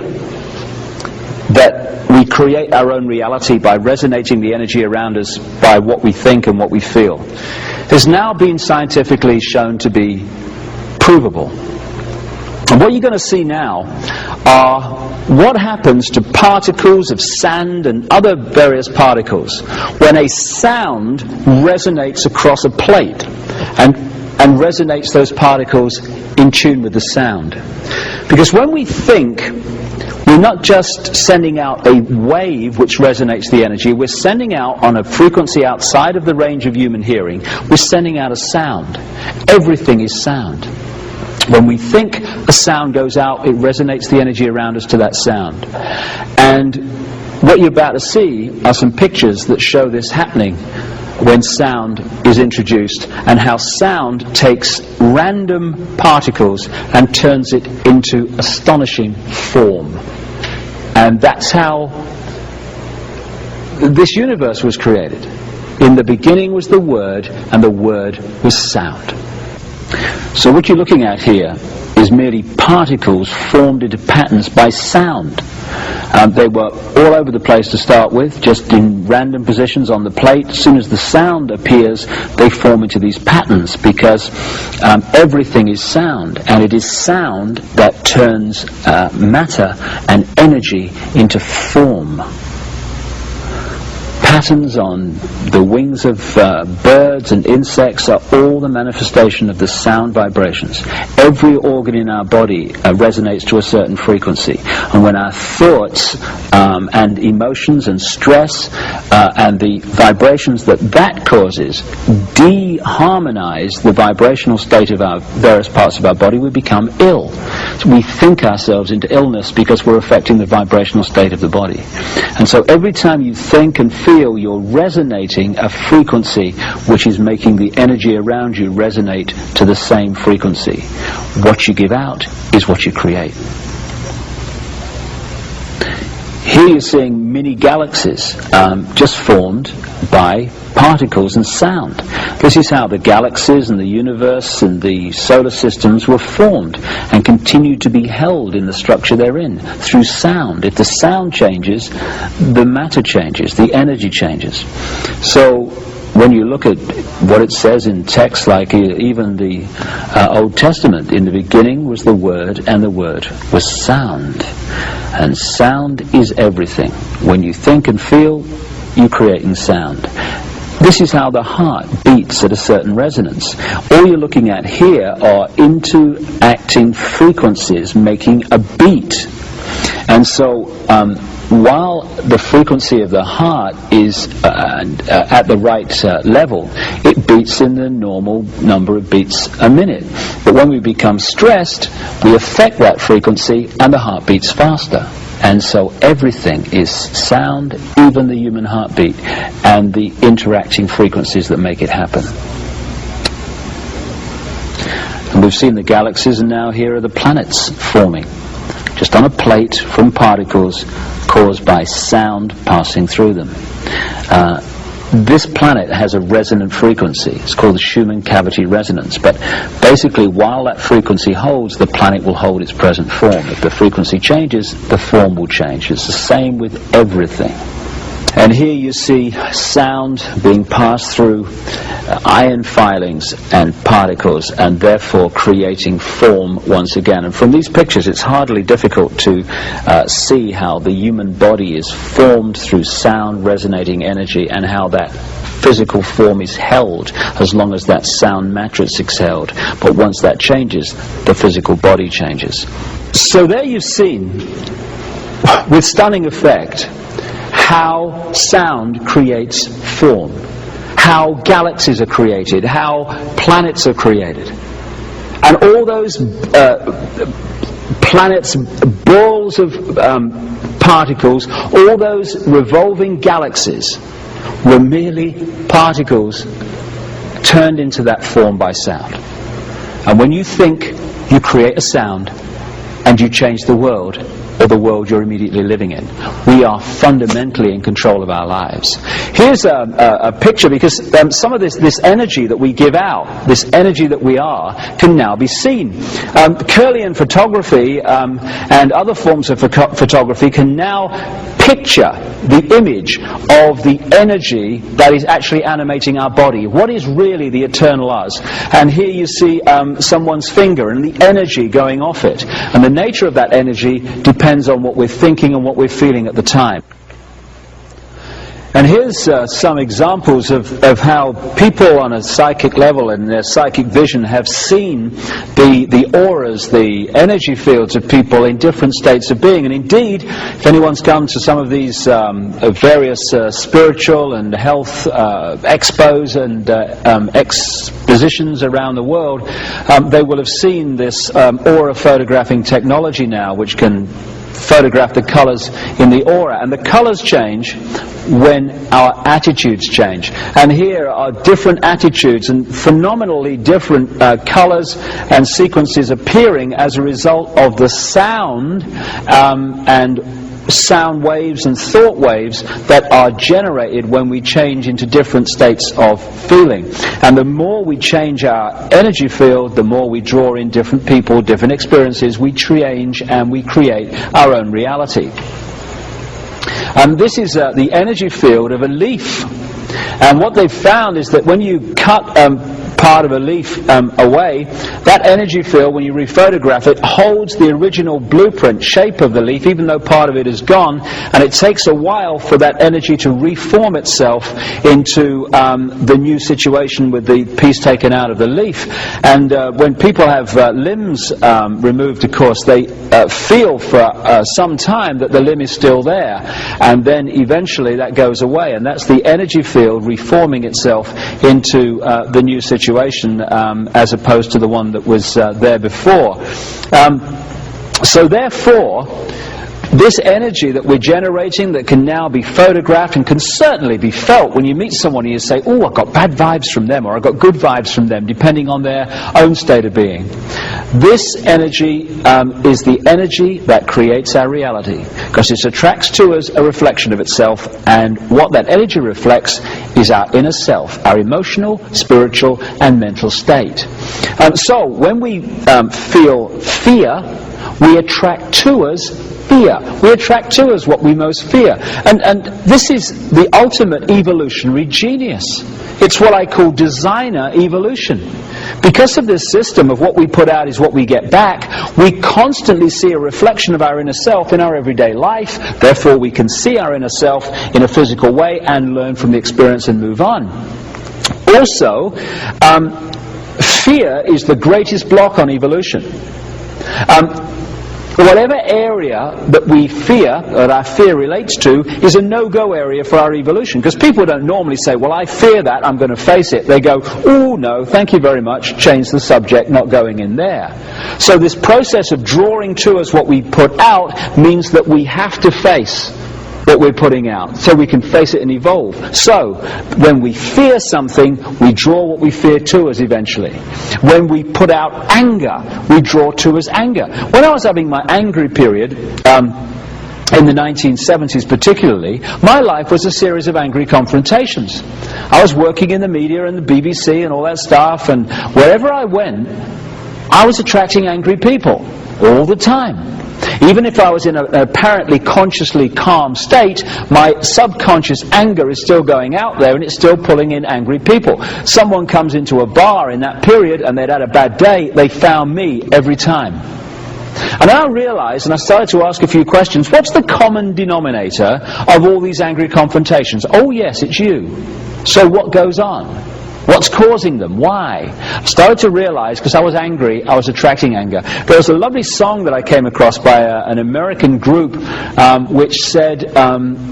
that we create our own reality by resonating the energy around us by what we think and what we feel has now been scientifically shown to be provable. And what you're going to see now are what happens to particles of sand and other various particles when a sound resonates across a plate and resonates those particles in tune with the sound. Because when we think, we're not just sending out a wave which resonates the energy, we're sending out on a frequency outside of the range of human hearing, we're sending out a sound. Everything is sound. When we think a sound goes out, it resonates the energy around us to that sound. And what you're about to see are some pictures that show this happening when sound is introduced, and how sound takes random particles and turns it into astonishing form. And that's how this universe was created. In the beginning was the Word, and the Word was sound. So what you're looking at here is merely particles formed into patterns by sound. They were all over the place to start with, just in random positions on the plate. As soon as the sound appears, they form into these patterns, because everything is sound, and it is sound that turns matter and energy into form. Patterns on the wings of birds and insects are all the manifestation of the sound vibrations. Every organ in our body resonates to a certain frequency, and when our thoughts and emotions and stress and the vibrations that causes de-harmonize the vibrational state of our various parts of our body, we become ill. So we think ourselves into illness because we're affecting the vibrational state of the body. And so every time you think and feel, you're resonating a frequency which is making the energy around you resonate to the same frequency. What you give out is what you create. Here you're seeing mini galaxies just formed by particles and sound. This is how the galaxies and the universe and the solar systems were formed and continue to be held in the structure they're in through sound. If the sound changes, the matter changes, the energy changes. So when you look at what it says in texts like even the Old Testament, in the beginning was the Word, and the Word was sound. And sound is everything. When you think and feel, you're creating sound. This is how the heart beats at a certain resonance. All you're looking at here are interacting frequencies making a beat. And so while the frequency of the heart is at the right level, it beats in the normal number of beats a minute. But when we become stressed, we affect that frequency and the heart beats faster. And so everything is sound, even the human heartbeat, and the interacting frequencies that make it happen. And we've seen the galaxies, and now here are the planets forming. just on a plate from particles caused by sound passing through them. This planet has a resonant frequency. It's called the Schumann cavity resonance. But basically, while that frequency holds, the planet will hold its present form. If the frequency changes, the form will change. It's the same with everything. And here you see sound being passed through ion filings and particles, and therefore creating form once again. And from these pictures, it's hardly difficult to see how the human body is formed through sound resonating energy, and how that physical form is held as long as that sound matrix is held. But once that changes, the physical body changes. So there you've seen, with stunning effect, how sound creates form, how galaxies are created, how planets are created. And all those planets, balls of particles, all those revolving galaxies were merely particles turned into that form by sound. And when you think, you create a sound and you change the world, or the world you're immediately living in. We are fundamentally in control of our lives. Here's a picture, because some of this energy that we give out, this energy that we are, can now be seen. Kirlian photography and other forms of photography can now picture the image of the energy that is actually animating our body. What is really the eternal us? And here you see someone's finger and the energy going off it. And the nature of that energy depends on what we're thinking and what we're feeling at the time. And here's some examples of how people on a psychic level and their psychic vision have seen the auras, the energy fields of people in different states of being. And indeed, if anyone's come to some of these various spiritual and health expos and expositions around the world, they will have seen this aura photographing technology now, which can photograph the colors in the aura. And the colors change when our attitudes change. And here are different attitudes and phenomenally different colors and sequences appearing as a result of the sound and sound waves and thought waves that are generated when we change into different states of feeling. And the more we change our energy field, the more we draw in different people, different experiences, we change and we create our own reality. And this is the energy field of a leaf. And what they've found is that when you cut part of a leaf away, that energy field, when you rephotograph it, holds the original blueprint shape of the leaf, even though part of it is gone, and it takes a while for that energy to reform itself into the new situation with the piece taken out of the leaf. And when people have limbs removed, of course, they feel for some time that the limb is still there, and then eventually that goes away, and that's the energy field reforming itself into the new situation, as opposed to the one that was there before. So therefore, this energy that we're generating, that can now be photographed and can certainly be felt when you meet someone and you say, oh, I got bad vibes from them, or I got good vibes from them, depending on their own state of being. This energy is the energy that creates our reality, because it attracts to us a reflection of itself, and what that energy reflects is our inner self, our emotional, spiritual and mental state. So when we feel fear, we attract to us fear. We attract to us what we most fear. And this is the ultimate evolutionary genius. It's what I call designer evolution. Because of this system of what we put out is what we get back, we constantly see a reflection of our inner self in our everyday life. Therefore, we can see our inner self in a physical way and learn from the experience and move on. Also, fear is the greatest block on evolution. Whatever area that we fear, that our fear relates to, is a no-go area for our evolution. Because people don't normally say, well, I fear that, I'm going to face it. They go, oh, no, thank you very much, change the subject, not going in there. So this process of drawing to us what we put out means that we have to face that we're putting out, so we can face it and evolve. So, when we fear something, we draw what we fear to us eventually. When we put out anger, we draw to us anger. When I was having my angry period, in the 1970s particularly, my life was a series of angry confrontations. I was working in the media and the BBC and all that stuff, and wherever I went, I was attracting angry people all the time. Even if I was in an apparently consciously calm state, my subconscious anger is still going out there and it's still pulling in angry people. Someone comes into a bar in that period and they'd had a bad day, they found me every time. And I realized, and I started to ask a few questions, what's the common denominator of all these angry confrontations? Oh yes, it's you. So what goes on? What's causing them? Why? I started to realize, because I was angry, I was attracting anger. There was a lovely song that I came across by an American group which said,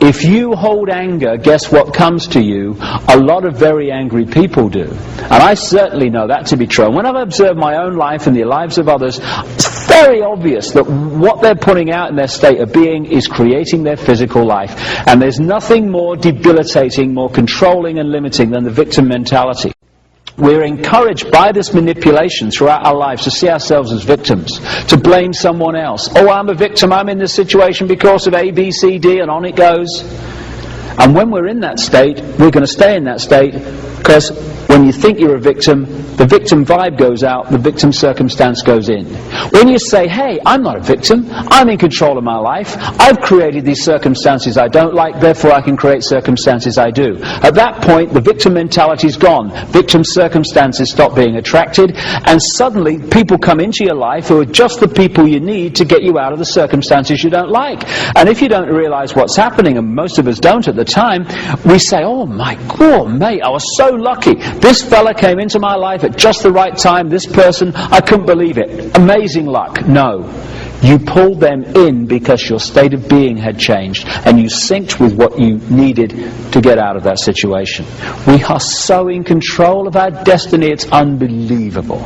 if you hold anger, guess what comes to you? A lot of very angry people do. And I certainly know that to be true. And when I've observed my own life and the lives of others, it's very obvious that what they're putting out in their state of being is creating their physical life. And there's nothing more debilitating, more controlling and limiting than the victim mentality. We're encouraged by this manipulation throughout our lives to see ourselves as victims, to blame someone else. Oh, I'm a victim, I'm in this situation because of A, B, C, D, and on it goes. And when we're in that state, we're going to stay in that state, because when you think you're a victim, the victim vibe goes out, the victim circumstance goes in. When you say, hey, I'm not a victim, I'm in control of my life, I've created these circumstances I don't like, therefore I can create circumstances I do. At that point, the victim mentality's gone. Victim circumstances stop being attracted, and suddenly people come into your life who are just the people you need to get you out of the circumstances you don't like. And if you don't realize what's happening, and most of us don't at the time, we say, oh my God, mate, I was so lucky. This fella came into my life at just the right time. This person, I couldn't believe it. Amazing luck. No. You pulled them in because your state of being had changed and you synced with what you needed to get out of that situation. We are so in control of our destiny, it's unbelievable.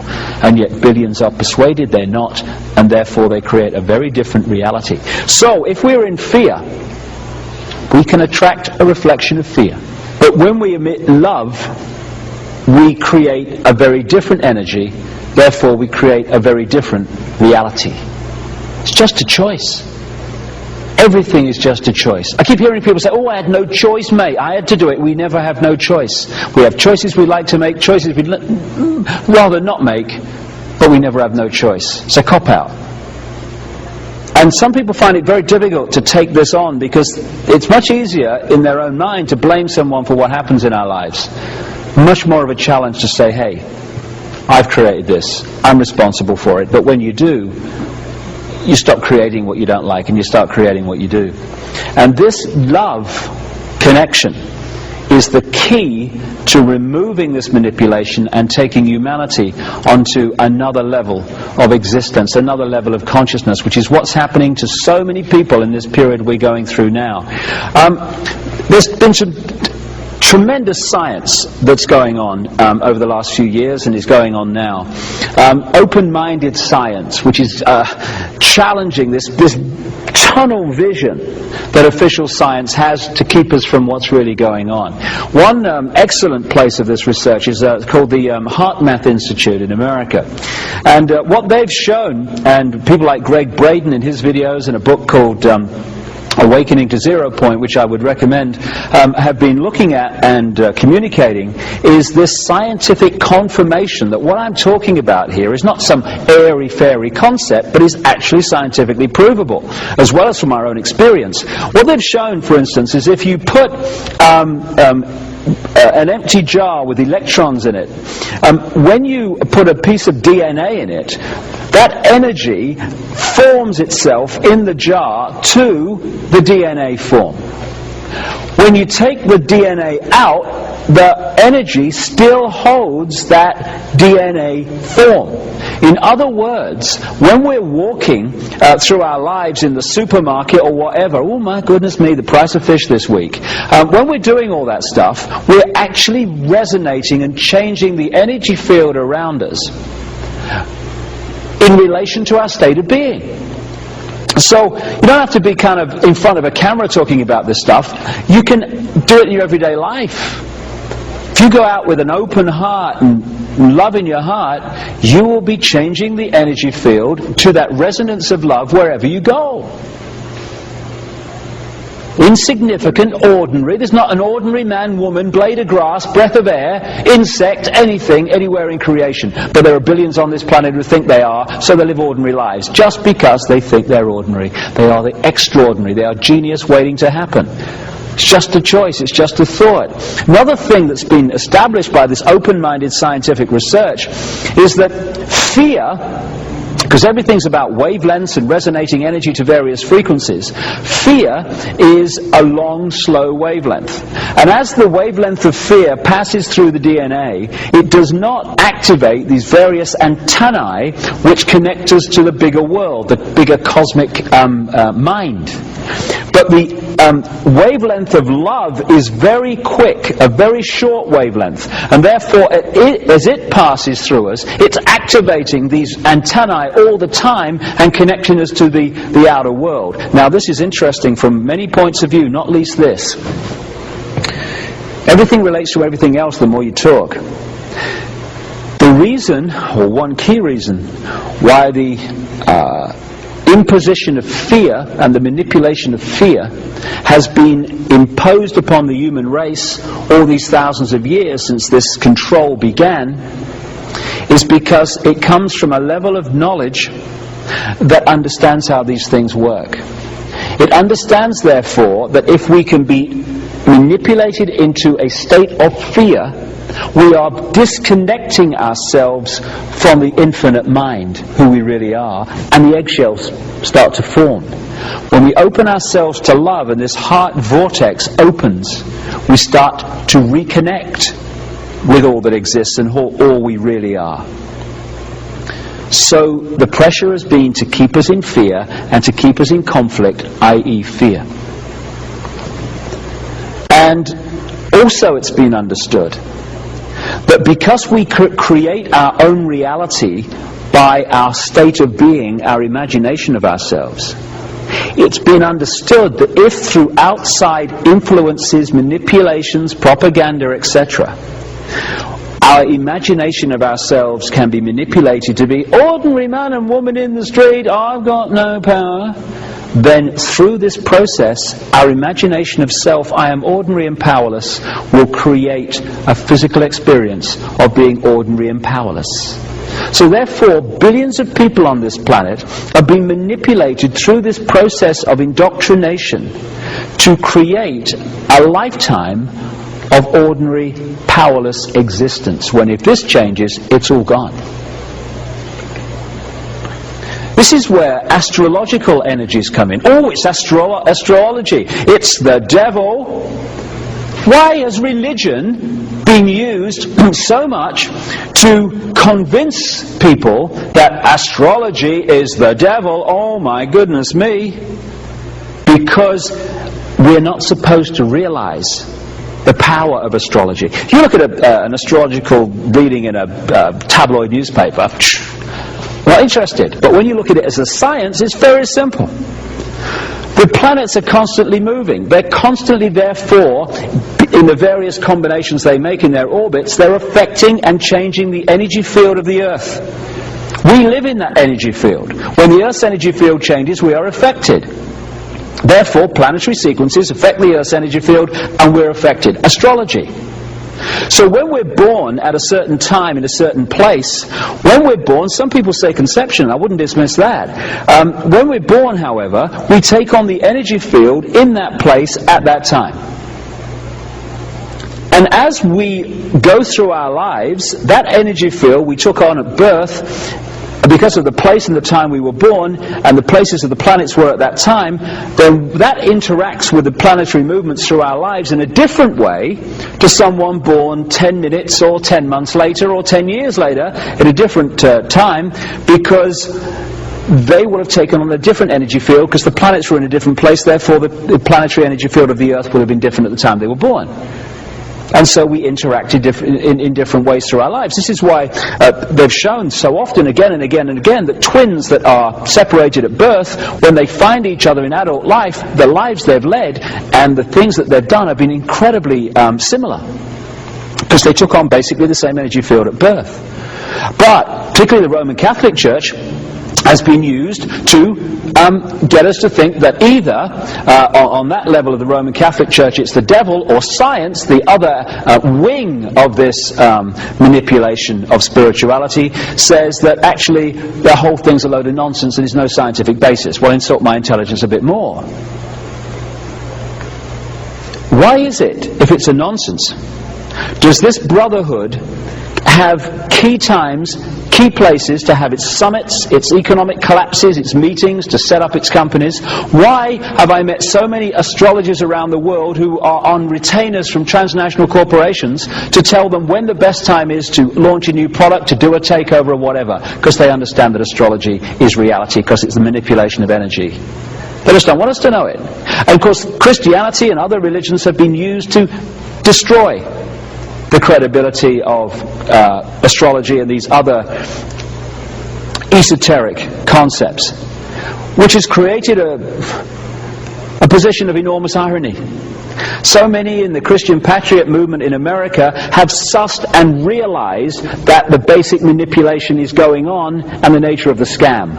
And yet billions are persuaded they're not, and therefore they create a very different reality. So if we're in fear, we can attract a reflection of fear. But when we emit love, we create a very different energy, therefore we create a very different reality. It's just a choice. Everything is just a choice. I keep hearing people say, oh, I had no choice, mate. I had to do it. We never have no choice. We have choices we like to make, choices we'd rather not make, but we never have no choice. It's a cop-out. And some people find it very difficult to take this on because it's much easier in their own mind to blame someone for what happens in our lives. Much more of a challenge to say, hey, I've created this, I'm responsible for it. But when you do, you stop creating what you don't like and you start creating what you do. And this love connection is the key to removing this manipulation and taking humanity onto another level of existence, another level of consciousness, which is what's happening to so many people in this period we're going through now. There's been some tremendous science that's going on over the last few years and is going on now. Open-minded science, which is challenging this tunnel vision that official science has to keep us from what's really going on. One excellent place of this research is called the HeartMath Institute in America. And what they've shown, and people like Greg Braden in his videos and a book called Awakening to Zero Point, which I would recommend, have been looking at and communicating, is this scientific confirmation that what I'm talking about here is not some airy-fairy concept, but is actually scientifically provable, as well as from our own experience. What they've shown, for instance, is if you put an empty jar with electrons in it, when you put a piece of DNA in it, that energy forms itself in the jar to the DNA form. When you take the DNA out, the energy still holds that DNA form. In other words, when we're walking through our lives in the supermarket or whatever, oh my goodness me, the price of fish this week. When we're doing all that stuff, we're actually resonating and changing the energy field around us in relation to our state of being. So you don't have to be kind of in front of a camera talking about this stuff. You can do it in your everyday life. If you go out with an open heart and love in your heart, you will be changing the energy field to that resonance of love wherever you go. Insignificant, ordinary. There's not an ordinary man, woman, blade of grass, breath of air, insect, anything, anywhere in creation. But there are billions on this planet who think they are, so they live ordinary lives. Just because they think they're ordinary. They are the extraordinary. They are genius waiting to happen. It's just a choice, it's just a thought. Another thing that's been established by this open-minded scientific research is that fear, because everything's about wavelengths and resonating energy to various frequencies, fear is a long, slow wavelength. And as the wavelength of fear passes through the DNA, it does not activate these various antennae which connect us to the bigger world, the bigger cosmic mind. But the wavelength of love is very quick, a very short wavelength, and therefore as it passes through us, it's activating these antennae all the time and connecting us to the outer world. Now this is interesting from many points of view, not least this. Everything relates to everything else the more you talk. The reason, or one key reason, why the imposition of fear and the manipulation of fear has been imposed upon the human race all these thousands of years since this control began is because it comes from a level of knowledge that understands how these things work. It understands, therefore, that if we can be manipulated into a state of fear, we are disconnecting ourselves from the infinite mind, who we really are, and the eggshells start to form. When we open ourselves to love and this heart vortex opens, we start to reconnect with all that exists and all we really are. So the pressure has been to keep us in fear and to keep us in conflict, i.e. fear. And also it's been understood that because we create our own reality by our state of being, our imagination of ourselves, it's been understood that if through outside influences, manipulations, propaganda, etc., our imagination of ourselves can be manipulated to be ordinary man and woman in the street, I've got no power, then through this process, our imagination of self, I am ordinary and powerless, will create a physical experience of being ordinary and powerless. So therefore, billions of people on this planet are being manipulated through this process of indoctrination to create a lifetime of ordinary, powerless existence, when if this changes, it's all gone. This is where astrological energies come in. Oh, it's astrology. It's the devil. Why has religion been used so much to convince people that astrology is the devil? Oh my goodness me. Because we're not supposed to realize the power of astrology. If you look at an astrological reading in a tabloid newspaper, not interested. But when you look at it as a science, it's very simple. The planets are constantly moving. They're constantly, therefore, in the various combinations they make in their orbits, they're affecting and changing the energy field of the Earth. We live in that energy field. When the Earth's energy field changes, we are affected. Therefore, planetary sequences affect the Earth's energy field, and we're affected. Astrology. So when we're born at a certain time in a certain place, when we're born, some people say conception, I wouldn't dismiss that. When we're born, however, we take on the energy field in that place at that time. And as we go through our lives, that energy field we took on at birth, because of the place and the time we were born and the places of the planets were at that time, then that interacts with the planetary movements through our lives in a different way to someone born 10 minutes or 10 months later or 10 years later at a different time, because they would have taken on a different energy field because the planets were in a different place, therefore the planetary energy field of the Earth would have been different at the time they were born. And so we interact in different ways through our lives. This is why they've shown so often, again and again and again, that twins that are separated at birth, when they find each other in adult life, the lives they've led and the things that they've done have been incredibly similar, because they took on basically the same energy field at birth. But particularly the Roman Catholic Church has been used to get us to think that either on that level of the Roman Catholic Church it's the devil, or science, the other wing of this manipulation of spirituality, says that actually the whole thing's a load of nonsense and there's no scientific basis. Well, insult my intelligence a bit more. Why is it, if it's a nonsense, does this brotherhood have key times, key places to have its summits, its economic collapses, its meetings, to set up its companies? Why have I met so many astrologers around the world who are on retainers from transnational corporations to tell them when the best time is to launch a new product, to do a takeover or whatever? Because they understand that astrology is reality, because it's the manipulation of energy. They just don't want us to know it. And of course Christianity and other religions have been used to destroy the credibility of astrology and these other esoteric concepts, which has created a position of enormous irony. So many in the Christian Patriot movement in America have sussed and realized that the basic manipulation is going on and the nature of the scam.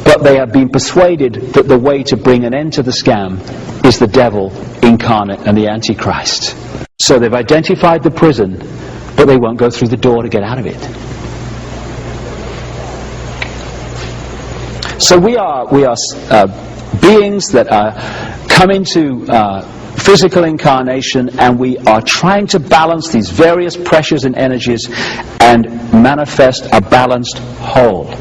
But they have been persuaded that the way to bring an end to the scam is the devil incarnate and the Antichrist. So they've identified the prison, but they won't go through the door to get out of it. So we are beings that come into physical incarnation, and we are trying to balance these various pressures and energies and manifest a balanced whole.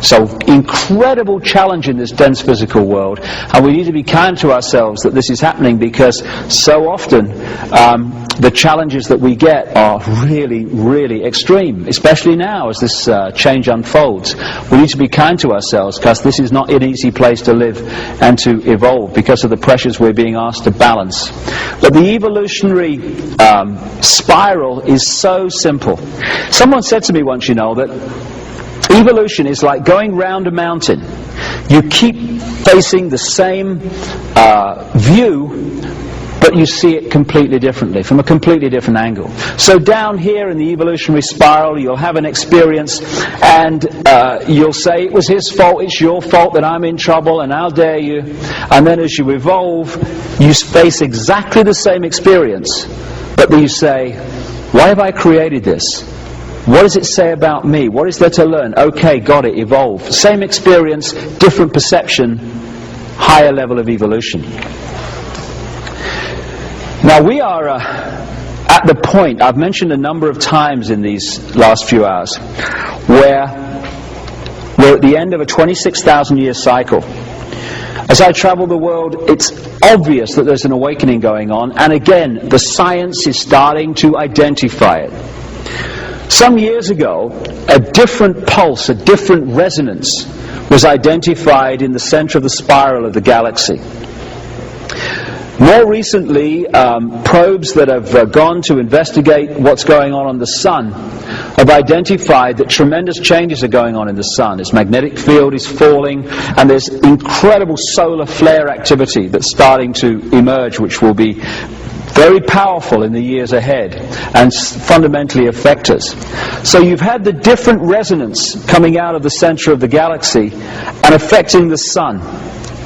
So incredible challenge in this dense physical world, and we need to be kind to ourselves that this is happening, because so often the challenges that we get are really, really extreme, especially now as this change unfolds. We need to be kind to ourselves, because this is not an easy place to live and to evolve because of the pressures we're being asked to balance. But the evolutionary spiral is so simple. Someone said to me once, that evolution is like going round a mountain. You keep facing the same view, but you see it completely differently, from a completely different angle. So down here in the evolutionary spiral, you'll have an experience, and you'll say, it was his fault, it's your fault that I'm in trouble, and how dare you. And then as you evolve, you face exactly the same experience, but then you say, why have I created this? What does it say about me? What is there to learn? Okay, got it, evolve. Same experience, different perception, higher level of evolution. Now we are at the point, I've mentioned a number of times in these last few hours, where we're at the end of a 26,000 year cycle. As I travel the world, it's obvious that there's an awakening going on, and again, the science is starting to identify it. Some years ago, a different pulse, a different resonance was identified in the center of the spiral of the galaxy. More recently, probes that have gone to investigate what's going on the sun have identified that tremendous changes are going on in the sun. Its magnetic field is falling, and there's incredible solar flare activity that's starting to emerge, which will be very powerful in the years ahead and fundamentally affect us. So you've had the different resonance coming out of the center of the galaxy and affecting the sun.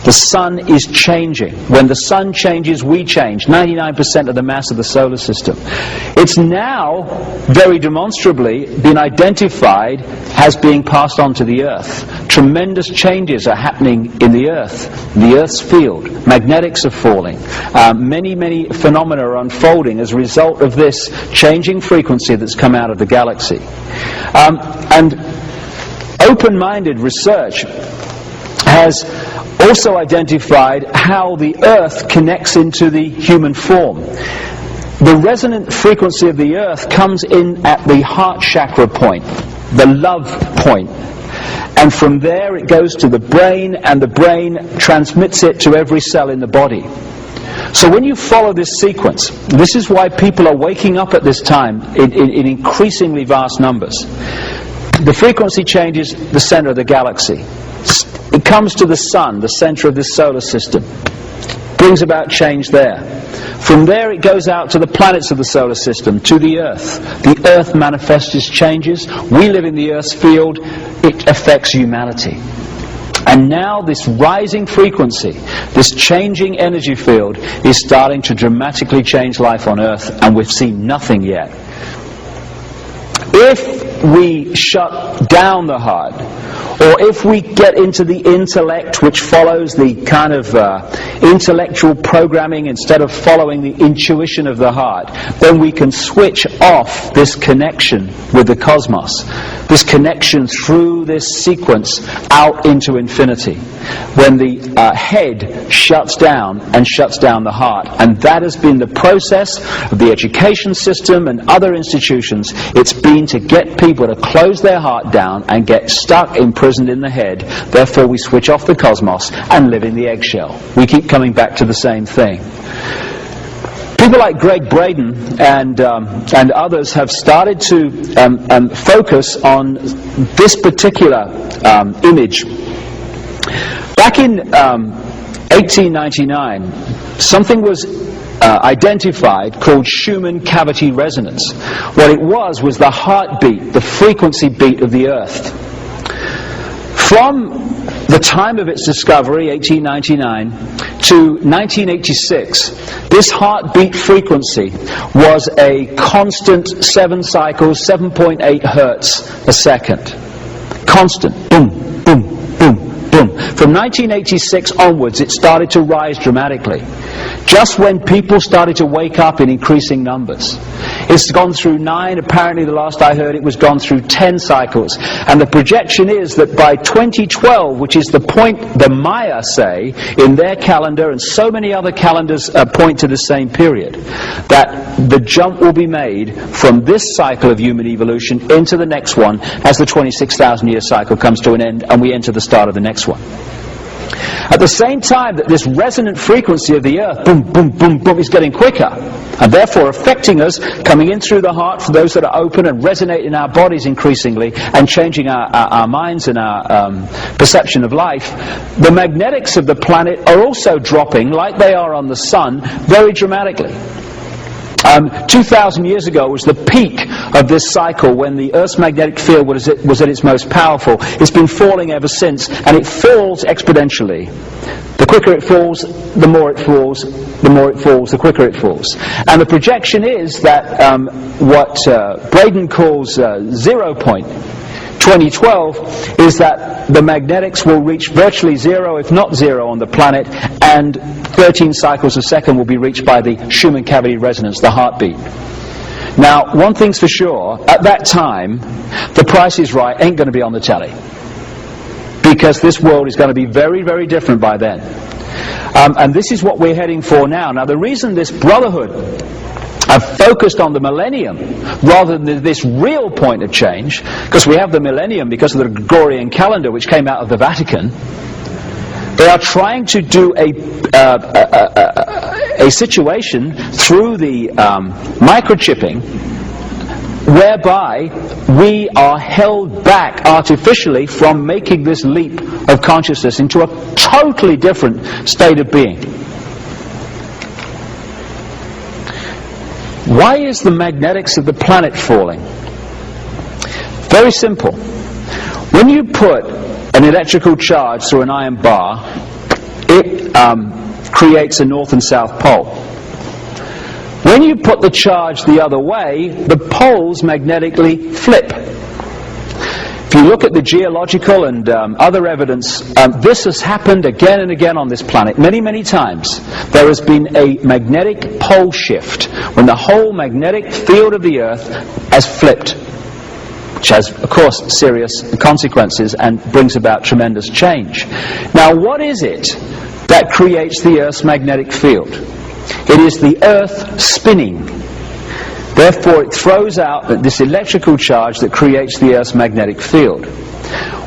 The sun is changing. When the sun changes, we change. 99% of the mass of the solar system. It's now very demonstrably been identified as being passed on to the Earth. Tremendous changes are happening in the Earth's field. Magnetics are falling. Many phenomena are unfolding as a result of this changing frequency that's come out of the galaxy. And open-minded research has also identified how the Earth connects into the human form. The resonant frequency of the Earth comes in at the heart chakra point, the love point. And from there it goes to the brain, and the brain transmits it to every cell in the body. So when you follow this sequence, this is why people are waking up at this time in increasingly vast numbers. The frequency changes the center of the galaxy. It comes to the sun, the center of this solar system. Brings about change there. From there it goes out to the planets of the solar system, to the Earth. The Earth manifests its changes. We live in the Earth's field. It affects humanity. And now this rising frequency, this changing energy field, is starting to dramatically change life on Earth, and we've seen nothing yet. If we shut down the heart, or if we get into the intellect which follows the kind of intellectual programming instead of following the intuition of the heart, then we can switch off this connection with the cosmos, this connection through this sequence out into infinity, when the head shuts down and shuts down the heart. And that has been the process of the education system and other institutions. It's been to get people to close their heart down and get stuck imprisoned in the head. Therefore we switch off the cosmos and live in the eggshell. We keep coming back to the same thing. People like Greg Braden and others have started to focus on this particular image. Back in 1899, something was identified called Schumann cavity resonance. What it was the heartbeat, the frequency beat of the Earth. From the time of its discovery, 1899, to 1986, this heartbeat frequency was a constant 7 cycles, 7.8 hertz a second. Constant. Boom, boom, boom, boom. From 1986 onwards, it started to rise dramatically. Just when people started to wake up in increasing numbers. It's gone through 9, apparently the last I heard it was gone through 10 cycles. And the projection is that by 2012, which is the point the Maya say in their calendar, and so many other calendars point to the same period, that the jump will be made from this cycle of human evolution into the next one as the 26,000 year cycle comes to an end and we enter the start of the next one. At the same time that this resonant frequency of the Earth, boom, boom, boom, boom, is getting quicker, and therefore affecting us, coming in through the heart for those that are open, and resonate in our bodies increasingly, and changing our minds and our perception of life, the magnetics of the planet are also dropping, like they are on the sun, very dramatically. 2,000 years ago was the peak of this cycle when the Earth's magnetic field was at its most powerful. It's been falling ever since, and it falls exponentially. The quicker it falls, the more it falls, the more it falls, the quicker it falls. And the projection is that what Braden calls 0 point, 2012, is that the magnetics will reach virtually zero, if not zero, on the planet, and 13 cycles a second will be reached by the Schumann cavity resonance, the heartbeat. Now, one thing's for sure, at that time, The Price is Right ain't going to be on the telly, because this world is going to be very, very different by then. And this is what we're heading for now. Now, the reason this brotherhood have focused on the millennium rather than this real point of change, because we have the millennium because of the Gregorian calendar which came out of the Vatican. They are trying to do a situation through the microchipping whereby we are held back artificially from making this leap of consciousness into a totally different state of being. Why is the magnetics of the planet falling? Very simple. When you put an electrical charge through an iron bar, it creates a north and south pole. When you put the charge the other way, the poles magnetically flip. If you look at the geological and other evidence, this has happened again and again on this planet, many, many times. There has been a magnetic pole shift when the whole magnetic field of the Earth has flipped, which has, of course, serious consequences and brings about tremendous change. Now, what is it that creates the Earth's magnetic field? It is the Earth spinning. Therefore, it throws out this electrical charge that creates the Earth's magnetic field.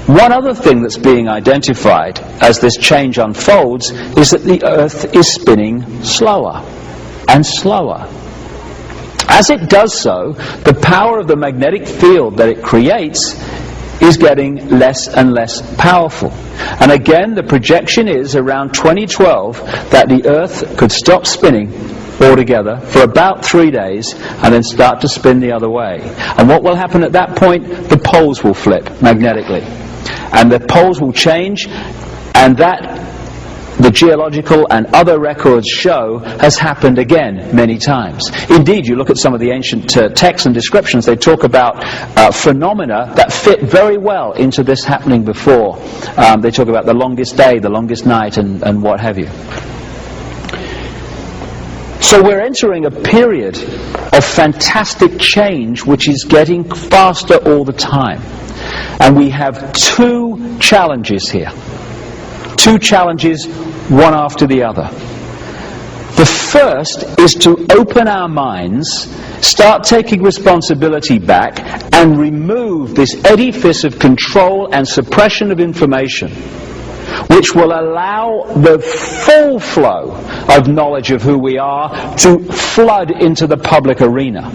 One other thing that's being identified as this change unfolds is that the Earth is spinning slower and slower. As it does so, the power of the magnetic field that it creates is getting less and less powerful. And again, the projection is around 2012 that the Earth could stop spinning altogether for about 3 days and then start to spin the other way. And what will happen at that point? The poles will flip magnetically. And the poles will change, and that, the geological and other records show, has happened again many times. Indeed, you look at some of the ancient texts and descriptions, they talk about phenomena that fit very well into this happening before. They talk about the longest day, the longest night, and what have you. So we're entering a period of fantastic change which is getting faster all the time. And we have two challenges here. Two challenges, one after the other. The first is to open our minds, start taking responsibility back, and remove this edifice of control and suppression of information, which will allow the full flow of knowledge of who we are to flood into the public arena.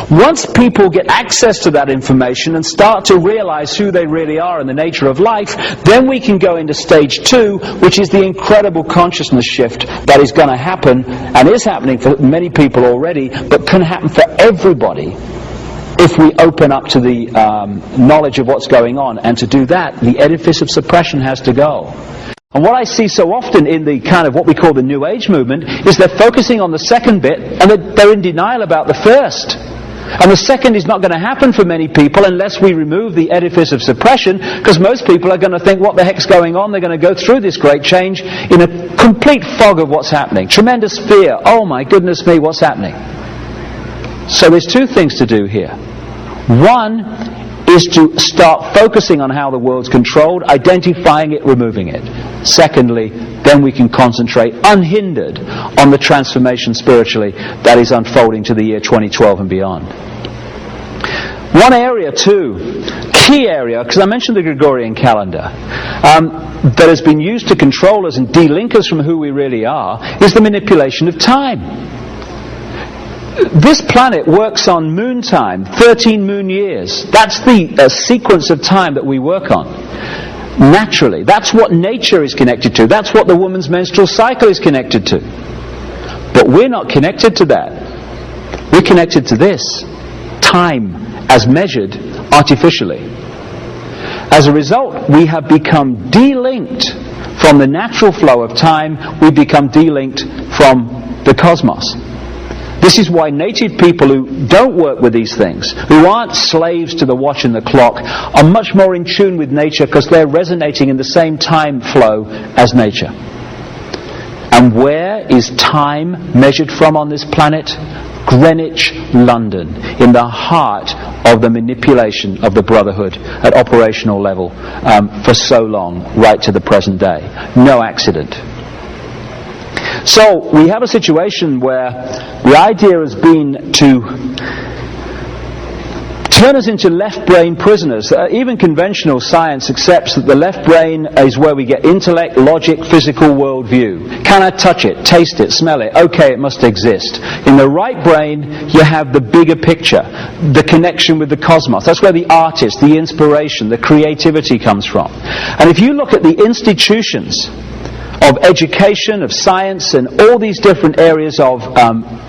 Once people get access to that information and start to realize who they really are and the nature of life, then we can go into stage 2, which is the incredible consciousness shift that is going to happen, and is happening for many people already, but can happen for everybody if we open up to the knowledge of what's going on. And to do that, the edifice of suppression has to go. And what I see so often in the kind of what we call the New Age movement is they're focusing on the second bit, and they're in denial about the first. And the second is not going to happen for many people unless we remove the edifice of suppression, because most people are going to think, what the heck's going on? They're going to go through this great change in a complete fog of what's happening. Tremendous fear. Oh my goodness me, what's happening? So there's two things to do here. One is to start focusing on how the world's controlled, identifying it, removing it. Secondly, then we can concentrate unhindered on the transformation spiritually that is unfolding to the year 2012 and beyond. One area too, key area, because I mentioned the Gregorian calendar, that has been used to control us and de-link us from who we really are, is the manipulation of time. This planet works on moon time, 13 moon years. That's the sequence of time that we work on. Naturally. That's what nature is connected to. That's what the woman's menstrual cycle is connected to. But we're not connected to that. We're connected to this. Time as measured artificially. As a result, we have become de-linked from the natural flow of time. We become de-linked from the cosmos. This is why native people who don't work with these things, who aren't slaves to the watch and the clock, are much more in tune with nature because they're resonating in the same time flow as nature. And where is time measured from on this planet? Greenwich, London, in the heart of the manipulation of the Brotherhood at operational level for so long, right to the present day. No accident. So we have a situation where the idea has been to turn us into left brain prisoners. Even conventional science accepts that the left brain is where we get intellect, logic, physical worldview. Can I touch it, taste it, smell it? Okay, it must exist. In the right brain, you have the bigger picture, the connection with the cosmos. That's where the artist, the inspiration, the creativity comes from. And if you look at the institutions of education, of science, and all these different areas of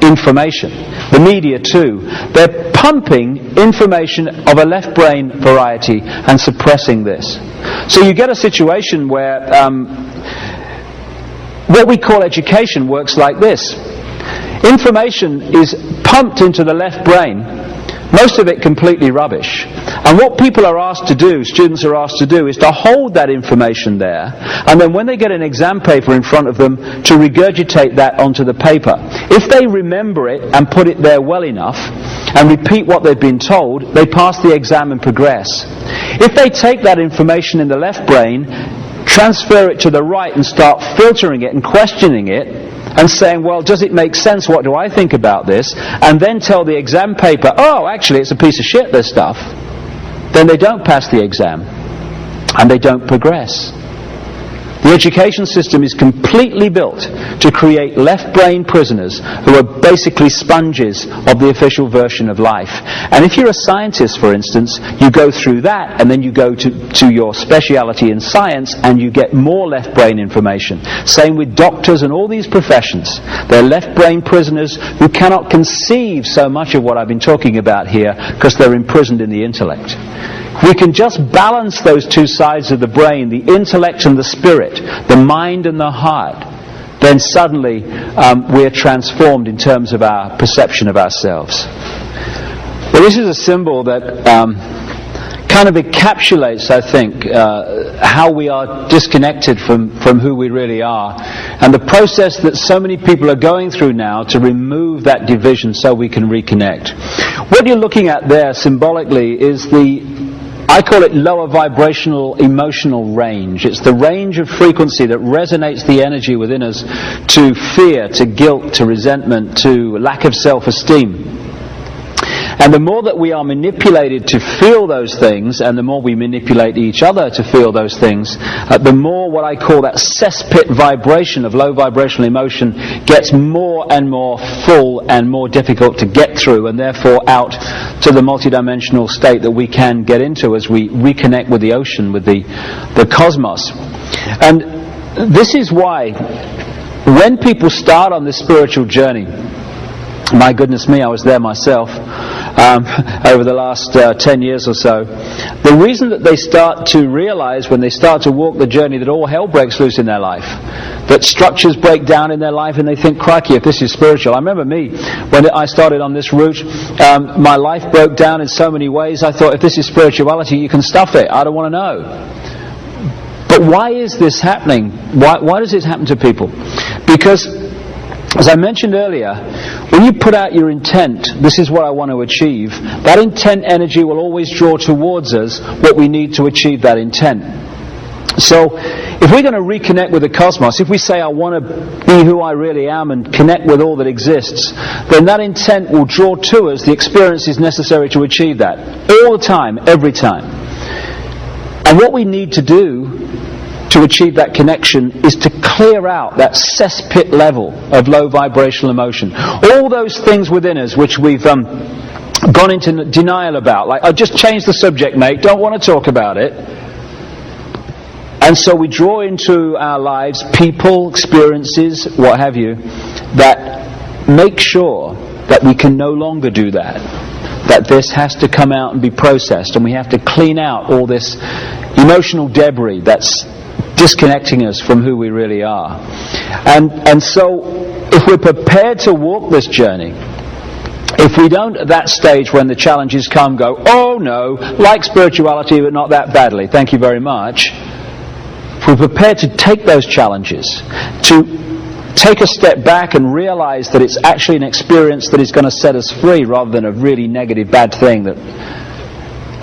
information, the media too, they're pumping information of a left brain variety and suppressing this. So you get a situation where what we call education works like this. Information is pumped into the left brain, most of it completely rubbish. And what people are asked to do, students are asked to do, is to hold that information there, and then when they get an exam paper in front of them, to regurgitate that onto the paper. If they remember it and put it there well enough, and repeat what they've been told, they pass the exam and progress. If they take that information in the left brain, transfer it to the right and start filtering it and questioning it, and saying, well, does it make sense? What do I think about this? And then tell the exam paper, oh, actually, it's a piece of shit, this stuff. Then they don't pass the exam. and they don't progress. The education system is completely built to create left brain prisoners who are basically sponges of the official version of life. And if you're a scientist, for instance, you go through that and then you go to your speciality in science and you get more left brain information. Same with doctors and all these professions. They're left brain prisoners who cannot conceive so much of what I've been talking about here because they're imprisoned in the intellect. We can just balance those two sides of the brain, the intellect and the spirit, the mind and the heart, then suddenly we're transformed in terms of our perception of ourselves. Well, this is a symbol that kind of encapsulates, I think, how we are disconnected from who we really are, and the process that so many people are going through now to remove that division so we can reconnect. What you're looking at there symbolically is I call it lower vibrational emotional range. It's the range of frequency that resonates the energy within us to fear, to guilt, to resentment, to lack of self-esteem. And the more that we are manipulated to feel those things, and the more we manipulate each other to feel those things, the more what I call that cesspit vibration of low vibrational emotion gets more and more full and more difficult to get through, and therefore out to the multidimensional state that we can get into as we reconnect with the ocean, with the cosmos. And this is why when people start on this spiritual journey, my goodness me, I was there myself over the last 10 years or so. The reason that they start to realize when they start to walk the journey that all hell breaks loose in their life, that structures break down in their life, and they think, crikey, if this is spiritual. I remember me, when I started on this route, my life broke down in so many ways. I thought, if this is spirituality, you can stuff it. I don't want to know. But why is this happening? Why does this happen to people? Because, as I mentioned earlier, when you put out your intent, this is what I want to achieve, that intent energy will always draw towards us what we need to achieve that intent. So, if we're going to reconnect with the cosmos, if we say, I want to be who I really am and connect with all that exists, then that intent will draw to us the experiences necessary to achieve that. All the time, every time. And what we need to do to achieve that connection is to clear out that cesspit level of low vibrational emotion. All those things within us which we've gone into denial about, like, just change the subject, mate, don't want to talk about it. And so we draw into our lives people, experiences, what have you, that make sure that we can no longer do that. That this has to come out and be processed, and we have to clean out all this emotional debris that's disconnecting us from who we really are. And so if we're prepared to walk this journey, if we don't at that stage when the challenges come go, oh no, like spirituality but not that badly, thank you very much, if we're prepared to take those challenges, to take a step back and realize that it's actually an experience that is going to set us free rather than a really negative bad thing that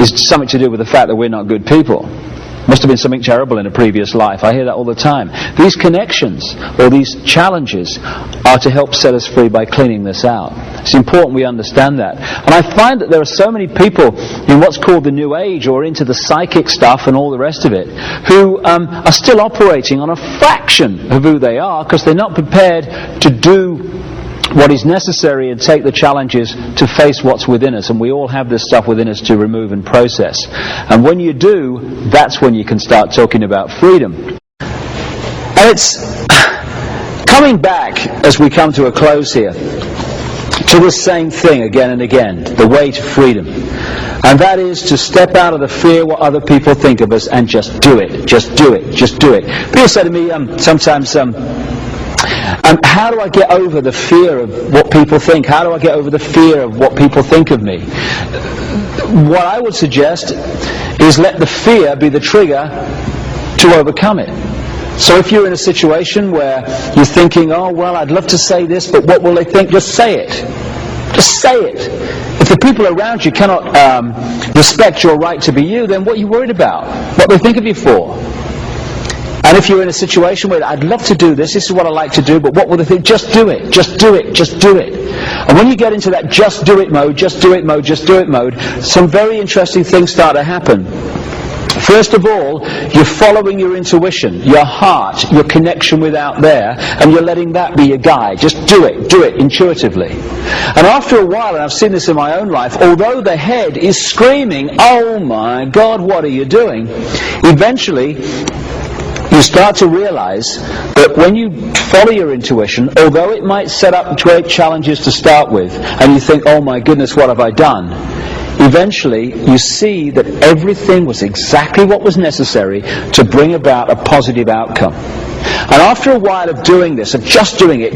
is something to do with the fact that we're not good people. Must have been something terrible in a previous life. I hear that all the time. These connections, or these challenges, are to help set us free by cleaning this out. It's important we understand that. And I find that there are so many people in what's called the New Age, or into the psychic stuff and all the rest of it, who are still operating on a fraction of who they are, because they're not prepared to do what is necessary and take the challenges to face what's within us. And we all have this stuff within us to remove and process. And when you do, that's when you can start talking about freedom. And it's coming back, as we come to a close here, to the same thing again and again, the way to freedom. And that is to step out of the fear what other people think of us and just do it. Just do it. Just do it. People say to me sometimes, how do I get over the fear of what people think? How do I get over the fear of what people think of me? What I would suggest is let the fear be the trigger to overcome it. So if you're in a situation where you're thinking, oh, well, I'd love to say this, but what will they think? Just say it. Just say it. If the people around you cannot respect your right to be you, then what are you worried about? What they think of you for? And if you're in a situation where I'd love to do this is what I like to do, but what will they think? Just do it, just do it, just do it. And when you get into that just do it mode, just do it mode, just do it mode, some very interesting things start to happen. First of all, you're following your intuition, your heart, your connection with out there, and you're letting that be your guide. Just do it intuitively. And after a while, and I've seen this in my own life, although the head is screaming, "Oh my God, what are you doing?" eventually you start to realize that when you follow your intuition, although it might set up great challenges to start with, and you think, "Oh my goodness, what have I done?" eventually you see that everything was exactly what was necessary to bring about a positive outcome. And after a while of doing this, of just doing it,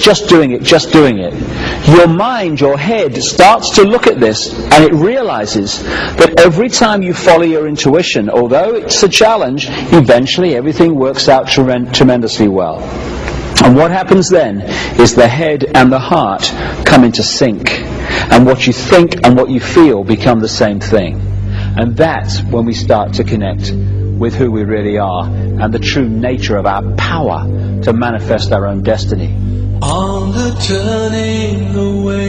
your mind, your head starts to look at this, and it realizes that every time you follow your intuition, although it's a challenge, eventually everything works out tremendously well. And what happens then is the head and the heart come into sync. And what you think and what you feel become the same thing. And that's when we start to connect with who we really are and the true nature of our power to manifest our own destiny. On the turning away